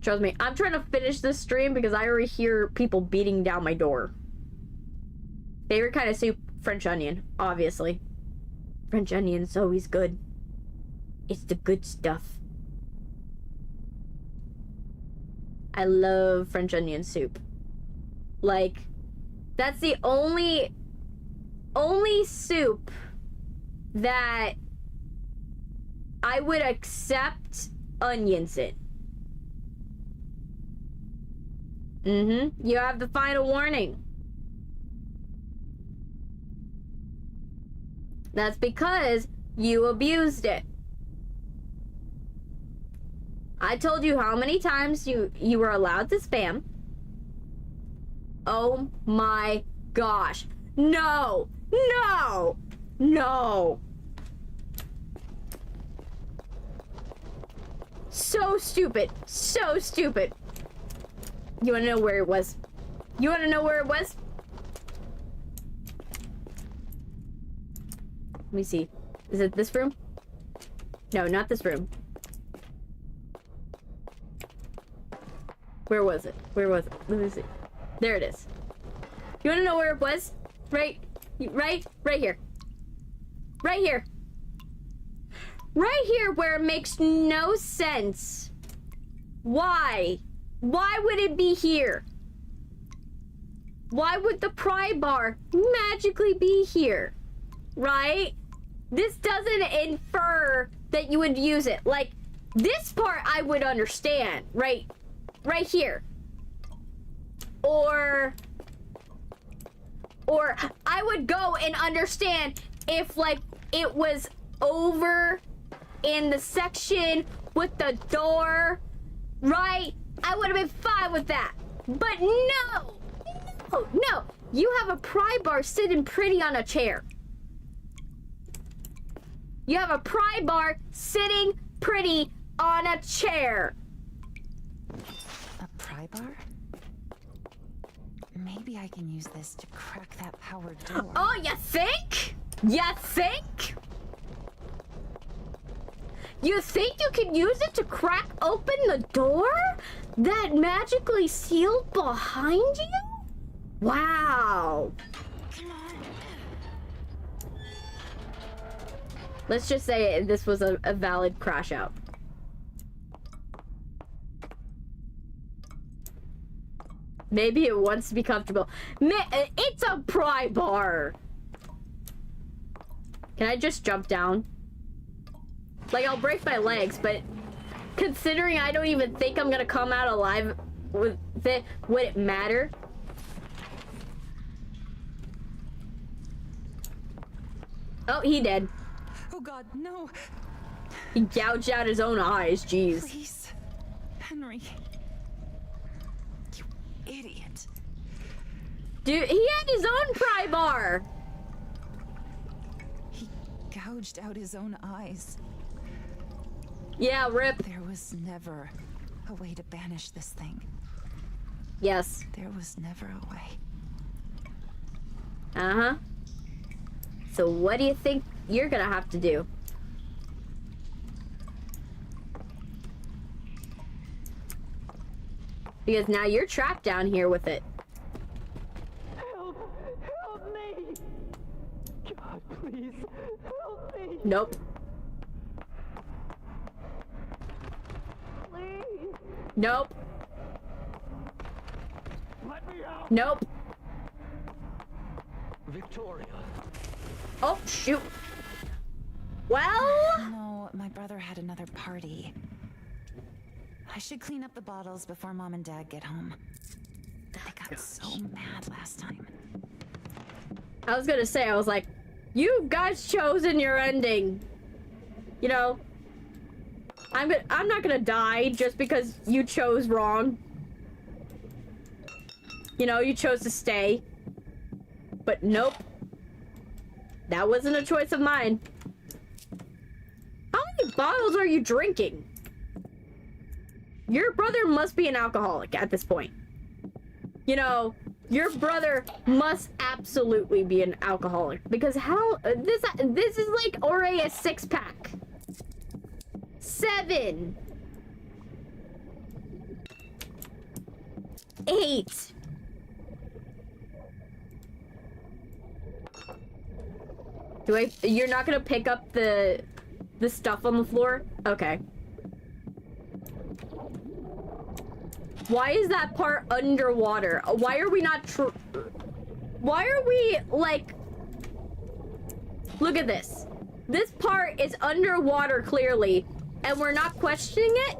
Trust me, I'm trying to finish this stream because I already hear people beating down my door. Favorite kind of soup? French onion, obviously. French onion's always good. It's the good stuff. I love French onion soup. Like, that's the only soup that I would accept onions in. You have the final warning. That's because you abused it. I told you how many times you were allowed to spam. Oh my gosh. No! No! No! So stupid. So stupid. You wanna know where it was? You wanna know where it was? Let me see. Is it this room? No, not this room. Where was it? Where was it? Let me see. There it is. You wanna know where it was? Right here. Right here. Right here where it makes no sense. Why? Why would it be here? Why would the pry bar magically be here? Right? This doesn't infer that you would use it. Like, this part I would understand. Right here. Or I would go and understand if, like, it was over in the section with the door, right? I would have been fine with that. But no! No! You have a pry bar sitting pretty on a chair. You have a pry bar sitting pretty on a chair. A pry bar? Maybe I can use this to crack that power door. Oh, you think? You think? You think you can use it to crack open the door that magically sealed behind you? Wow. Come on. Let's just say this was a valid crash out. Maybe it wants to be comfortable. It's a pry bar. Can I just jump down? Like, I'll break my legs, but considering I don't even think I'm gonna come out alive with it, would it matter? Oh, he did. Oh God, no. He gouged out his own eyes, jeez. Please. Henry. You idiot. Dude, he had his own pry bar. He gouged out his own eyes. Yeah, rip. There was never a way to banish this thing. Yes. There was never a way. Uh-huh. So what do you think you're gonna have to do? Because now you're trapped down here with it. Help me! God, please, help me! Nope. Please! Nope. Let me out! Nope. Victoria. Oh, shoot. Well... No, my brother had another party. I should clean up the bottles before Mom and Dad get home. They got so mad last time. I was gonna say, I was like, you guys chosen your ending. You know, I'm not gonna die just because you chose wrong. You know, you chose to stay. But nope. That wasn't a choice of mine. How many bottles are you drinking? Your brother must be an alcoholic at this point. You know, your brother must absolutely be an alcoholic because how this is like already a 6-pack. 7. 8. You're not gonna pick up the stuff on the floor? Okay. Why is that part underwater? Why are we not why are we, like... Look at this. This part is underwater, clearly, and we're not questioning it?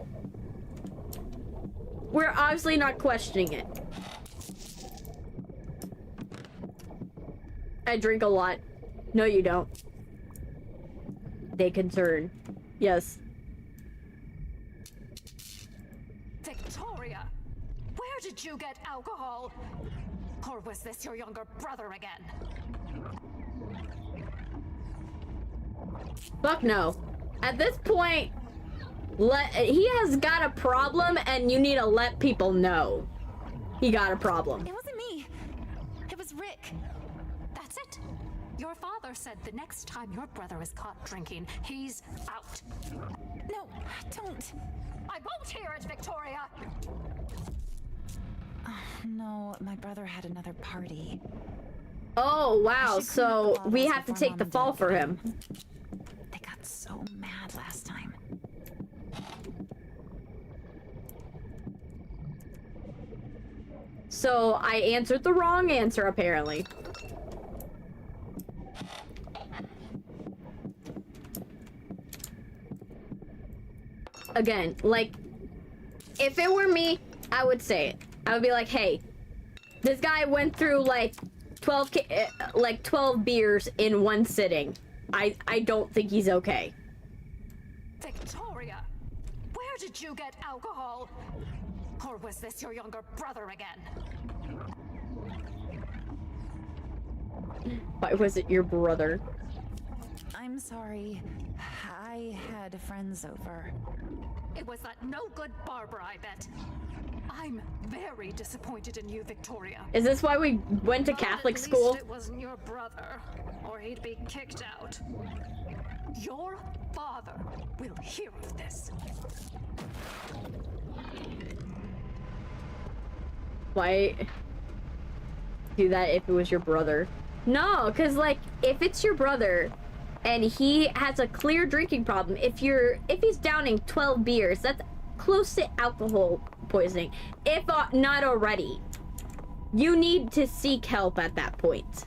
We're obviously not questioning it. I drink a lot. No, you don't. They concern. Yes. Victoria, where did you get alcohol? Or was this your younger brother again? Fuck no. At this point, he has got a problem and you need to let people know. He got a problem. It wasn't me. It was Rick. That's it. Your father said the next time your brother is caught drinking, he's out. No, don't. I won't hear it, Victoria! No, my brother had another party. Oh, wow. So we have to before take Mom the and fall Dad for get him. home. They got so mad last time. So I answered the wrong answer, apparently. Again, like, if it were me, I would say it. I would be like, hey, this guy went through like 12 beers in one sitting. I don't think he's okay. Victoria, where did you get alcohol? Or was this your younger brother again? Why was it your brother? I'm sorry. I had friends over. It was that no-good Barbara, I bet. I'm very disappointed in you, Victoria. Is this why we went to But Catholic at school? least it wasn't your brother, or he'd be kicked out. Your father will hear of this. Why do that if it was your brother? No, because like if it's your brother and he has a clear drinking problem, if he's downing 12 beers, that's close to alcohol poisoning, if not already. You need to seek help at that point.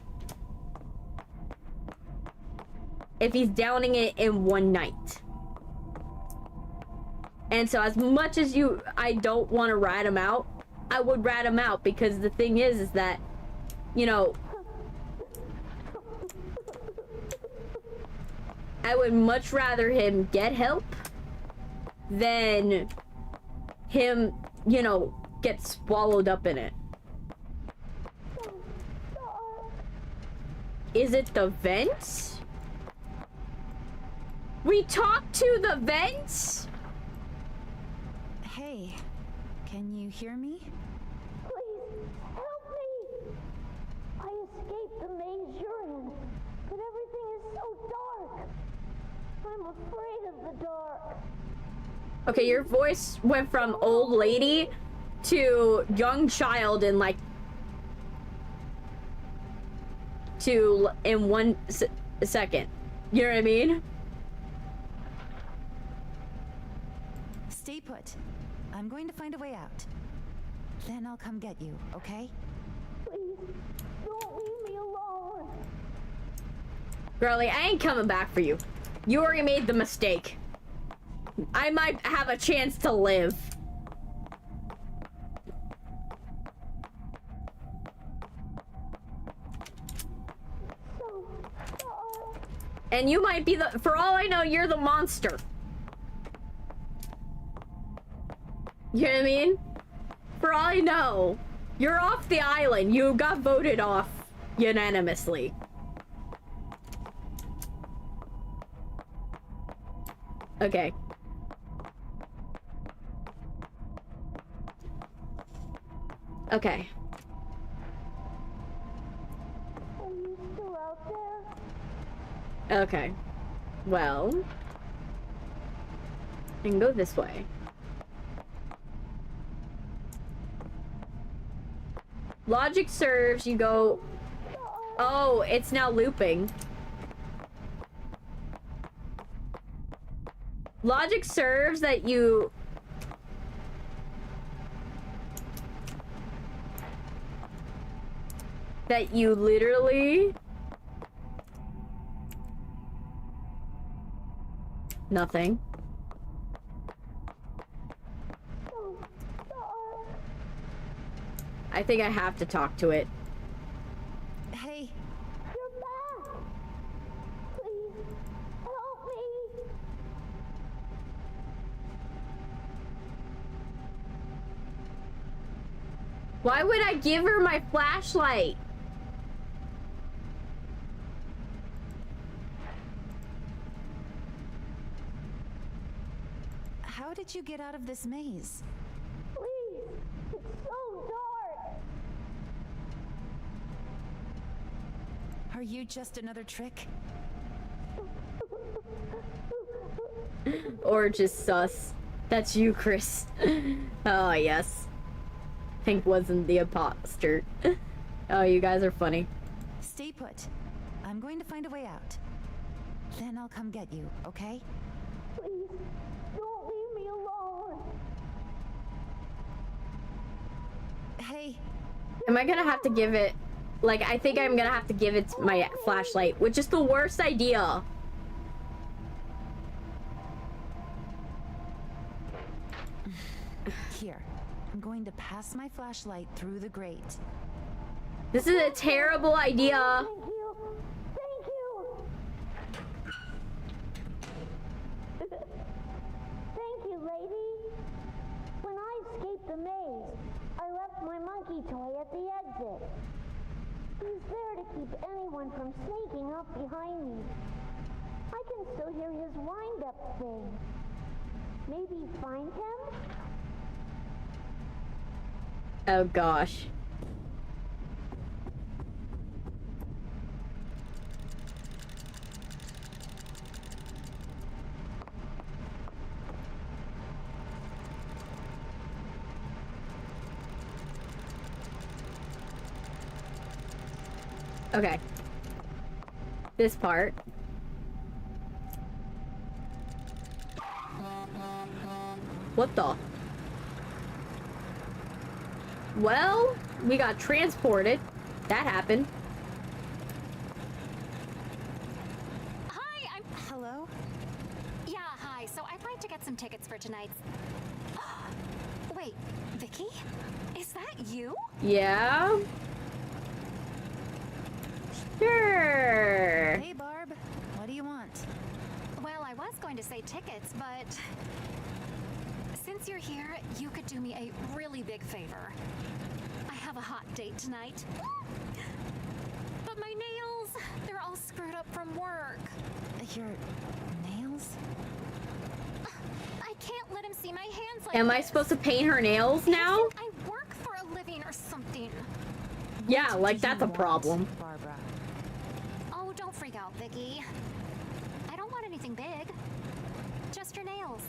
If he's downing it in one night. And so as much as I don't want to rat him out, I would rat him out, because the thing is that, you know, I would much rather him get help than him, you know, get swallowed up in it. Is it the vents? We talked to the vents? Hey, can you hear me? Please, help me! I escaped the maze you're in, but everything is so dark. I'm afraid of the dark. Okay, your voice went from old lady to young child in like in one second. You know what I mean? Stay put. I'm going to find a way out. Then I'll come get you, okay? Please, don't leave me alone. Girlie, I ain't coming back for you. You already made the mistake. I might have a chance to live. So dark. And you might be for all I know, you're the monster. You know what I mean? For all I know, you're off the island. You got voted off unanimously. Okay. Okay. Are you still out there? Okay. Well, I can go this way. Logic serves, you go... Oh, it's now looping. Logic serves that you... That you literally... Nothing. I think I have to talk to it. Hey, You're back. Please, help me. Why would I give her my flashlight? how did you get out of this maze? Please, it's so dark. Are you just another trick? Or just sus. That's you, Chris. Oh, yes. Pink wasn't the imposter. Oh, you guys are funny. Stay put. I'm going to find a way out. Then I'll come get you, okay? Please, don't leave me alone. Hey, Am I gonna have to give it... Like, I think I'm gonna have to give it my flashlight, which is the worst idea. here. I'm going to pass my flashlight through the grate. This is a terrible idea. Thank you. Thank you. Thank you, lady. When I escape the maze, I left my monkey toy at the exit. He's there to keep anyone from sneaking up behind me. I can still hear his wind-up thing. Maybe find him? Oh gosh. Okay. This part. What the? Well, we got transported. That happened. Hi, I'm... Hello? Yeah, hi. So I'd like to get some tickets for tonight's... Wait, Vicky? Is that you? Yeah. Sure. Hey, Barb. What do you want? Well, I was going to say tickets, but... Since you're here, you could do me a really big favor. I have a hot date tonight. But my nails, they're all screwed up from work. Your nails? I can't let him see my hands like Am I this. supposed to paint her nails now? You think I work for a living or something. Yeah, like Do you that's a want, problem. Barbara. Oh, don't freak out, Vicky. I don't want anything big. Just your nails.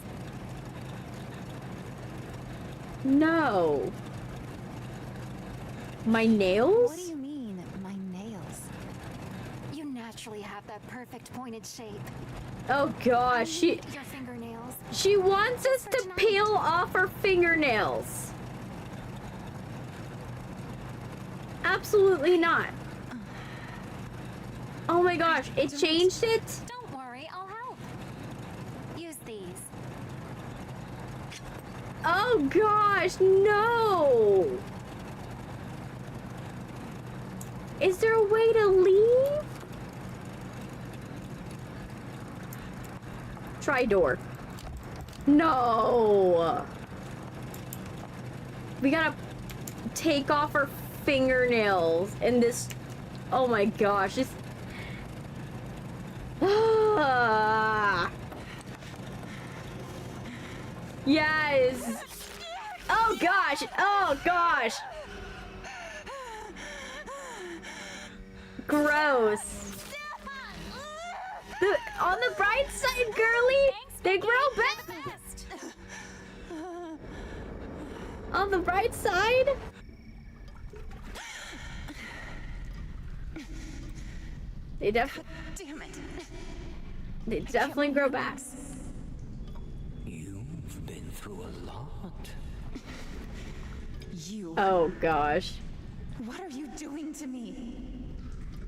No. My nails? What do you mean, my nails? You naturally have that perfect pointed shape. Oh gosh, she Your fingernails. wants us For to tonight. peel off her fingernails. Absolutely not. Oh my gosh, it changed it? Don't worry, I'll help. Use these. Oh gosh, no! Is there a way to leave? Try door. No! We gotta take off our fingernails and this... Oh my gosh, this... Ah! Yes! Oh gosh! Oh gosh! Gross. On the bright side, girly, they grow back. On the bright side, they Damn it. definitely grow back. You've been through a lot. You. Oh gosh. What are you doing to me?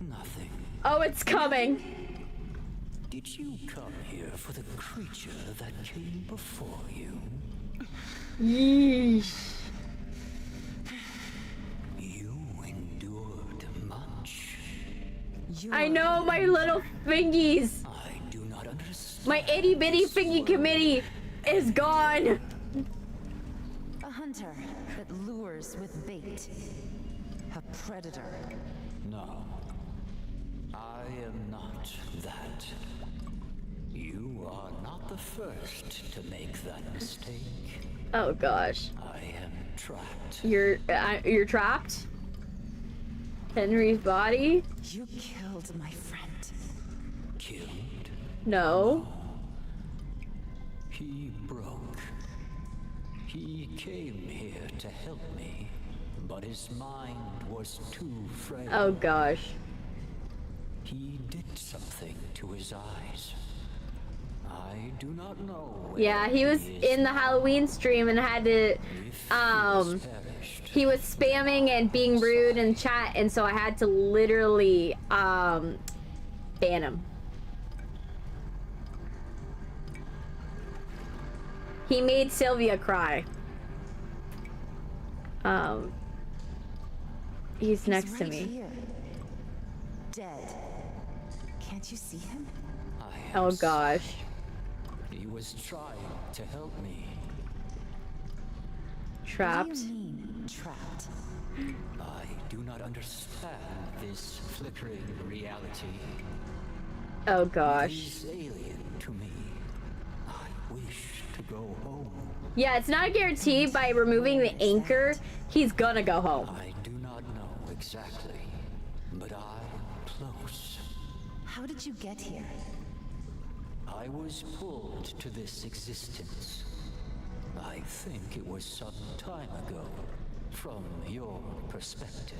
Nothing. Oh, it's coming. Did you come here for the creature that came before you? Yeesh. You endured much. I know my little fingies. I do not understand. My itty bitty fingy committee is gone. A hunter that lures with bait. A predator. No. I am not that. You are not the first to make that mistake. Oh gosh. I am trapped. You're trapped? Henry's body? You killed my friend. Killed? No. He broke. He came here to help me, but his mind was too frail. Oh gosh. He did something to his eyes. I do not know. Yeah, he was in the Halloween stream and had to he was spamming and being rude in chat, and so I had to literally ban him. He made Sylvia cry. He's next to right me. Here. Dead. Can't you see him? Oh gosh. He was trying to help me. Trapped. What do you mean, trapped? I do not understand this flickering reality. Oh It gosh. is alien to me. I wish to go home. Yeah, it's not a guarantee. By removing the anchor, he's gonna go home. I do not know exactly, but I am close. How did you get here? I was pulled to this existence. I think it was some time ago, from your perspective.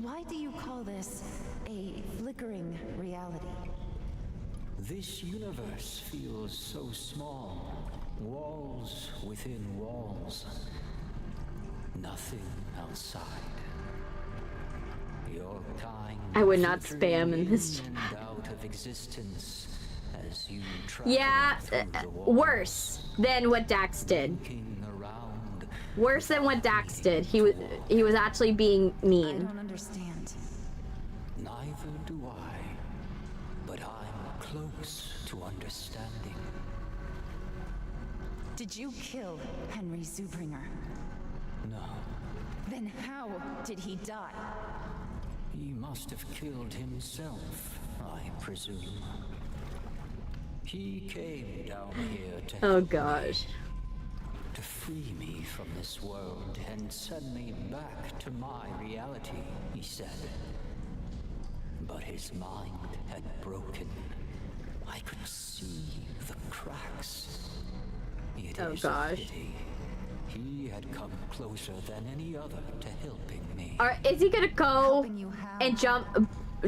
Why do you call this a flickering reality? This universe feels so small. Walls within walls. Nothing outside. Your kind I would not flickering spam in this in chat. and out of existence as you travel Yeah, through the walls, worse than what Dax did. looking around. Worse than what Dax did. He was actually being I mean. don't understand. Neither do I, but I'm close to understanding. Did you kill Henry Zubringer? No, Then how did he die? he must have killed himself, I presume. He came down here to Oh help me, gosh. to free me from this world and send me back to my reality, he said. But his mind had broken. I could see the cracks. It Oh is gosh. a pity. He had come closer than any other to helping me. Is he gonna go Helping you how? and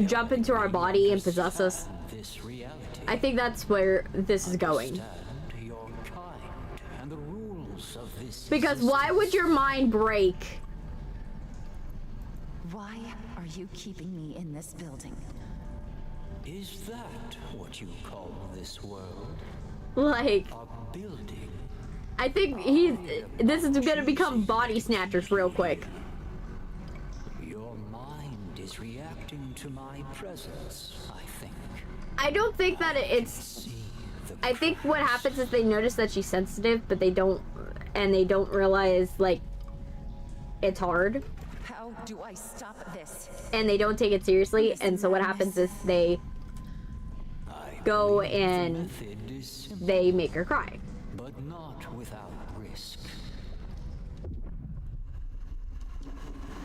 jump into our body and possess us? This reality. I think that's where this is going. Understand your kind and the rules of this Because why would your mind break? Why are you keeping me in this building? Is that what you call this world? Like, A building? I think this is gonna become body snatchers real quick. Your mind is reacting to my presence, I think. I don't think that it's. See the I think what happens is they notice that she's sensitive, but they don't realize like it's hard, How do I stop this? and they don't take it seriously. And so what happens is they I go believe the and method is simple, they make her cry. but not without risk.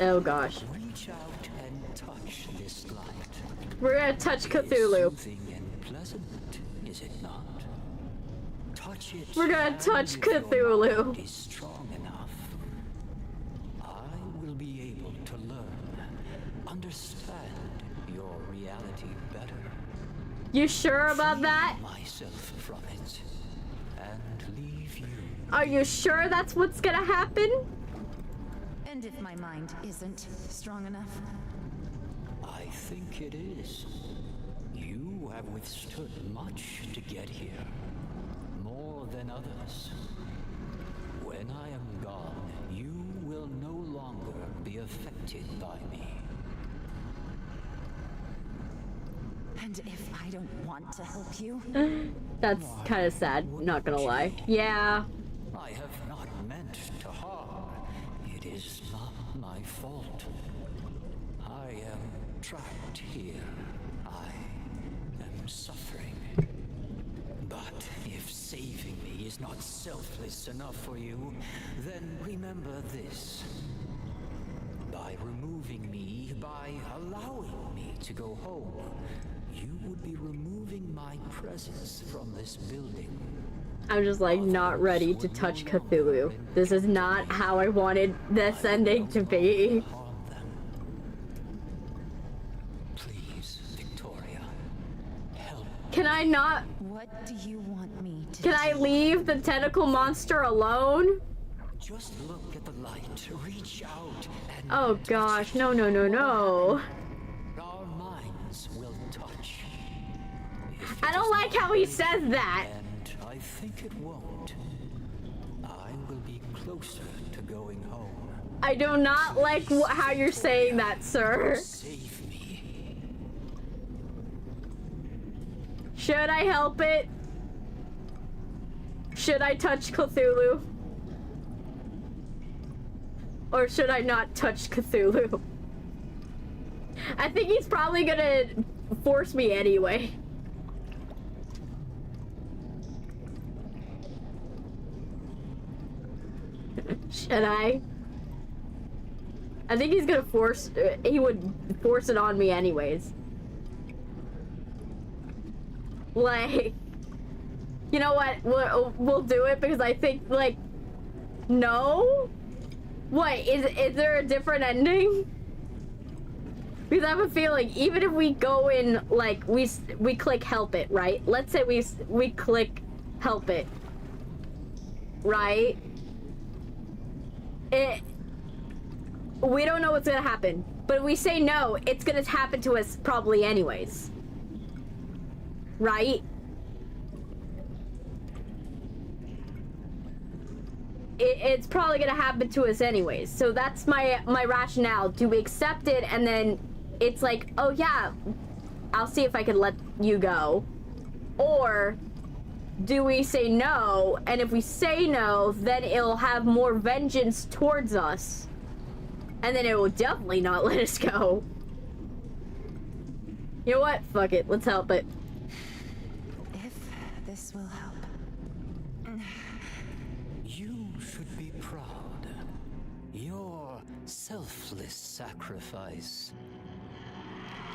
Oh gosh, Reach out and touch this light. we're gonna touch It is Cthulhu. soothing and pleasant, is it not? Touch it. We're gonna and touch if your Cthulhu. mind is strong enough, I will be able to learn, understand your reality better. You sure about that? Free myself from it, and leave you. Are you sure that's what's gonna happen? And if my mind isn't strong enough? I think it is. You have withstood much to get here. More than others. When I am gone, you will no longer be affected by me. And if I don't want to help you? That's kind of sad, not gonna lie. Yeah. I have not meant to harm. It is not my fault. I am trapped here. I am suffering. But if saving me is not selfless enough for you, then remember this. By removing me, by allowing me to go home, you would be removing my presence from this building. I'm just like not ready to touch Cthulhu. This is not how I wanted this ending to be. Harm them. Please, Victoria, help. Can I not? What do you want me to Can I leave the tentacle monster alone? Just look at the light. Reach out and Oh gosh, no, no, no, no. our minds will touch. If I it don't is like how he says that. And I think it won't. I will be closer to going home. I do not like how you're saying that, sir. Save me. Should I help it? Should I touch Cthulhu? Or should I not touch Cthulhu? I think he's probably gonna force me anyway. Should I? I think he's gonna force, he would force it on me anyways. Like, you know what, we'll do it because I think, like, no? What, is there a different ending? Because I have a feeling, even if we go in, like, we click help it, right? Let's say we click help it, right? We don't know what's gonna happen, but if we say no, it's gonna happen to us probably anyways, right? It's probably gonna happen to us anyways, so that's my rationale. Do we accept it and then it's like, oh yeah, I'll see if I can let you go, or do we say no, and if we say no, then it'll have more vengeance towards us, and then it will definitely not let us go. You know what? Fuck it. Let's help it. If this will help. You should be proud. Your selfless sacrifice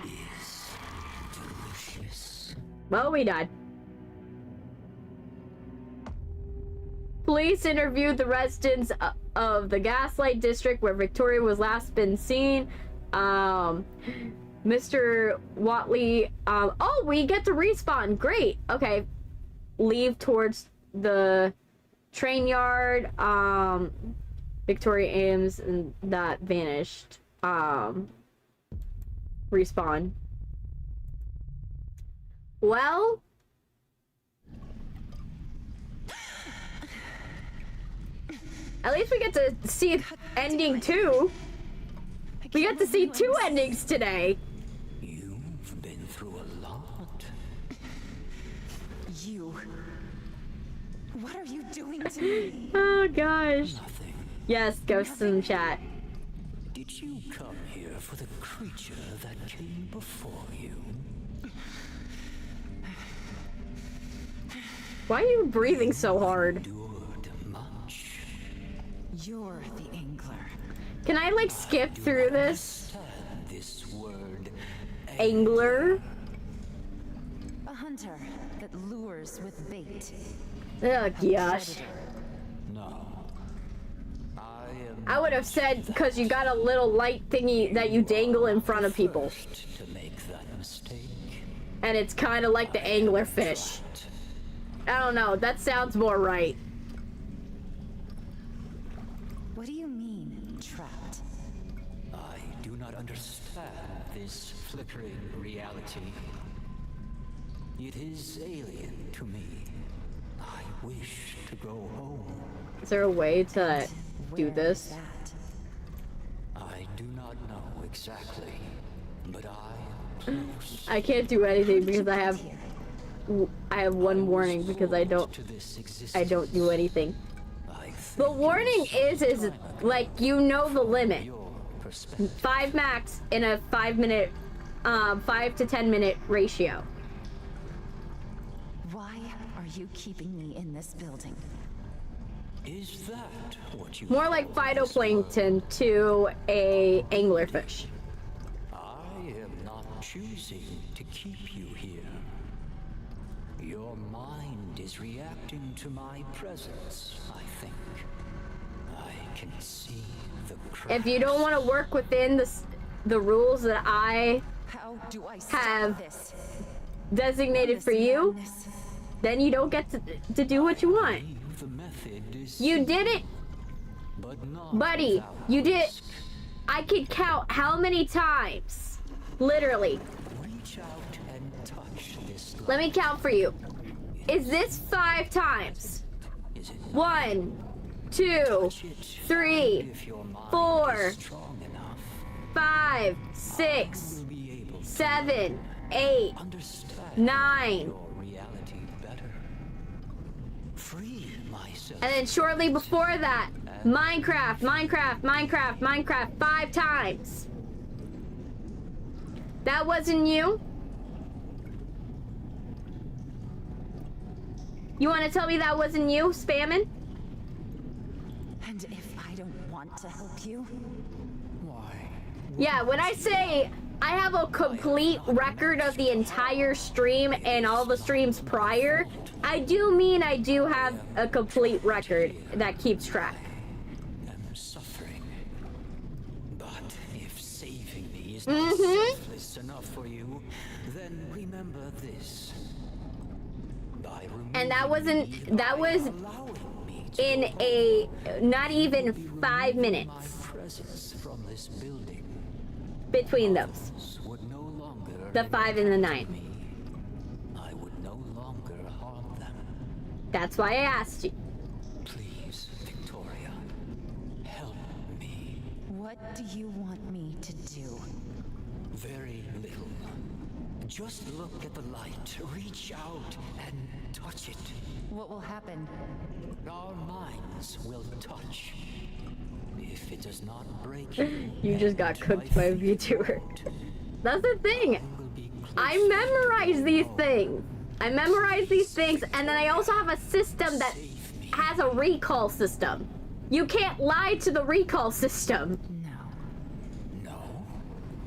is delicious. Well, we died. Police interviewed the residents of the Gaslight District where Victoria was last been seen. Mr. Watley, oh, we get to respawn. Great. Okay. Leave towards the train yard. Victoria Ames and that vanished. Respawn. Well, at least we get to see ending 2. We get to see 2 endings today. You've been through a lot. You. What are you doing to me? Oh gosh. Nothing. Yes, ghosts in chat. Did you come here for the creature that came before you? Why are you breathing so hard? Endured much. You're the angler. Can I like skip through this? Understand this word. Angler? A hunter that lures with bait. Oh gosh. No. I would have said because you got a little light thingy that you dangle in front of people. To make that mistake. And it's kind of like the angler fish. I don't know, that sounds more right. What do you mean, trapped? I do not understand this flickering reality. It is alien to me. I wish to go home. Is there a way to do Where this? is that? I do not know exactly, but I am close I can't do anything because I have one warning because I don't to this existence. I don't do anything. I think The warning is like, you know the limit. your perspective. 5 max in a 5 minute 5 to 10 minute ratio. Why are you keeping me in this building? Is that what you More like call this phytoplankton to a anglerfish. I am not choosing to keep you here. Your mind is reacting to my presence, I think. I can see the cracks. If you don't want to work within the rules that I How do I stop have this? designated This for you, madness. then you don't get to do what you want. The method is You did it, but not buddy. without You did. risk. I could count how many times. Literally. Reach out and touch this Let me count for you. Is this 5 times? Is it 1, 2, 3, if your mind 4, is strong enough? 5, 6, You'll be able to 7, 8, understand 9. your reality better. Free yourself. And then shortly before that, Minecraft, Minecraft, Minecraft, Minecraft 5 times. That wasn't you? You want to tell me that wasn't you spamming? And if I don't want to help you? Why? Yeah, when I say I have a complete record of the entire stream and all the streams prior, I do mean I do have a complete record that keeps track. I'm suffering. But if saving me is not selfless enough for you, then remember this. By And that wasn't, that was allowing me to in a, not even 5 minutes my presence from this building between those. would no longer The 5 and the 9. me. I would no longer harm them. That's why I asked you. Please, Victoria, help me. What do you want me to do? Very little. Just look at the light, reach out and touch it. What will happen? Our minds will touch. If it does not break you, You just got cooked by a VTuber. That's the thing. I memorize these things. I memorize these things, and then I also have a system that has a recall system. You can't lie to the recall system. No.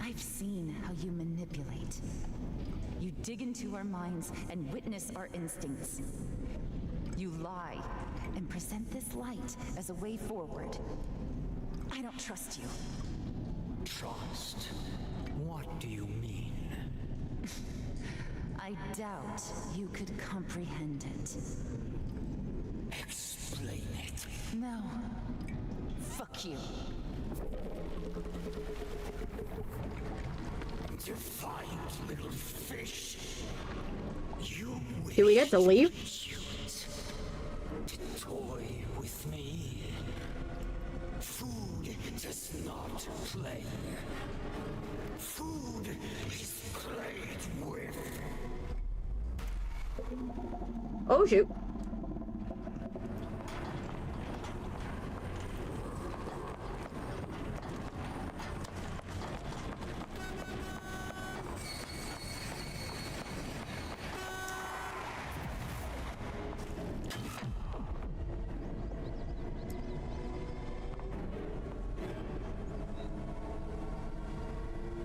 I've seen how you manipulate. You dig into our minds and witness our instincts. You lie and present this light as a way forward. I don't trust you. Trust? What do you mean? I doubt you could comprehend it. Explain it. No. Fuck you. Defiant little fish. You Do we get to leave? to toy with me. Food does not play. Food is played with. Oh shoot.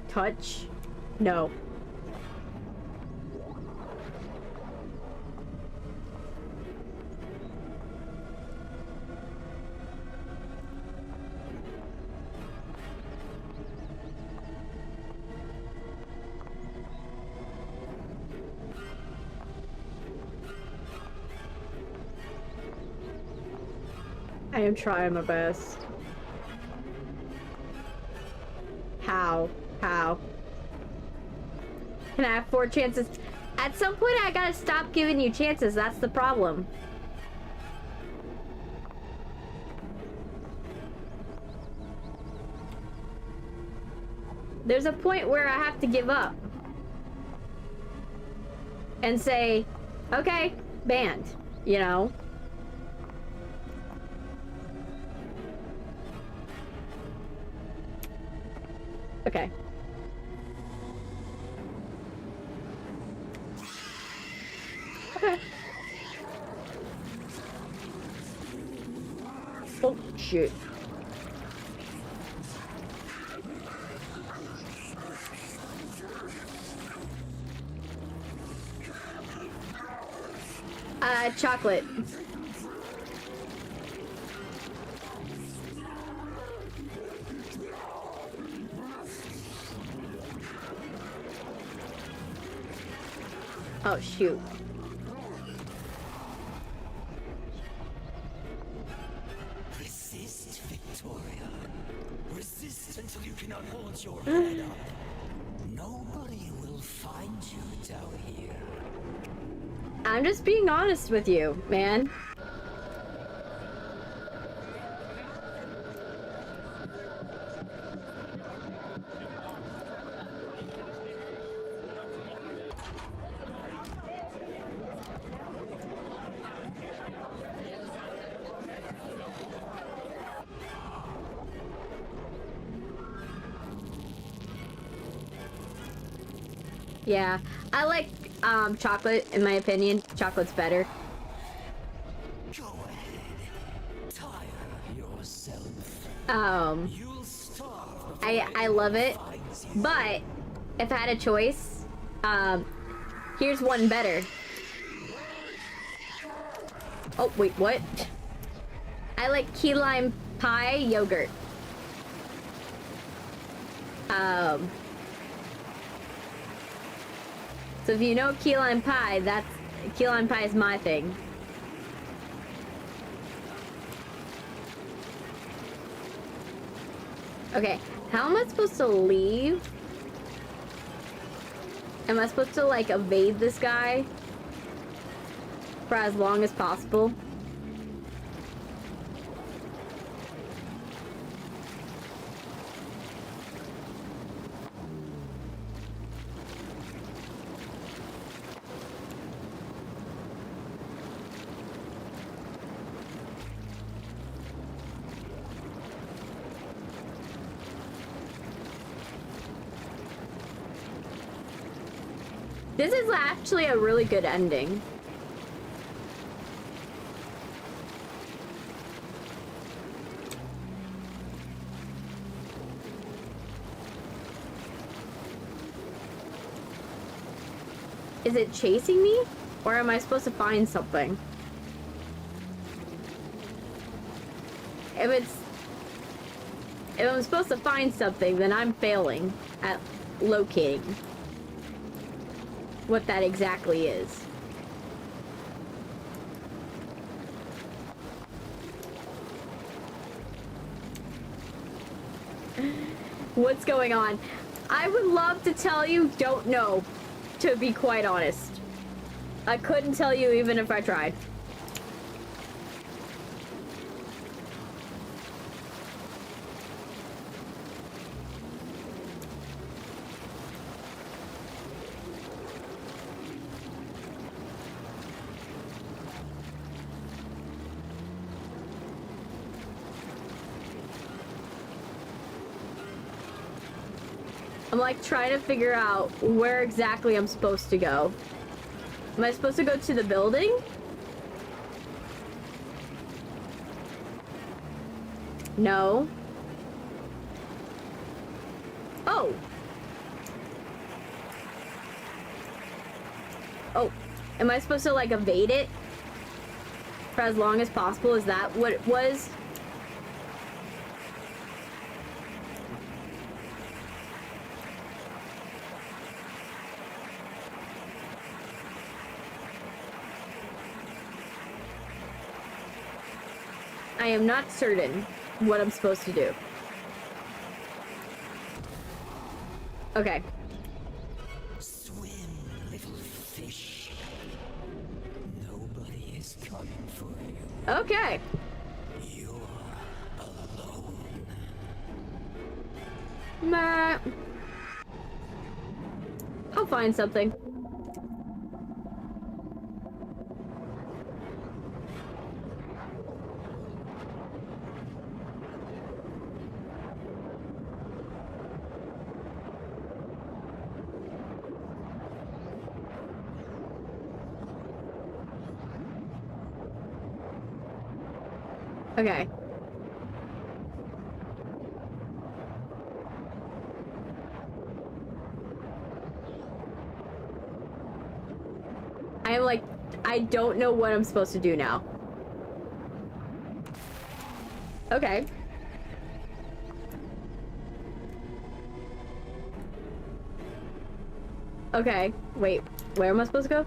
Touch? No. I am trying my best. How? How? Can I have 4 chances? At some point, I gotta stop giving you chances. That's the problem. There's a point where I have to give up. And say, okay, banned, you know? Okay. Okay. Oh, shit. Chocolate. Oh, shoot. Resist, Victoria. Resist until you cannot hold your head up. Nobody will find you down here. I'm just being honest with you, man. Yeah, I like chocolate. In my opinion, chocolate's better. Go ahead. Tire yourself. You'll starve. I love it, but if I had a choice, here's one better. Oh wait, what? I like key lime pie yogurt. So if you know key lime pie, key lime pie is my thing. Okay, how am I supposed to leave? Am I supposed to like evade this guy for as long as possible? This is actually a really good ending. Is it chasing me? Or am I supposed to find something? If I'm supposed to find something, then I'm failing at locating what that exactly is. What's going on? I would love to tell you, don't know, to be quite honest. I couldn't tell you even if I tried. I'm like trying to figure out where exactly I'm supposed to go. Am I supposed to go to the building? No. Oh. Oh. Am I supposed to like evade it for as long as possible? Is that what it was? I am not certain what I'm supposed to do. Okay. Swim, little fish. Nobody is coming for you. Okay. You're alone. Meh. I'll find something. Okay. I am like, I don't know what I'm supposed to do now. Okay. Okay, wait, where am I supposed to go?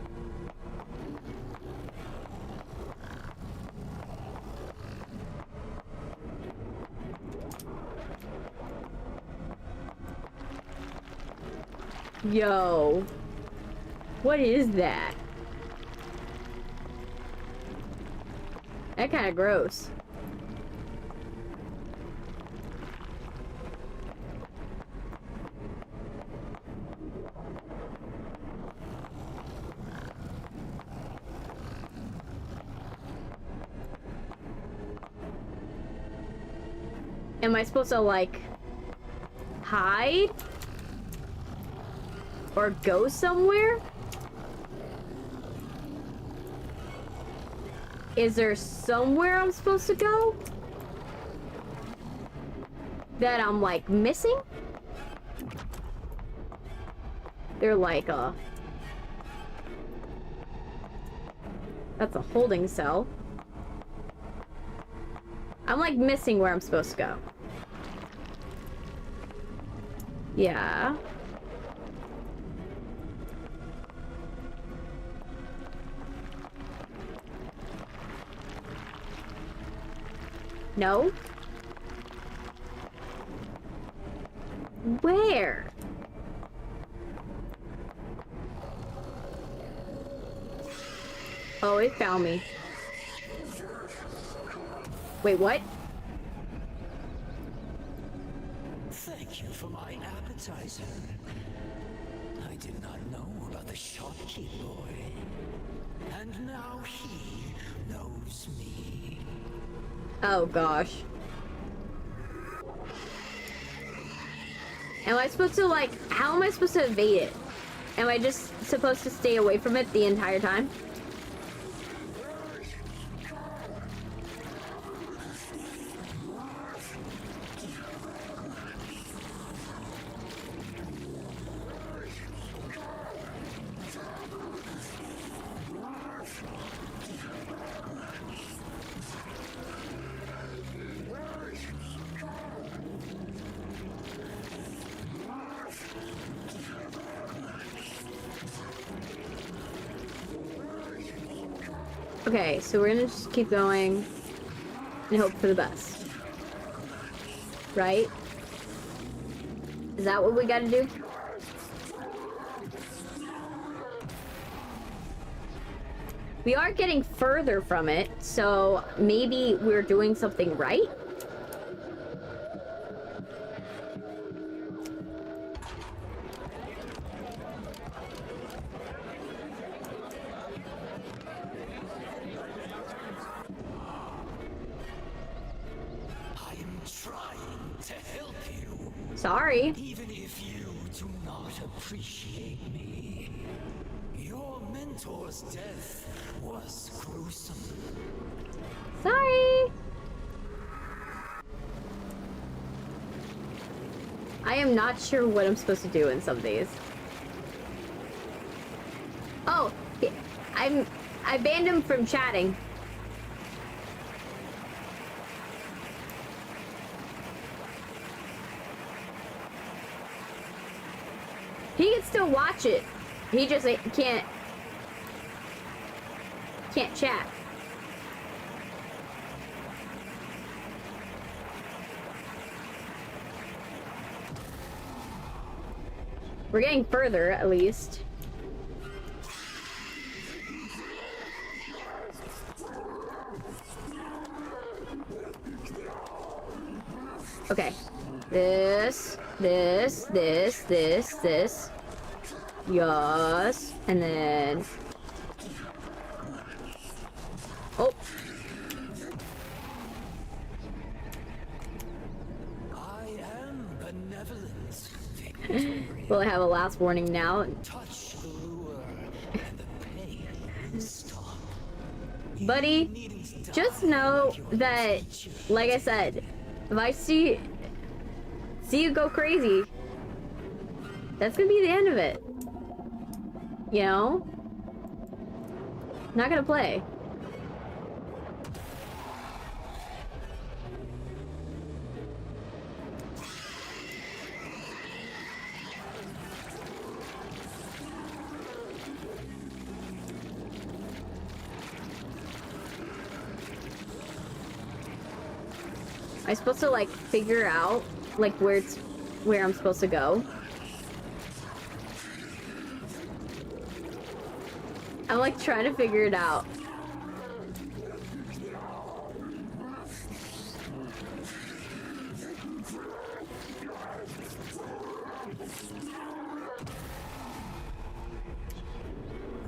Yo, what is that? That kind of gross. Am I supposed to like hide? or go somewhere? Is there somewhere I'm supposed to go that I'm like missing? They're like that's a holding cell. I'm like missing where I'm supposed to go. Yeah. No? Where? Oh, it found me. Wait, what? Thank you for my appetizer. I did not know about the shopkeep boy. And now he knows me. Oh gosh. Am I supposed to like, how am I supposed to evade it? Am I just supposed to stay away from it the entire time? Okay, so we're gonna just keep going and hope for the best. Right? Is that what we gotta do? We are getting further from it, so maybe we're doing something right? Sorry. Even if you do not appreciate me, your mentor's death was gruesome. Sorry. I am not sure what I'm supposed to do in some of these. Oh, I banned him from chatting. He can still watch it. He just can't chat. We're getting further, at least. Okay. This. Yes. And then... Oh. I am benevolent. Will I have a last warning now? Touch the lure and the pain will stop. Buddy, just know that, like I said, if I see you go crazy, that's gonna be the end of it. You know? Not gonna play. Am I supposed to like figure out like where I'm supposed to go? I'm like trying to figure it out.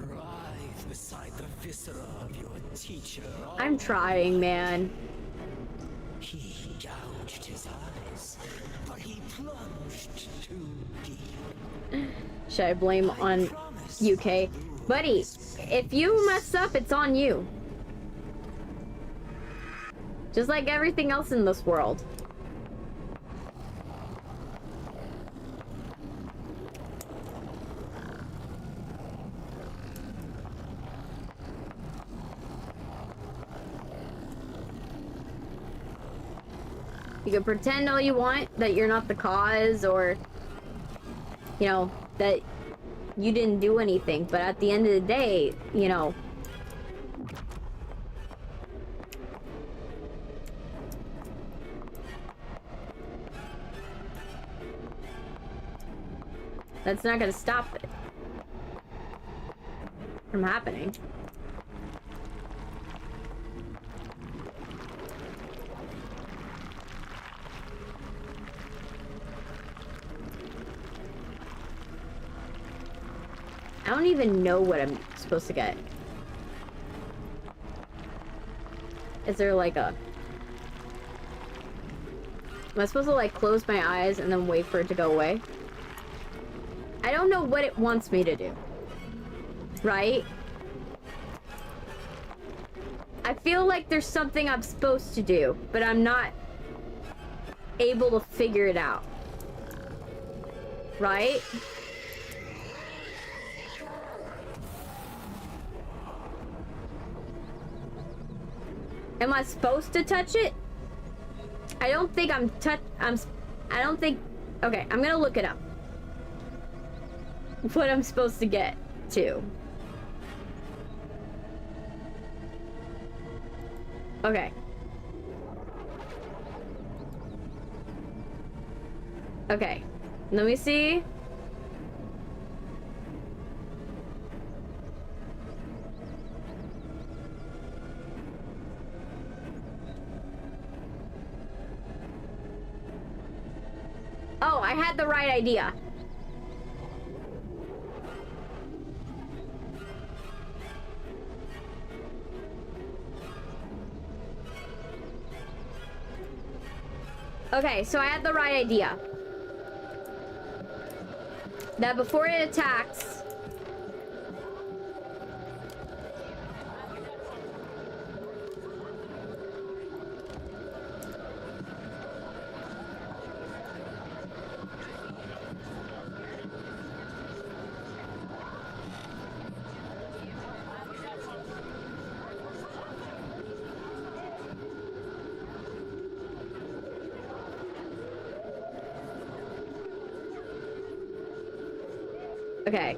Writhe beside the viscera of your teacher. I'm trying, man. He gouged his eyes, but he plunged too deep. should I blame on UK? Buddy, if you mess up, it's on you. Just like everything else in this world. You can pretend all you want that you're not the cause, or, you know, that you didn't do anything, but at the end of the day, you know, that's not gonna stop it from happening. I don't even know what I'm supposed to get. Is there like a... Am I supposed to like close my eyes and then wait for it to go away? I don't know what it wants me to do. Right? I feel like there's something I'm supposed to do, but I'm not able to figure it out. Right? Am I supposed to touch it? I don't think I don't think... Okay, I'm gonna look it up. What I'm supposed to get to. Okay. Okay. Let me see. Oh, I had the right idea. Okay, so I had the right idea. That before it attacks... Okay.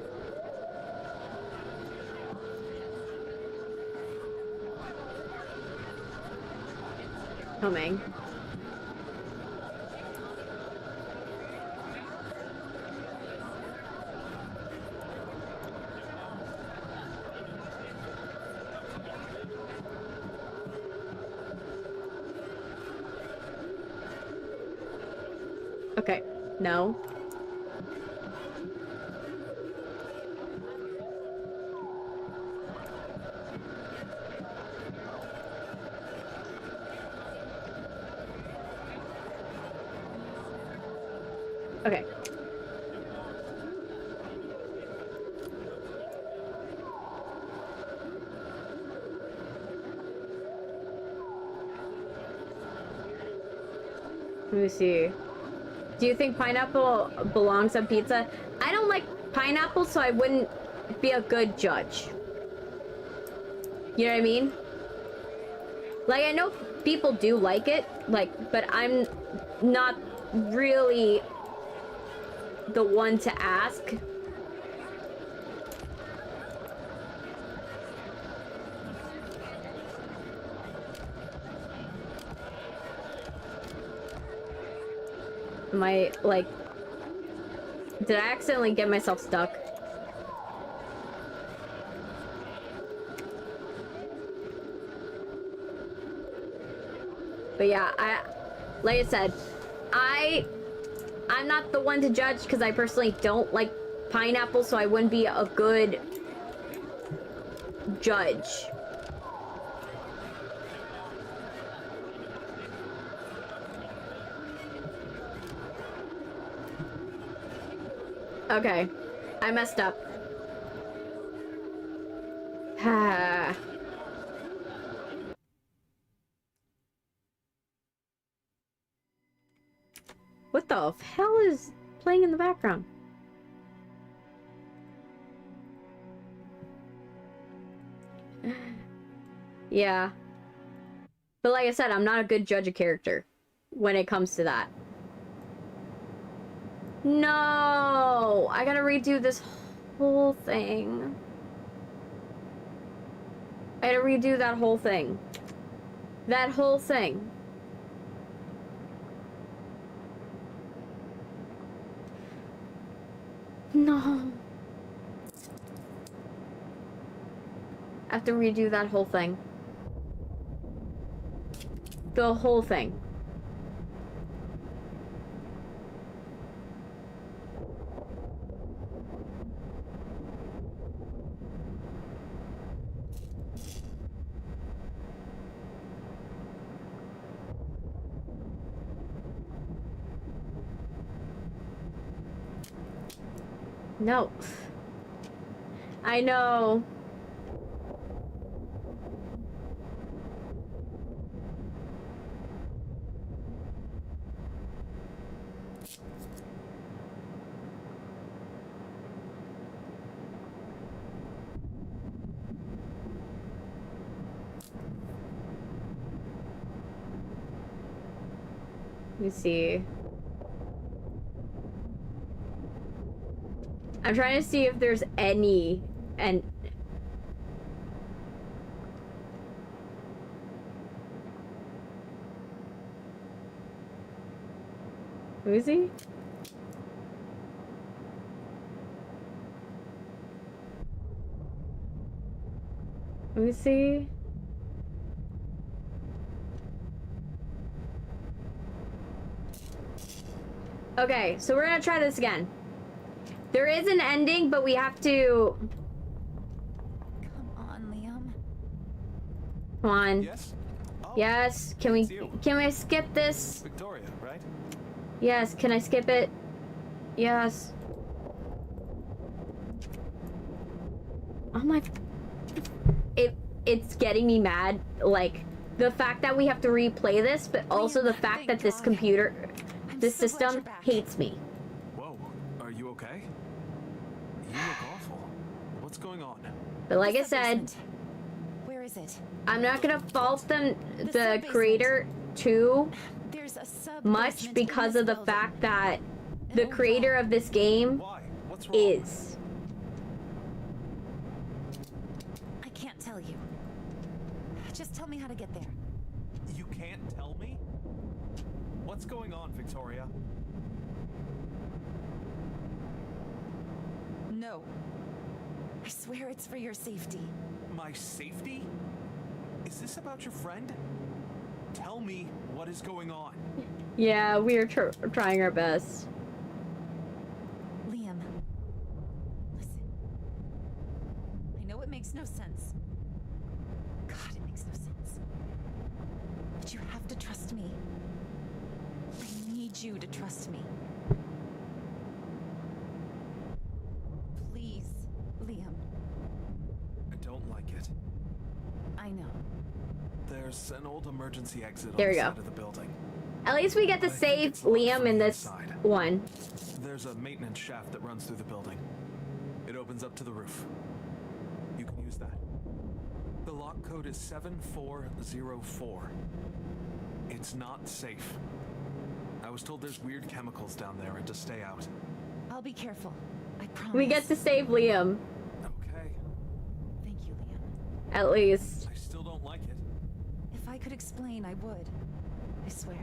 Coming. Okay. No. Okay. Let me see. Do you think pineapple belongs on pizza? I don't like pineapple, so I wouldn't be a good judge. You know what I mean? Like, I know people do like it, like, but I'm not really the one to ask. Am I, like... Did I accidentally get myself stuck? But yeah, like I said, I'm not the one to judge because I personally don't like pineapple, so I wouldn't be a good judge. Okay. I messed up. Ah. What the hell is playing in the background? Yeah. But like I said, I'm not a good judge of character when it comes to that. No! I gotta redo this whole thing. I gotta redo that whole thing. That whole thing. No. I have to redo that whole thing. The whole thing. No. I know. Let me see. I'm trying to see if there's any and who is he? Let me see. Okay, so we're gonna try this again. There is an ending, but we have to... Come on, Liam. Come on. Yes? Oh, Yes, can we skip this? Victoria, right? Yes, can I skip it? Yes. Oh my... It's getting me mad, like, the fact that we have to replay this, but also the fact that this computer, this system hates me. Whoa, are you okay? You look awful. What's going on? But like I said, Where is it? I'm not gonna fault them, the creator, too There's a much because of the fact that the creator of this game Why? What's wrong? is. I can't tell you. Just tell me how to get there. You can't tell me? What's going on, Victoria? No. I swear it's for your safety. My safety? Is this about your friend? Tell me what is going on. Yeah, we are trying our best. Liam. Listen. I know it makes no sense. God, it makes no sense. But you have to trust me. I need you to trust me. Please, Liam. I don't like it. I know. There's an old emergency exit There on we the go. side of the building. At least we get to I think save it's locked Liam from in the this inside. one. There's a maintenance shaft that runs through the building. It opens up to the roof. You can use that. The lock code is 7404. It's not safe. I was told there's weird chemicals down there and to stay out. I'll be careful. I promise. We get to save Liam, Okay. Thank you, Liam. at least. I still don't like it. If I could explain, I would. I swear.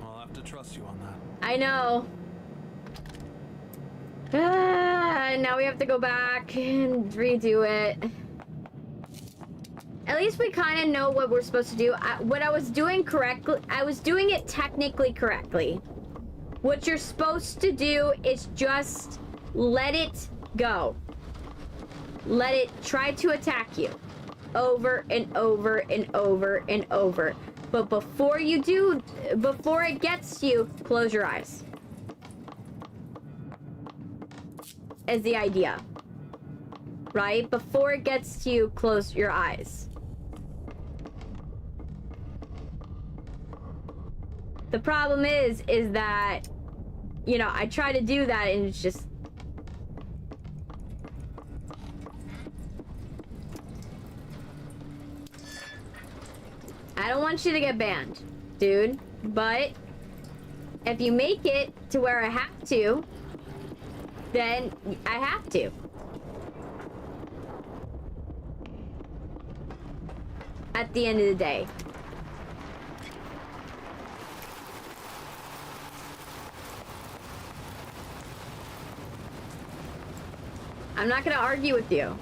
I'll have to trust you on that. I know. Ah, now we have to go back and redo it. At least we kind of know what we're supposed to do. What I was doing correctly, I was doing it technically correctly. What you're supposed to do is just let it go. Let it try to attack you over and over and over and over. But before you do, before it gets you, close your eyes. is the idea. Right? Before it gets to you, close your eyes. The problem is that, you know, I try to do that and it's just... I don't want you to get banned, dude, but if you make it to where I have to, then I have to. At the end of the day. I'm not gonna argue with you.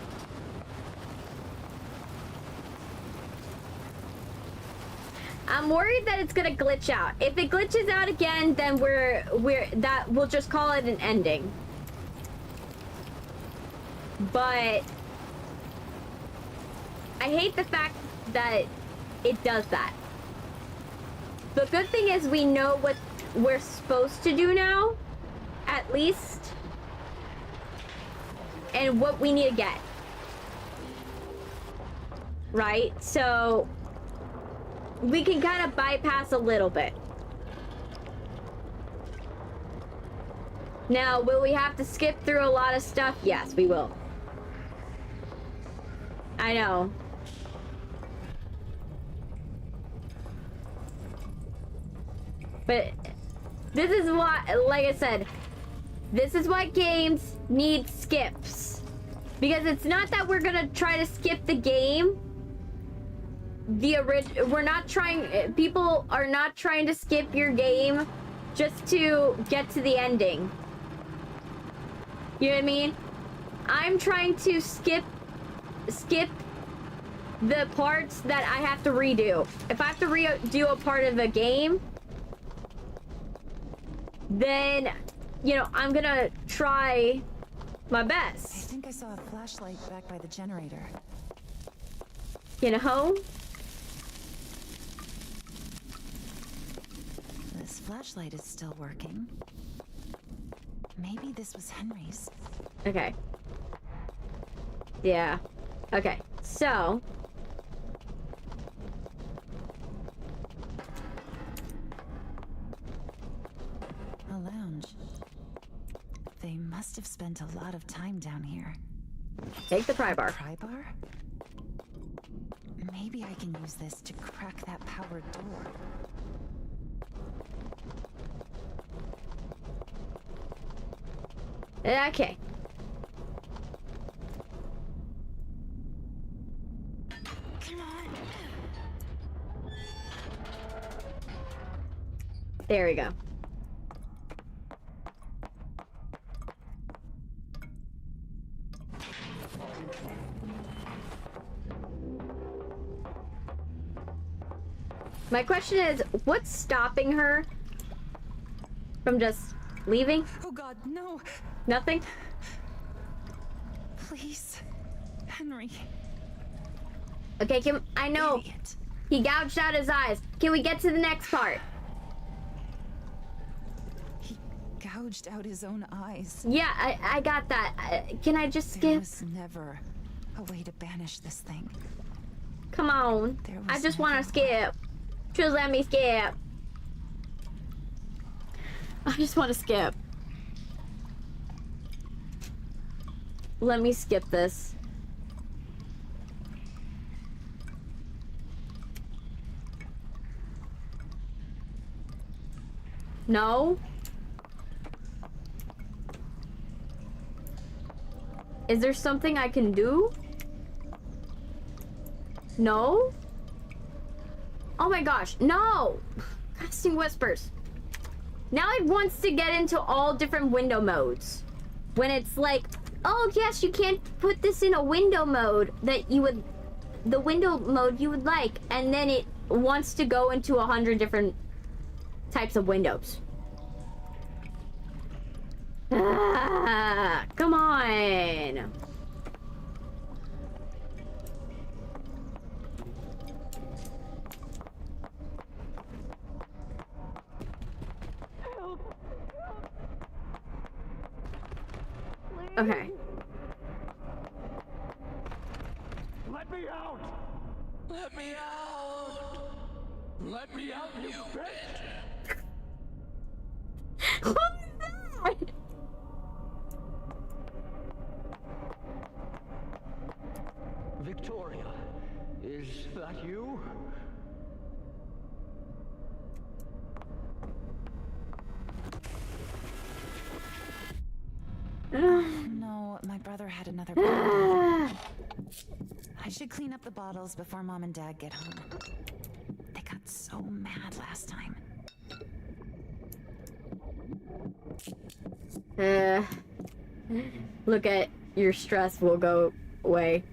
I'm worried that it's gonna glitch out. If it glitches out again, then we'll just call it an ending. But I hate the fact that it does that. The good thing is we know what we're supposed to do now, at least, and what we need to get. Right? So we can kind of bypass a little bit. Now, will we have to skip through a lot of stuff? Yes, we will. I know. But this is what, like I said, this is what games need skips. Because it's not that we're gonna try to skip the game. We're not trying, people are not trying to skip your game just to get to the ending. You know what I mean? I'm trying to skip the parts that I have to redo. If I have to redo a part of a game, then, you know, I'm gonna try my best. I think I saw a flashlight back by the generator. You know? This flashlight is still working. Maybe this was Henry's. Okay. Yeah. Okay. So. A lounge. They must have spent a lot of time down here. Take the pry bar. Pry bar? Maybe I can use this to crack that powered door. Okay. Come on. There we go. My question is, what's stopping her from just leaving? Oh God, no. Nothing? Please. Henry. Okay, I know. Idiot. He gouged out his eyes. Can we get to the next part? He gouged out his own eyes. Yeah, I got that. Can I just skip? There was never a way to banish this thing. Come on. There I was just want to never a way. skip. Just let me skip. I just want to skip. Let me skip this. No? Is there something I can do? No? Oh my gosh, no! Casting whispers. Now it wants to get into all different window modes. When it's like, oh yes, you can't put this in a window mode that you would, the window mode you would like, and then it wants to go into 100 different types of windows. Ah, come on. Okay. Let me out! Let me out! Let me out, you bitch! What was that? Victoria, is that you? No, my brother had another bottle. I should clean up the bottles before Mom and Dad get home. They got so mad last time. Look at your stress will go away.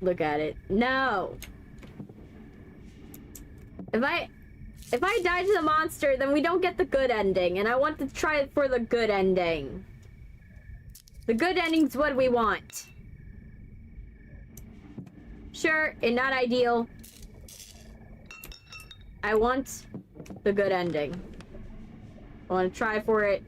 Look at it. No. If I die to the monster, then we don't get the good ending, and I want to try it for the good ending. The good ending's what we want. Sure, it's not ideal. I want the good ending. I want to try for it.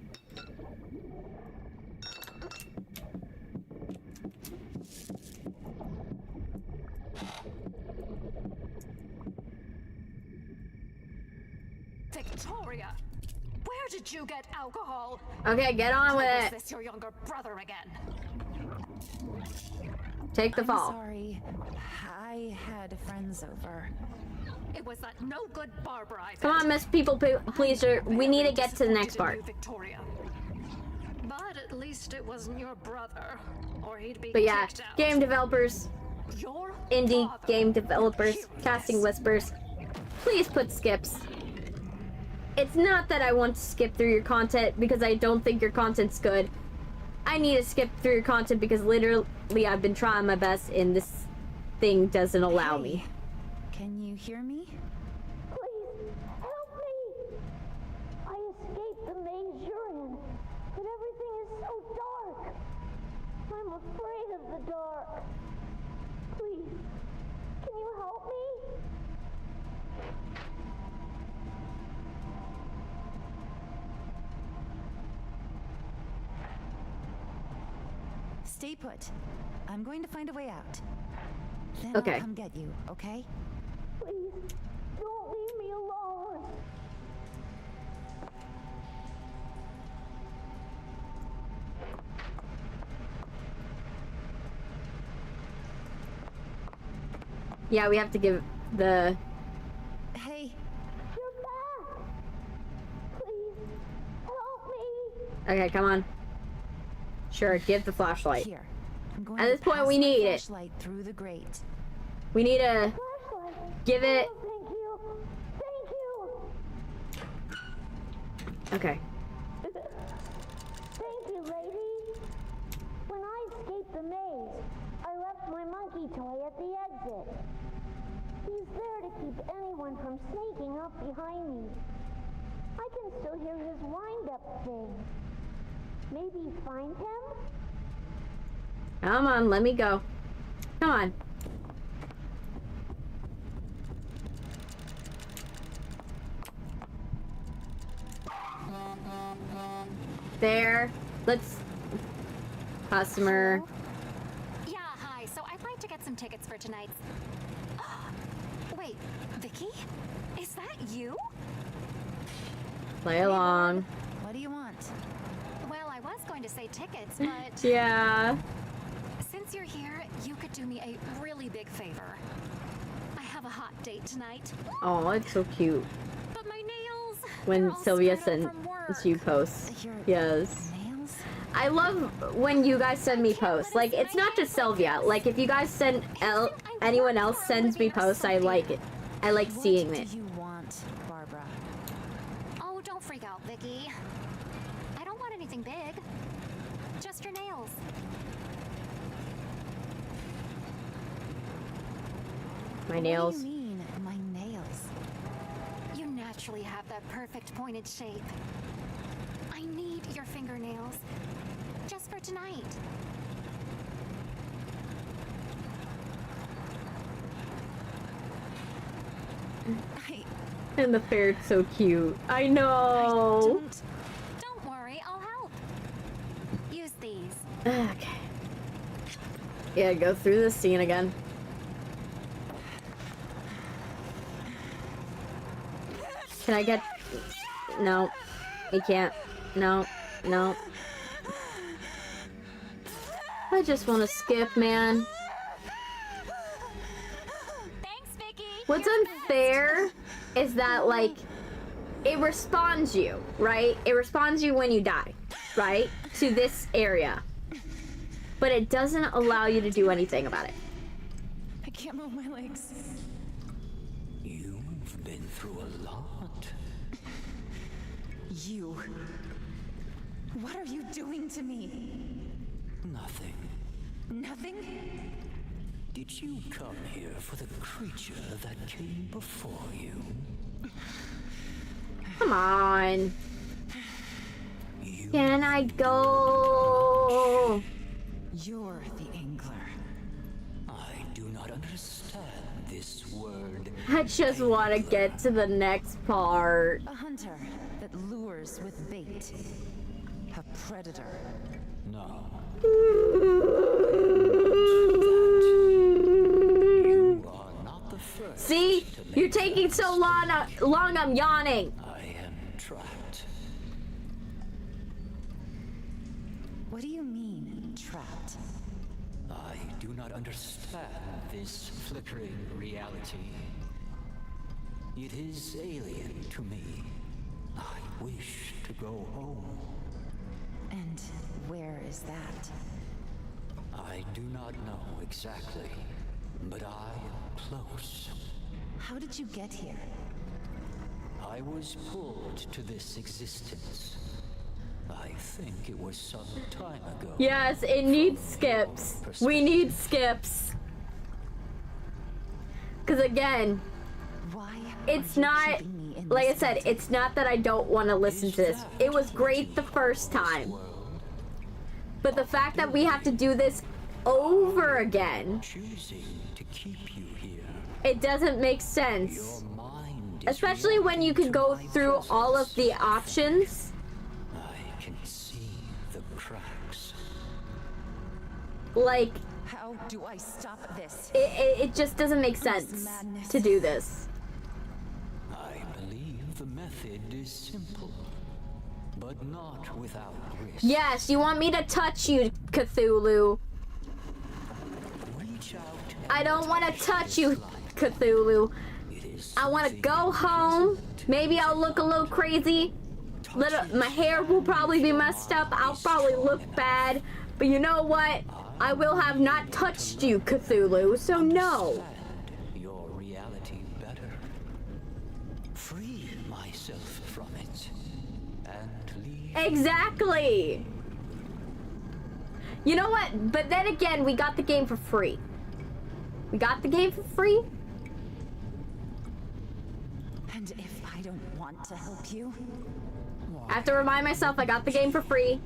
Victoria, where did you get alcohol? Okay, get on with Or it. was this your younger brother again? Take the I'm fall. sorry. I had friends over. It was that no good Barbara I Come on, Miss People Pleaser. We need to get to the next part. Victoria. But at least it wasn't your brother, or he'd be But yeah, kicked out. game developers, Your indie father. game developers, Hear casting this. whispers, please put skips. It's not that I want to skip through your content because I don't think your content's good. I need to skip through your content because literally I've been trying my best and this thing doesn't allow me. Can you hear me? Please, help me! I escaped the maze you're in, but everything is so dark. I'm afraid of the dark. Please, can you help me? Stay put. I'm going to find a way out. Then Okay. I'll come get you, okay? Please, don't leave me alone. Yeah, we have to give the... Hey, You're back. Please, help me. Okay, come on. Sure, give the flashlight. here. I'm going At to this point, pass we my need it. flashlight through the grate. We need to Flashlight. give it... Oh, thank you. Thank you. Okay. Thank you, lady. When I escaped the maze, I left my monkey toy at the exit. He's there to keep anyone from sneaking up behind me. I can still hear his wind-up thing. Maybe find him? Come on, let me go. Come on. There. Let's... Customer. Yeah, hi. So I'd like to get some tickets for tonight's... Wait, Vicky? Is that you? Play along. What do you want? Well, I was going to say tickets, but Yeah. since you're here, you could do me a really big favor. I have a hot date tonight, Oh, it's so cute. but my nails... When they're all Sylvia screwed up sends from work. you posts. Your Yes. nails? I love when you guys send me posts. Like, it's not just Sylvia. Like, if you guys send anyone else sends me posts, I like it. I like seeing What it. do you want, Barbara? Oh, don't freak out, Vicky. I don't want anything big. Just your nails. My What nails. do you mean, my nails? You naturally have that perfect pointed shape. I need your fingernails. Just for tonight. And the ferret's so cute. I know. Don't. Don't worry, I'll help. Use these. Okay. Yeah, go through this scene again. Can I get... No. You can't. No. No. I just want to skip, man. Thanks, Vicky. What's unfair is that, like, it respawns you, right? It respawns you when you die, right? To this area. But it doesn't allow you to do anything about it. I can't move my legs. You've been through a lot. You. What are you doing to me? Nothing. Nothing? Did you come here for the creature that came before you? Come on. Can I go? You're the angler. I do not understand this word. I just want to get to the next part. A hunter that lures with bait. A predator. No. You are not the first. See? You're taking so long, I'm yawning. I am trapped. What do you mean, trapped? I do not understand this flickering reality. It is alien to me. I wish to go home. And where is that? I do not know exactly, but I am close. How did you get here? I was pulled to this existence. I think it was some time ago. Yes, it needs skips. We need skips. Because again, Why? it's are you not, keeping me in like I this said, fight? it's not that I don't want to listen to this. It was great the first time. But the fact that we have to do this over again, Choosing to keep you here. it doesn't make sense. Your mind is Especially when you can go reacting to through my all of the presence. options. I can see the cracks. Like, How do I stop this? it just doesn't make sense madness. to do this. I believe the method is simple, but not without risk. Yes, you want me to touch you, Cthulhu. Reach out I don't want to touch you, Cthulhu. I want to go home. Maybe I'll look a little crazy. My hair will probably be messed up. I'll probably look bad. But you know what? I will have not touched you, Cthulhu, so no. Your reality better. Free myself from it and leave. Exactly. You know what? But then again, we got the game for free. We got the game for free? And if I don't want to help you? I have to remind myself I got the game for free.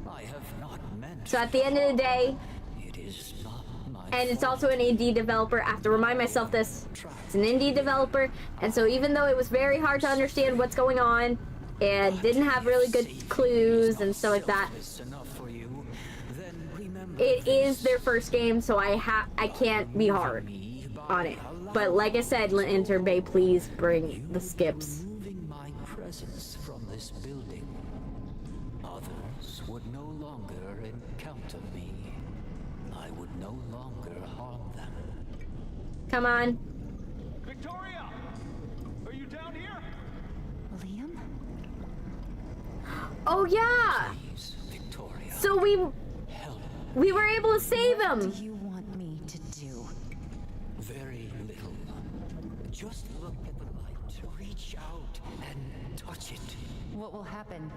I have not meant. So at the end of the day, It is not my and it's fault. also an indie developer. I have to remind myself this. It's an indie developer, and so even though it was very hard to understand what's going on, and didn't have really good clues and stuff like that, Selfless enough for you, then remember it this. is their first game, so I can't be hard on it. But like I said, Lantern Bay, please bring the skips. Removing my presence from this building, others would no longer encounter me. I would no longer harm them. Come on. Victoria! Are you down here? Liam? Oh yeah. Please, Victoria, So we help. were able to save What him. do you want me to do? Very little. Just look at the light, reach out and touch it. What will happen?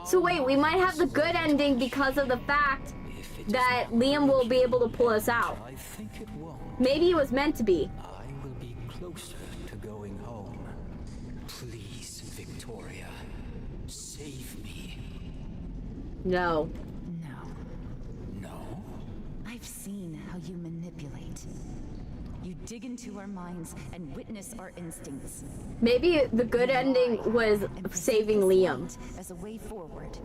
So wait, we might have the good ending because of the fact If it is that not Liam will be able to pull us out. I think it won't. Maybe it was meant to be. I will be closer to going home. Please, Victoria, save me. No. No. No? I've seen how you manipulate. You dig into our minds and witness our instincts. Maybe the good ending was And present saving this Liam. light as a way forward.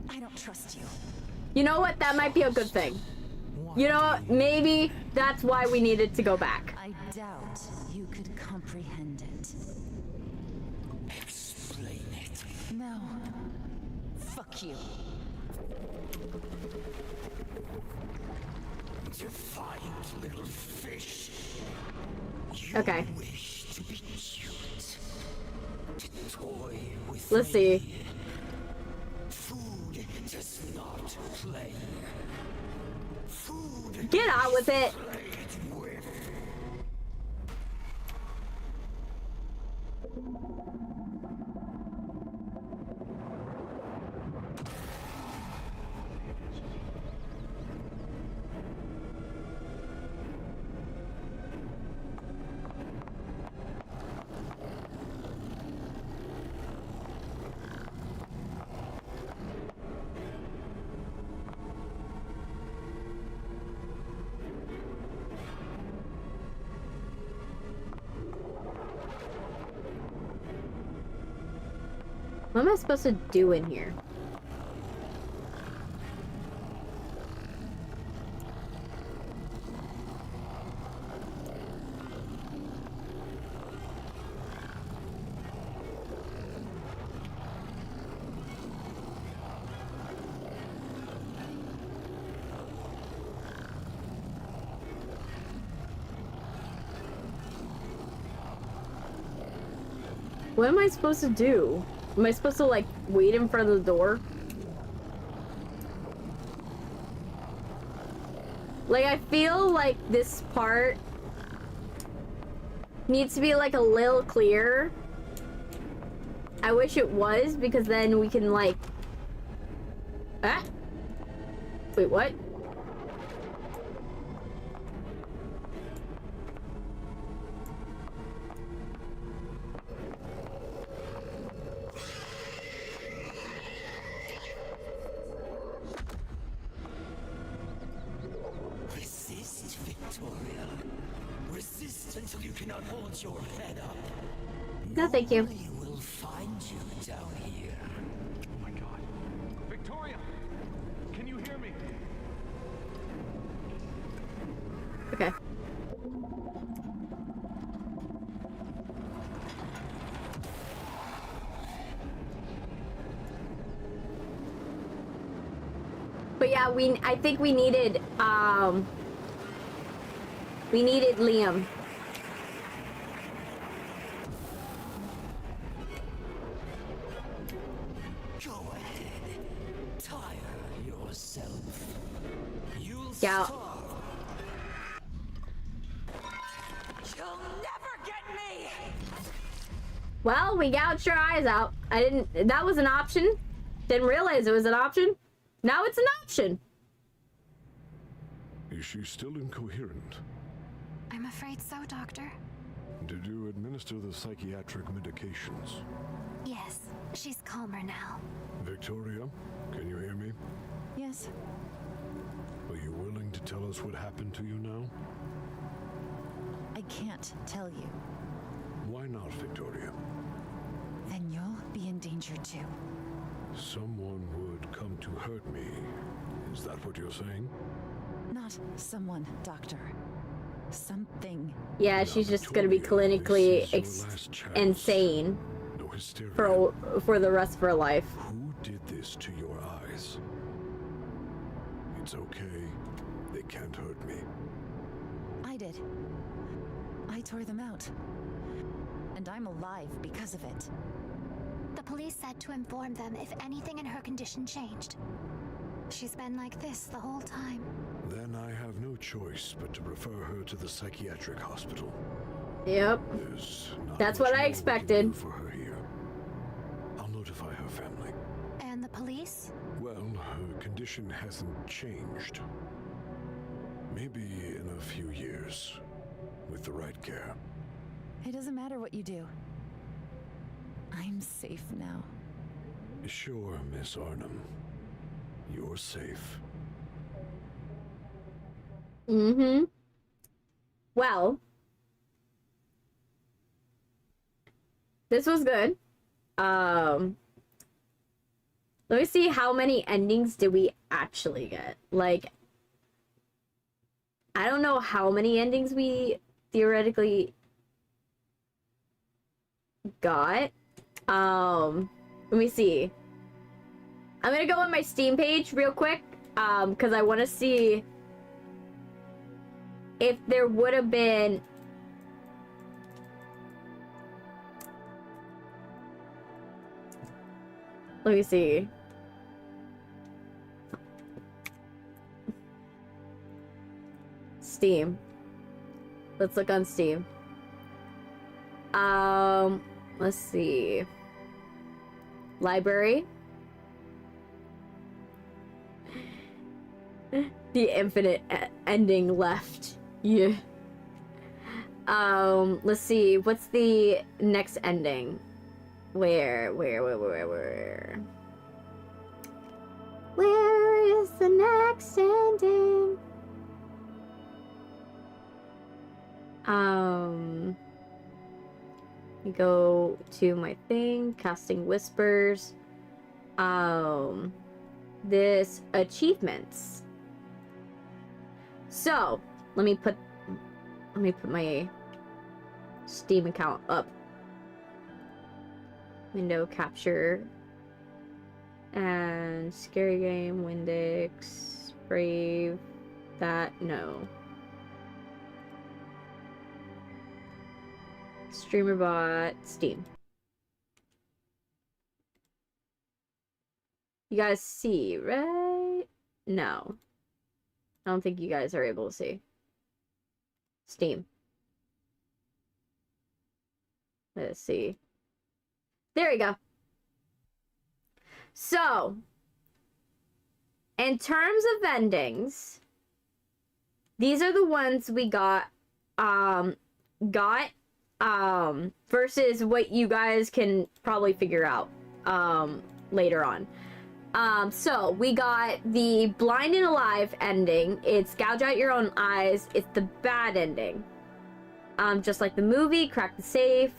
I don't trust you. You know what? That might be a good thing. You know what? Maybe that's why we needed to go back. I doubt you could comprehend it. Explain it. No. Fuck you. Defiant little fish. You Okay. wish to be cute. To toy with Let's me. see. Food does not play. Food Get on with it. played with. What am I supposed to do in here? What am I supposed to do? Am I supposed to, like, wait in front of the door? Like, I feel like this part needs to be, like, a little clearer. I wish it was, because then we can, like... Ah! Wait, what? Resist, Victoria. Resist until you cannot hold your head up. No, thank you. Nobody will find you down here. Oh my god. Victoria! Can you hear me? Okay. But yeah, I think we needed Liam. Go ahead. Tire yourself. You'll Yeah. starve. You'll never get me! Well, we gouged our eyes out. That was an option. Didn't realize it was an option. Now it's an option. Is she still incoherent? I'm afraid so, Doctor. Did you administer the psychiatric medications? Yes, she's calmer now. Victoria, can you hear me? Yes. Are you willing to tell us what happened to you now? I can't tell you. Why not, Victoria? Then you'll be in danger too. Someone would come to hurt me. Is that what you're saying? Not someone, Doctor. Something. Yeah, Now, she's just gonna be Victoria, clinically this is your last chance. insane No hysteria. for the rest of her life. Who did this to your eyes? It's okay. They can't hurt me. I did. I tore them out. And I'm alive because of it. The police said to inform them if anything in her condition changed. She's been like this the whole time. Then I have no choice but to refer her to the psychiatric hospital. Yep. There's not That's much what I more we can expected. do for her here. I'll notify her family. And the police? Well, her condition hasn't changed. Maybe in a few years, with the right care. It doesn't matter what you do. I'm safe now. Sure, Miss Arnhem. You're safe. Mm-hmm. Well, this was good. Let me see how many endings did we actually get. Like, I don't know how many endings we theoretically got. Let me see. I'm gonna go on my Steam page real quick, because I want to see if there would have been... Let me see. Steam. Let's look on Steam. Let's see. Library. The infinite ending left. Yeah. Let's see. What's the next ending? Where? Where is the next ending? You go to my thing, casting whispers. This achievements. So, let me put my Steam account up. Window capture. And scary game, Windix, Brave, that, no. Streamer bot, Steam. You guys see, right? No. I don't think you guys are able to see. Steam. Let's see. There we go. So, in terms of endings, these are the ones we got versus what you guys can probably figure out later on. So we got the blind and alive ending. It's gouge out your own eyes. It's the bad ending. Just like the movie, crack the safe,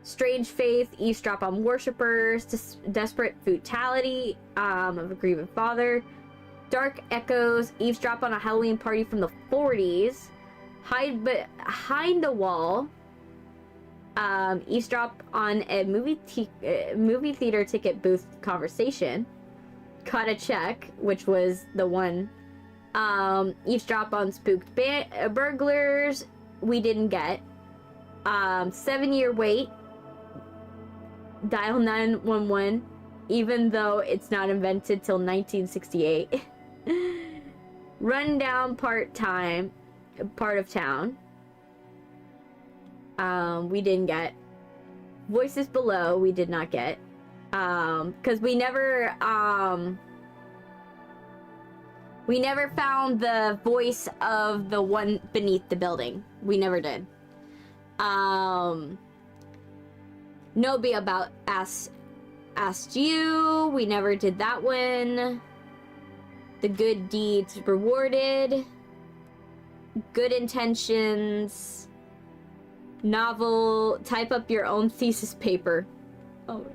strange faith, eavesdrop on worshippers, desperate brutality of a grieving father, dark echoes, eavesdrop on a Halloween party from the 40s, hide behind the wall, eavesdrop on a movie theater ticket booth conversation, cut a check, which was the one, eavesdrop on spooked burglars, we didn't get, 7-year wait, dial 911, even though it's not invented till 1968, rundown part of town, we didn't get, voices below, we did not get, because we never found the voice of the one beneath the building. We never did. Nobody about asked you. We never did that one. The good deeds rewarded. Good intentions. Novel. Type up your own thesis paper. Oh.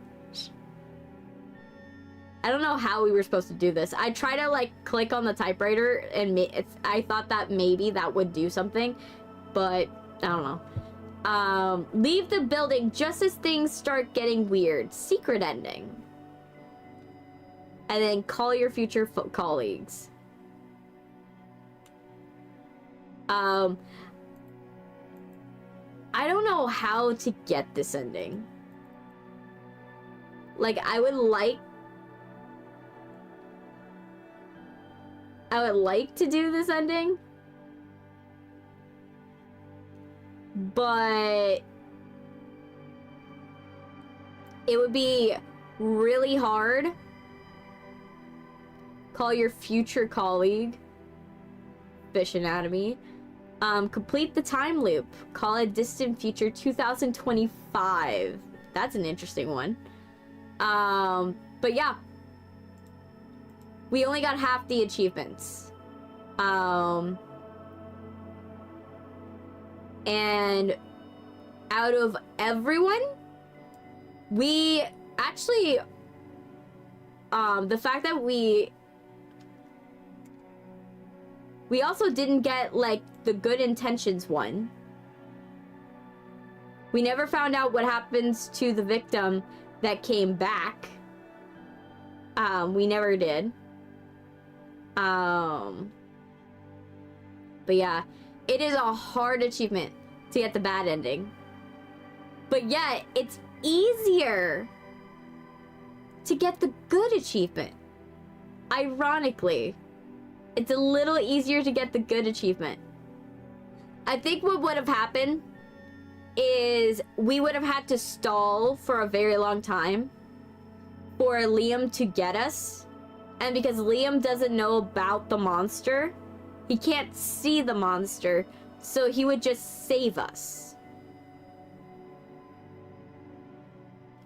I don't know how we were supposed to do this. I try to like click on the typewriter and I thought that maybe that would do something, but I don't know. Leave the building just as things start getting weird. Secret ending. And then call your future colleagues. I don't know how to get this ending. Like, I would like to do this ending, but it would be really hard. Call your future colleague. Fish Anatomy. Complete the time loop. Call it distant future 2025. That's an interesting one. But yeah. We only got half the achievements. And out of everyone, we actually the fact that we also didn't get, like, the good intentions one. We never found out what happens to the victim that came back. We never did. But yeah, it is a hard achievement to get the bad ending. But yet, it's easier to get the good achievement. Ironically, it's a little easier to get the good achievement. I think what would have happened is we would have had to stall for a very long time for Liam to get us. And because Liam doesn't know about the monster, he can't see the monster, so he would just save us.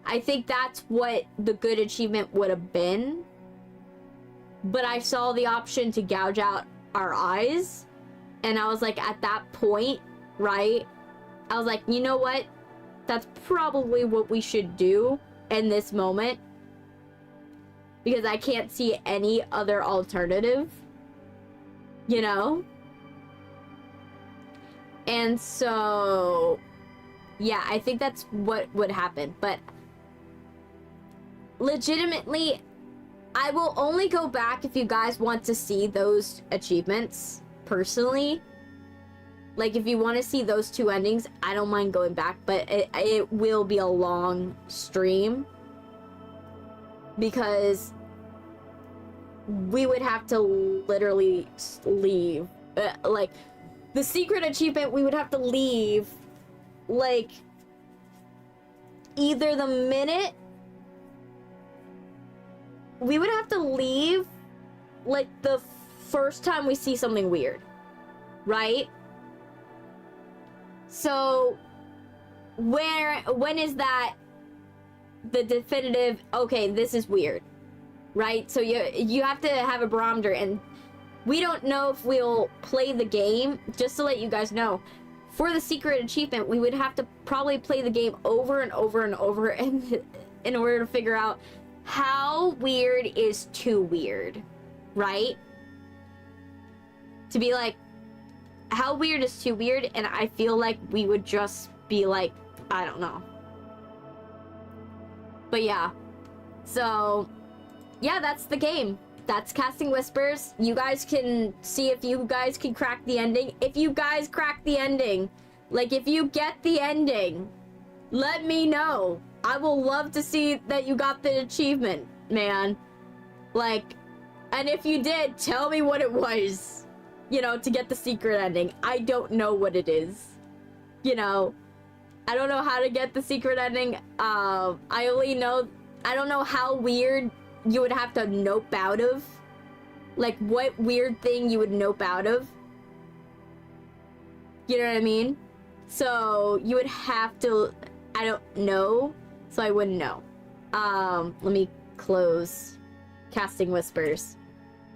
I think that's what the good achievement would have been. But I saw the option to gouge out our eyes, and I was like, at that point, right? I was like, you know what? That's probably what we should do in this moment. Because I can't see any other alternative. You know? And so, yeah, I think that's what would happen. But legitimately, I will only go back if you guys want to see those achievements personally. Like, if you want to see those two endings, I don't mind going back, but it will be a long stream. Because we would have to literally leave. Like, the secret achievement, we would have to leave, like, either the minute... We would have to leave, like, the first time we see something weird. Right? So, when is that the definitive, okay, this is weird? Right? So you have to have a barometer, and we don't know if we'll play the game. Just to let you guys know, for the secret achievement, we would have to probably play the game over and over and over in order to figure out how weird is too weird, right? To be like, how weird is too weird? And I feel like we would just be like, I don't know. But yeah. So, yeah, that's the game. That's Casting Whispers. You guys can see if you guys can crack the ending. If you guys crack the ending, like, if you get the ending, let me know. I will love to see that you got the achievement, man. Like, and if you did, tell me what it was, you know, to get the secret ending. I don't know what it is. You know, I don't know how to get the secret ending. I don't know how weird you would have to nope out of. Like, what weird thing you would nope out of. You know what I mean? So, you would have to, I don't know. So I wouldn't know. Let me close Casting Whispers.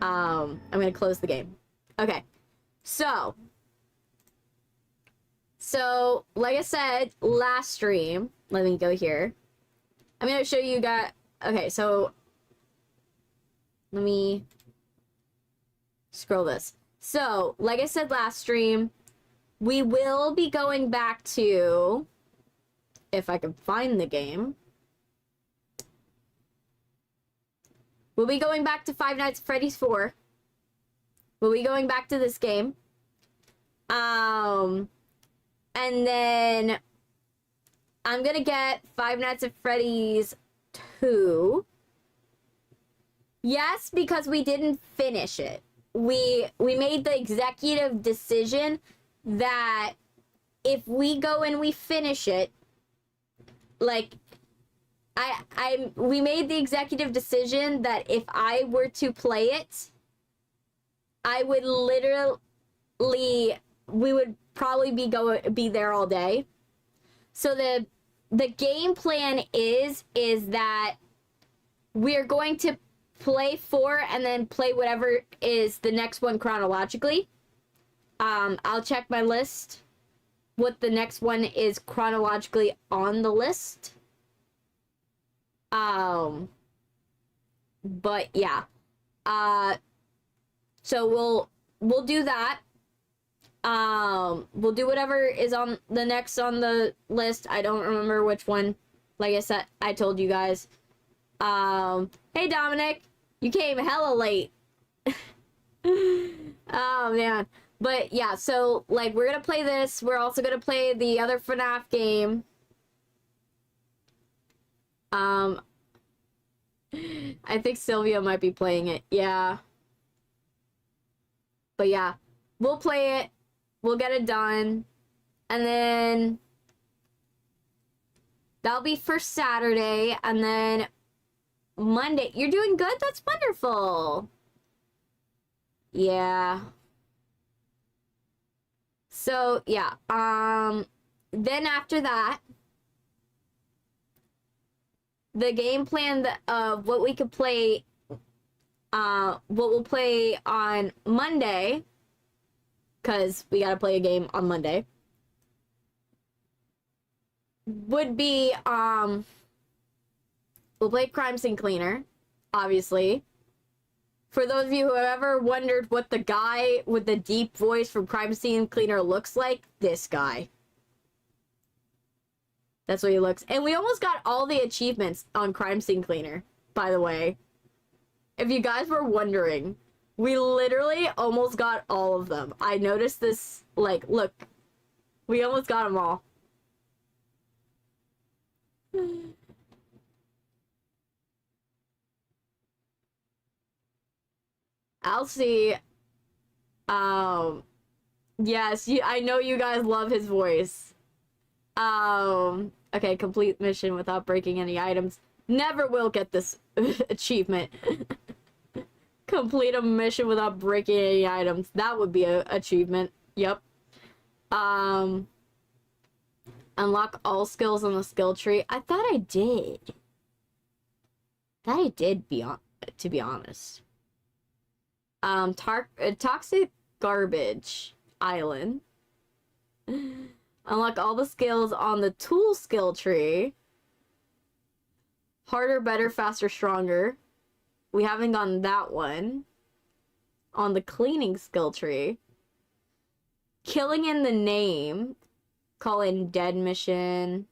I'm gonna close the game. Okay. So, like I said, last stream, let me go here. I'm gonna show you guys, okay, so, let me scroll this. So, like I said last stream, we will be going back to, if I can find the game. We'll be going back to Five Nights at Freddy's 4. We'll be going back to this game. And then I'm gonna get Five Nights at Freddy's 2. Yes, because we didn't finish it. We made the executive decision that if we go and we finish it, like, we made the executive decision that if I were to play it, I would literally, we would probably be there all day. So the game plan is that we're going to play 4 and then play whatever is the next one chronologically. I'll check my list, what the next one is chronologically on the list. But yeah. So we'll do that. We'll do whatever is on the next on the list. I don't remember which one. Like I said, I told you guys. Hey Dominic, you came hella late. Oh man. But yeah, so like we're gonna play this. We're also gonna play the other FNAF game. I think Sylvia might be playing it. Yeah. But yeah, we'll play it. We'll get it done. And then that'll be for Saturday. And then Monday. You're doing good? That's wonderful. Yeah. So, yeah. Then after that, the game plan of what we could play, what we'll play on Monday, because we gotta play a game on Monday, would be, we'll play Crime Scene Cleaner, obviously. For those of you who have ever wondered what the guy with the deep voice from Crime Scene Cleaner looks like, this guy. That's what he looks. And we almost got all the achievements on Crime Scene Cleaner, by the way. If you guys were wondering, we literally almost got all of them. I noticed this, like, look. We almost got them all. Alcy, yes, I know you guys love his voice. Okay, complete mission without breaking any items. Never will get this achievement. Complete a mission without breaking any items. That would be a achievement. Yep. Unlock all skills on the skill tree. I thought I did. To be honest. Toxic Garbage Island. Unlock all the skills on the tool skill tree. Harder, better, faster, stronger. We haven't gotten that one. On the cleaning skill tree. Killing in the name. Call in dead mission.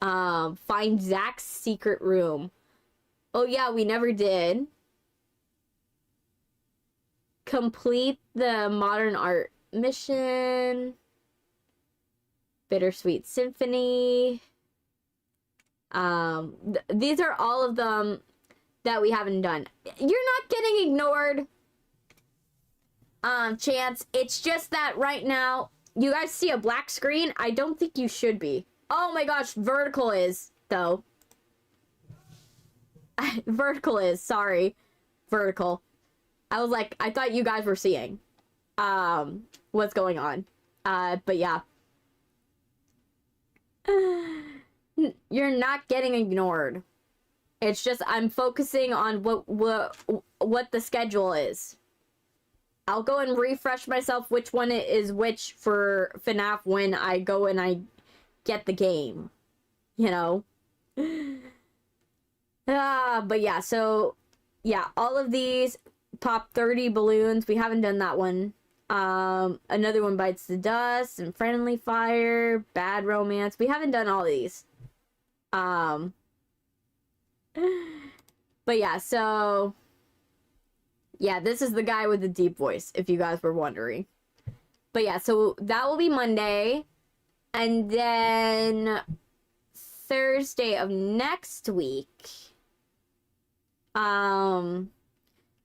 Find Zach's secret room. Oh yeah, we never did. Complete the modern art mission. Bittersweet Symphony. These are all of them that we haven't done. You're not getting ignored, Chance. It's just that right now, you guys see a black screen? I don't think you should be. Oh my gosh, Vertical is, though. Vertical is, sorry. Vertical. I was like, I thought you guys were seeing what's going on. But yeah. You're not getting ignored. It's just I'm focusing on what the schedule is. I'll go and refresh myself which one is which for FNAF when I go and I get the game. You know? But yeah, so yeah, all of these pop 30 balloons. We haven't done that one. Another one bites the dust and friendly fire, bad romance. We haven't done all these. But yeah, so yeah, this is the guy with the deep voice, if you guys were wondering. But yeah, so that will be Monday. And then Thursday of next week, you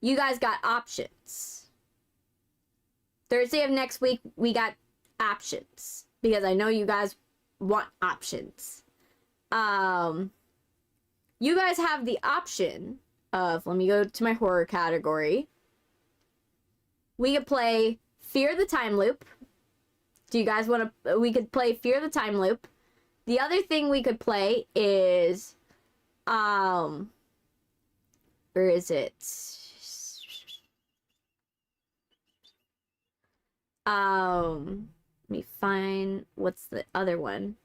guys got options. Thursday of next week, we got options. Because I know you guys want options. You guys have the option of, let me go to my horror category. We could play Fear the Time Loop. Do you guys want to, we could play Fear the Time Loop. The other thing we could play is, where is it? Let me find, what's the other one?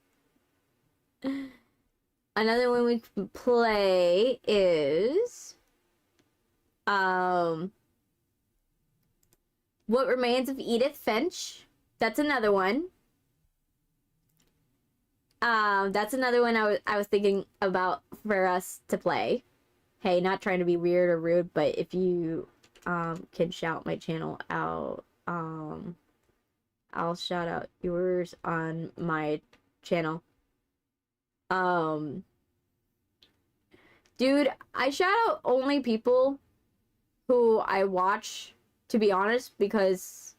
Another one we can play is What Remains of Edith Finch. That's another one. That's another one I was thinking about for us to play. Hey, not trying to be weird or rude, but if you can shout my channel out, I'll shout out yours on my channel. Dude, I shout out only people who I watch, to be honest, because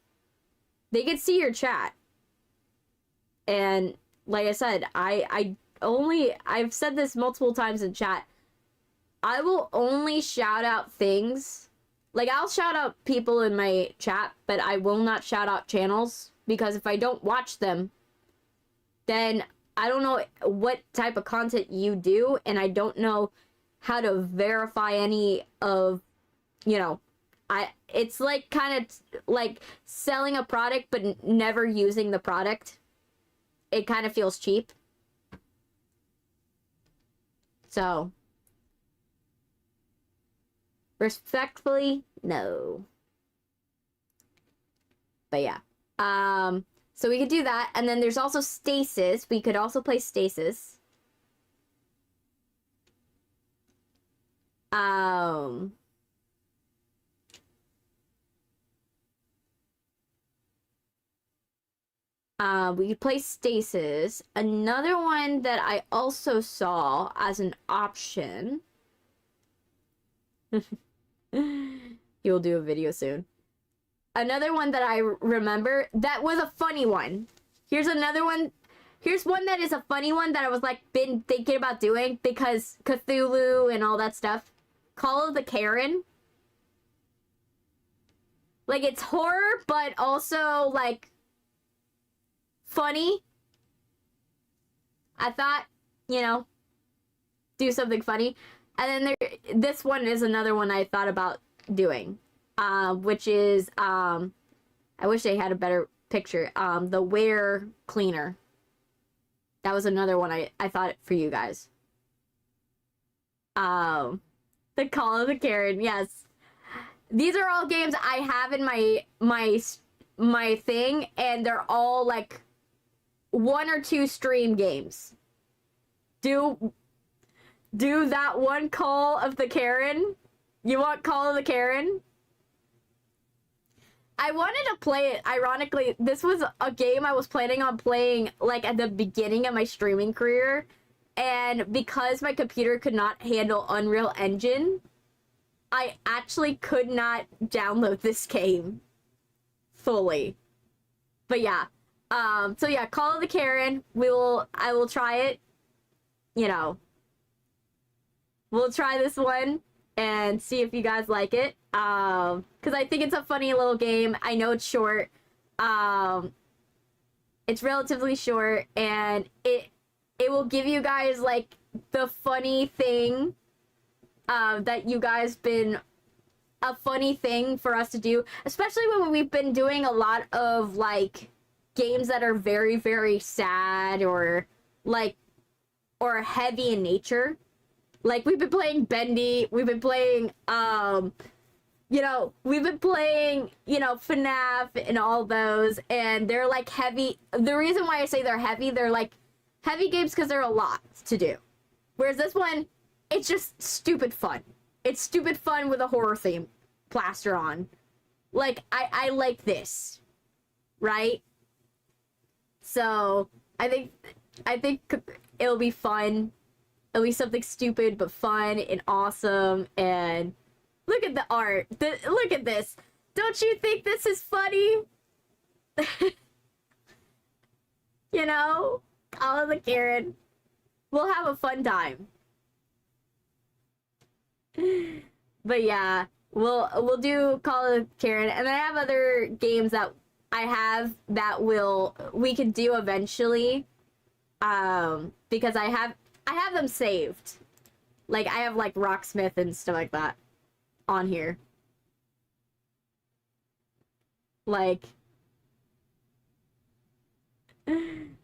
they can see your chat. And like I said, I've said this multiple times in chat. I will only shout out things. Like, I'll shout out people in my chat, but I will not shout out channels, because if I don't watch them, then I don't know what type of content you do, and I don't know how to verify any of, you know, it's like kind of like selling a product but never using the product. It kind of feels cheap. So, respectfully, no. But yeah. So we could do that. And then there's also Stasis. We could also play Stasis. We could play Stasis. Another one that I also saw as an option. You'll do a video soon. Another one that I remember that was a funny one. Here's another one. Here's one that is a funny one that I was like been thinking about doing because Cthulhu and all that stuff. Call of the Karen. Like, it's horror, but also like funny. I thought, you know, do something funny. And then this one is another one I thought about doing. Which is, I wish I had a better picture. The Ware Cleaner. That was another one I thought for you guys. The Call of the Karen, yes. These are all games I have in my thing, and they're all like 1 or 2 stream games. Do that one Call of the Karen? You want Call of the Karen? I wanted to play it. Ironically, this was a game I was planning on playing like at the beginning of my streaming career, and because my computer could not handle Unreal Engine, I actually could not download this game fully. But yeah. So yeah, Call of the Karen. I will try it. You know. We'll try this one and see if you guys like it. Because I think it's a funny little game. I know it's short. It's relatively short, and it will give you guys like the funny thing that you guys been a funny thing for us to do, especially when we've been doing a lot of like games that are very, very sad or heavy in nature. Like, we've been playing Bendy, we've been playing, we've been playing, FNAF and all those, and they're, like, heavy. The reason why I say they're like, heavy games because they're a lot to do. Whereas this one, it's just stupid fun. It's stupid fun with a horror theme plaster on. Like, I like this. Right? So, I think it'll be fun. It'll be something stupid but fun and awesome. And look at the art. Look at this. Don't you think this is funny? Call of the Karen. We'll have a fun time. But yeah, we'll do Call of the Karen, and then I have other games that I have that we can do eventually. Because I have them saved. Like, I have, like, Rocksmith and stuff like that on here. Like,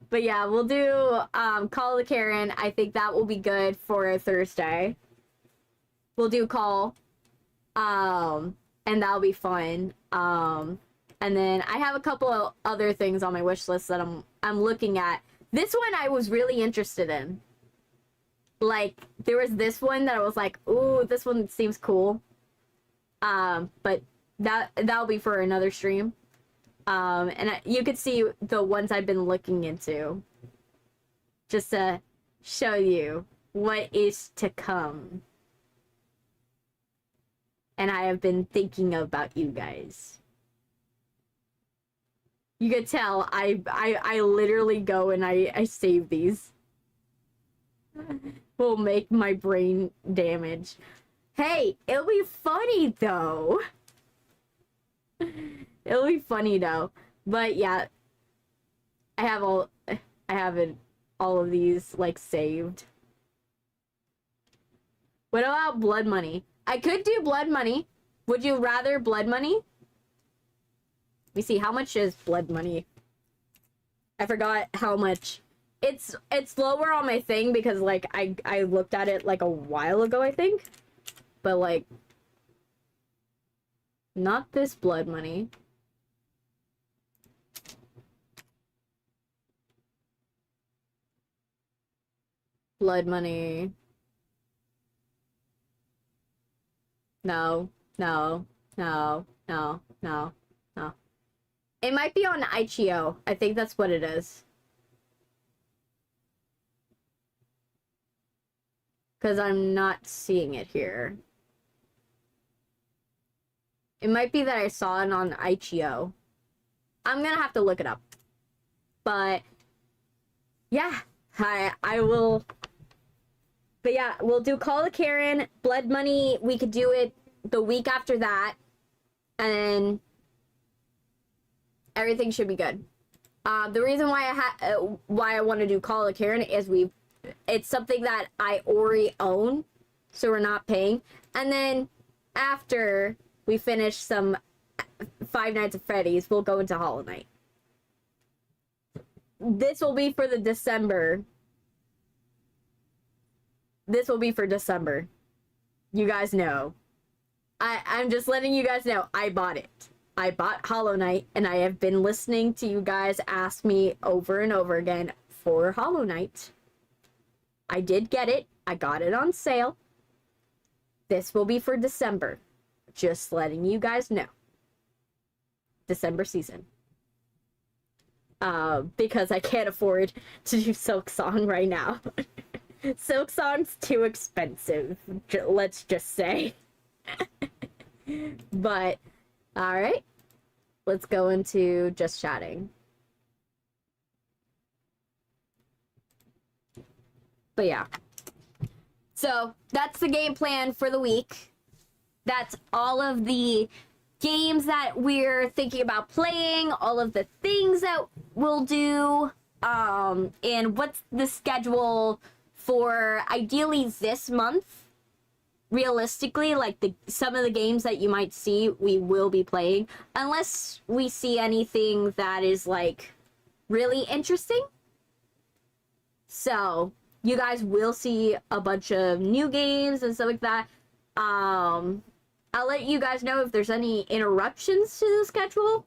But yeah, we'll do Call the Karen. I think that will be good for Thursday. We'll do Call. And that'll be fun. And then I have a couple of other things on my wish list that I'm looking at. This one I was really interested in. Like, there was this one that I was like, ooh, this one seems cool. But that'll be for another stream. And you could see the ones I've been looking into. Just to show you what is to come. And I have been thinking about you guys. You could tell I literally go and I save these. Will make my brain damage. Hey, it'll be funny though. It'll be funny though. But yeah, I have all of these like saved. What about blood money? I could do blood money. Would you rather blood money? Let me see, how much is blood money? I forgot how much. It's lower on my thing because like I looked at it like a while ago, I think. But like not this blood money. Blood money. No, no, no, no, no, no. It might be on Itch.io. I think that's what it is. Because I'm not seeing it here. It might be that I saw it on Itch.io. I'm gonna have to look it up. But yeah, I will. But yeah, we'll do Call the Karen, blood money. We could do it the week after that, and everything should be good. The reason why I want to do Call the Karen is it's something that I already own, so we're not paying. And then after we finish some Five Nights at Freddy's, we'll go into Hollow Knight. This will be for the December. This will be for December. You guys know. I'm just letting you guys know I bought it. I bought Hollow Knight, and I have been listening to you guys ask me over and over again for Hollow Knight. I did get it. I got it on sale. This will be for December. Just letting you guys know. December season. Because I can't afford to do Silk Song right now. Silk Song's too expensive, let's just say. But, alright. Let's go into just chatting. But yeah. So, that's the game plan for the week. That's all of the games that we're thinking about playing, all of the things that we'll do, and what's the schedule for ideally this month. Realistically, like some of the games that you might see, we will be playing, unless we see anything that is like really interesting. So you guys will see a bunch of new games and stuff like that. I'll let you guys know if there's any interruptions to the schedule.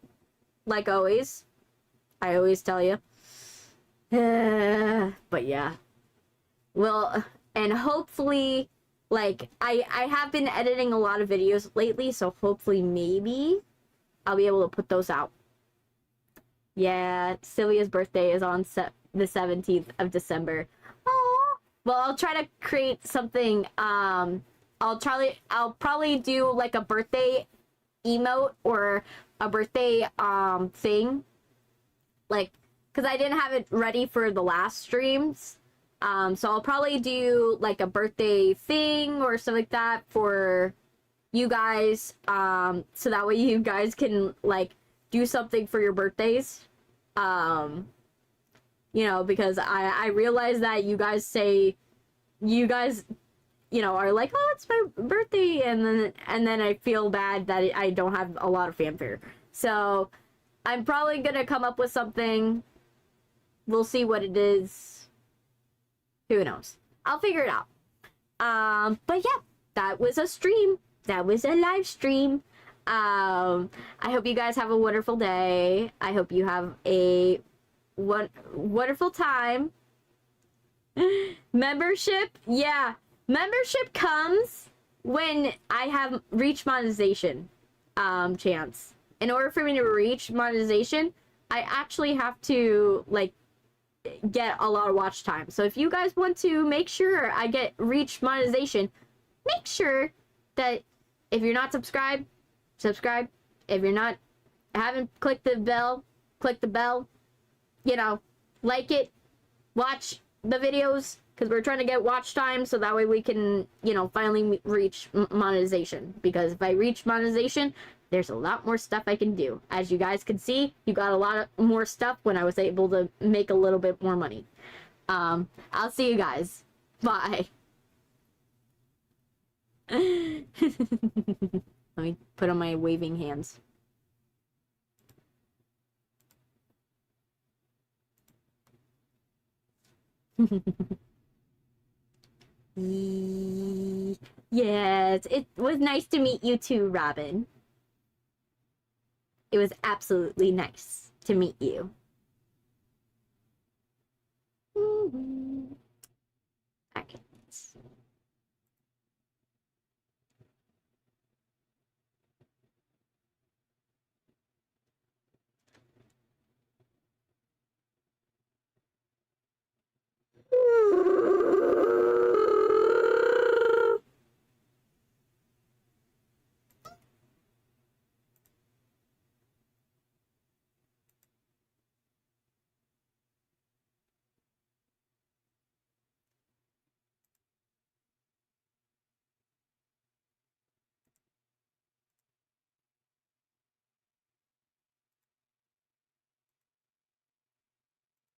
Like always. I always tell you. But yeah. Well, and hopefully, like, I have been editing a lot of videos lately, so hopefully maybe I'll be able to put those out. Yeah, Sylvia's birthday is on the 17th of December. Oh, well, I'll try to create something, I'll probably do, like, a birthday emote or a birthday, thing. Like, because I didn't have it ready for the last streams. So I'll probably do like a birthday thing or something like that for you guys. So that way you guys can like do something for your birthdays. You know, because I realize that you guys are like, oh, it's my birthday. And then I feel bad that I don't have a lot of fanfare. So I'm probably going to come up with something We'll see what it is. Who knows? I'll figure it out. But yeah, that was a stream. That was a live stream. I hope you guys have a wonderful day. I hope you have a wonderful time. Membership, yeah. Membership comes when I have reached monetization chance. In order for me to reach monetization, I actually have to like get a lot of watch time. So if you guys want to make sure I get reach monetization, make sure that if you're not subscribed, subscribe. If you're not, haven't clicked the bell, click the bell. You know, like it, watch the videos, because we're trying to get watch time so that way we can, you know, finally reach monetization. Because if I reach monetization, there's a lot more stuff I can do. As you guys can see, you got a lot of more stuff when I was able to make a little bit more money. I'll see you guys. Bye. Let me put on my waving hands. Yes, it was nice to meet you too, Robin. It was absolutely nice to meet you.